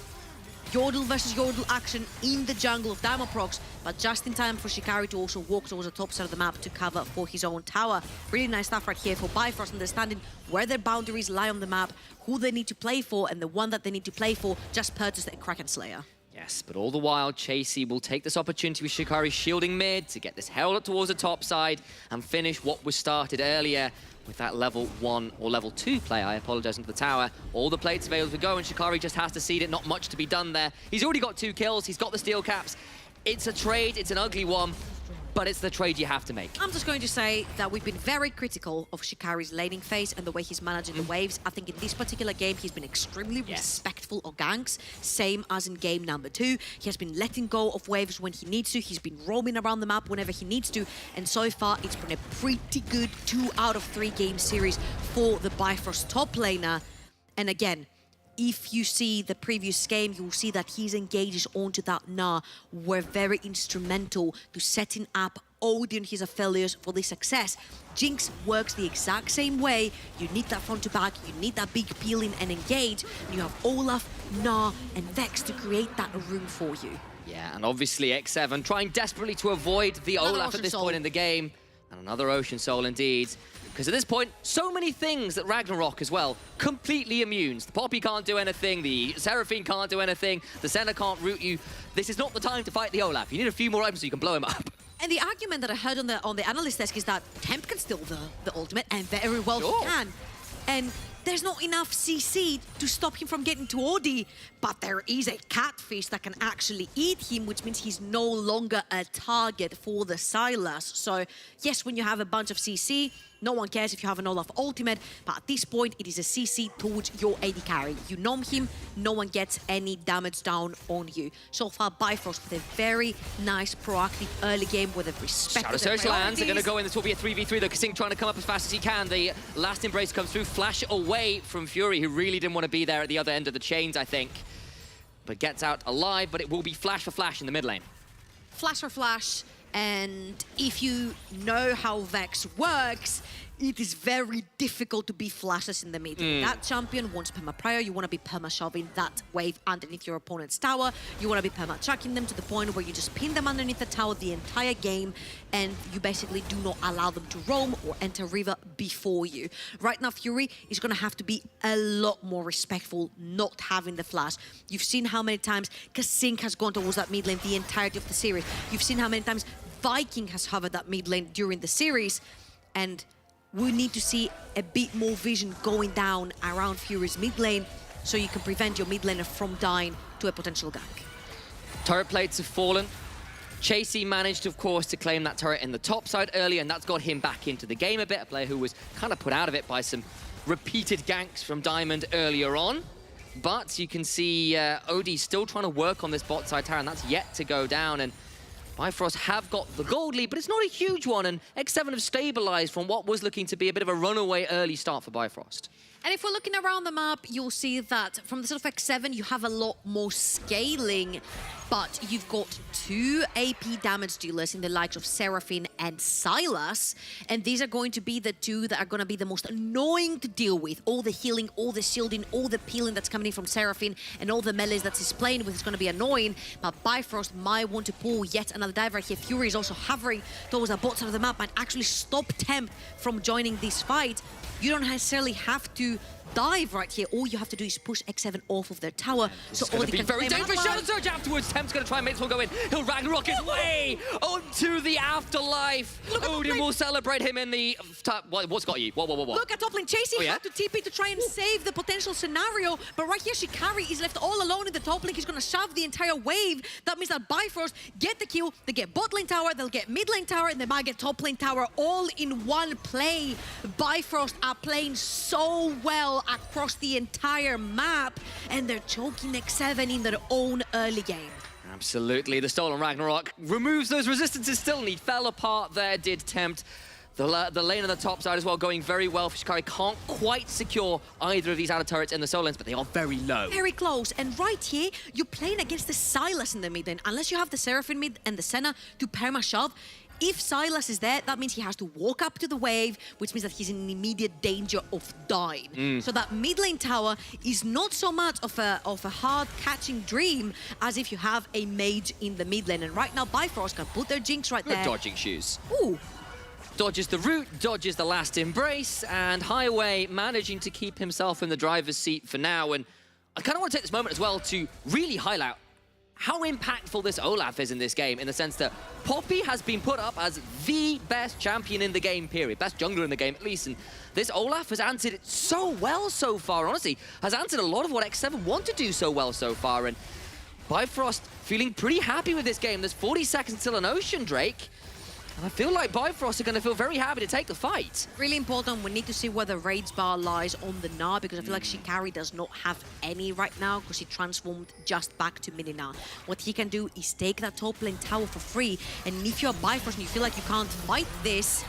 Yordle versus Yordle action in the jungle of Diamond Prox, but just in time for Shikari to also walk towards the top side of the map to cover for his own tower. Really nice stuff right here for Bifrost, understanding where their boundaries lie on the map, who they need to play for, and the one that they need to play for just purchased a Kraken Slayer. Yes, but all the while, Chasey will take this opportunity with Shikari shielding mid to get this Herald up towards the top side and finish what was started earlier with that level 1 or level 2 play, I apologize, into the tower. All the plates available to go, and Shikari just has to seed it. Not much to be done there. He's already got 2 kills. He's got the steel caps. It's a trade. It's an ugly one, but it's the trade you have to make. I'm just going to say that we've been very critical of Shikari's laning phase and the way he's managing the waves. I think in this particular game, he's been extremely respectful of ganks, same as in game number 2. He has been letting go of waves when he needs to. He's been roaming around the map whenever he needs to. And so far, it's been a pretty good 2 out of 3 game series for the Bifrost top laner. And again, if you see the previous game, you'll see that his engages onto that Gnar were very instrumental to setting up Odin and his affiliates for this success. Jinx works the exact same way. You need that front to back, you need that big peeling and engage, and you have Olaf, Gnar, and Vex to create that room for you. Yeah, and obviously X7 trying desperately to avoid the Olaf at this point in the game. And another Ocean Soul indeed. Because at this point, so many things that Ragnarok as well, completely immune. The Poppy can't do anything, the Seraphine can't do anything, the Senna can't root you. This is not the time to fight the Olaf. You need a few more items so you can blow him up. And the argument that I heard on the analyst desk is that Temp can steal the ultimate, and very well he can. And there's not enough CC to stop him from getting to Odie, but there is a catfish that can actually eat him, which means he's no longer a target for the Sylas. So yes, when you have a bunch of CC, no one cares if you have an Olaf ultimate, but at this point, it is a CC towards your AD carry. You nom him, no one gets any damage down on you. So far, Bifrost with a very nice, proactive early game with a respect. Shadow Surge lands, they're going to go in. This will be a 3v3 though. Kasing trying to come up as fast as he can. The last embrace comes through, flash away from Fury, who really didn't want to be there at the other end of the chains, I think. But gets out alive, but it will be flash for flash in the mid lane. Flash for flash. And if you know how Vex works, it is very difficult to be flashless in the mid. That champion wants perma prior, you want to be perma shoving that wave underneath your opponent's tower, you want to be perma tracking them to the point where you just pin them underneath the tower the entire game, and you basically do not allow them to roam or enter river before you. Right now, Fury is going to have to be a lot more respectful not having the flash. You've seen how many times Kasing has gone towards that mid lane the entirety of the series. You've seen how many times Viking has hovered that mid lane during the series, and we need to see a bit more vision going down around Fury's mid lane so you can prevent your mid laner from dying to a potential gank. Turret plates have fallen. Chasey managed, of course, to claim that turret in the top side earlier, and that's got him back into the game a bit. A player who was kind of put out of it by some repeated ganks from Diamond earlier on. But you can see Odie still trying to work on this bot side tower, and that's yet to go down. And Bifrost have got the gold lead, but it's not a huge one, and X7 have stabilized from what was looking to be a bit of a runaway early start for Bifrost. And if we're looking around the map, you'll see that from the sort of X7, you have a lot more scaling, but you've got 2 AP damage dealers in the likes of Seraphine and Sylas, and these are going to be the 2 that are going to be the most annoying to deal with. All the healing, all the shielding, all the peeling that's coming in from Seraphine, and all the melees that he's playing with is going to be annoying, but Bifrost might want to pull yet another dive right here. Fury is also hovering towards the bot side of the map and actually stop Temp from joining this fight. You don't necessarily have to dive right here. All you have to do is push X7 off of their tower. So it's going to be very dangerous. Shadow Surge afterwards. Temp's going to try and make this one go in. He'll Ragnarok his way onto the afterlife. Odin will celebrate him in the... What's got you? What? Look at top lane. Chasey had to TP to try and save the potential scenario, but right here Shikari is left all alone in the top lane. He's going to shove the entire wave. That means that Bifrost get the kill, they get bot lane tower, they'll get mid lane tower, and they might get top lane tower all in one play. Bifrost are playing so well across the entire map, and they're choking X7 in their own early game. Absolutely. The stolen Ragnarok removes those resistances still, and he fell apart there, did Tempt. The lane on the top side as well going very well for Shikari. Can't quite secure either of these outer turrets in the soul lanes, but they are very low. Very close. And right here, you're playing against the Sylas in the mid lane. Unless you have the Seraphine mid and the Senna to perma-shove, if Sylas is there, that means he has to walk up to the wave, which means that he's in immediate danger of dying. So that mid lane tower is not so much of a hard catching dream as if you have a mage in the mid lane. And right now, Bifrost can put their Jinx right there. Good dodging shoes. Ooh. Dodges the root, dodges the last embrace, and Highway managing to keep himself in the driver's seat for now. And I kind of want to take this moment as well to really highlight how impactful this Olaf is in this game, in the sense that Poppy has been put up as the best champion in the game, period. Best jungler in the game, at least. And this Olaf has answered it so well so far, honestly. Has answered a lot of what X7 want to do so well so far. And Bifrost feeling pretty happy with this game. There's 40 seconds till an Ocean Drake. And I feel like Bifrost are going to feel very happy to take the fight. Really important. We need to see where the Raids bar lies on the Gnar, because I feel like Shikari does not have any right now because he transformed just back to mini Gnar. What he can do is take that top lane tower for free, and if you're Bifrost and you feel like you can't fight this,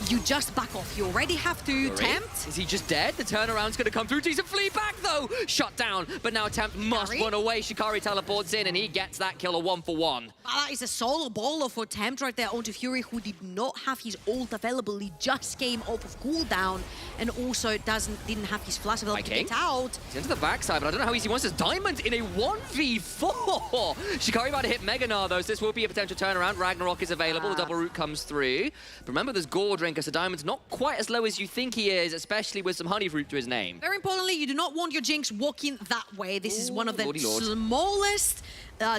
you just back off. You already have to Tempt. Is he just dead? The turnaround's going to come through. Decent flee back, though. Shut down. But now Tempt must run away. Shikari teleports in, and he gets that kill, a 1-for-1. That is a solo baller for Tempt right there onto Fury, who did not have his ult available. He just came off of cooldown, and also didn't have his flash available to get out. He's into the backside, but I don't know how easy he wants this diamond in a 1v4. Shikari about to hit Mega Gnar, though, so this will be a potential turnaround. Ragnarok is available. The double root comes through. But remember, there's Gore Drinker, so Diamond's not quite as low as you think he is, especially with some honey fruit to his name. Very importantly, you do not want your Jinx walking that way. This is one of the smallest,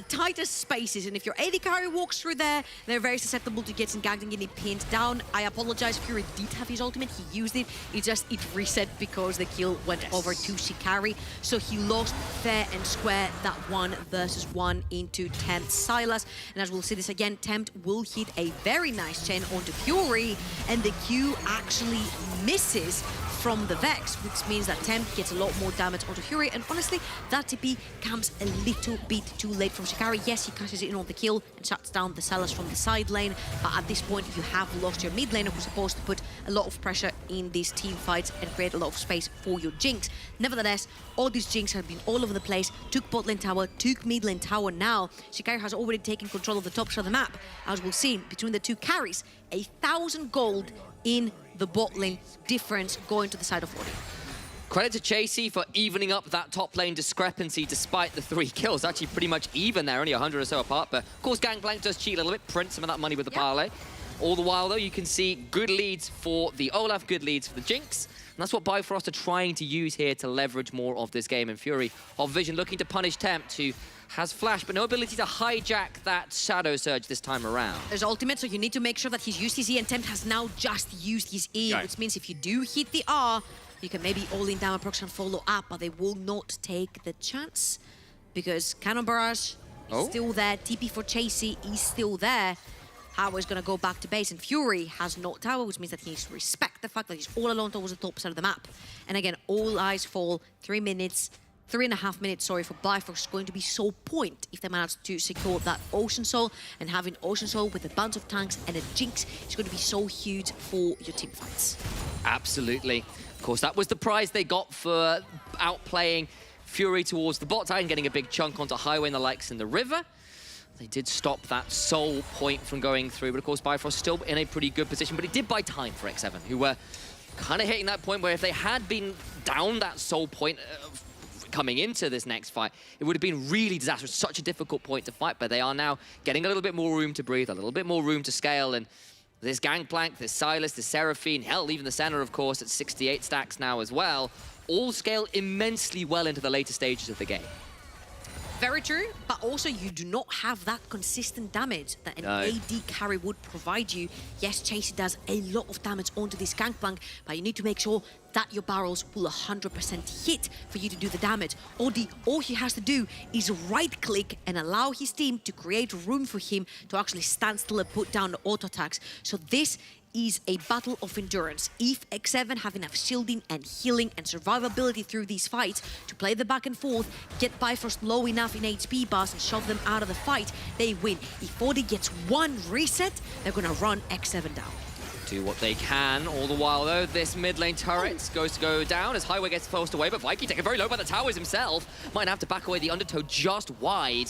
tightest spaces, and if your AD carry walks through there, they're very susceptible to getting ganked and getting pinned down. I apologize, Fury did have his ultimate, he used it, it reset because the kill went over to Shikari, so he lost fair and square that 1 versus 1 into Tempt Sylas. And as we'll see this again, Tempt will hit a very nice chain onto Fury, and the Q actually misses from the Vex, which means that Tempt gets a lot more damage onto Fury, and honestly, that TP comes a little bit too late from Shikari. Yes, he cashes in on the kill and shuts down the Sylas from the side lane, but at this point, you have lost your mid laner, who's supposed to put a lot of pressure in these team fights and create a lot of space for your Jinx. Nevertheless, all these Jinx have been all over the place, took bot lane tower, took mid lane tower now. Shikari has already taken control of the top side of the map. As we'll see, between the two carries, 1,000 gold in the bot lane difference going to the side of 40. Credit to Chasey for evening up that top lane discrepancy despite the 3 kills. Actually pretty much even there, only 100 or so apart. But of course, Gangplank does cheat a little bit, print some of that money with the parlay. All the while, though, you can see good leads for the Olaf, good leads for the Jinx. And that's what Bifrost are trying to use here to leverage more of this game. And Fury of Vision looking to punish Tempt, who has flash, but no ability to hijack that Shadow Surge this time around. There's ultimate, so you need to make sure that he's used his E, and Tempt has now just used his E, which means if you do hit the R, you can maybe all-in down procs and follow up, but they will not take the chance because Cannon Barrage is still there. TP for Chasey is still there. Howard's going to go back to base, and Fury has no tower, which means that he needs to respect the fact that he's all alone towards the top side of the map. And again, all eyes fall. 3.5 minutes, sorry, for Bifrost is going to be so point if they manage to secure that Ocean Soul, and having Ocean Soul with a bunch of tanks and a Jinx is going to be so huge for your team fights. Absolutely. Of course, that was the prize they got for outplaying Fury towards the bot side and getting a big chunk onto Highway and the likes in the river. They did stop that soul point from going through, but of course Bifrost still in a pretty good position, but it did buy time for X7, who were kind of hitting that point where if they had been down that soul point coming into this next fight, it would have been really disastrous, such a difficult point to fight, but they are now getting a little bit more room to breathe, a little bit more room to scale, and this Gangplank, this Silas, this Seraphine, hell, even the center, of course, at 68 stacks now as well, all scale immensely well into the later stages of the game. Very true, but also you do not have that consistent damage that an AD carry would provide you. Yes, Chasey does a lot of damage onto this Gangplank, but you need to make sure that your barrels will 100% hit for you to do the damage. Odie, all he has to do is right-click and allow his team to create room for him to actually stand still and put down the auto attacks. So this is a battle of endurance. If X7 have enough shielding and healing and survivability through these fights to play the back and forth, get Bifrost low enough in HP bars and shove them out of the fight, they win. If Odie gets one reset, they're gonna run X7 down. Do what they can. All the while, though, this mid lane turret goes to go down as Highway gets forced away, but Viking taken very low by the towers himself. Might have to back away the undertow just wide.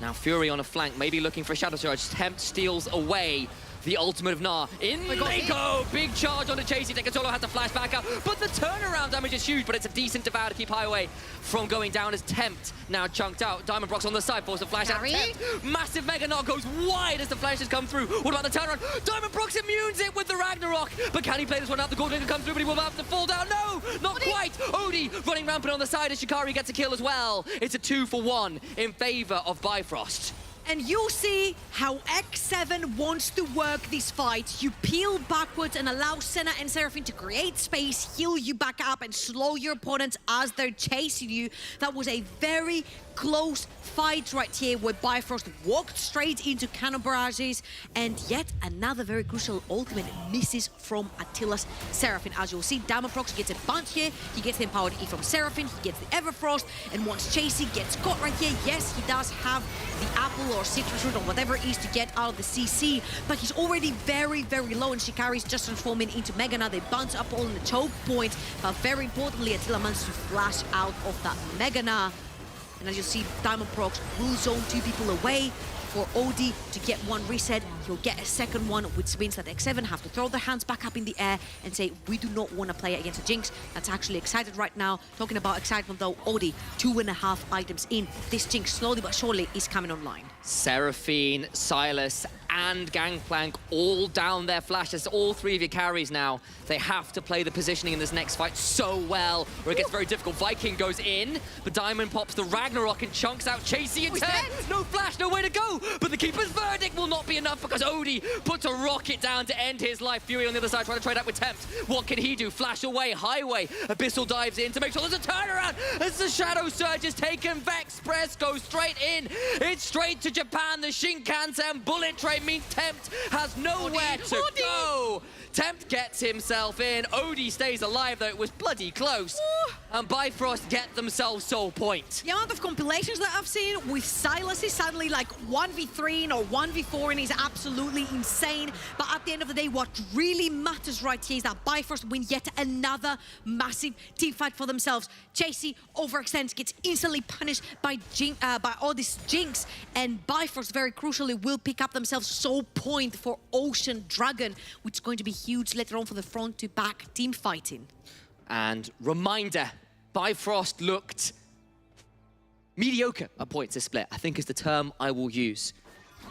Now Fury on a flank, maybe looking for a Shadow Charge. Tempt steals away the ultimate of Gnar. In they go! Big charge onto Chasey. Tekatolo has to flash back up, but the turnaround damage is huge, but it's a decent devour to keep Highway from going down as Tempt now chunked out. Diamond Brock's on the side, forced to flash out. Tempt. Massive Mega Gnar goes wide as the flashes come through. What about the turnaround? Diamond Brock's immunes it with the Ragnarok, but can he play this one out? The Golden can come through, but he will have to fall down. No, not quite. Odie running rampant on the side as Shikari gets a kill as well. It's a 2-for-1 in favor of Bifrost. And you see how X7 wants to work this fight. You peel backwards and allow Senna and Seraphine to create space, heal you back up, and slow your opponents as they're chasing you. That was a very close fight right here where Bifrost walked straight into cannon barrages, and yet another very crucial ultimate misses from Attila's Seraphine. As you'll see, Diamond Prox gets a bunch here. He gets the empowered E from Seraphine, he gets the Everfrost, and once Chasey gets caught right here, yes, he does have the apple or citrus root or whatever it is to get out of the CC, but he's already very, very low, and Shikari's just transforming into Mega. Now they bounce up all in the choke point, but very importantly, Attila manages to flash out of that Mega. And as you see, Diamond Prox will zone two people away. For Odie to get one reset, he'll get a second one, which means that X7 have to throw their hands back up in the air and say, we do not want to play against a Jinx. That's actually excited right now. Talking about excitement though, Odie, 2.5 items in. This Jinx slowly but surely is coming online. Seraphine, Silas, and Gangplank all down their flashes. All three of your carries now. They have to play the positioning in this next fight so well, or it gets very difficult. Viking goes in, but Diamond pops the Ragnarok and chunks out Chasey in turn. No flash, no way to go. But the Keeper's Verdict will not be enough because Odie puts a rocket down to end his life. Fury on the other side trying to trade out with Tempt. What can he do? Flash away, Highway. Abyssal dives in to make sure there's a turnaround. As the Shadow Surge is taken, Vex Press goes straight in. It's straight to Japan. The Shinkansen bullet train means Tempt has nowhere to go. Tempt gets himself in. Odie stays alive, though it was bloody close. And Bifrost get themselves soul point. The amount of compilations that I've seen with Silas is suddenly like 1v3 or 1v4 and is absolutely insane. But at the end of the day, what really matters right here is that Bifrost win yet another massive team fight for themselves. Chasey overextends, gets instantly punished by all this Jinx, and Bifrost very crucially will pick up themselves soul point for Ocean Dragon, which is going to be huge later on for the front to back team fighting. And reminder, Bifrost looked mediocre at points this split, I think is the term I will use.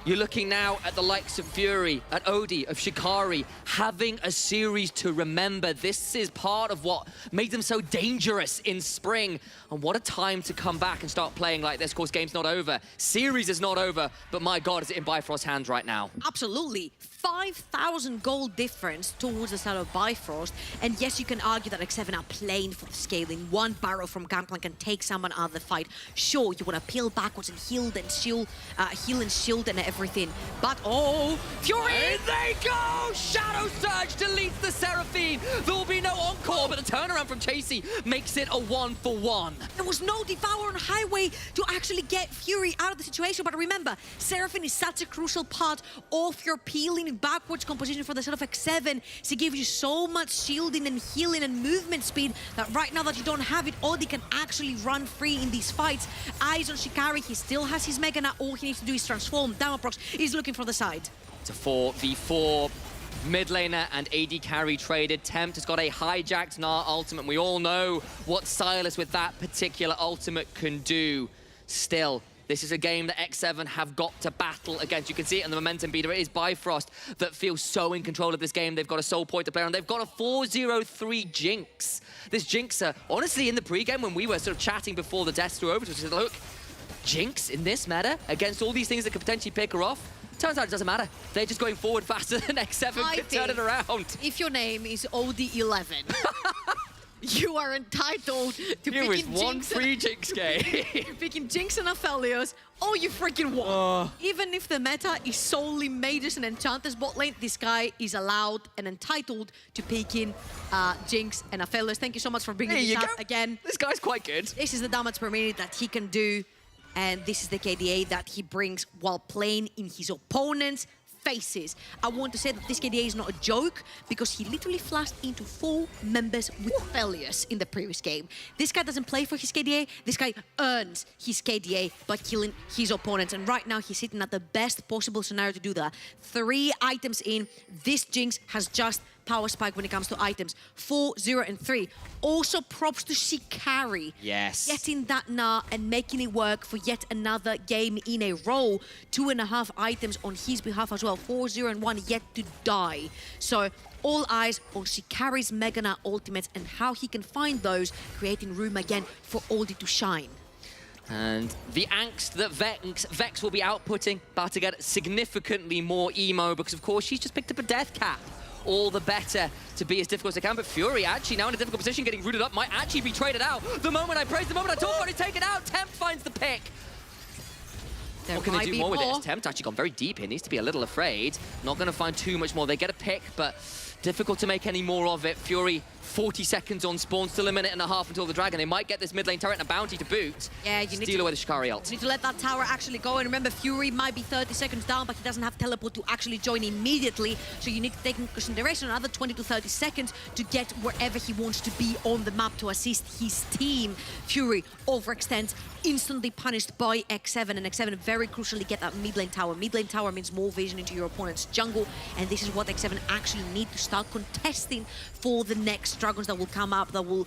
You're looking now at the likes of Fury, at Odie, of Shikari, having a series to remember. This is part of what made them so dangerous in spring. And what a time to come back and start playing like this. Of course, game's not over. Series is not over, but my God, is it in Bifrost's hands right now? Absolutely. 5,000 gold difference towards the side of Bifrost. And yes, you can argue that X7 are playing for the scaling. One barrel from Gangplank can take someone out of the fight. Sure, you want to peel backwards and heal and shield and everything. But oh, Fury! And they go! Shadow Surge deletes the Seraphine. There will be no encore, but the turnaround from Chasey makes it a 1-for-1. There was no Devour on Highway to actually get Fury out of the situation. But remember, Seraphine is such a crucial part of your peeling backwards composition for the set of X7. She gives you so much shielding and healing and movement speed that right now that you don't have it, Odi can actually run free in these fights. Eyes on Shikari, he still has his Mega Knight. All he needs to do is transform. Damaprox is looking for the side. It's a 4v4. Mid laner and AD carry traded. Tempt has got a hijacked Gnar ultimate. We all know what Silas with that particular ultimate can do. Still, this is a game that X7 have got to battle against. You can see it in the momentum beater. It is Bifrost that feels so in control of this game. They've got a soul point to play on. They've got a 4-0-3 Jinx. This Jinx, honestly, in the pregame when we were sort of chatting before the death threw over to us, we said, look, Jinx in this meta against all these things that could potentially pick her off. Turns out it doesn't matter. They're just going forward faster than X7 can turn it around. If your name is OD11, you are entitled to Here is picking one Jinx. free Jinx game. You're picking Jinx and Aphelios. Oh, you freaking won. Even if the meta is solely Mages and Enchanters bot lane, this guy is allowed and entitled to picking Jinx and Aphelios. Thank you so much for bringing this up again. This guy's quite good. This is the damage per minute that he can do. And this is the KDA that he brings while playing in his opponent's faces. I want to say that this KDA is not a joke because he literally flashed into 4 members with failures in the previous game. This guy doesn't play for his KDA. This guy earns his KDA by killing his opponents. And right now he's sitting at the best possible scenario to do that. 3 items in. This Jinx has just power spike when it comes to items. 4, 0, and 3. Also props to Shikari. Yes. Getting that Gnar and making it work for yet another game in a row. 2.5 items on his behalf as well. 4, 0, and 1 yet to die. So all eyes on Shikari's Mega Knight ultimates and how he can find those, creating room again for Oldie to shine. And the angst that Vex will be outputting, about to get significantly more emo because, of course, she's just picked up a death cap. All the better to be as difficult as I can. But Fury actually now in a difficult position, getting rooted up, might actually be traded out. The moment I praise, the moment I talk about it, take it out. Tempt finds the pick. What can they do more with this? Tempt actually gone very deep here. Needs to be a little afraid. Not going to find too much more. They get a pick, but difficult to make any more of it. Fury, 40 seconds on spawn, still a minute and a half until the dragon. They might get this mid lane turret and a bounty to boot. Yeah, you need Steal away the Shikari ult. You need to let that tower actually go. And remember, Fury might be 30 seconds down, but he doesn't have teleport to actually join immediately. So you need to take into consideration another 20 to 30 seconds to get wherever he wants to be on the map to assist his team. Fury overextends, instantly punished by X7, and X7 very crucially get that mid lane tower. Mid lane tower means more vision into your opponent's jungle, and this is what X7 actually need to start contesting for the next dragons that will come up, that will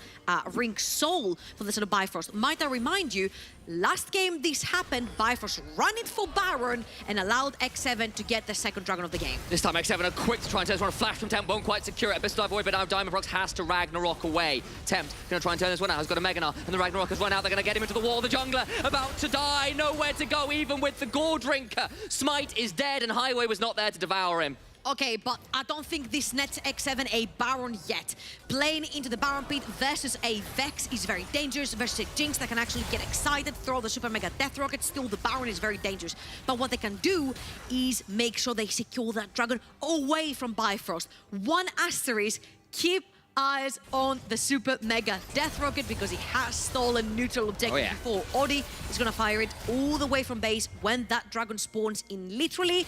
ring soul for the sort of Bifrost. Might I remind you, last game this happened, Bifrost ran it for Baron and allowed X7 to get the second dragon of the game. This time X7 are quick to try and turn this one. A flash from Tempt won't quite secure it. Abyss dive away, but now Diamondprox has to Ragnarok away. Tempt gonna try and turn this one out. Has got a Mega Knight, and the Ragnarok has run out. They're gonna get him into the wall. The jungler about to die. Nowhere to go, even with the Gore Drinker. Smite is dead, and Highway was not there to devour him. Okay, but I don't think this nets X7 a Baron yet. Playing into the Baron pit versus a Vex is very dangerous, versus a Jinx that can actually get excited, throw the Super Mega Death Rocket. Still, the Baron is very dangerous. But what they can do is make sure they secure that dragon away from Bifrost. One asterisk, keep eyes on the Super Mega Death Rocket because he has stolen neutral objective before. Odi is going to fire it all the way from base when that dragon spawns in literally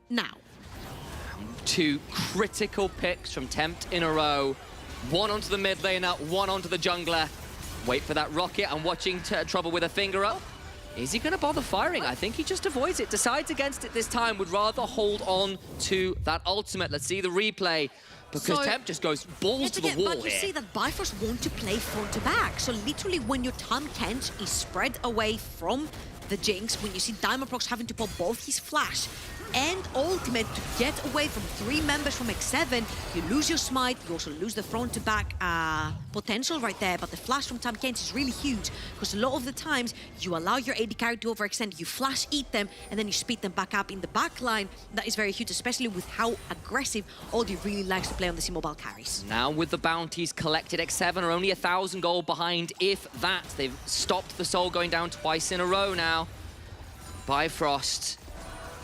now. 2 critical picks from Tempt in a row. One onto the mid laner, one onto the jungler. Wait for that rocket. I'm watching Trouble with a finger up. Is he going to bother firing? I think he just avoids it, decides against it this time, would rather hold on to that ultimate. Let's see the replay. Because Tempt just goes balls to the wall but you see that Bifrost want to play front to back. So literally when your Tahm Kench is spread away from the Jinx, when you see Diamondprox having to pop both his flash and ultimate to get away from 3 members from X7, you lose your smite, you also lose the front to back potential right there, but the flash from Tahm Kench is really huge because a lot of the times you allow your AD carry to overextend, you flash eat them, and then you speed them back up in the back line. That is very huge, especially with how aggressive Oldie really likes to play on the immobile carries. Now with the bounties collected, X7 are only 1,000 gold behind, if that. They've stopped the soul going down twice in a row now. Bifrost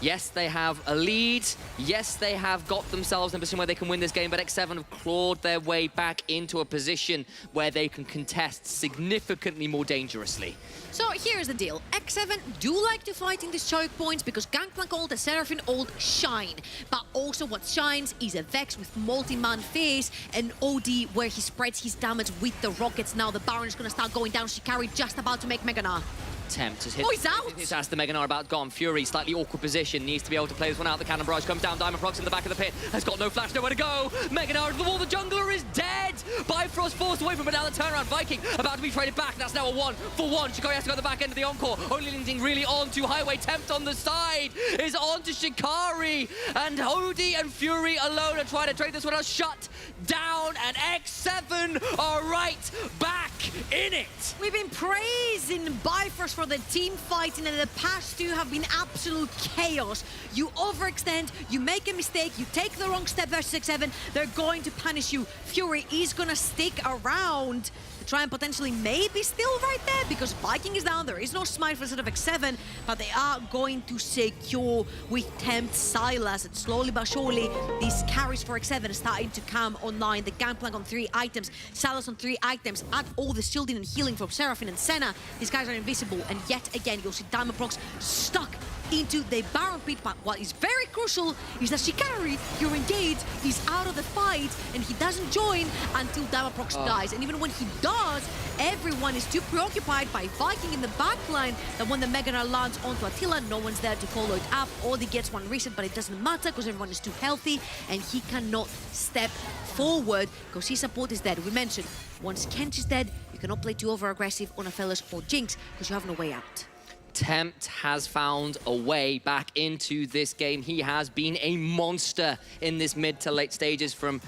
Yes, they have a lead. Yes, they have got themselves in a position where they can win this game, but X7 have clawed their way back into a position where they can contest significantly more dangerously. So here's the deal. X7 do like to fight in these choke points because Gangplank ult and Seraphine ult shine. But also what shines is a Vex with multi-man phase and OD where he spreads his damage with the rockets. Now the Baron is going to start going down. Shikari just about to make Meganar. Tempt has hit. Oh, he's out! His ass, the Meganar about gone. Fury, slightly awkward position, needs to be able to play this one out. The cannon barrage comes down. Diamondprox in the back of the pit, has got no flash, nowhere to go. Meganar to the wall, the jungler is dead. Bifrost forced away from it, now the turnaround. Viking about to be traded back. That's now a 1-for-1. Shikari has to go at the back end of the encore. Only leaning really on to Highway. Tempt on the side is on to Shikari. And Odie and Fury alone are trying to trade this one out. Shut down, and X7 are right back in it. We've been praising Bifrost for the team fighting, and the past two have been absolute chaos. You overextend, you make a mistake, you take the wrong step versus X7, they're going to punish you. Fury is gonna stick around to try and potentially maybe still right there because Viking is down, there is no smite for the set of X7, but they are going to secure with Tempt Silas, and slowly but surely these carries for X7 are starting to come online. The Gangplank on 3 items, Silas on 3 items, add all the shielding and healing from Seraphine and Senna. These guys are invisible, and yet again you'll see Diamondprox stuck into the Baron pit. But what is very crucial is that Shikari, you're engaged, he's out of the fight, and he doesn't join until Diamondprox dies. And even when he does, everyone is too preoccupied by Viking in the backline that when the Meganar lands onto Attila, no one's there to follow it up. Odi gets one reset, but it doesn't matter because everyone is too healthy, and he cannot step forward because his support is dead. We mentioned, once Kench is dead, you cannot play too over-aggressive on Aphelios or Jinx because you have no way out. Tempt has found a way back into this game. He has been a monster in this mid to late stages, from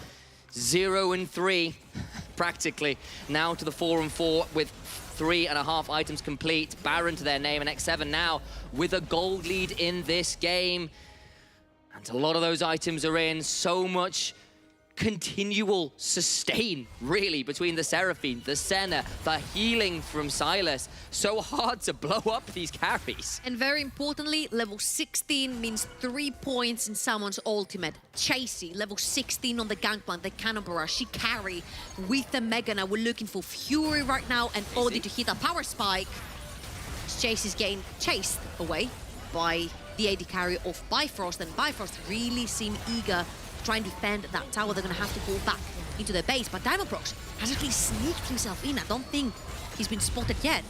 0-3, practically, now to the 4-4 with 3.5 items complete. Baron to their name, and X7 now with a gold lead in this game. And a lot of those items are in. So much continual sustain, really, between the Seraphine, the Senna, the healing from Silas. So hard to blow up these carries. And very importantly, level 16 means 3 points in someone's ultimate. Chasey, level 16 on the Gangplank, the Cannon Barrage, Shikari with the Meganar. We're looking for Fury right now and Odi to hit a power spike. Chase is getting chased away by the AD carry of Bifrost, and Bifrost really seem eager to try and defend that tower. They're going to have to fall back into their base, but Diamondprox has actually sneaked himself in. I don't think he's been spotted yet.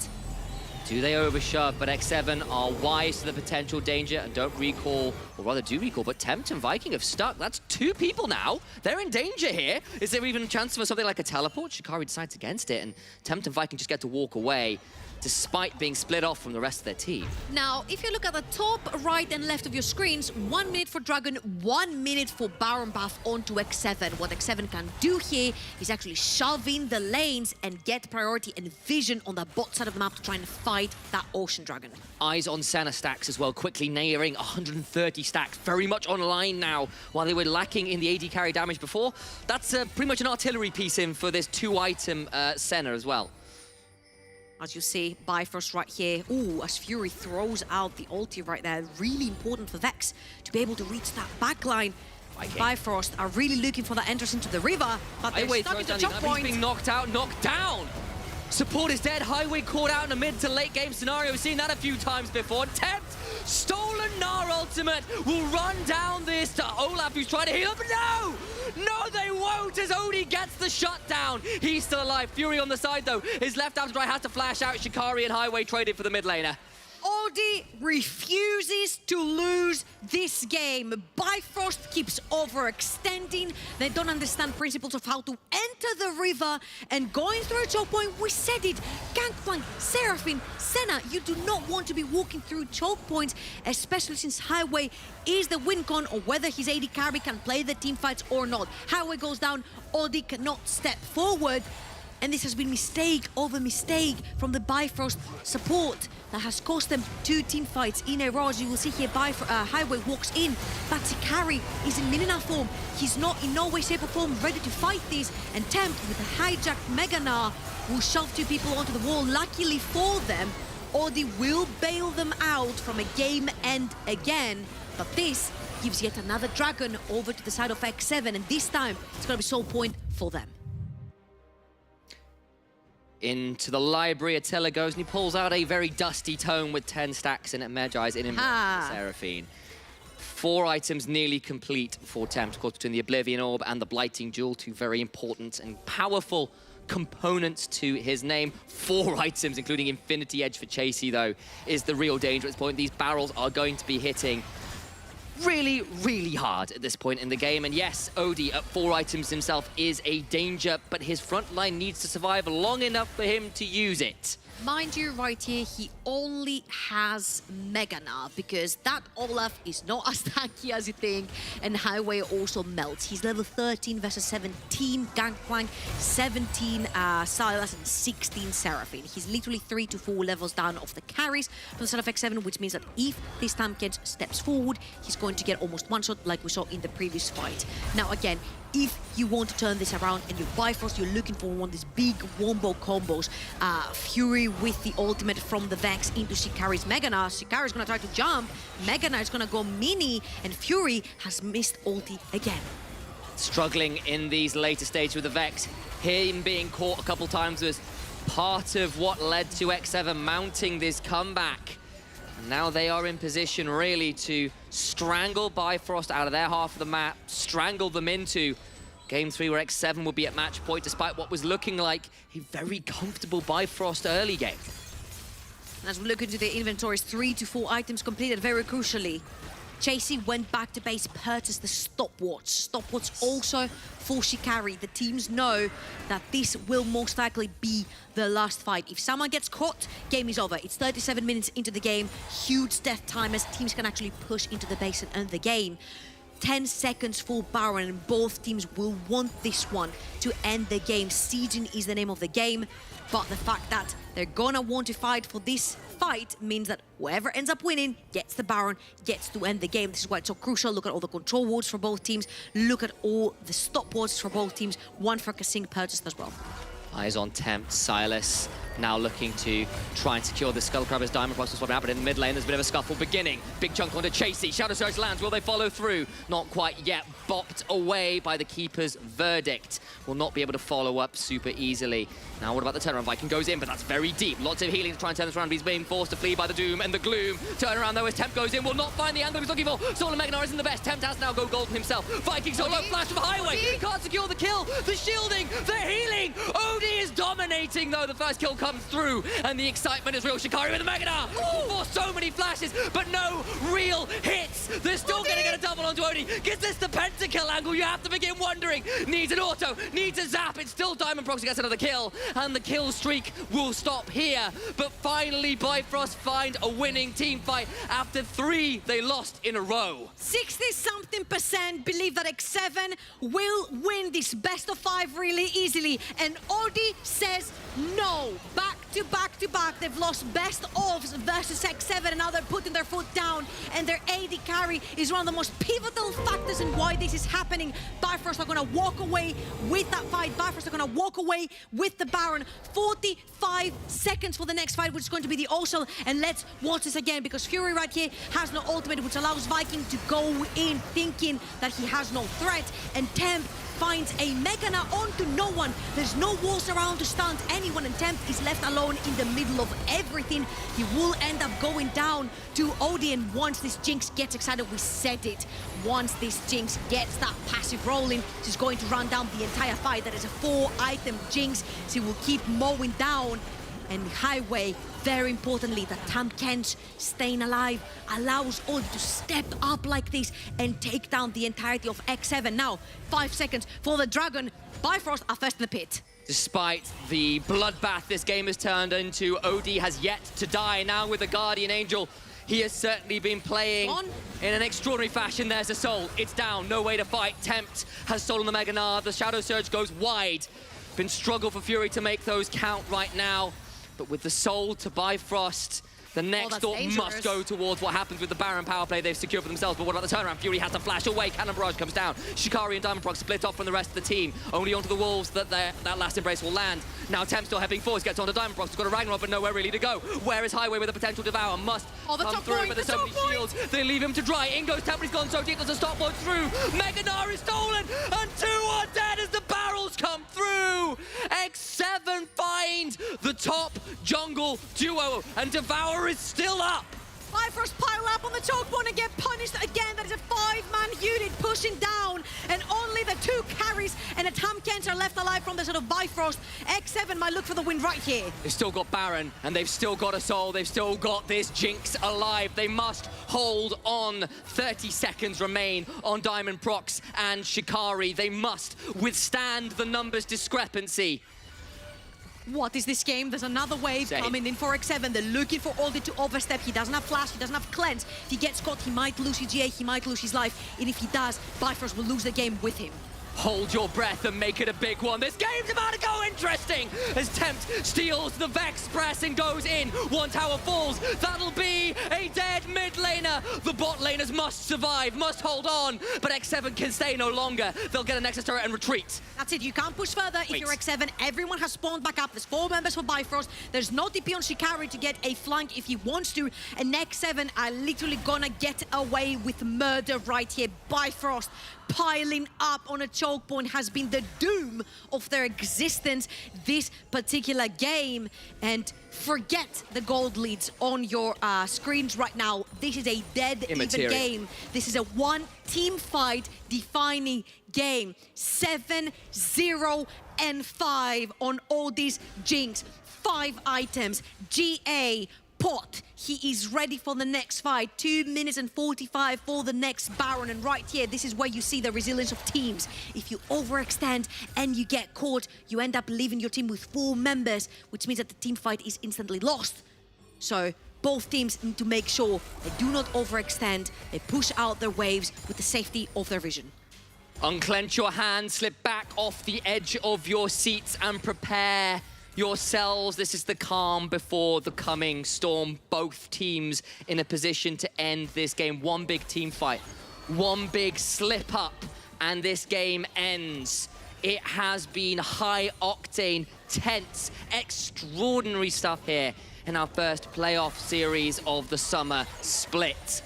Do they overshove? But X7 are wise to the potential danger and don't recall, or rather do recall, but Tempt and Viking have stuck. That's 2 people now. They're in danger here. Is there even a chance for something like a teleport? Shikari decides against it, and Tempt and Viking just get to walk away, despite being split off from the rest of their team. Now, if you look at the top, right and left of your screens, 1 minute for Dragon, 1 minute for Baron buff onto X7. What X7 can do here is actually shove in the lanes and get priority and vision on the bot side of the map to try and fight that Ocean Dragon. Eyes on Senna stacks as well, quickly nearing 130 stacks, very much online now, while they were lacking in the AD carry damage before. That's pretty much an artillery piece in for this 2-item Senna as well. As you see, Bifrost right here. Ooh, as Fury throws out the ulti right there. Really important for Vex to be able to reach that backline. Bifrost are really looking for that entrance into the river, but they're stuck into choke point. He's being knocked out, knocked down. Support is dead. Highway caught out in a mid to late game scenario. We've seen that a few times before. Tempt, stolen Gnar ultimate will run down this to Olaf, who's trying to heal up. No! No, they won't, as Odie gets the shutdown. He's still alive. Fury on the side, though, is left out to dry, has to flash out. Shikari and Highway traded for the mid laner. Odi refuses to lose this game. Bifrost keeps overextending. They don't understand principles of how to enter the river and going through a choke point. We said it. Gangplank, Seraphine, Senna, you do not want to be walking through choke points, especially since Highway is the win con, or whether his AD carry can play the team fights or not. Highway goes down, Odi cannot step forward. And this has been mistake over mistake from the Bifrost support that has cost them 2 team fights in a row. As you will see here, Highway walks in, but Shikari is in Minina form. He's not in no way, shape or form ready to fight this. And Tempt with a hijacked Meganar will shove 2 people onto the wall. Luckily for them, Odi will bail them out from a game end again. But this gives yet another Dragon over to the side of X7, and this time it's going to be sole point for them. Into the library, Attila goes and he pulls out a very dusty tome with 10 stacks in it, Medjai's in him, Seraphine. 4 items nearly complete for Tempt, of course, between the Oblivion Orb and the Blighting Jewel, 2 very important and powerful components to his name. 4 items, including Infinity Edge for Chasey, though, is the real danger at this point. These barrels are going to be hitting really, really hard at this point in the game. And yes, Odie at 4 items himself is a danger, but his front line needs to survive long enough for him to use it. Mind you, right here, he only has Megana because that Olaf is not as tanky as you think, and Highway also melts. He's level 13 versus 17 Gangplank, 17 Silas, and 16 Seraphine. He's literally 3 to 4 levels down of the carries from the side of X7, which means that if this Tamkens steps forward, he's going to get almost one shot like we saw in the previous fight. Now again, if you want to turn this around and you're Bifrost, you're looking for one of these big wombo combos. Fury with the ultimate from the Vex into Shikari's Megana. Shikari's gonna try to jump. Megana is gonna go mini, and Fury has missed ulti again. Struggling in these later stages with the Vex. Him being caught a couple times was part of what led to X7 mounting this comeback. And now they are in position really to strangle Bifrost out of their half of the map, strangle them into Game 3 where X7 would be at match point despite what was looking like a very comfortable Bifrost early game. As we look into the inventories, 3 to 4 items completed very crucially. Chasey went back to base, purchased the stopwatch. Stopwatch also for Shikari. The teams know that this will most likely be the last fight. If someone gets caught, game is over. It's 37 minutes into the game. Huge death timers. Teams can actually push into the base and end the game. 10 seconds for Baron, and both teams will want this one to end the game. Sieging is the name of the game, but the fact that they're gonna want to fight for this fight means that whoever ends up winning gets the Baron, gets to end the game. This is why it's so crucial. Look at all the control wards for both teams. Look at all the stopwatches for both teams. One for Kasing purchased as well. Eyes on Tempt, Silas now looking to try and secure the Skullcrab as Diamond Frost is swapping out, but in the mid lane there's a bit of a scuffle beginning. Big chunk onto Chasey, Shadow Surge lands, will they follow through? Not quite yet, bopped away by the Keeper's verdict. Will not be able to follow up super easily. Now what about the turnaround? Viking goes in, but that's very deep. Lots of healing to try and turn this around, but he's being forced to flee by the Doom and the Gloom. Turnaround though as Tempt goes in, will not find the angle he's looking for. Solar Megnar isn't the best, Tempt has now go golden himself. Viking solo flash from Highway, can't secure the kill. The shielding, the healing, Odie is dominating though. The first kill comes through, and the excitement is real. Shikari with the Megana for so many flashes, but no real hits. They're still going to get a double onto Odie. Gets this the pentakill angle. You have to begin wondering. Needs an auto, needs a zap. It's still Diamond Proxy gets another kill, and the kill streak will stop here. But finally, Bifrost find a winning team fight after 3 they lost in a row. 60-something% believe that X7 will win this best of 5 really easily, and Odie says no. Back to back to back, they've lost best ofs versus X7, and now they're putting their foot down, and their AD carry is one of the most pivotal factors in why this is happening. Bifrost are gonna walk away with that fight. Bifrost are gonna walk away with the Baron. 45 seconds for the next fight, which is going to be the Osel, and let's watch this again, because Fury right here has no ultimate, which allows Viking to go in thinking that he has no threat, and Tempt finds a Megana onto no one. There's no walls around to stunt anyone, and Tempt is left alone in the middle of everything. He will end up going down to Odie, and once this Jinx gets excited, we said it, once this Jinx gets that passive rolling, she's going to run down the entire fight. That is a 4-item Jinx. She will keep mowing down, and Highway, very importantly, that Tamkens staying alive allows Odie to step up like this and take down the entirety of X7. Now, 5 seconds for the Dragon. Bifrost are first in the pit. Despite the bloodbath this game has turned into, Odie has yet to die. Now with the Guardian Angel, he has certainly been playing in an extraordinary fashion. There's a soul, it's down, no way to fight. Tempt has stolen the Megana, the Shadow Surge goes wide. Been struggle for Fury to make those count right now. But with the soul to Bifrost, The next that's thought dangerous. must go towards what happens with the Baron power play they've secured for themselves, but what about the turnaround? Fury has to flash away, Cannon Barrage comes down. Shikari and Diamond Proc split off from the rest of the team. Only onto the Wolves that last embrace will land. Now Temp still heading forwards, gets onto Diamond Proc, he's got a Ragnarok, but nowhere really to go. Where is Highway with a potential Devour? Must come through, but there's so many shields. They leave him to dry. In goes Temp, he's gone so deep, there's a stop mode through. Meganar is stolen, and 2 are dead as the barrels come through. X7 find the top jungle duo, and Devour is still up. Bifrost pile up on the choke point and get punished again. That is a 5-man unit pushing down, and only the 2 carries and a Tam Kent are left alive from the sort of Bifrost. X7 might look for the win right here. They've still got Baron, and they've still got a soul. They've still got this Jinx alive. They must hold on. 30 seconds remain on Diamond Procs and Shikari. They must withstand the numbers discrepancy. What is this game? There's another wave Same. coming in for X7. They're looking for Aldi to overstep. He doesn't have flash, he doesn't have cleanse. If he gets caught, he might lose his GA, he might lose his life. And if he does, Bifrost will lose the game with him. Hold your breath and make it a big one. This game's about to go interesting as Tempt steals the Vex Press and goes in. 1 tower falls. That'll be a dead mid laner. The bot laners must survive, must hold on, but X7 can stay no longer. They'll get a Nexus turret and retreat. That's it, you can't push further if you're X7. Everyone has spawned back up. There's 4 members for Bifrost. There's no DP on Shikari to get a flank if he wants to. And X7 are literally gonna get away with murder right here. Bifrost piling up on a choke point has been the doom of their existence this particular game. And forget the gold leads on your screens right now. This is a dead even game. This is a 1 team fight defining game. 7-0 and 5 on all these Jinx. 5 items, GA, pot. He is ready for the next fight. 2 minutes and 45 for the next Baron. And right here, this is where you see the resilience of teams. If you overextend and you get caught, you end up leaving your team with 4 members, which means that the team fight is instantly lost. So both teams need to make sure they do not overextend. They push out their waves with the safety of their vision. Unclench your hands, slip back off the edge of your seats and prepare yourselves. This is the calm before the coming storm. Both teams in a position to end this game. 1 big team fight, 1 big slip up, and this game ends. It has been high octane, tense, extraordinary stuff here in our first playoff series of the summer split.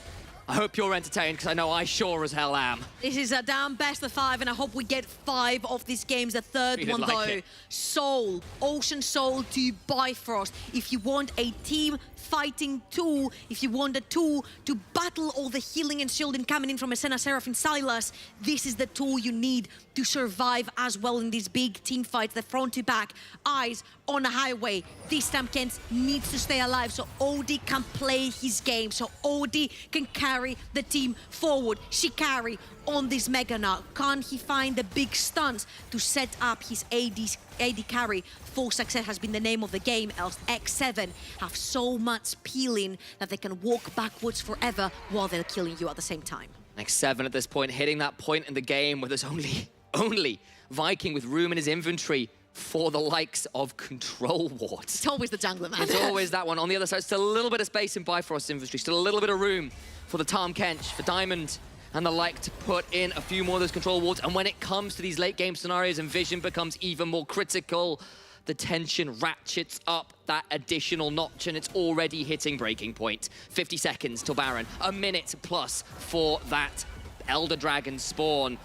I hope you're entertained, because I know I sure as hell am. This is a damn best of 5, and I hope we get 5 of these games. The third one, though, Soul, Ocean Soul to Bifrost. If you want a team fighting tool, if you want a tool to battle all the healing and shielding coming in from Ascena, Seraphine, Silas, this is the tool you need to survive as well in these big team fights. The front to back, eyes on a highway. This time Kent needs to stay alive so Odie can play his game, so Odie can carry the team forward. Shikari on this Meganar. Can he find the big stunts to set up his AD carry? For success has been the name of the game, else X7 have so much peeling that they can walk backwards forever while they're killing you at the same time. X7 at this point, hitting that point in the game where there's only Viking with room in his inventory for the likes of control wards. It's always the jungler, man. It's always that one. On the other side, still a little bit of space in Bifrost's inventory, still a little bit of room for the Tahm Kench, for Diamond and the like to put in a few more of those control wards. And when it comes to these late game scenarios and vision becomes even more critical, the tension ratchets up that additional notch, and it's already hitting breaking point. 50 seconds till Baron, a minute plus for that Elder Dragon spawn.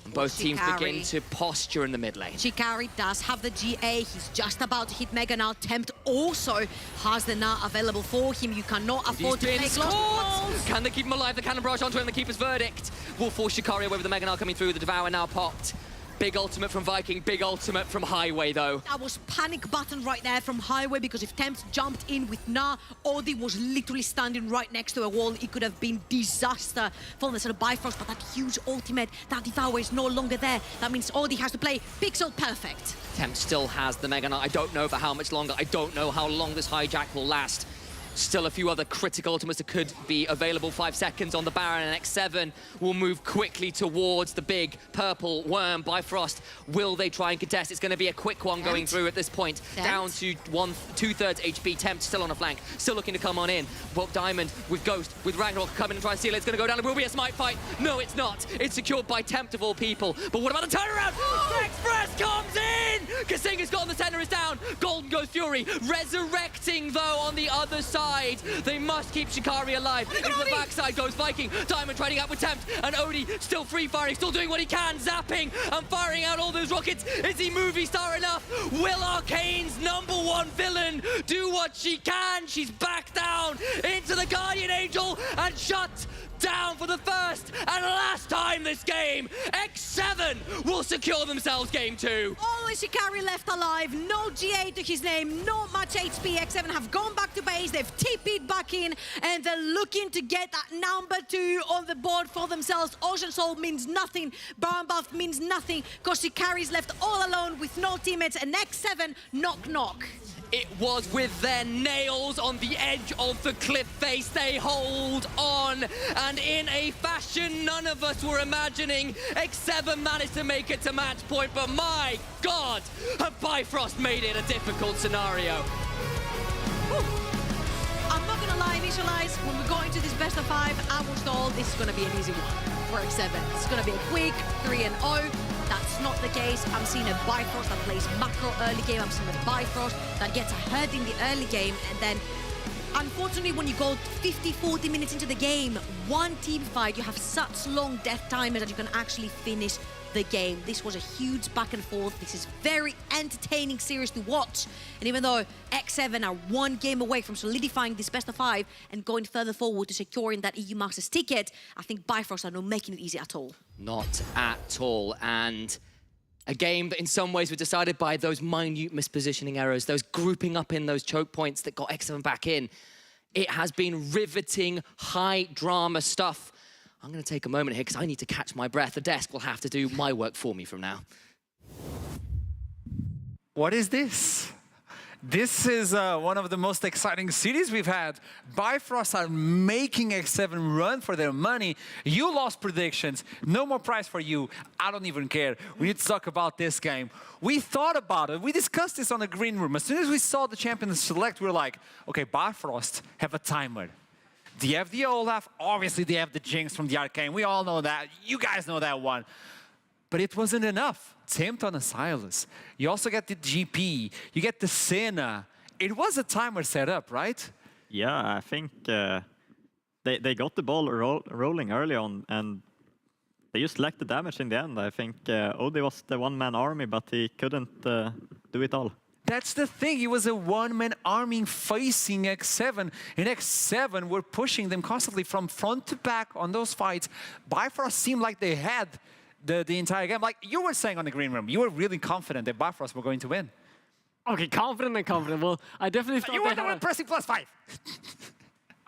And both teams begin to posture in the mid lane. Shikari does have the GA. He's just about to hit Mega now. Tempt also has the Na available for him. You cannot afford to take loss. Can they keep him alive? The Cannon Barrage onto him, the Keeper's Verdict will force Shikari away with the Mega now coming through. The Devour now popped. Big ultimate from Viking, big ultimate from Highway though. That was panic button right there from Highway, because if Tempt jumped in with Na, Odie was literally standing right next to a wall. It could have been disaster for the sort of Bifrost, but that huge ultimate, that Devour is no longer there. That means Odie has to play pixel perfect. Tempt still has the Mega Knight. I don't know for how much longer. I don't know how long this hijack will last. Still a few other critical ultimates that could be available. 5 seconds on the Baron, and X7 will move quickly towards the big purple worm. Bifrost, will they try and contest? It's going to be a quick one going through at this point. Down to 2/3 HP. Tempt still on a flank, still looking to come on in. But Diamond with Ghost, with Ragnarok coming and trying to steal it. It's going to go down. It will be a smite fight. No, it's not. It's secured by Tempt of all people. But what about the turnaround? Express comes in! Kasinga's got on the center, is down. Golden goes Fury, resurrecting though on the other side. They must keep Shikari alive. Into the backside goes Viking. Diamond trading out with Tempt, and Odie still free firing, still doing what he can, zapping and firing out all those rockets. Is he movie star enough? Will Arcane's #1 villain do what she can? She's back down into the Guardian Angel and shut down for the first and last time this game. X7 will secure themselves game 2. Only Shikari left alive, no GA to his name, not much HP. X7 have gone back to base, they've TP'd back in, and they're looking to get that #2 on the board for themselves. Ocean Soul means nothing, Baron Buff means nothing, because Shikari's left all alone with no teammates, and X7 knock. It was with their nails on the edge of the cliff face. They hold on, and in a fashion none of us were imagining, X7 managed to make it to match point, but my God, have Bifrost made it a difficult scenario. I'm not gonna lie, Visualize, when we go into this best of 5, I was told this is gonna be an easy one for X7. It's gonna be a quick 3-0. That's not the case. I'm seeing a Bifrost that plays macro early game. I'm seeing a Bifrost that gets ahead in the early game, and then unfortunately when you go 50-40 minutes into the game, one team fight, you have such long death timers that you can actually finish the game. This was a huge back and forth. This is very entertaining series to watch. And even though X7 are one game away from solidifying this best of 5 and going further forward to securing that EU Masters ticket, I think Bifrost are not making it easy at all. Not at all. And a game that in some ways was decided by those minute mispositioning errors, those grouping up in those choke points that got X7 back in. It has been riveting, high drama stuff. I'm going to take a moment here because I need to catch my breath. The desk will have to do my work for me from now. What is this? This is one of the most exciting series we've had. Bifrost are making X7 run for their money. You lost predictions. No more prize for you. I don't even care. We need to talk about this game. We thought about it. We discussed this on the green room. As soon as we saw the champions select, we were like, okay, Bifrost have a timer. They have the Olaf. Obviously, they have the Jinx from the Arcane. We all know that. You guys know that one. But it wasn't enough. Tempt on a Silas. You also get the GP. You get the Senna. It was a timer set up, right? Yeah, I think they got the ball rolling early on, and they just lacked the damage in the end. I think Odie was the one-man army, but he couldn't do it all. That's the thing. He was a one-man army facing X7, and X7 were pushing them constantly from front to back on those fights. Bifrost seemed like they had the entire game. Like you were saying on the green room, you were really confident that Bifrost were going to win. Okay, confident and confident. Well, I definitely thought you were the one pressing +5.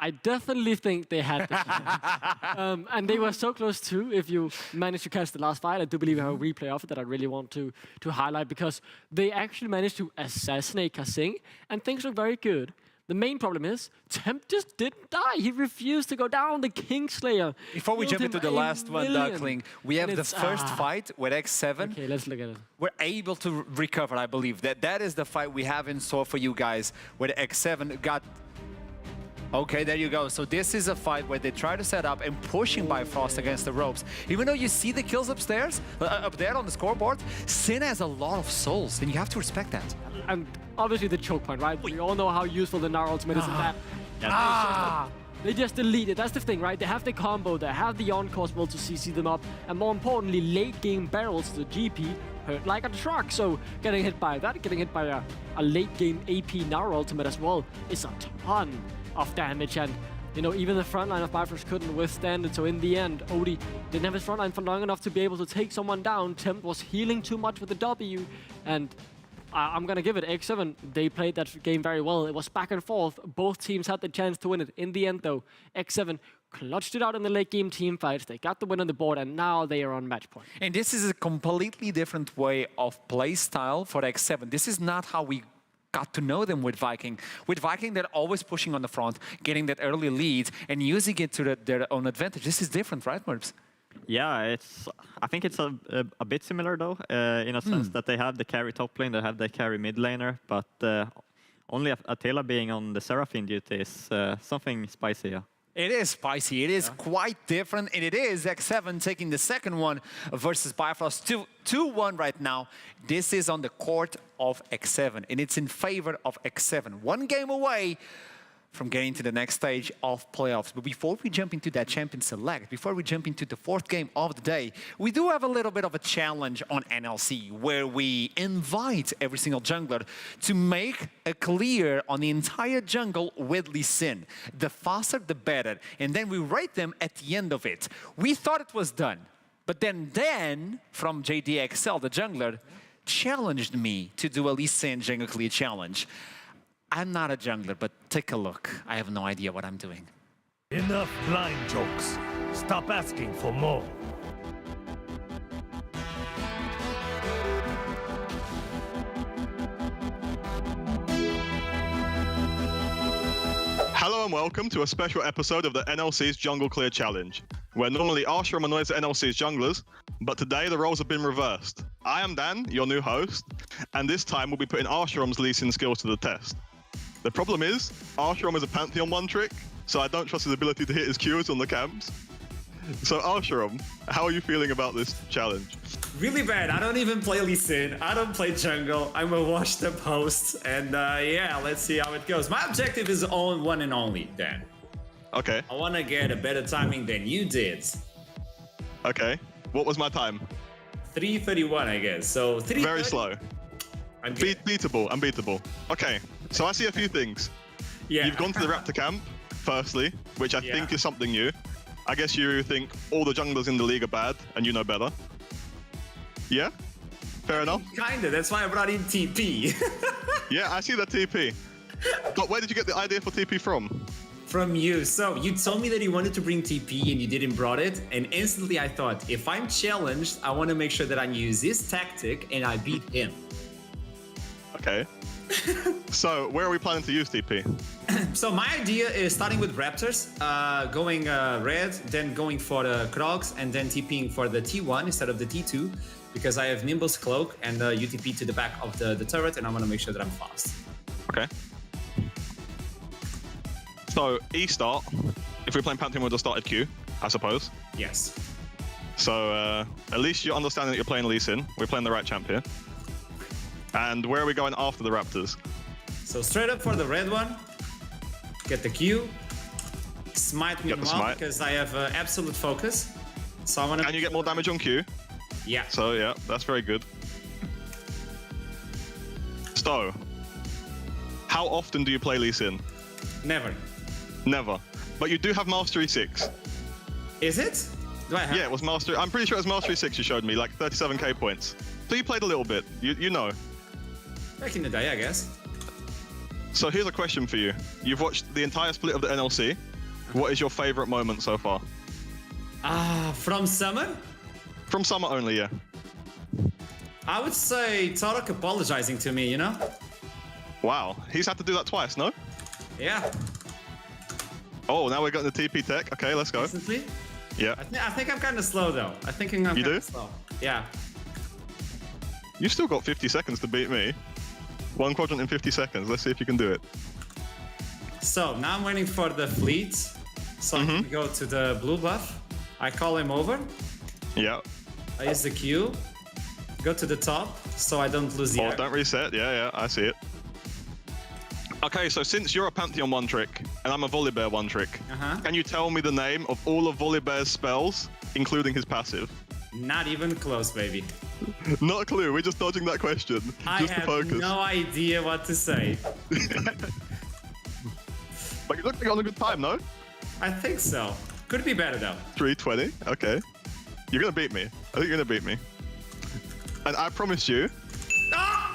I definitely think they had the chance. And they were so close too. If you managed to catch the last fight, I do believe I have a replay of it that I really want to highlight, because they actually managed to assassinate Kasing, and things look very good. The main problem is, Tempt just didn't die. He refused to go down, the Kingslayer. Before we jump into the last one, Duckling, we have the first fight with X7. Okay, let's look at it. We're able to recover, I believe. That is the fight we have in store for you guys, where X7 got... Okay, there you go. So this is a fight where they try to set up and pushing Bifrost against the ropes. Even though you see the kills upstairs, up there on the scoreboard, Sin has a lot of souls, and you have to respect that. And obviously the choke point, right? We all know how useful the Nara ultimate is in that. They just delete it. That's the thing, right? They have the combo, they have the on-course will to CC them up, and more importantly, late game barrels to the GP hurt like a truck. So getting hit by that, getting hit by a late game AP Nara ultimate as well is a ton of damage, and you know, even the front line of Bifrost couldn't withstand it. So in the end, Odie didn't have his front line for long enough to be able to take someone down. Tempt was healing too much with the W, and I'm gonna give it X7. They played that game very well. It was back and forth. Both teams had the chance to win it. In the end, though, X7 clutched it out in the late game team fights. They got the win on the board, and now they are on match point. And this is a completely different way of play style for X7. This is not how we got to know them with Viking. With Viking, they're always pushing on the front, getting that early lead, and using it to their own advantage. This is different, right, Merps? Yeah, I think it's a bit similar though, in a sense that they have the carry top lane, they have the carry mid laner, but only Attila being on the Seraphine duty is something spicy. Yeah. It is spicy. It is quite different, and it is X7 taking the second one versus Bifrost. 2-1 right now. This is on the court of X7, and it's in favor of X7. One game away from getting to the next stage of playoffs. But before we jump into that champion select, before we jump into the fourth game of the day, we do have a little bit of a challenge on NLC where we invite every single jungler to make a clear on the entire jungle with Lee Sin. The faster, the better. And then we rate them at the end of it. We thought it was done. But then from JDXL, the jungler, challenged me to do a Lee Sin jungle clear challenge. I'm not a jungler, but take a look. I have no idea what I'm doing. Enough blind jokes. Stop asking for more. Hello and welcome to a special episode of the NLC's Jungle Clear Challenge, where normally Arshram annoys the NLC's junglers, but today the roles have been reversed. I am Dan, your new host, and this time we'll be putting Arshram's Lee Sin skills to the test. The problem is, Arshram is a Pantheon one-trick, so I don't trust his ability to hit his Qs on the camps. So Arshram, how are you feeling about this challenge? Really bad. I don't even play Lee Sin. I don't play jungle. I'm a washed-up host, and yeah, let's see how it goes. My objective is on one and only, Dan. Okay. I want to get a better timing than you did. Okay. What was my time? 3:31, I guess. So 3:30. Very slow. Beatable, unbeatable. Okay, so I see a few things. Yeah. You've gone to the Raptor camp, firstly, which I think is something new. I guess you think all the junglers in the league are bad, and you know better. Yeah? Fair enough? Kinda, that's why I brought in TP. Yeah, I see the TP. But where did you get the idea for TP from? From you. So you told me that you wanted to bring TP and you didn't brought it, and instantly I thought, if I'm challenged, I want to make sure that I use this tactic and I beat him. Okay. So where are we planning to use TP? So my idea is starting with Raptors, going red, then going for the Krogs, and then TPing for the T1 instead of the T2, because I have Nimble's Cloak and UTP to the back of the turret, and I want to make sure that I'm fast. Okay. So E start, if we're playing Pantheon, we'll just start at Q, I suppose. Yes. So at least you're understanding that you're playing Lee Sin. We're playing the right champ here. And where are we going after the Raptors? So straight up for the red one, get the Q, smite meanwhile, because I have absolute focus. So I want to. Can you get more damage on Q? Yeah. So yeah, that's very good. So, how often do you play Lee Sin? Never. Never. But you do have Mastery 6. Is it? Do I have? Yeah, it was Mastery. I'm pretty sure it was Mastery 6 you showed me, like 37k points. So you played a little bit. You know. Back in the day, I guess. So here's a question for you. You've watched the entire split of the NLC. What is your favorite moment so far? From Summer? From Summer only, yeah. I would say Tarek apologizing to me, you know? Wow, he's had to do that twice, no? Yeah. Oh, now we're getting the TP tech. Okay, let's go. Recently? Yeah. I think I'm kind of slow, though. I think I'm kind of slow. Yeah. You still got 50 seconds to beat me. One quadrant in 50 seconds. Let's see if you can do it. So now I'm waiting for the fleet. So I can go to the blue buff. I call him over. Yeah. I use the Q. Go to the top so I don't lose the air. Don't reset. Yeah, I see it. Okay, so since you're a Pantheon one trick and I'm a Volibear one trick, can you tell me the name of all of Volibear's spells, including his passive? Not even close, baby. Not a clue. We're just dodging that question. I just to focus. have no idea what to say. But you look like you're on a good time, no? I think so. Could be better, though. 320. Okay. You're going to beat me. I think you're going to beat me. And I promise you...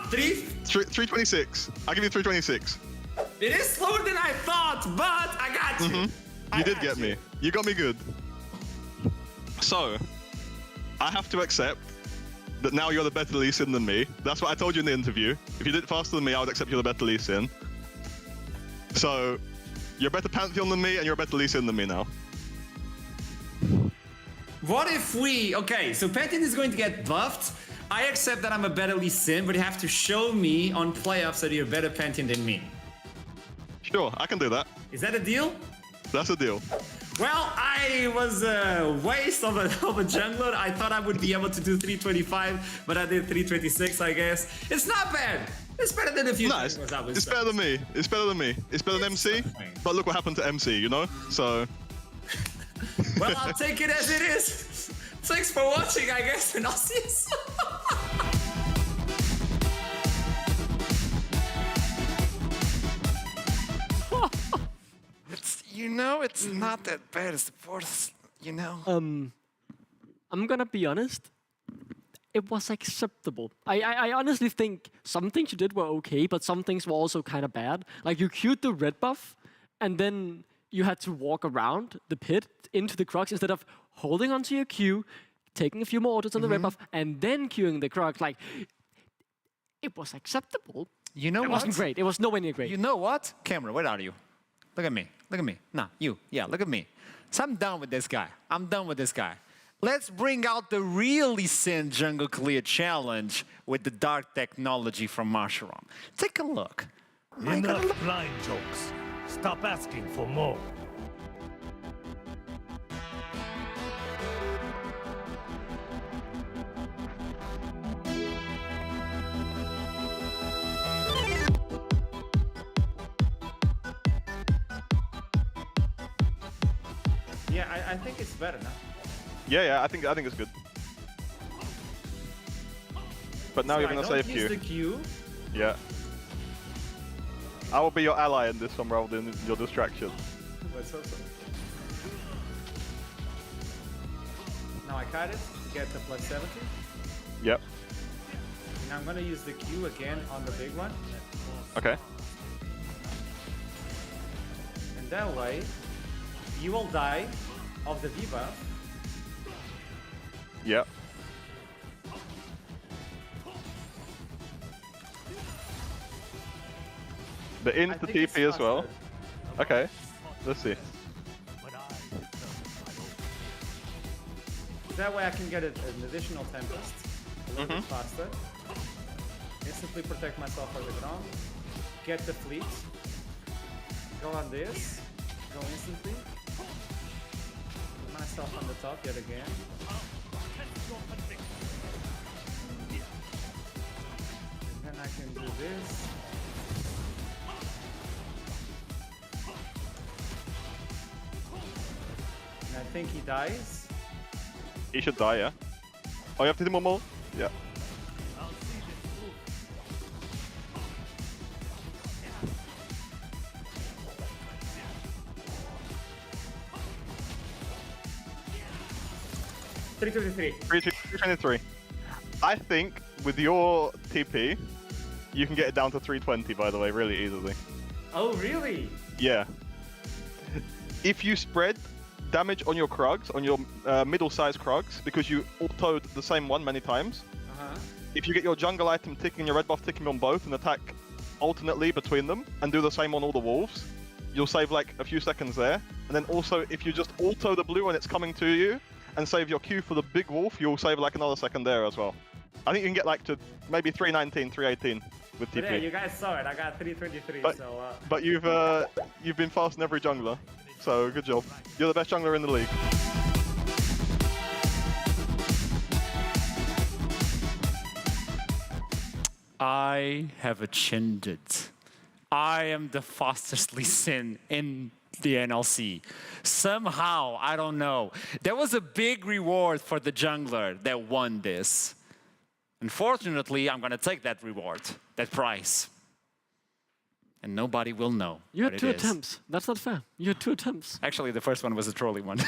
326. I'll give you 326. It is slower than I thought, but I got you. You did get me. You got me good. So, I have to accept that now you're the better Lee Sin than me. That's what I told you in the interview. If you did it faster than me, I would accept you're the better Lee Sin. So, you're a better Pantheon than me, and you're a better Lee Sin than me now. What if we... Okay, so Pantheon is going to get buffed. I accept that I'm a better Lee Sin, but you have to show me on playoffs that you're a better Pantheon than me. Sure, I can do that. Is that a deal? That's a deal. Well, I was a waste of a jungler. I thought I would be able to do 325, but I did 326, I guess. It's not bad. It's better than a few Nice. It's better than me. It's better than me. It's better than MC. But look what happened to MC, you know? So... Well, I'll take it as it is. Thanks for watching, I guess, and I'll see you soon. It's not that bad as the fourth, I'm gonna be honest. It was acceptable. I honestly think some things you did were okay, but some things were also kind of bad. Like you queued the red buff, and then you had to walk around the pit into the Crocs instead of holding onto your Q, taking a few more orders on the red buff, and then queuing the Crocs. Like, it was acceptable. You know It what? wasn't great. It was nowhere near great. You know what? Camera, where are you? Look at me. Look at me. Nah, you. Yeah, look at me. So I'm done with this guy. I'm done with this guy. Let's bring out the really Sin Jungle Clear challenge with the dark technology from Mushroom. Take a look. Enough blind jokes. Stop asking for more. Yeah, I think it's better now. Yeah, I think it's good. But now So you're gonna save use the Q. Q. Yeah. I will be your ally in this one rather than your distraction. Let's hope so. Now I cut it to get the plus 70. Yep. And I'm gonna use the Q again on the big one. Okay. And that way, you will die of the debuff. Yep. The I insta think it's TP as well. faster. Okay. Let's see. That way I can get an additional Tempest a little bit faster. Instantly protect myself from the ground. Get the fleet. Go on this. Go instantly. Put myself on the top yet again. And then I can do this. And I think he dies. He should die, yeah? Oh, you have to do one more? Yeah. $323. I think with your TP, you can get it down to 320, by the way, really easily. Oh, really? Yeah. If you spread damage on your Krugs, on your middle-sized Krugs, because you autoed the same one many times, if you get your jungle item ticking and your red buff ticking on both and attack alternately between them, and do the same on all the wolves, you'll save like a few seconds there. And then also, if you just auto the blue when it's coming to you, and save your Q for the big wolf, you'll save like another second there as well. I think you can get like to maybe 319, 318 with TP. But yeah, you guys saw it. I got 323, But, so... but you've been fast in every jungler, so good job. You're the best jungler in the league. I have achieved. I am the fastest Lee Sin in the NLC. Somehow, I don't know. There was a big reward for the jungler that won this. Unfortunately, I'm gonna take that reward, that prize. And nobody will know. You had what two it is. attempts. That's not fair. You had 2 attempts. Actually, the first one was a trolling one.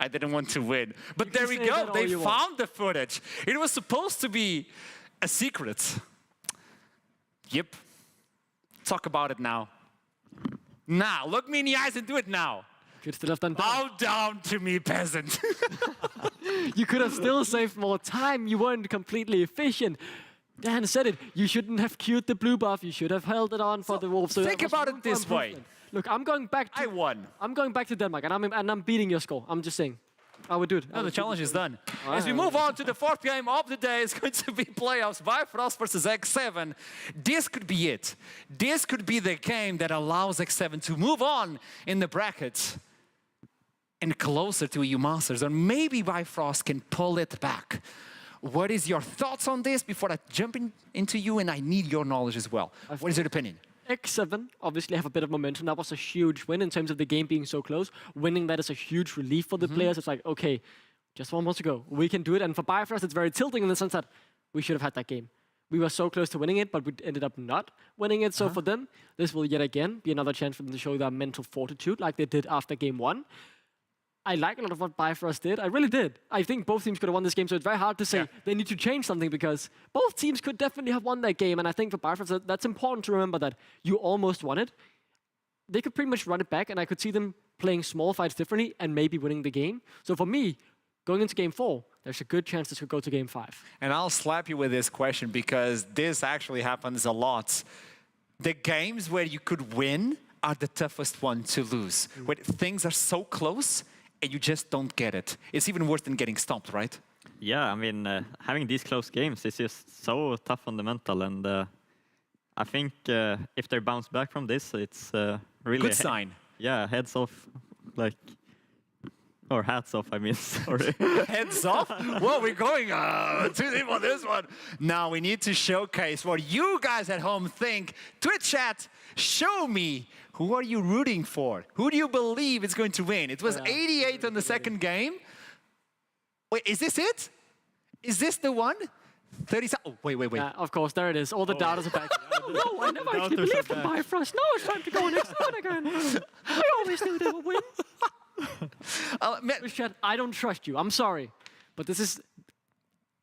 I didn't want to win. But there we say go. that all They you found want. the footage. It was supposed to be a secret. Yep. Talk about it now. Now, look me in the eyes and do it now. Could still have done better. Bow down to me, peasant. You could have still saved more time. You weren't completely efficient. Dan said it. You shouldn't have queued the blue buff. You should have held it on for the wolves. So think about it this way. Look, I'm going back to... I won. I'm going back to Denmark, and I'm beating your score. I'm just saying. I would do it. No, the challenge is done. As we move on to the fourth game of the day, it's going to be playoffs. Bifrost versus X7. This could be it. This could be the game that allows X7 to move on in the brackets and closer to EU Masters. Or maybe Bifrost can pull it back. What is your thoughts on this before I jump into you? And I need your knowledge as well. What is your opinion? X7 obviously have a bit of momentum. That was a huge win in terms of the game being so close. Winning that is a huge relief for the players. It's like, okay, just 1 month to go. We can do it. And for Bifrost, it's very tilting in the sense that we should have had that game. We were so close to winning it, but we ended up not winning it. So for them, this will yet again be another chance for them to show their mental fortitude like they did after game 1. I like a lot of what Bifrost did. I really did. I think both teams could have won this game, so it's very hard to say they need to change something because both teams could definitely have won that game. And I think for Bifrost, that's important to remember that you almost won it. They could pretty much run it back, and I could see them playing small fights differently and maybe winning the game. So for me, going into game 4, there's a good chance this could go to game 5. And I'll slap you with this question because this actually happens a lot. The games where you could win are the toughest ones to lose. Where things are so close and you just don't get it. It's even worse than getting stomped, right? Yeah, I mean, having these close games is just so tough on the mental, and I think if they bounce back from this, it's really good sign. Yeah, heads off, like, or hats off, I mean, sorry. Heads off? Well, we're going too deep on this one. Now we need to showcase what you guys at home think. Twitch chat, show me. Who are you rooting for? Who do you believe is going to win? It was 88 on the second game. Wait, is this it? Is this the one? 30. Oh, wait. Yeah, of course, there it is. All the data are back. No, I never actually believed in Bifrost. No, it's time to go on X7 again. I always knew they would win. Chat, I don't trust you. I'm sorry. But this is...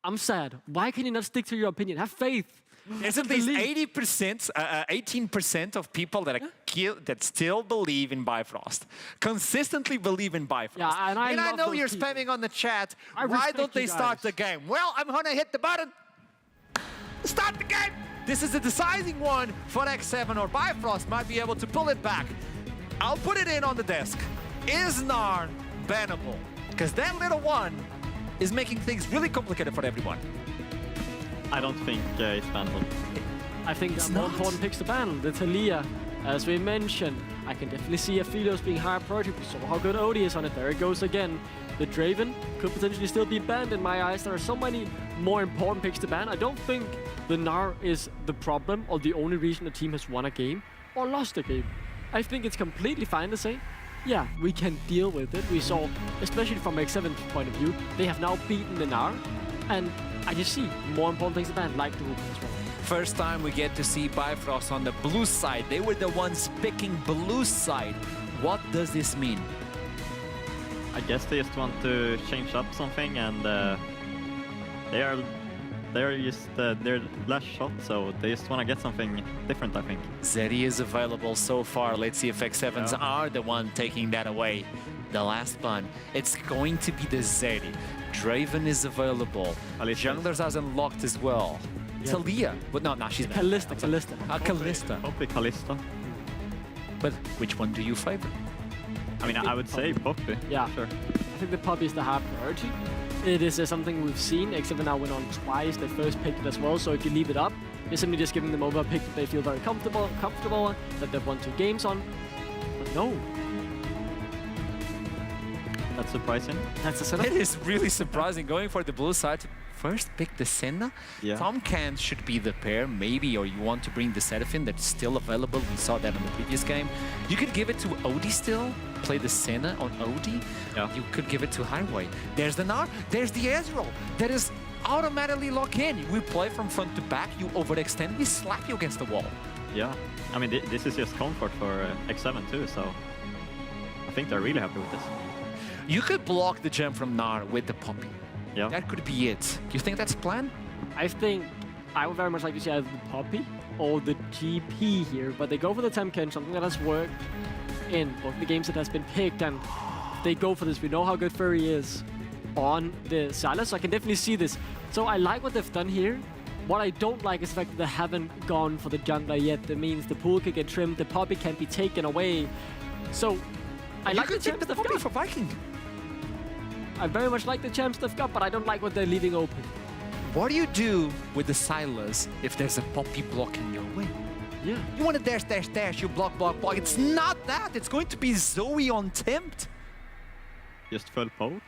I'm sad. Why can you not stick to your opinion? Have faith. There's at least 80%, 18% of people that still believe in Bifrost. Consistently believe in Bifrost. Yeah, and I know you're spamming on the chat. Why don't they start the game? Well, I'm gonna hit the button. Start the game. This is a deciding one for X7 or Bifrost might be able to pull it back. I'll put it in on the desk. Is Gnar bannable? Because that little one is making things really complicated for everyone. I don't think it's bannable. I think it's more important picks to ban. The Talia, as we mentioned, I can definitely see Aphelios being higher priority. We saw how good Odie is on it. There it goes again. The Draven could potentially still be banned in my eyes. There are so many more important picks to ban. I don't think the Gnar is the problem or the only reason the team has won a game or lost a game. I think it's completely fine to say, yeah, we can deal with it. We saw, especially from X7's point of view, they have now beaten the Gnar, and I just see more important things to ban, like the Ruben as well. First time we get to see Bifrost on the blue side. They were the ones picking blue side. What does this mean? I guess they just want to change up something, and they're just their last shot, so they just want to get something different, I think. Zeri is available so far. Let's see if X7s are the one taking that away. The last one. It's going to be the Zeri. Draven is available. Junglers are unlocked as well. Yeah. Talia. But no, she's Kalista. Kalista. Poppy, Kalista. But which one do you favor? I mean, I would say Poppy. Yeah, sure. I think the Poppy is the high priority. It is something we've seen. X7 now went on twice. They first picked it as well. So if you leave it up, you're simply just giving them over a pick that they feel very comfortable that they've won 2 games on. But no. That's surprising. That's a setup. It is really surprising going for the blue side to first pick the Senna. Yeah. Tomcat should be the pair, maybe, or you want to bring the Seraphine that's still available. We saw that in the previous game. You could give it to Odie still, play the Senna on Odie. Yeah. You could give it to Highway. There's the Gnar, there's the Ezreal. That is automatically lock in. We play from front to back, you overextend, we slap you against the wall. Yeah, I mean, this is just comfort for X7 too, so I think they're really happy with this. You could block the jump from Gnar with the Poppy. Yeah. That could be it. Do you think that's the plan? I think I would very much like to see either the Poppy or the GP here, but they go for the Temken, something that has worked in both the games that has been picked, and they go for this. We know how good Furry is on the Silas, so I can definitely see this. So I like what they've done here. What I don't like is the fact that they haven't gone for the jungler yet. That means the pool could get trimmed, the Poppy can be taken away. So I like the champs they've got. For Viking. I very much like the champs they've got, but I don't like what they're leaving open. What do you do with the Silas if there's a Poppy blocking your way? Yeah. You want to dash, dash, dash, you block, block, block. It's not that. It's going to be Zoe on Tempt. Just full poke.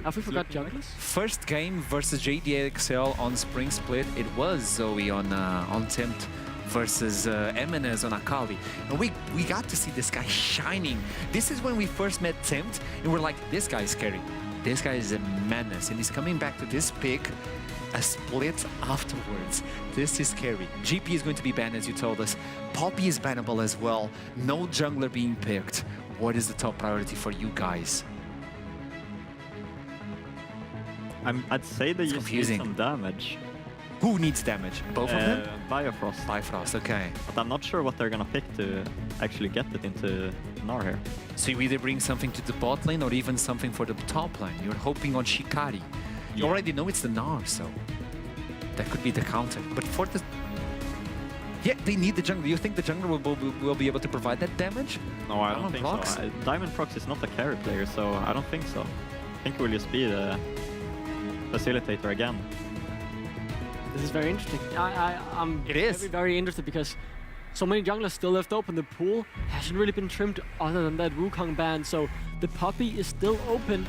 Have we forgot junglers? First game versus JDXL on Spring Split, it was Zoe on Tempt versus Eminez on Akali. And we got to see this guy shining. This is when we first met Tempt, and we're like, this guy is scary. This guy is a menace, and he's coming back to this pick a split afterwards. This is scary. GP is going to be banned, as you told us. Poppy is bannable as well. No jungler being picked. What is the top priority for you guys? I'd say they just need some damage. Who needs damage? Both of them? Bifrost. Bifrost, okay. But I'm not sure what they're gonna pick to actually get it into Gnar here. So you either bring something to the bot lane or even something for the top lane. You're hoping on Shikari. You already know it's the Gnar, so that could be the counter. But for the... Yeah, they need the jungler. Do you think the jungler will be able to provide that damage? No, I don't think so. Diamond Prox is not a carry player, so I don't think so. I think he will just be the facilitator again. This is very interesting. I'm very interested because so many junglers still left open. The pool hasn't really been trimmed other than that Wukong ban, so the Poppy is still open.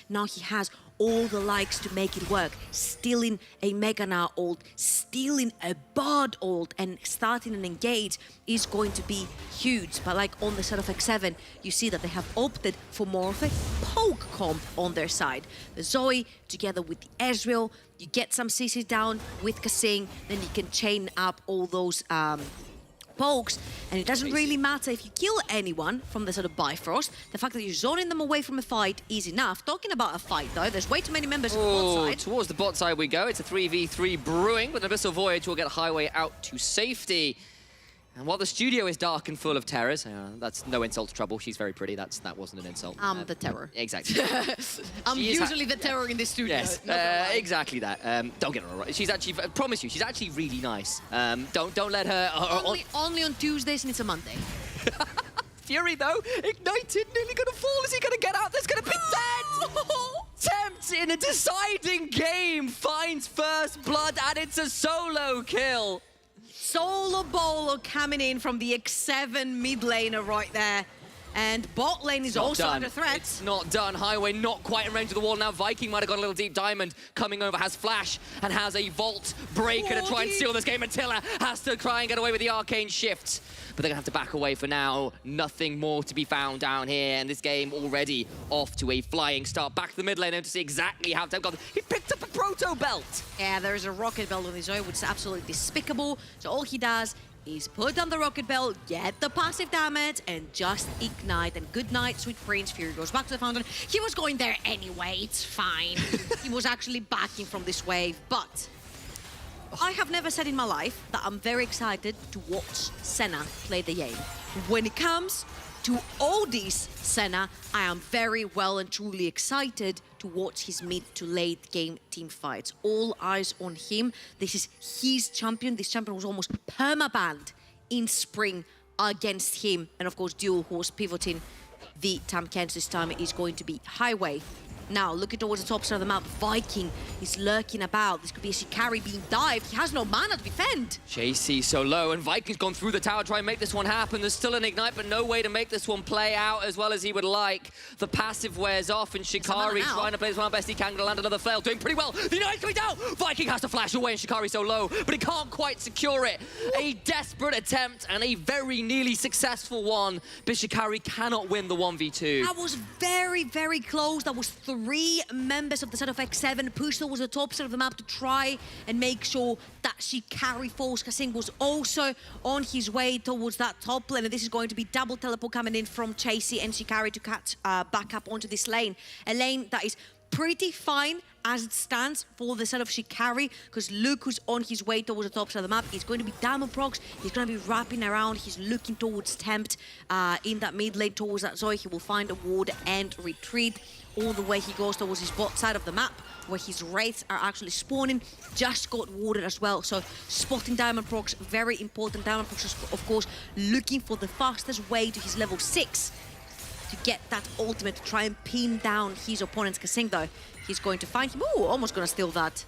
Now he has all the likes to make it work. Stealing a Mega now ult, stealing a Bard ult, and starting an engage is going to be huge. But like on the side of X7, you see that they have opted for more of a poke comp on their side. The Zoe together with the Ezreal, you get some CC down with Kasing, then you can chain up all those pokes, and it doesn't really matter if you kill anyone from the sort of Bifrost. The fact that you're zoning them away from a fight is enough. Talking about a fight, though, there's way too many members on the bot side. Towards the bot side we go. It's a 3v3 brewing, but Abyssal Voyage will get Highway out to safety. And while the studio is dark and full of terrors, that's no insult to Trouble. She's very pretty. That wasn't an insult. I'm the terror. Exactly. I'm usually the terror in this studio. Yes, exactly that. Don't get her wrong. She's actually, I promise you, she's actually really nice. Don't let her. Only on Tuesdays, and it's a Monday. Fury though, ignited, nearly gonna fall. Is he gonna get out? There's gonna be dead. Tempt in a deciding game finds first blood, and it's a solo kill. Solo Bolo coming in from the X7 mid laner right there. And bot lane is also under threat. It's not done. Highway not quite in range of the wall now. Viking might have got a little deep diamond coming over, has flash and has a vault breaker to try and seal this game. Attila has to try and get away with the arcane shift. But they're gonna have to back away for now. Nothing more to be found down here. And this game already off to a flying start. Back to the mid lane to see exactly how Tempt got. He picked up a proto belt. Yeah, there's a rocket belt on his own, which is absolutely despicable. So all he does is put down the rocket belt, get the passive damage, and just ignite. And good night, sweet prince. Fury goes back to the fountain. He was going there anyway, it's fine. He was actually backing from this wave, but I have never said in my life that I'm very excited to watch Senna play the game. When it comes to Odie's Senna, I am very well and truly excited to watch his mid to late game team fights. All eyes on him. This is his champion. This champion was almost perma-banned in spring against him. And of course, Duel, who was pivoting the Tamkens this time, is going to be Highway. Now, looking towards the top side of the map, Viking is lurking about. This could be a Shikari being dived. He has no mana to defend. JC so low, and Viking's gone through the tower, trying to make this one happen. There's still an ignite, but no way to make this one play out as well as he would like. The passive wears off, and Shikari trying to play this one best he can, gonna land another flail, doing pretty well. The ignite's coming down! Viking has to flash away, and Shikari's so low, but he can't quite secure it. A desperate attempt, and a very nearly successful one, but Shikari cannot win the 1v2. That was very, very close. That was 3 members of the set of X7 pushed towards the top side of the map to try and make sure that Shikari falls. Kasing was also on his way towards that top lane, and this is going to be double teleport coming in from Chasey and Shikari to catch back up onto this lane. A lane that is pretty fine as it stands for the set of Shikari, because Luke, who's on his way towards the top side of the map, is going to be diamond procs. He's going to be wrapping around. He's looking towards Tempt in that mid lane towards that Zoe. He will find a ward and retreat. All the way he goes towards his bot side of the map, where his wraiths are actually spawning. Just got warded as well, so spotting diamond procs, very important. Diamond procs, of course, looking for the fastest way to his level 6 to get that ultimate to try and pin down his opponent's Kasing, though. He's going to find him. Ooh, almost gonna steal that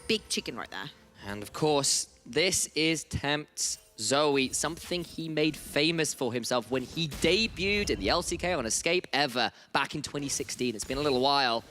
big chicken right there. And of course, this is Tempt's Zoe, something he made famous for himself when he debuted in the LCK on Escape Ever back in 2016. It's been a little while,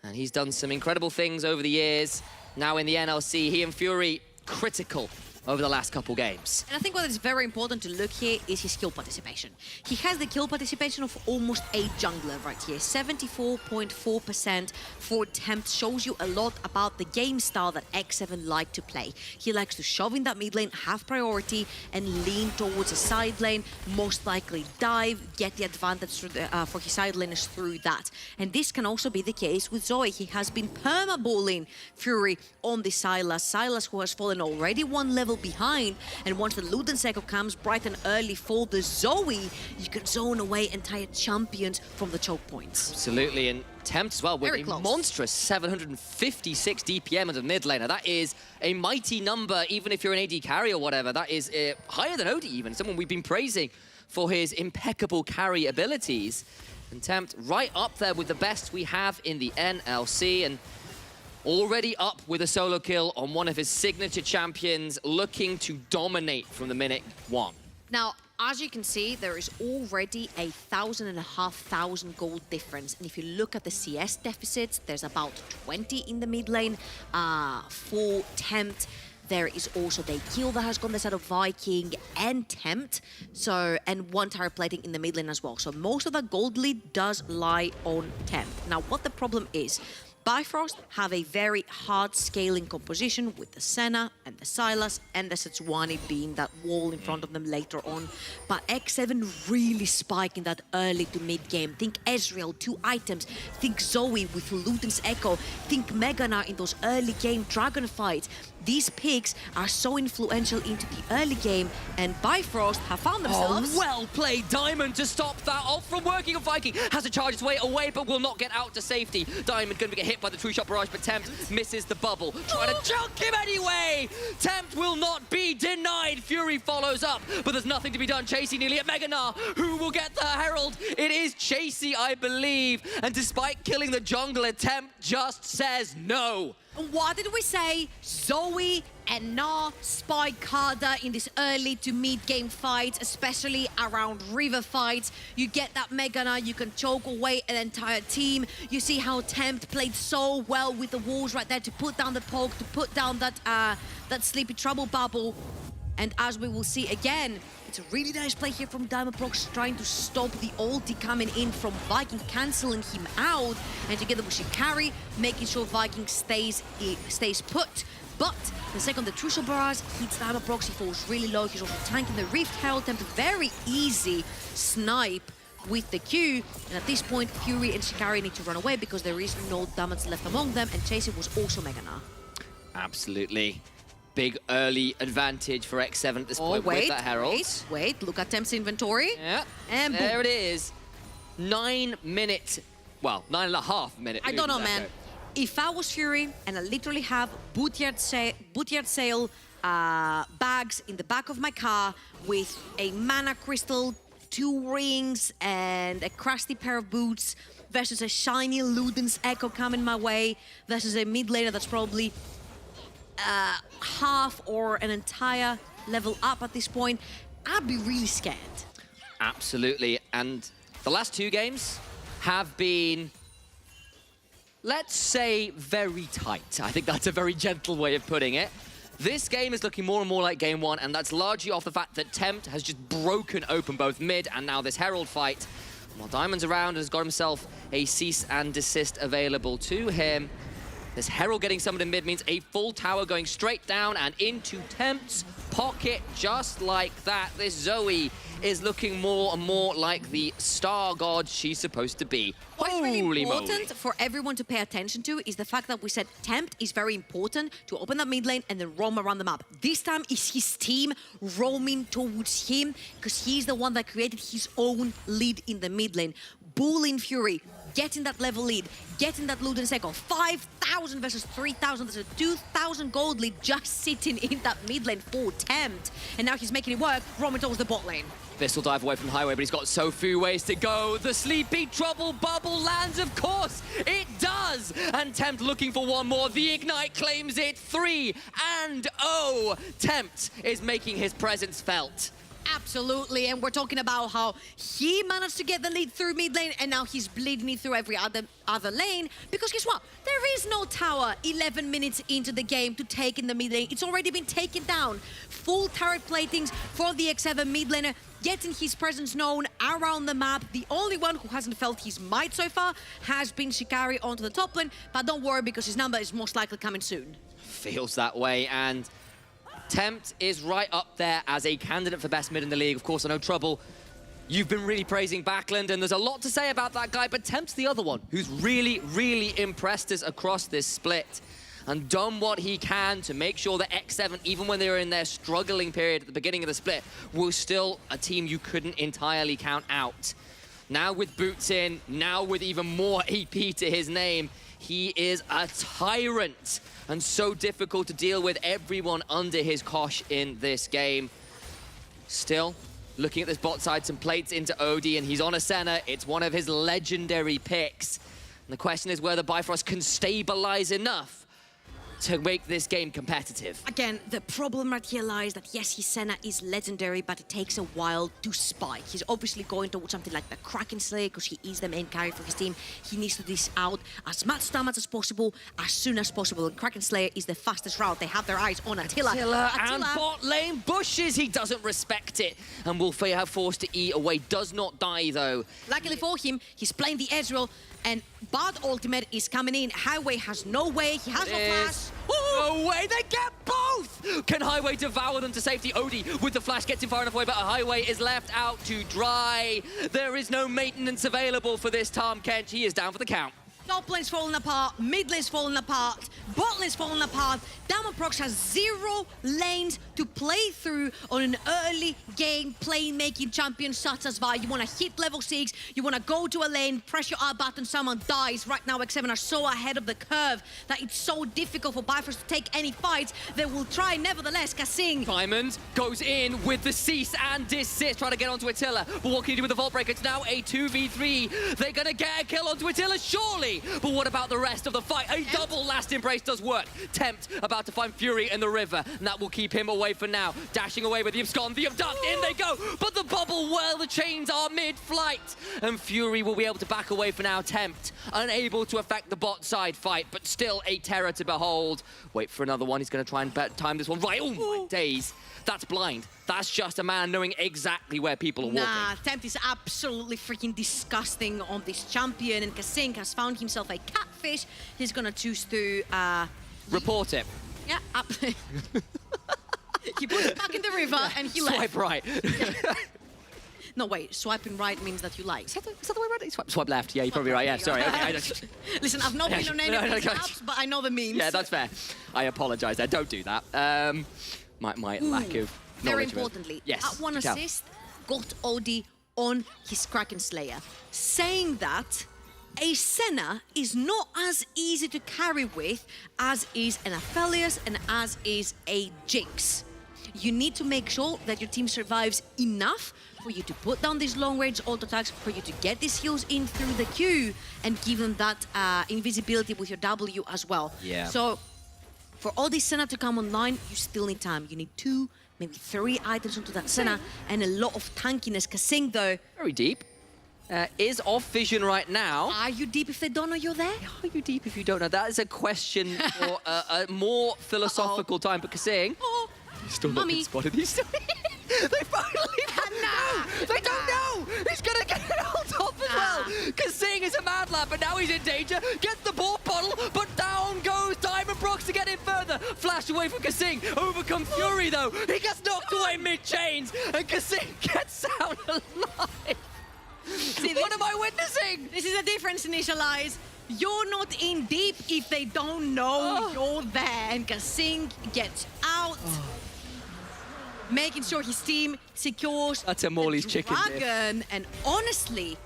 and he's done some incredible things over the years. Now in the NLC, he and Fury, critical over the last couple games. And I think what is very important to look here is his kill participation. He has the kill participation of almost a jungler right here. 74.4% for Tempt shows you a lot about the game style that X7 like to play. He likes to shove in that mid lane, have priority, and lean towards a side lane, most likely dive, get the advantage through for his side laners through that. And this can also be the case with Zoe. He has been perma-bullying Fury on the Sylas. Sylas, who has fallen already one level behind, and once the Luden Seko comes bright and early for the Zoe, you can zone away entire champions from the choke points. Absolutely, and Tempt as well with a monstrous 756 DPM as a mid laner. That is a mighty number, even if you're an AD carry or whatever. That is higher than Odie even, someone we've been praising for his impeccable carry abilities. And Tempt right up there with the best we have in the NLC, and already up with a solo kill on one of his signature champions, looking to dominate from the minute 1. Now, as you can see, there is already a 1,500 gold difference. And if you look at the CS deficits, there's about 20 in the mid lane for Tempt. There is also the kill that has gone this out of Viking and Tempt. So, and one tower plating in the mid lane as well. So most of that gold lead does lie on Tempt. Now, what the problem is, Bifrost have a very hard scaling composition with the Senna and the Sylas and the Sejuani being that wall in front of them later on. But X7 really spike in that early to mid game. Think Ezreal, 2 items. Think Zoe with Luden's Echo. Think Megana in those early game dragon fights. These picks are so influential into the early game, and Bifrost have found themselves... Oh, well played, Diamond, to stop that off from working on Viking. Has to charge its way away, but will not get out to safety. Diamond going to get hit by the True Shot Barrage, but Tempt misses the bubble. Trying to choke him anyway! Tempt will not be denied. Fury follows up, but there's nothing to be done. Chasey nearly at Meganar. Who will get the Herald? It is Chasey, I believe. And despite killing the jungler, Tempt just says no. What did we say? Zoe and Na spike harder in this early to mid-game fights, especially around river fights. You get that Megana, you can choke away an entire team. You see how Tempt played so well with the walls right there to put down the poke, to put down that that Sleepy Trouble bubble. And as we will see again, it's a really nice play here from Diamondprox, trying to stop the ulti coming in from Viking, cancelling him out, and together with Shikari, making sure Viking stays put. But the second the True Shot Barrage hits Diamondprox, he falls really low. He's also tanking the Rift Herald, Tempt very easy snipe with the Q. And at this point, Fury and Shikari need to run away because there is no damage left among them, and Chasey was also Megana. Absolutely. Big early advantage for X7 at this point with that Herald. Wait, look at Tempt's inventory. Yeah, and there it is. 9 minutes, well, 9.5 minutes. I don't know, man. If I was Fury and I literally have bootyard sale bags in the back of my car with a mana crystal, 2 rings, and a crusty pair of boots versus a shiny Luden's Echo coming my way versus a mid laner that's probably half or an entire level up at this point, I'd be really scared. Absolutely, and the last 2 games have been, let's say, very tight. I think that's a very gentle way of putting it. This game is looking more and more like game 1, and that's largely off the fact that Tempt has just broken open both mid and now this Herald fight. While Diamond's around and has got himself a cease and desist available to him. This Herald getting summoned in mid means a full tower going straight down and into Tempt's pocket just like that. This Zoe is looking more and more like the star god she's supposed to be. What's really important for everyone to pay attention to is the fact that we said Tempt is very important to open that mid lane and then roam around the map. This time is his team roaming towards him because he's the one that created his own lead in the mid lane. Bullying Fury, getting that level lead, getting that Luden's Echo. 5,000 versus 3,000. There's a 2,000 gold lead just sitting in that mid lane for Tempt. And now he's making it work, roaming towards the bot lane. This will dive away from the highway, but he's got so few ways to go. The Sleepy Trouble bubble lands, of course. It does. And Tempt looking for one more. The Ignite claims it. 3-0. Tempt is making his presence felt. Absolutely, and we're talking about how he managed to get the lead through mid lane, and now he's bleeding it through every other lane, because guess what? There is no tower 11 minutes into the game to take in the mid lane. It's already been taken down. Full turret platings for the X7 mid laner, getting his presence known around the map. The only one who hasn't felt his might so far has been Shikari onto the top lane, but don't worry because his number is most likely coming soon. Feels that way, and Tempt is right up there as a candidate for best mid in the league. Of course, I know Trouble, you've been really praising Backland, and there's a lot to say about that guy, but Tempt's the other one who's really, really impressed us across this split and done what he can to make sure that X7, even when they were in their struggling period at the beginning of the split, was still a team you couldn't entirely count out. Now with boots in, now with even more AP to his name, he is a tyrant and so difficult to deal with, everyone under his kosh in this game. Still, looking at this bot side, some plates into Odie, and he's on a Senna. It's one of his legendary picks. And the question is whether Bifrost can stabilize enough to make this game competitive. Again, the problem right here lies that yes, his Senna is legendary, but it takes a while to spike. He's obviously going towards something like the Kraken Slayer because he is the main carry for his team. He needs to dish out as much damage as possible, as soon as possible. And Kraken Slayer is the fastest route. They have their eyes on Attila. And bot lane bushes. He doesn't respect it. And will have forced to eat away. Does not die, though. Luckily for him, he's playing the Ezreal, and Bard ultimate is coming in. Highway has no way. He has no flash. No way, they get both! Can Highway devour them to safety? Odie with the flash gets him far enough away, but Highway is left out to dry. There is no maintenance available for this Tahm Kench. He is down for the count. Top lane's falling apart, mid lane's falling apart, bot lane's falling apart. Diamondprox has 0 lanes to play through on an early game playmaking champion such as Vi. You want to hit level 6, you want to go to a lane, press your R button, someone dies. Right now, X7 are so ahead of the curve that it's so difficult for Bifrost to take any fights. They will try nevertheless. Kasing. Diamond goes in with the cease and desist, trying to get onto Attila. But what can you do with the Vault Breaker? It's now a 2v3. They're going to get a kill onto Attila, surely. But what about the rest of the fight? A double last embrace does work. Tempt about to find Fury in the river, and that will keep him away for now. Dashing away with the abscond, the abduct, in they go. But the bubble, well, the chains are mid-flight. And Fury will be able to back away for now. Tempt, unable to affect the bot side fight, but still a terror to behold. Wait for another one. He's going to try and time this one right. Oh, my days. That's blind. That's just a man knowing exactly where people are walking. Nah, Tempt is absolutely freaking disgusting on this champion, and Kasing has found himself a catfish. He's gonna choose to report it. Yeah, he puts it back in the river and he left. Swipe right. No, wait, swiping right means that you like. Is that the way right? Swipe left. Yeah, you're probably right. Yeah, sorry. Okay, listen, I've not been on any of these apps, but I know the memes. Yeah, that's fair. I apologize. I don't do that. My lack of very knowledge. importantly, yes, at 1 assist, got Odie on his Kraken Slayer, saying that a Senna is not as easy to carry with as is an Aphelios and as is a Jinx. You need to make sure that your team survives enough for you to put down these long-range auto attacks, for you to get these heals in through the Q, and give them that invisibility with your W as well. Yeah. So, for all this Senna to come online, you still need time. You need 2, maybe 3 items onto that Senna, and a lot of tankiness. Kasing, though... Very deep. Is off vision right now. Are you deep if they don't know you're there? Are you deep if you don't know? That is a question for a more philosophical time. But Kasing... He's still not been spotted. He's still... They finally don't know! They don't know! He's gonna get it on top as well! Kasing is a mad lad, but now he's in danger. Gets the ball bottle, but down goes Diamondprox to get in further. Flash away from Kasing. Overcome Fury, though. He gets knocked away mid-chains, and Kasing gets out alive. See, what am I witnessing? This is the difference, Initialize. You're not in deep if they don't know you're there. And Kasing gets out. Making sure his team secures That's a Morley's chicken dragon. And honestly,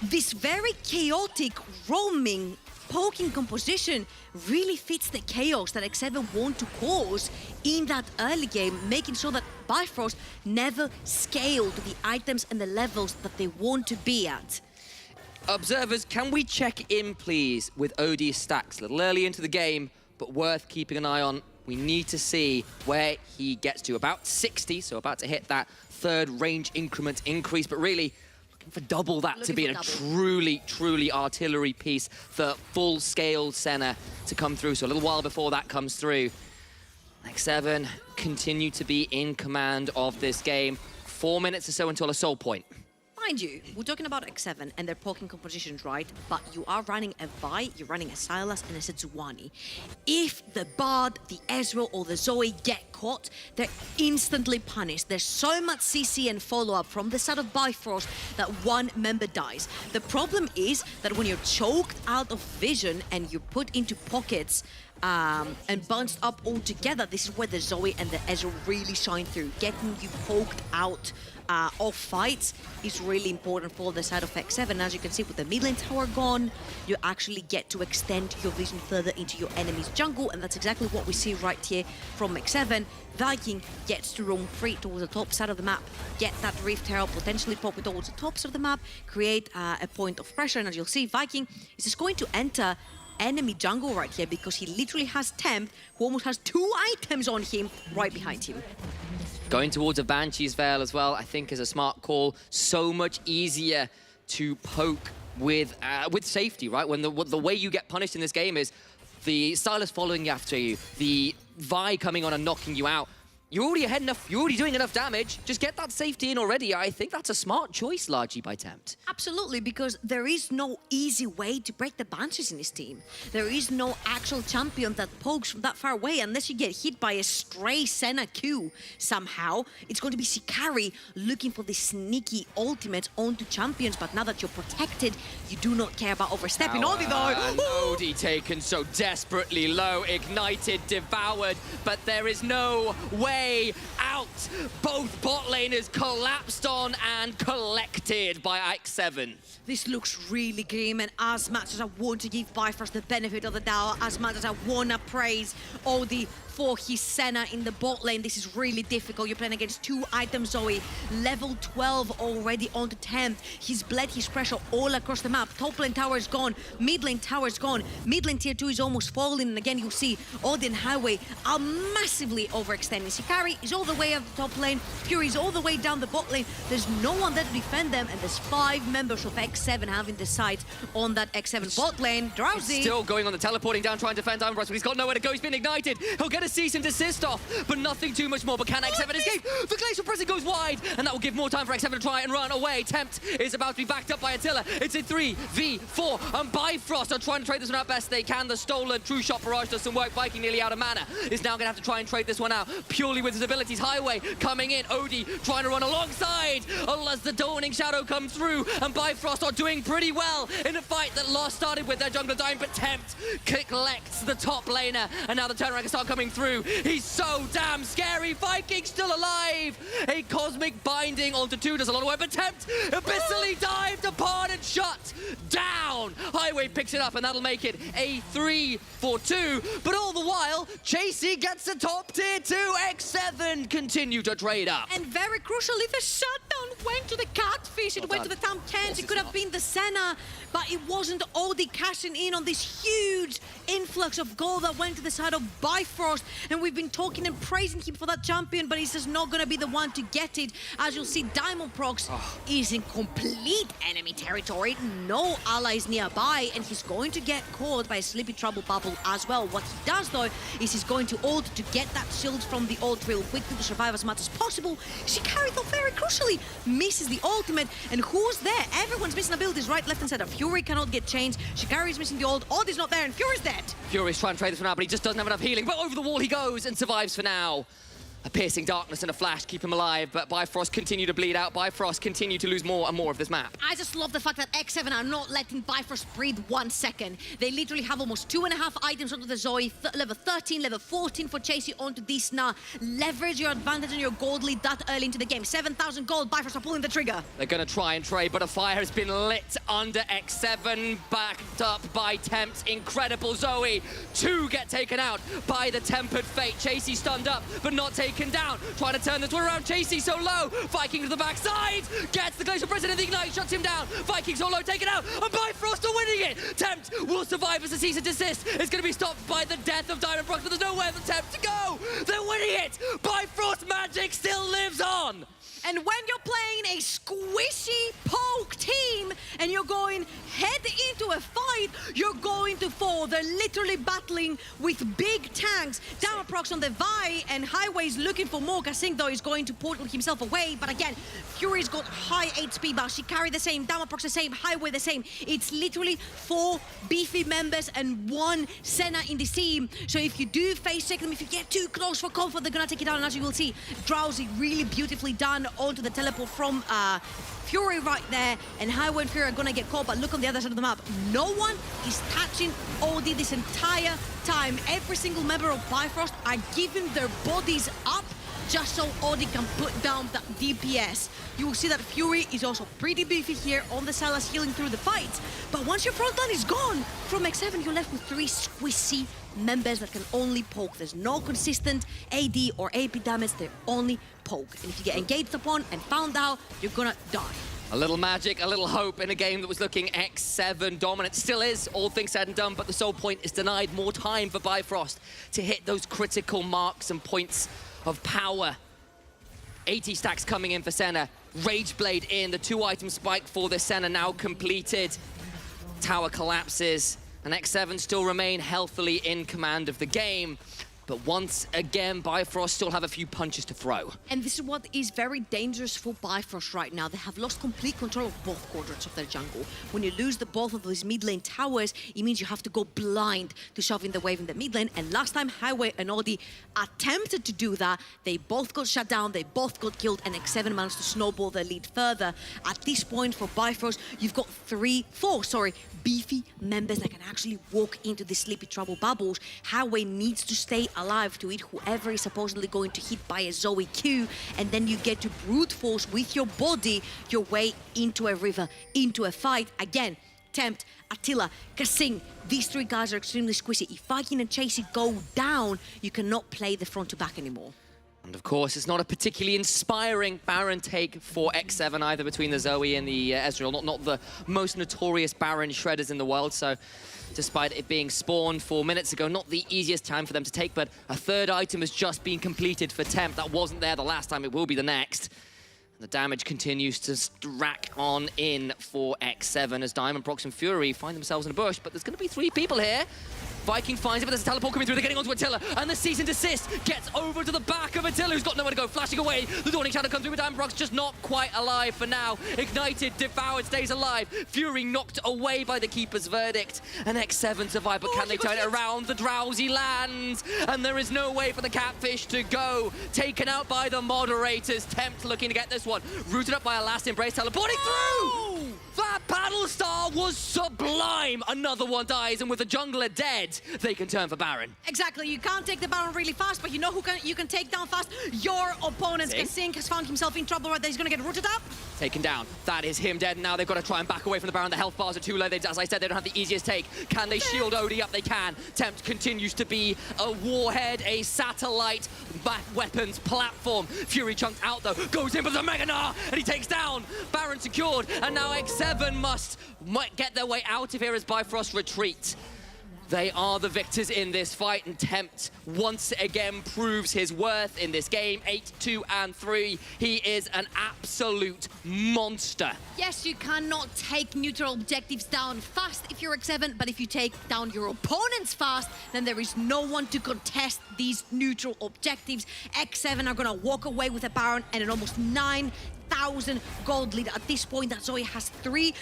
this very chaotic roaming poking composition really fits the chaos that X7 want to cause in that early game, making sure that Bifrost never scale to the items and the levels that they want to be at. Observers, can we check in, please, with OD's stacks? A little early into the game, but worth keeping an eye on. We need to see where he gets to. About 60, so about to hit that 3rd range increment increase, but really looking for double that to be a truly artillery piece for full-scale Senna to come through. So a little while before that comes through. X7 continue to be in command of this game. 4 minutes or so until a soul point. Mind you, we're talking about X7 and their poking compositions, right? But you are running a Vi, you're running a Sylas and a Sejuani. If the Bard, the Ezreal or the Zoe get caught, they're instantly punished. There's so much CC and follow-up from the side of Bifrost that one member dies. The problem is that when you're choked out of vision and you're put into pockets and bunched up all together, this is where the Zoe and the Ezreal really shine through. Getting you poked out of fights is really important for the side of X7. As you can see, with the mid lane tower gone, you actually get to extend your vision further into your enemy's jungle, and that's exactly what we see right here from X7. Viking gets to roam free towards the top side of the map, get that Rift Herald, potentially pop it towards the top side of the map, create a point of pressure, and as you'll see, Viking is just going to enter enemy jungle right here because he literally has Tempt, who almost has 2 items on him right behind him. Going towards a Banshee's Veil as well, I think, is a smart call. So much easier to poke with safety, right? When the way you get punished in this game is the Stylus following after you, the Vi coming on and knocking you out. You're already ahead enough, you're already doing enough damage. Just get that safety in already. I think that's a smart choice largely by Tempt. Absolutely, because there is no easy way to break the Banshees in his team. There is no actual champion that pokes from that far away unless you get hit by a stray Senna Q somehow. It's going to be Sikari looking for the sneaky ultimate onto champions, but now that you're protected, you do not care about overstepping. Odie though! Odie taken so desperately low, ignited, devoured, but there is no way out. Both bot laners collapsed on and collected by Ike7. This looks really grim, and as much as I want to give Bifrost the benefit of the doubt, as much as I want to praise Odie for his Senna in the bot lane, this is really difficult. You're playing against 2 items, Zoe. Level 12 already onto Tempt. He's bled his pressure all across the map. Top lane tower is gone. Mid lane tower is gone. Mid lane tier 2 is almost falling. And again, you see Odin Highway are massively overextending. Sikari is all the way up the top lane. Fury is all the way down the bot lane. There's no one there to defend them. And there's 5 members of X7 having the sight on that X7 bot lane. Drowsy. Still going on the teleporting down, trying to defend Bifrost, but he's got nowhere to go. He's been ignited. He'll get a cease and desist off, but nothing too much more. But can X7 escape? The Glacial Pressing goes wide, and that will give more time for X7 to try and run away. Tempt is about to be backed up by Attila. It's a 3v4, and Bifrost are trying to trade this one out best they can. The stolen True Shot Barrage does some work. Viking nearly out of mana. Is now going to have to try and trade this one out purely with his abilities. Highway coming in. Odie trying to run alongside as the Dawning Shadow comes through, and Bifrost are doing pretty well in a fight that Lost started with their jungler dying, but Tempt collects the top laner, and now the turnaround can start coming through. He's so damn scary. Viking still alive. A cosmic binding onto 2 does a lot of work, but Tempt abyssally dived upon and shut down. Highway picks it up, and that'll make it a 3-4-2. But all the while, Chasey gets a top tier 2. X7 continue to trade up. And very crucially, the shutdown went to the Catfish. It went to the Tam Kens. It could have been the Senna, but it wasn't Odie cashing in on this huge influx of gold that went to the side of Bifrost. And we've been talking and praising him for that champion, but he's just not going to be the one to get it. As you'll see, Diamond Prox is in complete enemy territory. No allies nearby, and he's going to get caught by a Sleepy Trouble Bubble as well. What he does, though, is he's going to ult to get that shield from the ult real quickly to survive as much as possible. Sikari, though, very crucially, misses the ultimate. And who's there? Everyone's missing abilities right, left, and center. Fury cannot get changed. Shikari's missing the ult. Odie's not there, and Fury's dead. Fury's trying to trade this one out, but he just doesn't have enough healing. But over the wall he goes and survives for now. A piercing darkness and a flash keep him alive, but Bifrost continue to bleed out. Bifrost continue to lose more and more of this map. I just love the fact that X7 are not letting Bifrost breathe 1 second. They literally have almost 2.5 items onto the Zoe, level 13, level 14 for Chasey onto this now. Leverage your advantage and your gold lead that early into the game. 7,000 gold, Bifrost are pulling the trigger. They're going to try and trade, but a fire has been lit under X7, backed up by Tempt. Incredible Zoe. 2 get taken out by the Tempered Fate. Chasey stunned up, but not taken down. Trying to turn this one around. Chasey so low. Viking to the backside. Gets the Glacial President. The Ignite shuts him down. Viking so low, taken out. And Bifrost are winning it. Tempt will survive as a cease and desist. It's going to be stopped by the death of Diamond Prox, but there's nowhere for Tempt to go. They're winning it. Bifrost magic still lives on. And when you're playing a squishy poke team and you're going head into a fight, you're going to fall. They're literally battling with big tanks. Diamond Prox on the Vi, and Highway's looking for more. Kasing, though, is going to portal himself away. But again, Fury's got high HP, but Shikari the same, Diamond Prox the same, Highway the same. It's literally 4 beefy members and 1 Senna in this team. So if you do face check them, if you get too close for comfort, they're gonna take it down. And as you will see, Drowsy really beautifully done onto the teleport from Fury right there, and Highway and Fury are gonna get caught, but look on the other side of the map. No one is touching Odie this entire time. Every single member of Bifrost are giving their bodies up just so Odie can put down that DPS. You will see that Fury is also pretty beefy here on the Salas, healing through the fight. But once your front line is gone, from X7 you're left with 3 squishy members that can only poke. There's no consistent AD or AP damage, they only poke. And if you get engaged upon and found out, you're gonna die. A little magic, a little hope in a game that was looking X7 dominant. Still is, all things said and done, but the Soul Point is denied. More time for Bifrost to hit those critical marks and points of power. 80 stacks coming in for Senna. Rage Blade in, the 2-item spike for the Senna now completed. Tower collapses, and X7 still remain healthily in command of the game. But once again, Bifrost still have a few punches to throw. And this is what is very dangerous for Bifrost right now. They have lost complete control of both quadrants of their jungle. When you lose the both of those mid lane towers, it means you have to go blind to shoving the wave in the mid lane. And last time Highway and Audi attempted to do that, they both got shut down, they both got killed, and X7 managed to snowball their lead further. At this point for Bifrost, you've got four beefy members that can actually walk into the sleepy trouble bubbles. Highway needs to stay alive to eat whoever is supposedly going to hit by a Zoe Q, and then you get to brute force with your body your way into a river, into a fight. Again, Tempt, Attila, Kasing, these three guys are extremely squishy. If Viking and Chasey go down, you cannot play the front to back anymore. And of course, it's not a particularly inspiring Baron take for X7 either, between the Zoe and the Ezreal. Not the most notorious Baron shredders in the world, so despite it being spawned 4 minutes ago, not the easiest time for them to take, but a third item has just been completed for Temp. That wasn't there the last time, it will be the next. The damage continues to rack on in for X7 as Diamondprox and Fury find themselves in a bush, but there's going to be 3 people here. Viking finds it, but there's a teleport coming through. They're getting onto Attila, and the cease and desist gets over to the back of Attila, who's got nowhere to go, flashing away. The Dawning Shadow comes through, with Diamondprox just not quite alive for now. Ignited, devoured, stays alive. Fury knocked away by the Keeper's verdict, and X7 survive, but can they turn it around? The Drowsy lands, and there is no way for the Catfish to go. Taken out by the moderators. Tempt looking to get this one. Rooted up by a last embrace, teleporting through! That Battle Star was sublime! Another one dies, and with the jungler dead, they can turn for Baron. Exactly, you can't take the Baron really fast, but you know who you can take down fast? Your opponent. Kasing has found himself in trouble right there. He's gonna get rooted up. Taken down. That is him dead. Now they've got to try and back away from the Baron. The health bars are too low. As I said, they don't have the easiest take. Can they shield Odie up? They can. Tempt continues to be a warhead, a satellite weapons platform. Fury chunked out though, goes in with the Mega Gnar, and he takes down. Baron secured, and now X7 might get their way out of here as Bifrost retreat. They are the victors in this fight, and Tempt once again proves his worth in this game. 8-2 and 3. He is an absolute monster. Yes, you cannot take neutral objectives down fast if you're X7, but if you take down your opponents fast, then there is no one to contest these neutral objectives. X7 are gonna walk away with a Baron and an almost 9,000 gold lead. At this point, that Zoe has 3.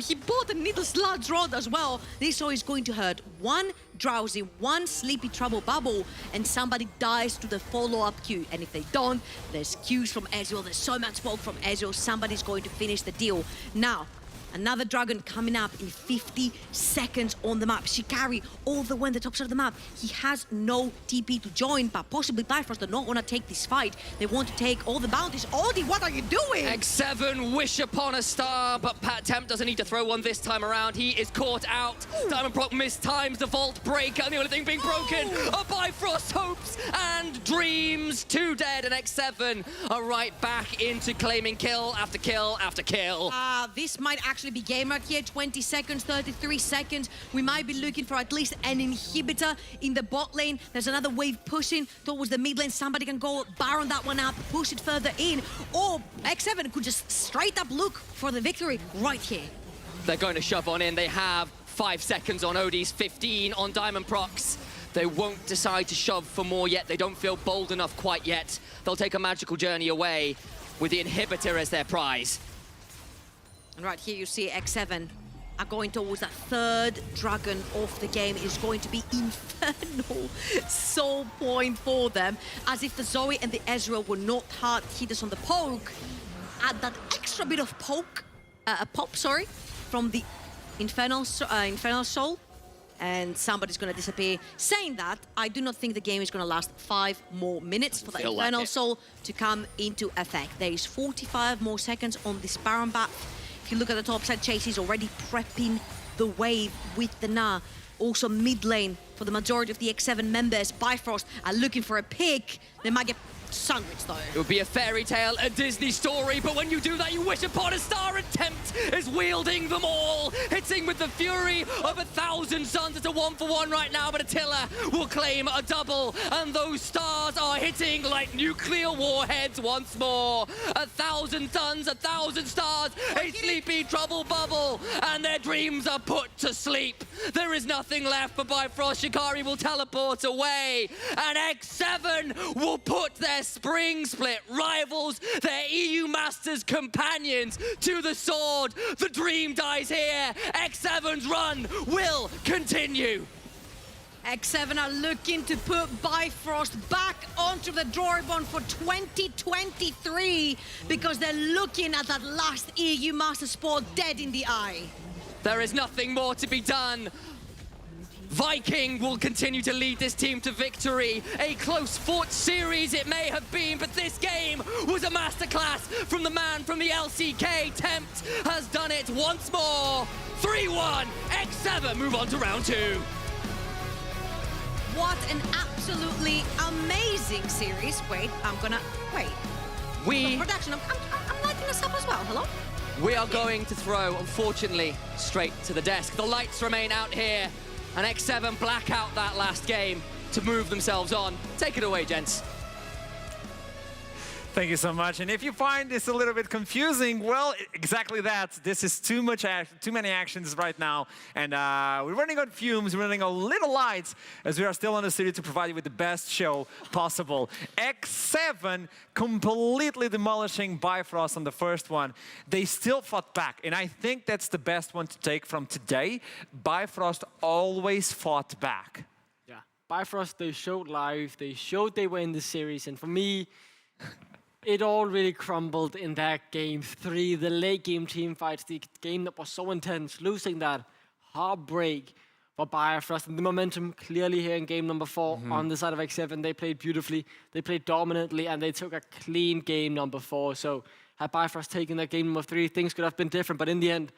He bought a Needle Sludge Rod as well. This Zoe is going to hurt 1 Drowsy, 1 Sleepy Trouble Bubble, and somebody dies to the follow-up Q. And if they don't, there's Qs from Ezreal, there's so much smoke from Ezreal, somebody's going to finish the deal. Now, another dragon coming up in 50 seconds on the map. Shikari all the way on the top side of the map. He has no TP to join, but possibly Bifrost do not want to take this fight. They want to take all the bounties. Audi, what are you doing? X7 wish upon a star, but Tempt doesn't need to throw one this time around. He is caught out. Diamondprox mistimes the vault break, and the only thing being broken are Bifrost's hopes and dreams. 2 dead, and X7 are right back into claiming kill after kill after kill. This might actually be game right here. 20 seconds, 33 seconds. We might be looking for at least an inhibitor in the bot lane. There's another wave pushing towards the mid lane. Somebody can go Baron that one up, push it further in, or X7 could just straight up look for the victory right here. They're going to shove on in. They have 5 seconds on Odie's, 15 on Diamondprox. They won't decide to shove for more yet. They don't feel bold enough quite yet. They'll take a magical journey away with the inhibitor as their prize. And right here you see X7 are going towards that 3rd dragon of the game. It is going to be infernal soul point for them. As if the Zoe and the Ezreal were not hard hitters on the poke. Add that extra bit of pop, from the Infernal Soul. And somebody's going to disappear. Saying that, I do not think the game is going to last 5 more minutes for the Infernal Soul to come into effect. There is 45 more seconds on this Baron bat. If you look at the top side, Chase is already prepping the wave with the Gnar. Also mid lane for the majority of the X7 members. Bifrost are looking for a pick. They might get sandwiched though. It would be a fairy tale, a Disney story, but when you do that, you wish upon a star, and Tempt is wielding them all, hitting with the fury of 1,000 suns. It's a 1-for-1 right now, but Attila will claim a double, and those stars are hitting like nuclear warheads once more. 1,000 suns, 1,000 stars, a sleepy trouble bubble, and their dreams are put to sleep. There is nothing left but Bifrost. Shikari will teleport away, and X7 will put their spring split rivals, their EU Masters companions, to the sword. The dream dies here. X7's run will continue. X7 are looking to put Bifrost back onto the drawing board for 2023 because they're looking at that last EU Master spot dead in the eye. There is nothing more to be done. Viking will continue to lead this team to victory. A close-fought series it may have been, but this game was a masterclass from the man from the LCK. Tempt has done it once more. 3-1, X7 move on to round 2. What an absolutely amazing series. Wait. Production, I'm lighting this up as well. Hello? We are going to throw, unfortunately, straight to the desk. The lights remain out here, and X7 black out that last game to move themselves on. Take it away, gents. Thank you so much. And if you find this a little bit confusing, well, exactly that. This is too many actions right now. And we're running on fumes, we're running on little lights, as we are still on the studio to provide you with the best show possible. X7 completely demolishing Bifrost on the first one. They still fought back. And I think that's the best one to take from today. Bifrost always fought back. Yeah, Bifrost, they showed live, they showed they were in the series. And for me, it all really crumbled in that game 3. The late game team fights, the game that was so intense, losing that heartbreak for Bifrost. And the momentum clearly here in game number 4 on the side of X7. They played beautifully, they played dominantly, and they took a clean game number 4. So had Bifrost taken that game number 3, things could have been different. But in the end,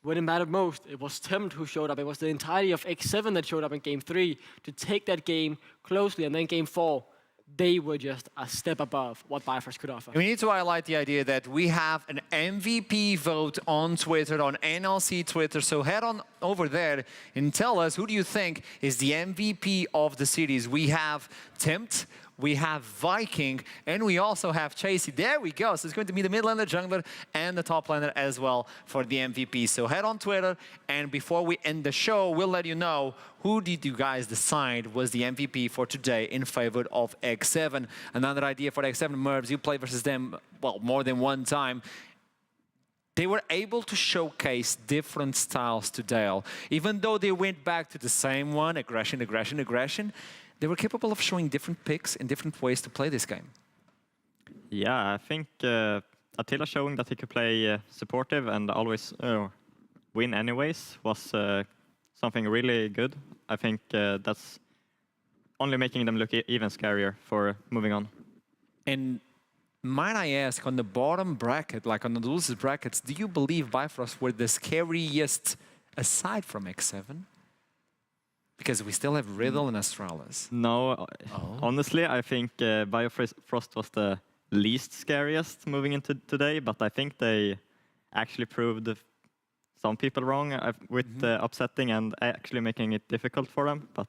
when it mattered most, it was Tempt who showed up. It was the entirety of X7 that showed up in game 3 to take that game closely. And then game 4, they were just a step above what Bifrost could offer. We need to highlight the idea that we have an MVP vote on Twitter, on NLC Twitter. So head on over there and tell us, who do you think is the MVP of the series? We have Tempt, we have Viking, and we also have Chasey. There we go. So it's going to be the mid laner, jungler, and the top laner as well for the MVP. So head on Twitter, and before we end the show, we'll let you know who did you guys decide was the MVP for today in favor of X7. Another idea for X7, Mervs, you played versus them, well, more than one time. They were able to showcase different styles today. Even though they went back to the same one, aggression, aggression, aggression, they were capable of showing different picks and different ways to play this game. Yeah, I think Attila showing that he could play supportive and always win anyways was something really good. I think that's only making them look even scarier for moving on. And might I ask, on the bottom bracket, like on the losers brackets, do you believe Bifrost were the scariest aside from X7? Because we still have Riddle and Astralis. No, honestly, I think Bifrost was the least scariest moving into today, but I think they actually proved some people wrong with upsetting and actually making it difficult for them, but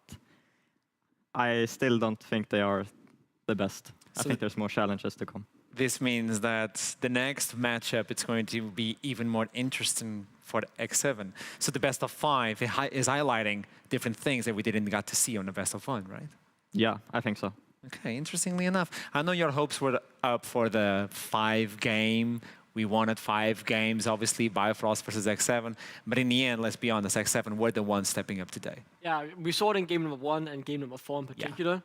I still don't think they are the best. So I think there's more challenges to come. This means that the next matchup, it's going to be even more interesting for the X7. So the best of 5 is highlighting different things that we didn't get to see on the best of 1, right? Yeah, I think so. Okay, interestingly enough. I know your hopes were up for the 5 game. We wanted 5 games, obviously, Bifrost versus X7. But in the end, let's be honest, X7 were the ones stepping up today. Yeah, we saw it in game number 1 and game number 4 in particular. Yeah.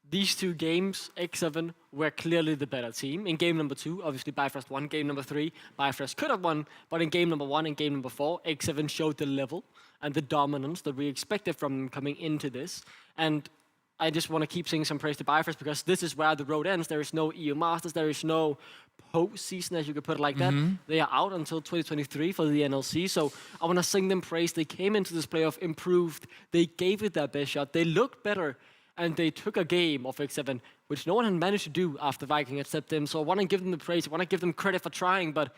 These 2 games, X7 were clearly the better team. In game number 2, obviously Bifrost won. Game number 3, Bifrost could have won. But in game number 1 and game number 4, X7 showed the level and the dominance that we expected from them coming into this. And I just want to keep saying some praise to Bifrost because this is where the road ends. There is no EU Masters. There is no post-season, as you could put it like that. They are out until 2023 for the NLC. So I want to sing them praise. They came into this playoff improved. They gave it their best shot. They looked better. And they took a game of X7, which no one had managed to do after Viking except them. So I want to give them the praise. I want to give them credit for trying. But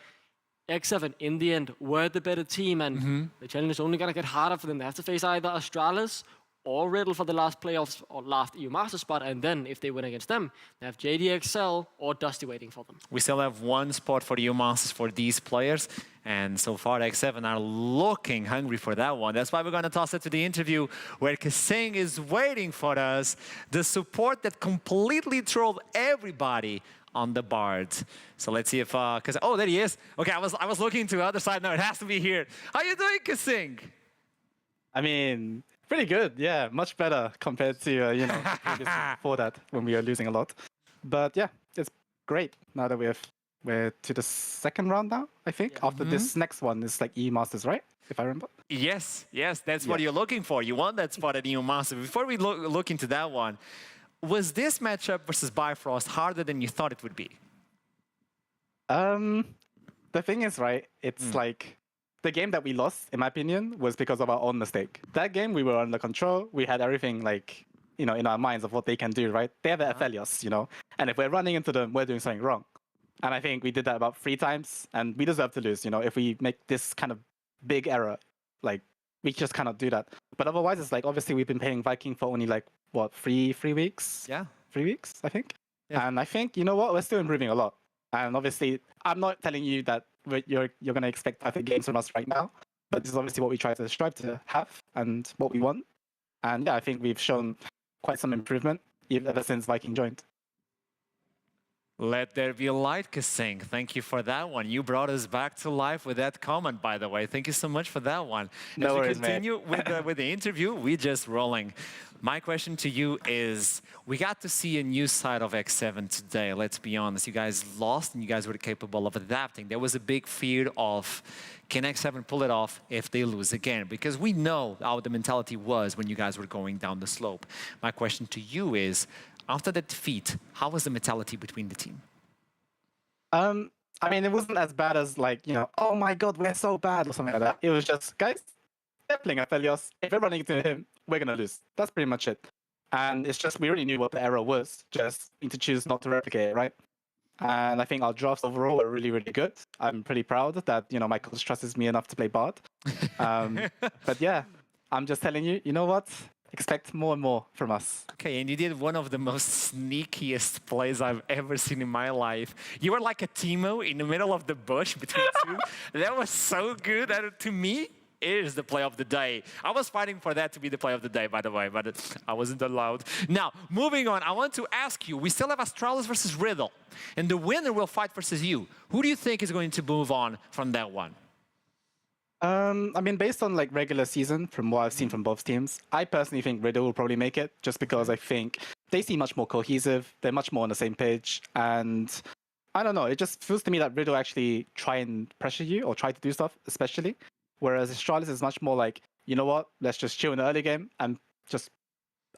X7, in the end, were the better team. And the challenge is only going to get harder for them. They have to face either Astralis or Riddle for the last playoffs or last EU Master spot. And then, if they win against them, they have JDXL or Dusty waiting for them. We still have one spot for the EU Masters for these players. And so far, X7 are looking hungry for that one. That's why we're going to toss it to the interview where Kasing is waiting for us. The support that completely trolled everybody on the Bard. So let's see if, oh, there he is. Okay, I was looking to the other side. No, it has to be here. How you doing, Kasing? I mean, pretty good, yeah. Much better compared to, you know, before that when we were losing a lot. But yeah, it's great now that we're to the second round now, I think. After this next one is like EU Masters, right? If I remember. Yes, that's what you're looking for. You want that spot at EU Masters. Before we look into that one, was this matchup versus Bifrost harder than you thought it would be? The thing is, right, it's like the game that we lost, in my opinion, was because of our own mistake. That game, we were under control. We had everything like, you know, in our minds of what they can do, right? They have Aphelios, you know, and if we're running into them, we're doing something wrong. And I think we did that about 3 times, and we deserve to lose, you know, if we make this kind of big error, like, we just cannot do that. But otherwise, it's like, obviously, we've been playing Viking for only, like, what, 3 weeks? Yeah. 3 weeks, I think. Yeah. And I think, you know what, we're still improving a lot. And obviously, I'm not telling you that you're going to expect perfect games from us right now, but this is obviously what we try to strive to have and what we want. And yeah, I think we've shown quite some improvement ever since Viking joined. Let there be a light, Kasing. Thank you for that one. You brought us back to life with that comment, by the way. Thank you so much for that one. No worries, As we continue with the interview, we're just rolling. My question to you is, we got to see a new side of X7 today. Let's be honest. You guys lost and you guys were capable of adapting. There was a big fear of, can X7 pull it off if they lose again? Because we know how the mentality was when you guys were going down the slope. My question to you is, after that defeat, how was the mentality between the team? I mean, it wasn't as bad as like, you know, oh my God, we're so bad or something like that. It was just, guys, they're playing Aphelios. If we're running into him, we're going to lose. That's pretty much it. And it's just, we already knew what the error was. Just need to choose not to replicate it, right? And I think our drafts overall were really, really good. I'm pretty proud that, you know, my coach trusts me enough to play Bard. But yeah, I'm just telling you, you know what? Expect more and more from us. Okay, and you did one of the most sneakiest plays I've ever seen in my life. You were like a Teemo in the middle of the bush between two. That was so good. That, to me, is the play of the day. I was fighting for that to be the play of the day, by the way, but I wasn't allowed. Now, moving on, I want to ask you, we still have Astralis versus Riddle, and the winner will fight versus you. Who do you think is going to move on from that one? I mean, based on like regular season, from what I've seen from both teams, I personally think Riddle will probably make it, just because I think they seem much more cohesive. They're much more on the same page, and I don't know. It just feels to me that Riddle actually try and pressure you or try to do stuff, especially. Whereas Astralis is much more like, you know what? Let's just chill in the early game and just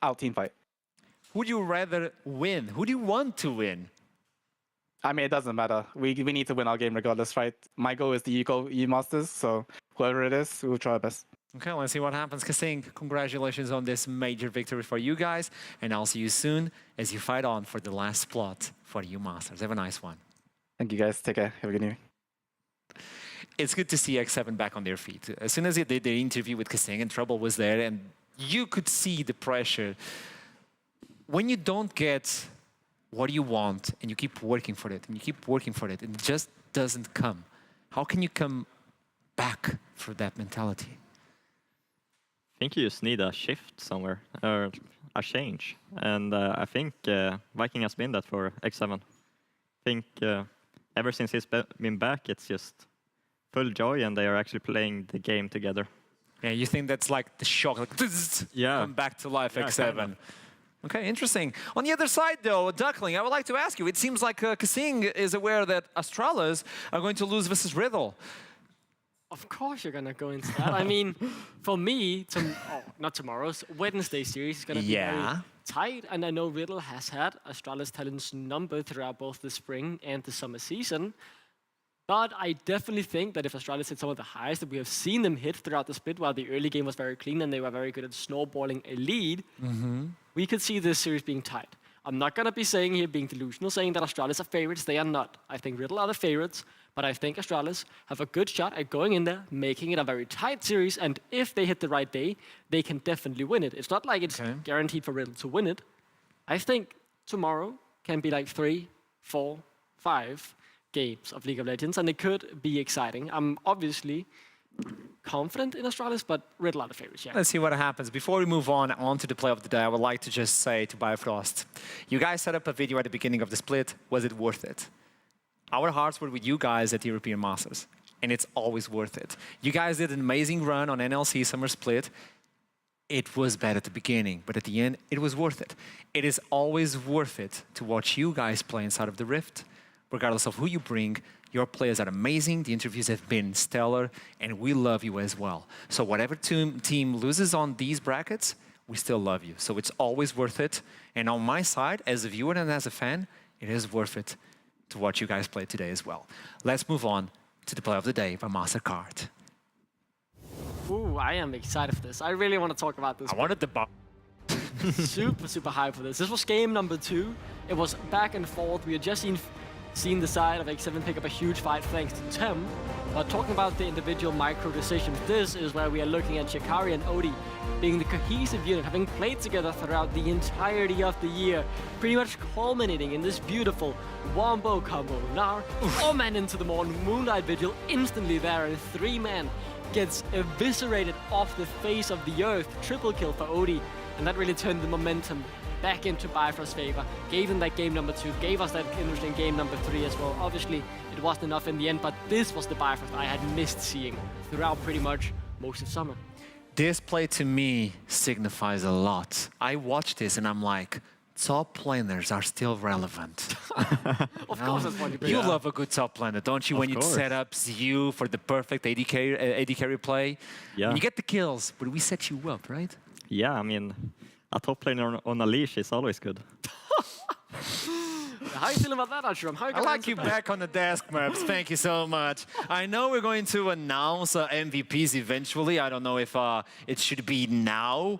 out team fight. Who do you rather win? Who do you want to win? I mean, it doesn't matter. We need to win our game regardless, right? My goal is the EU Masters, so whoever it is, we'll try our best. Okay, let's see what happens. Kasing, congratulations on this major victory for you guys, and I'll see you soon as you fight on for the last spot for EU Masters. Have a nice one. Thank you, guys. Take care. Have a good evening. It's good to see X7 back on their feet. As soon as they did the interview with Kasing, and Trouble was there, and you could see the pressure. When you don't get what you want, and you keep working for it, and you keep working for it, and it just doesn't come, how can you come back for that mentality? I think you just need a shift somewhere, or a change. And I think Viking has been that for X7. I think ever since he's been back, it's just full joy, and they are actually playing the game together. Yeah, you think that's like the shock, like, yeah, come back to life, yeah, X7. kind of. Okay, interesting. On the other side, though, Duckling, I would like to ask you, it seems like Kasing is aware that Astralis are going to lose versus Riddle. Of course you're gonna go into that. I mean, for me, not tomorrow's, Wednesday series is gonna be very tight, and I know Riddle has had Astralis talents numbered throughout both the spring and the summer season. But I definitely think that if Astralis hit some of the highs that we have seen them hit throughout the split, while the early game was very clean and they were very good at snowballing a lead, we could see this series being tight. I'm not going to be saying here, being delusional, saying that Astralis are favorites. They are not. I think Riddle are the favorites, but I think Astralis have a good shot at going in there, making it a very tight series, and if they hit the right day, they can definitely win it. It's not like it's guaranteed for Riddle to win it. I think tomorrow can be like 3, 4, 5 games of League of Legends, and it could be exciting. I'm obviously confident in Astralis, but Riddle are the favorites, yeah. Let's see what happens. Before we move on to the play of the day, I would like to just say to Bifrost, you guys set up a video at the beginning of the split. Was it worth it? Our hearts were with you guys at the European Masters, and it's always worth it. You guys did an amazing run on NLC Summer Split. It was bad at the beginning, but at the end, it was worth it. It is always worth it to watch you guys play inside of the Rift. Regardless of who you bring, your players are amazing, the interviews have been stellar, and we love you as well. So whatever team loses on these brackets, we still love you. So it's always worth it. And on my side, as a viewer and as a fan, it is worth it to watch you guys play today as well. Let's move on to the play of the day by MasterCard. Ooh, I am excited for this. I really want to talk about this. I wanted the bar. super hyped for this. This was game number 2. It was back and forth. We had just seen the side of X7 pick up a huge fight thanks to Tem. But talking about the individual micro decisions, this is where we are looking at Shikari and Odie being the cohesive unit, having played together throughout the entirety of the year, pretty much culminating in this beautiful wombo combo. Now, 4-man into the Moonlight Vigil, instantly there, and 3-man gets eviscerated off the face of the earth. Triple kill for Odie, and that really turned the momentum back into Bifrost's favor, gave them that game number 2, gave us that interesting game number 3 as well. Obviously, it wasn't enough in the end, but this was the Bifrost I had missed seeing throughout pretty much most of summer. This play to me signifies a lot. I watched this and I'm like, top laners are still relevant. Of course, that's what you love a good top laner, don't you? When you set up ZU for the perfect AD carry play. Yeah. You get the kills, but we set you up, right? Yeah, I mean, a top laner on a leash is always good. How are you feeling about that, Ashram? I like you back on the desk, Merps. Thank you so much. I know we're going to announce MVPs eventually. I don't know if it should be now.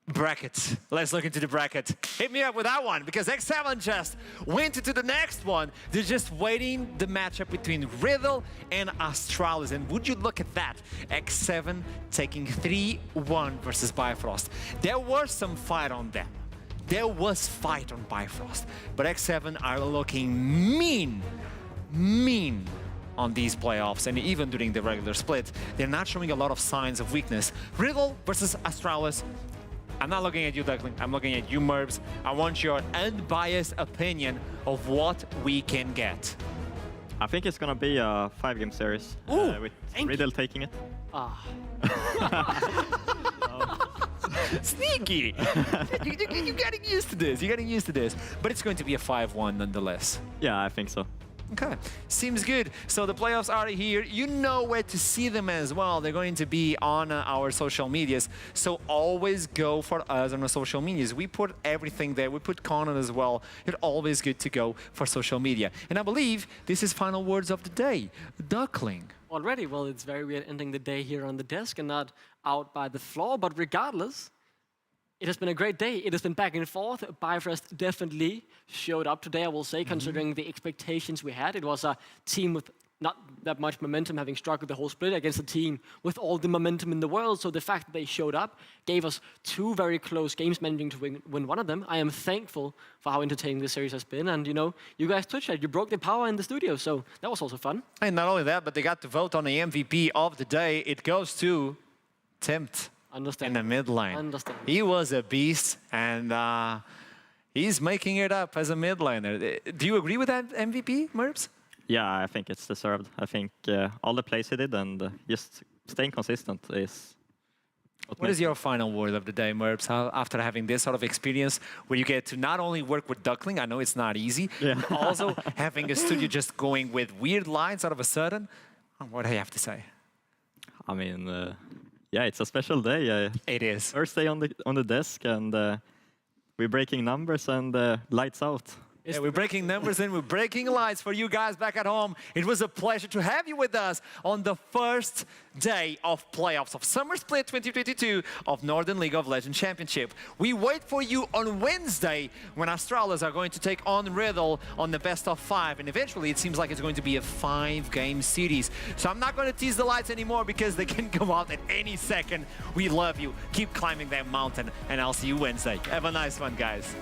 Bracket. Let's look into the bracket. Hit me up with that one, because X7 just went into the next one. They're just waiting the matchup between Riddle and Astralis. And would you look at that? X7 taking 3-1 versus Bifrost. There was some fight on them. There was fight on Bifrost. But X7 are looking mean on these playoffs, and even during the regular split. They're not showing a lot of signs of weakness. Riddle versus Astralis. I'm not looking at you, Duckling. I'm looking at you, Merbs. I want your unbiased opinion of what we can get. I think it's going to be a 5-game series with Riddle taking it. Sneaky! You're getting used to this. You're getting used to this. But it's going to be a 5-1 nonetheless. Yeah, I think so. Okay, seems good. So the playoffs are here. You know where to see them as well. They're going to be on our social medias. So always go for us on our social medias. We put everything there. We put content as well. It's always good to go for social media. And I believe this is final words of the day. Duckling. Already? Well, it's very weird ending the day here on the desk and not out by the floor. But regardless, it has been a great day. It has been back and forth. Bifrost definitely showed up today, I will say, considering the expectations we had. It was a team with not that much momentum, having struggled the whole split against a team with all the momentum in the world. So the fact that they showed up gave us 2 very close games, managing to win one of them. I am thankful for how entertaining this series has been. And, you know, you guys touched it. You broke the power in the studio. So that was also fun. And not only that, but they got to vote on the MVP of the day. It goes to Tempt. In the mid lane. He was a beast, and he's making it up as a mid laner. Do you agree with that MVP, Merbs? Yeah, I think it's deserved. I think all the plays he did and just staying consistent is... What is your final word of the day, Merbs? After having this sort of experience where you get to not only work with Duckling, I know it's not easy, but also having a studio just going with weird lines out of a sudden, what do you have to say? I mean, yeah, it's a special day. It is. First day on the desk, and we're breaking numbers and lights out. Yeah, we're breaking numbers and we're breaking lights for you guys back at home. It was a pleasure to have you with us on the first day of playoffs of Summer Split 2022 of Northern League of Legends Championship. We wait for you on Wednesday when Astralis are going to take on Riddle on the best of 5, and eventually it seems like it's going to be a 5-game series. So I'm not going to tease the lights anymore because they can come out at any second. We love you. Keep climbing that mountain, and I'll see you Wednesday. Have a nice one, guys.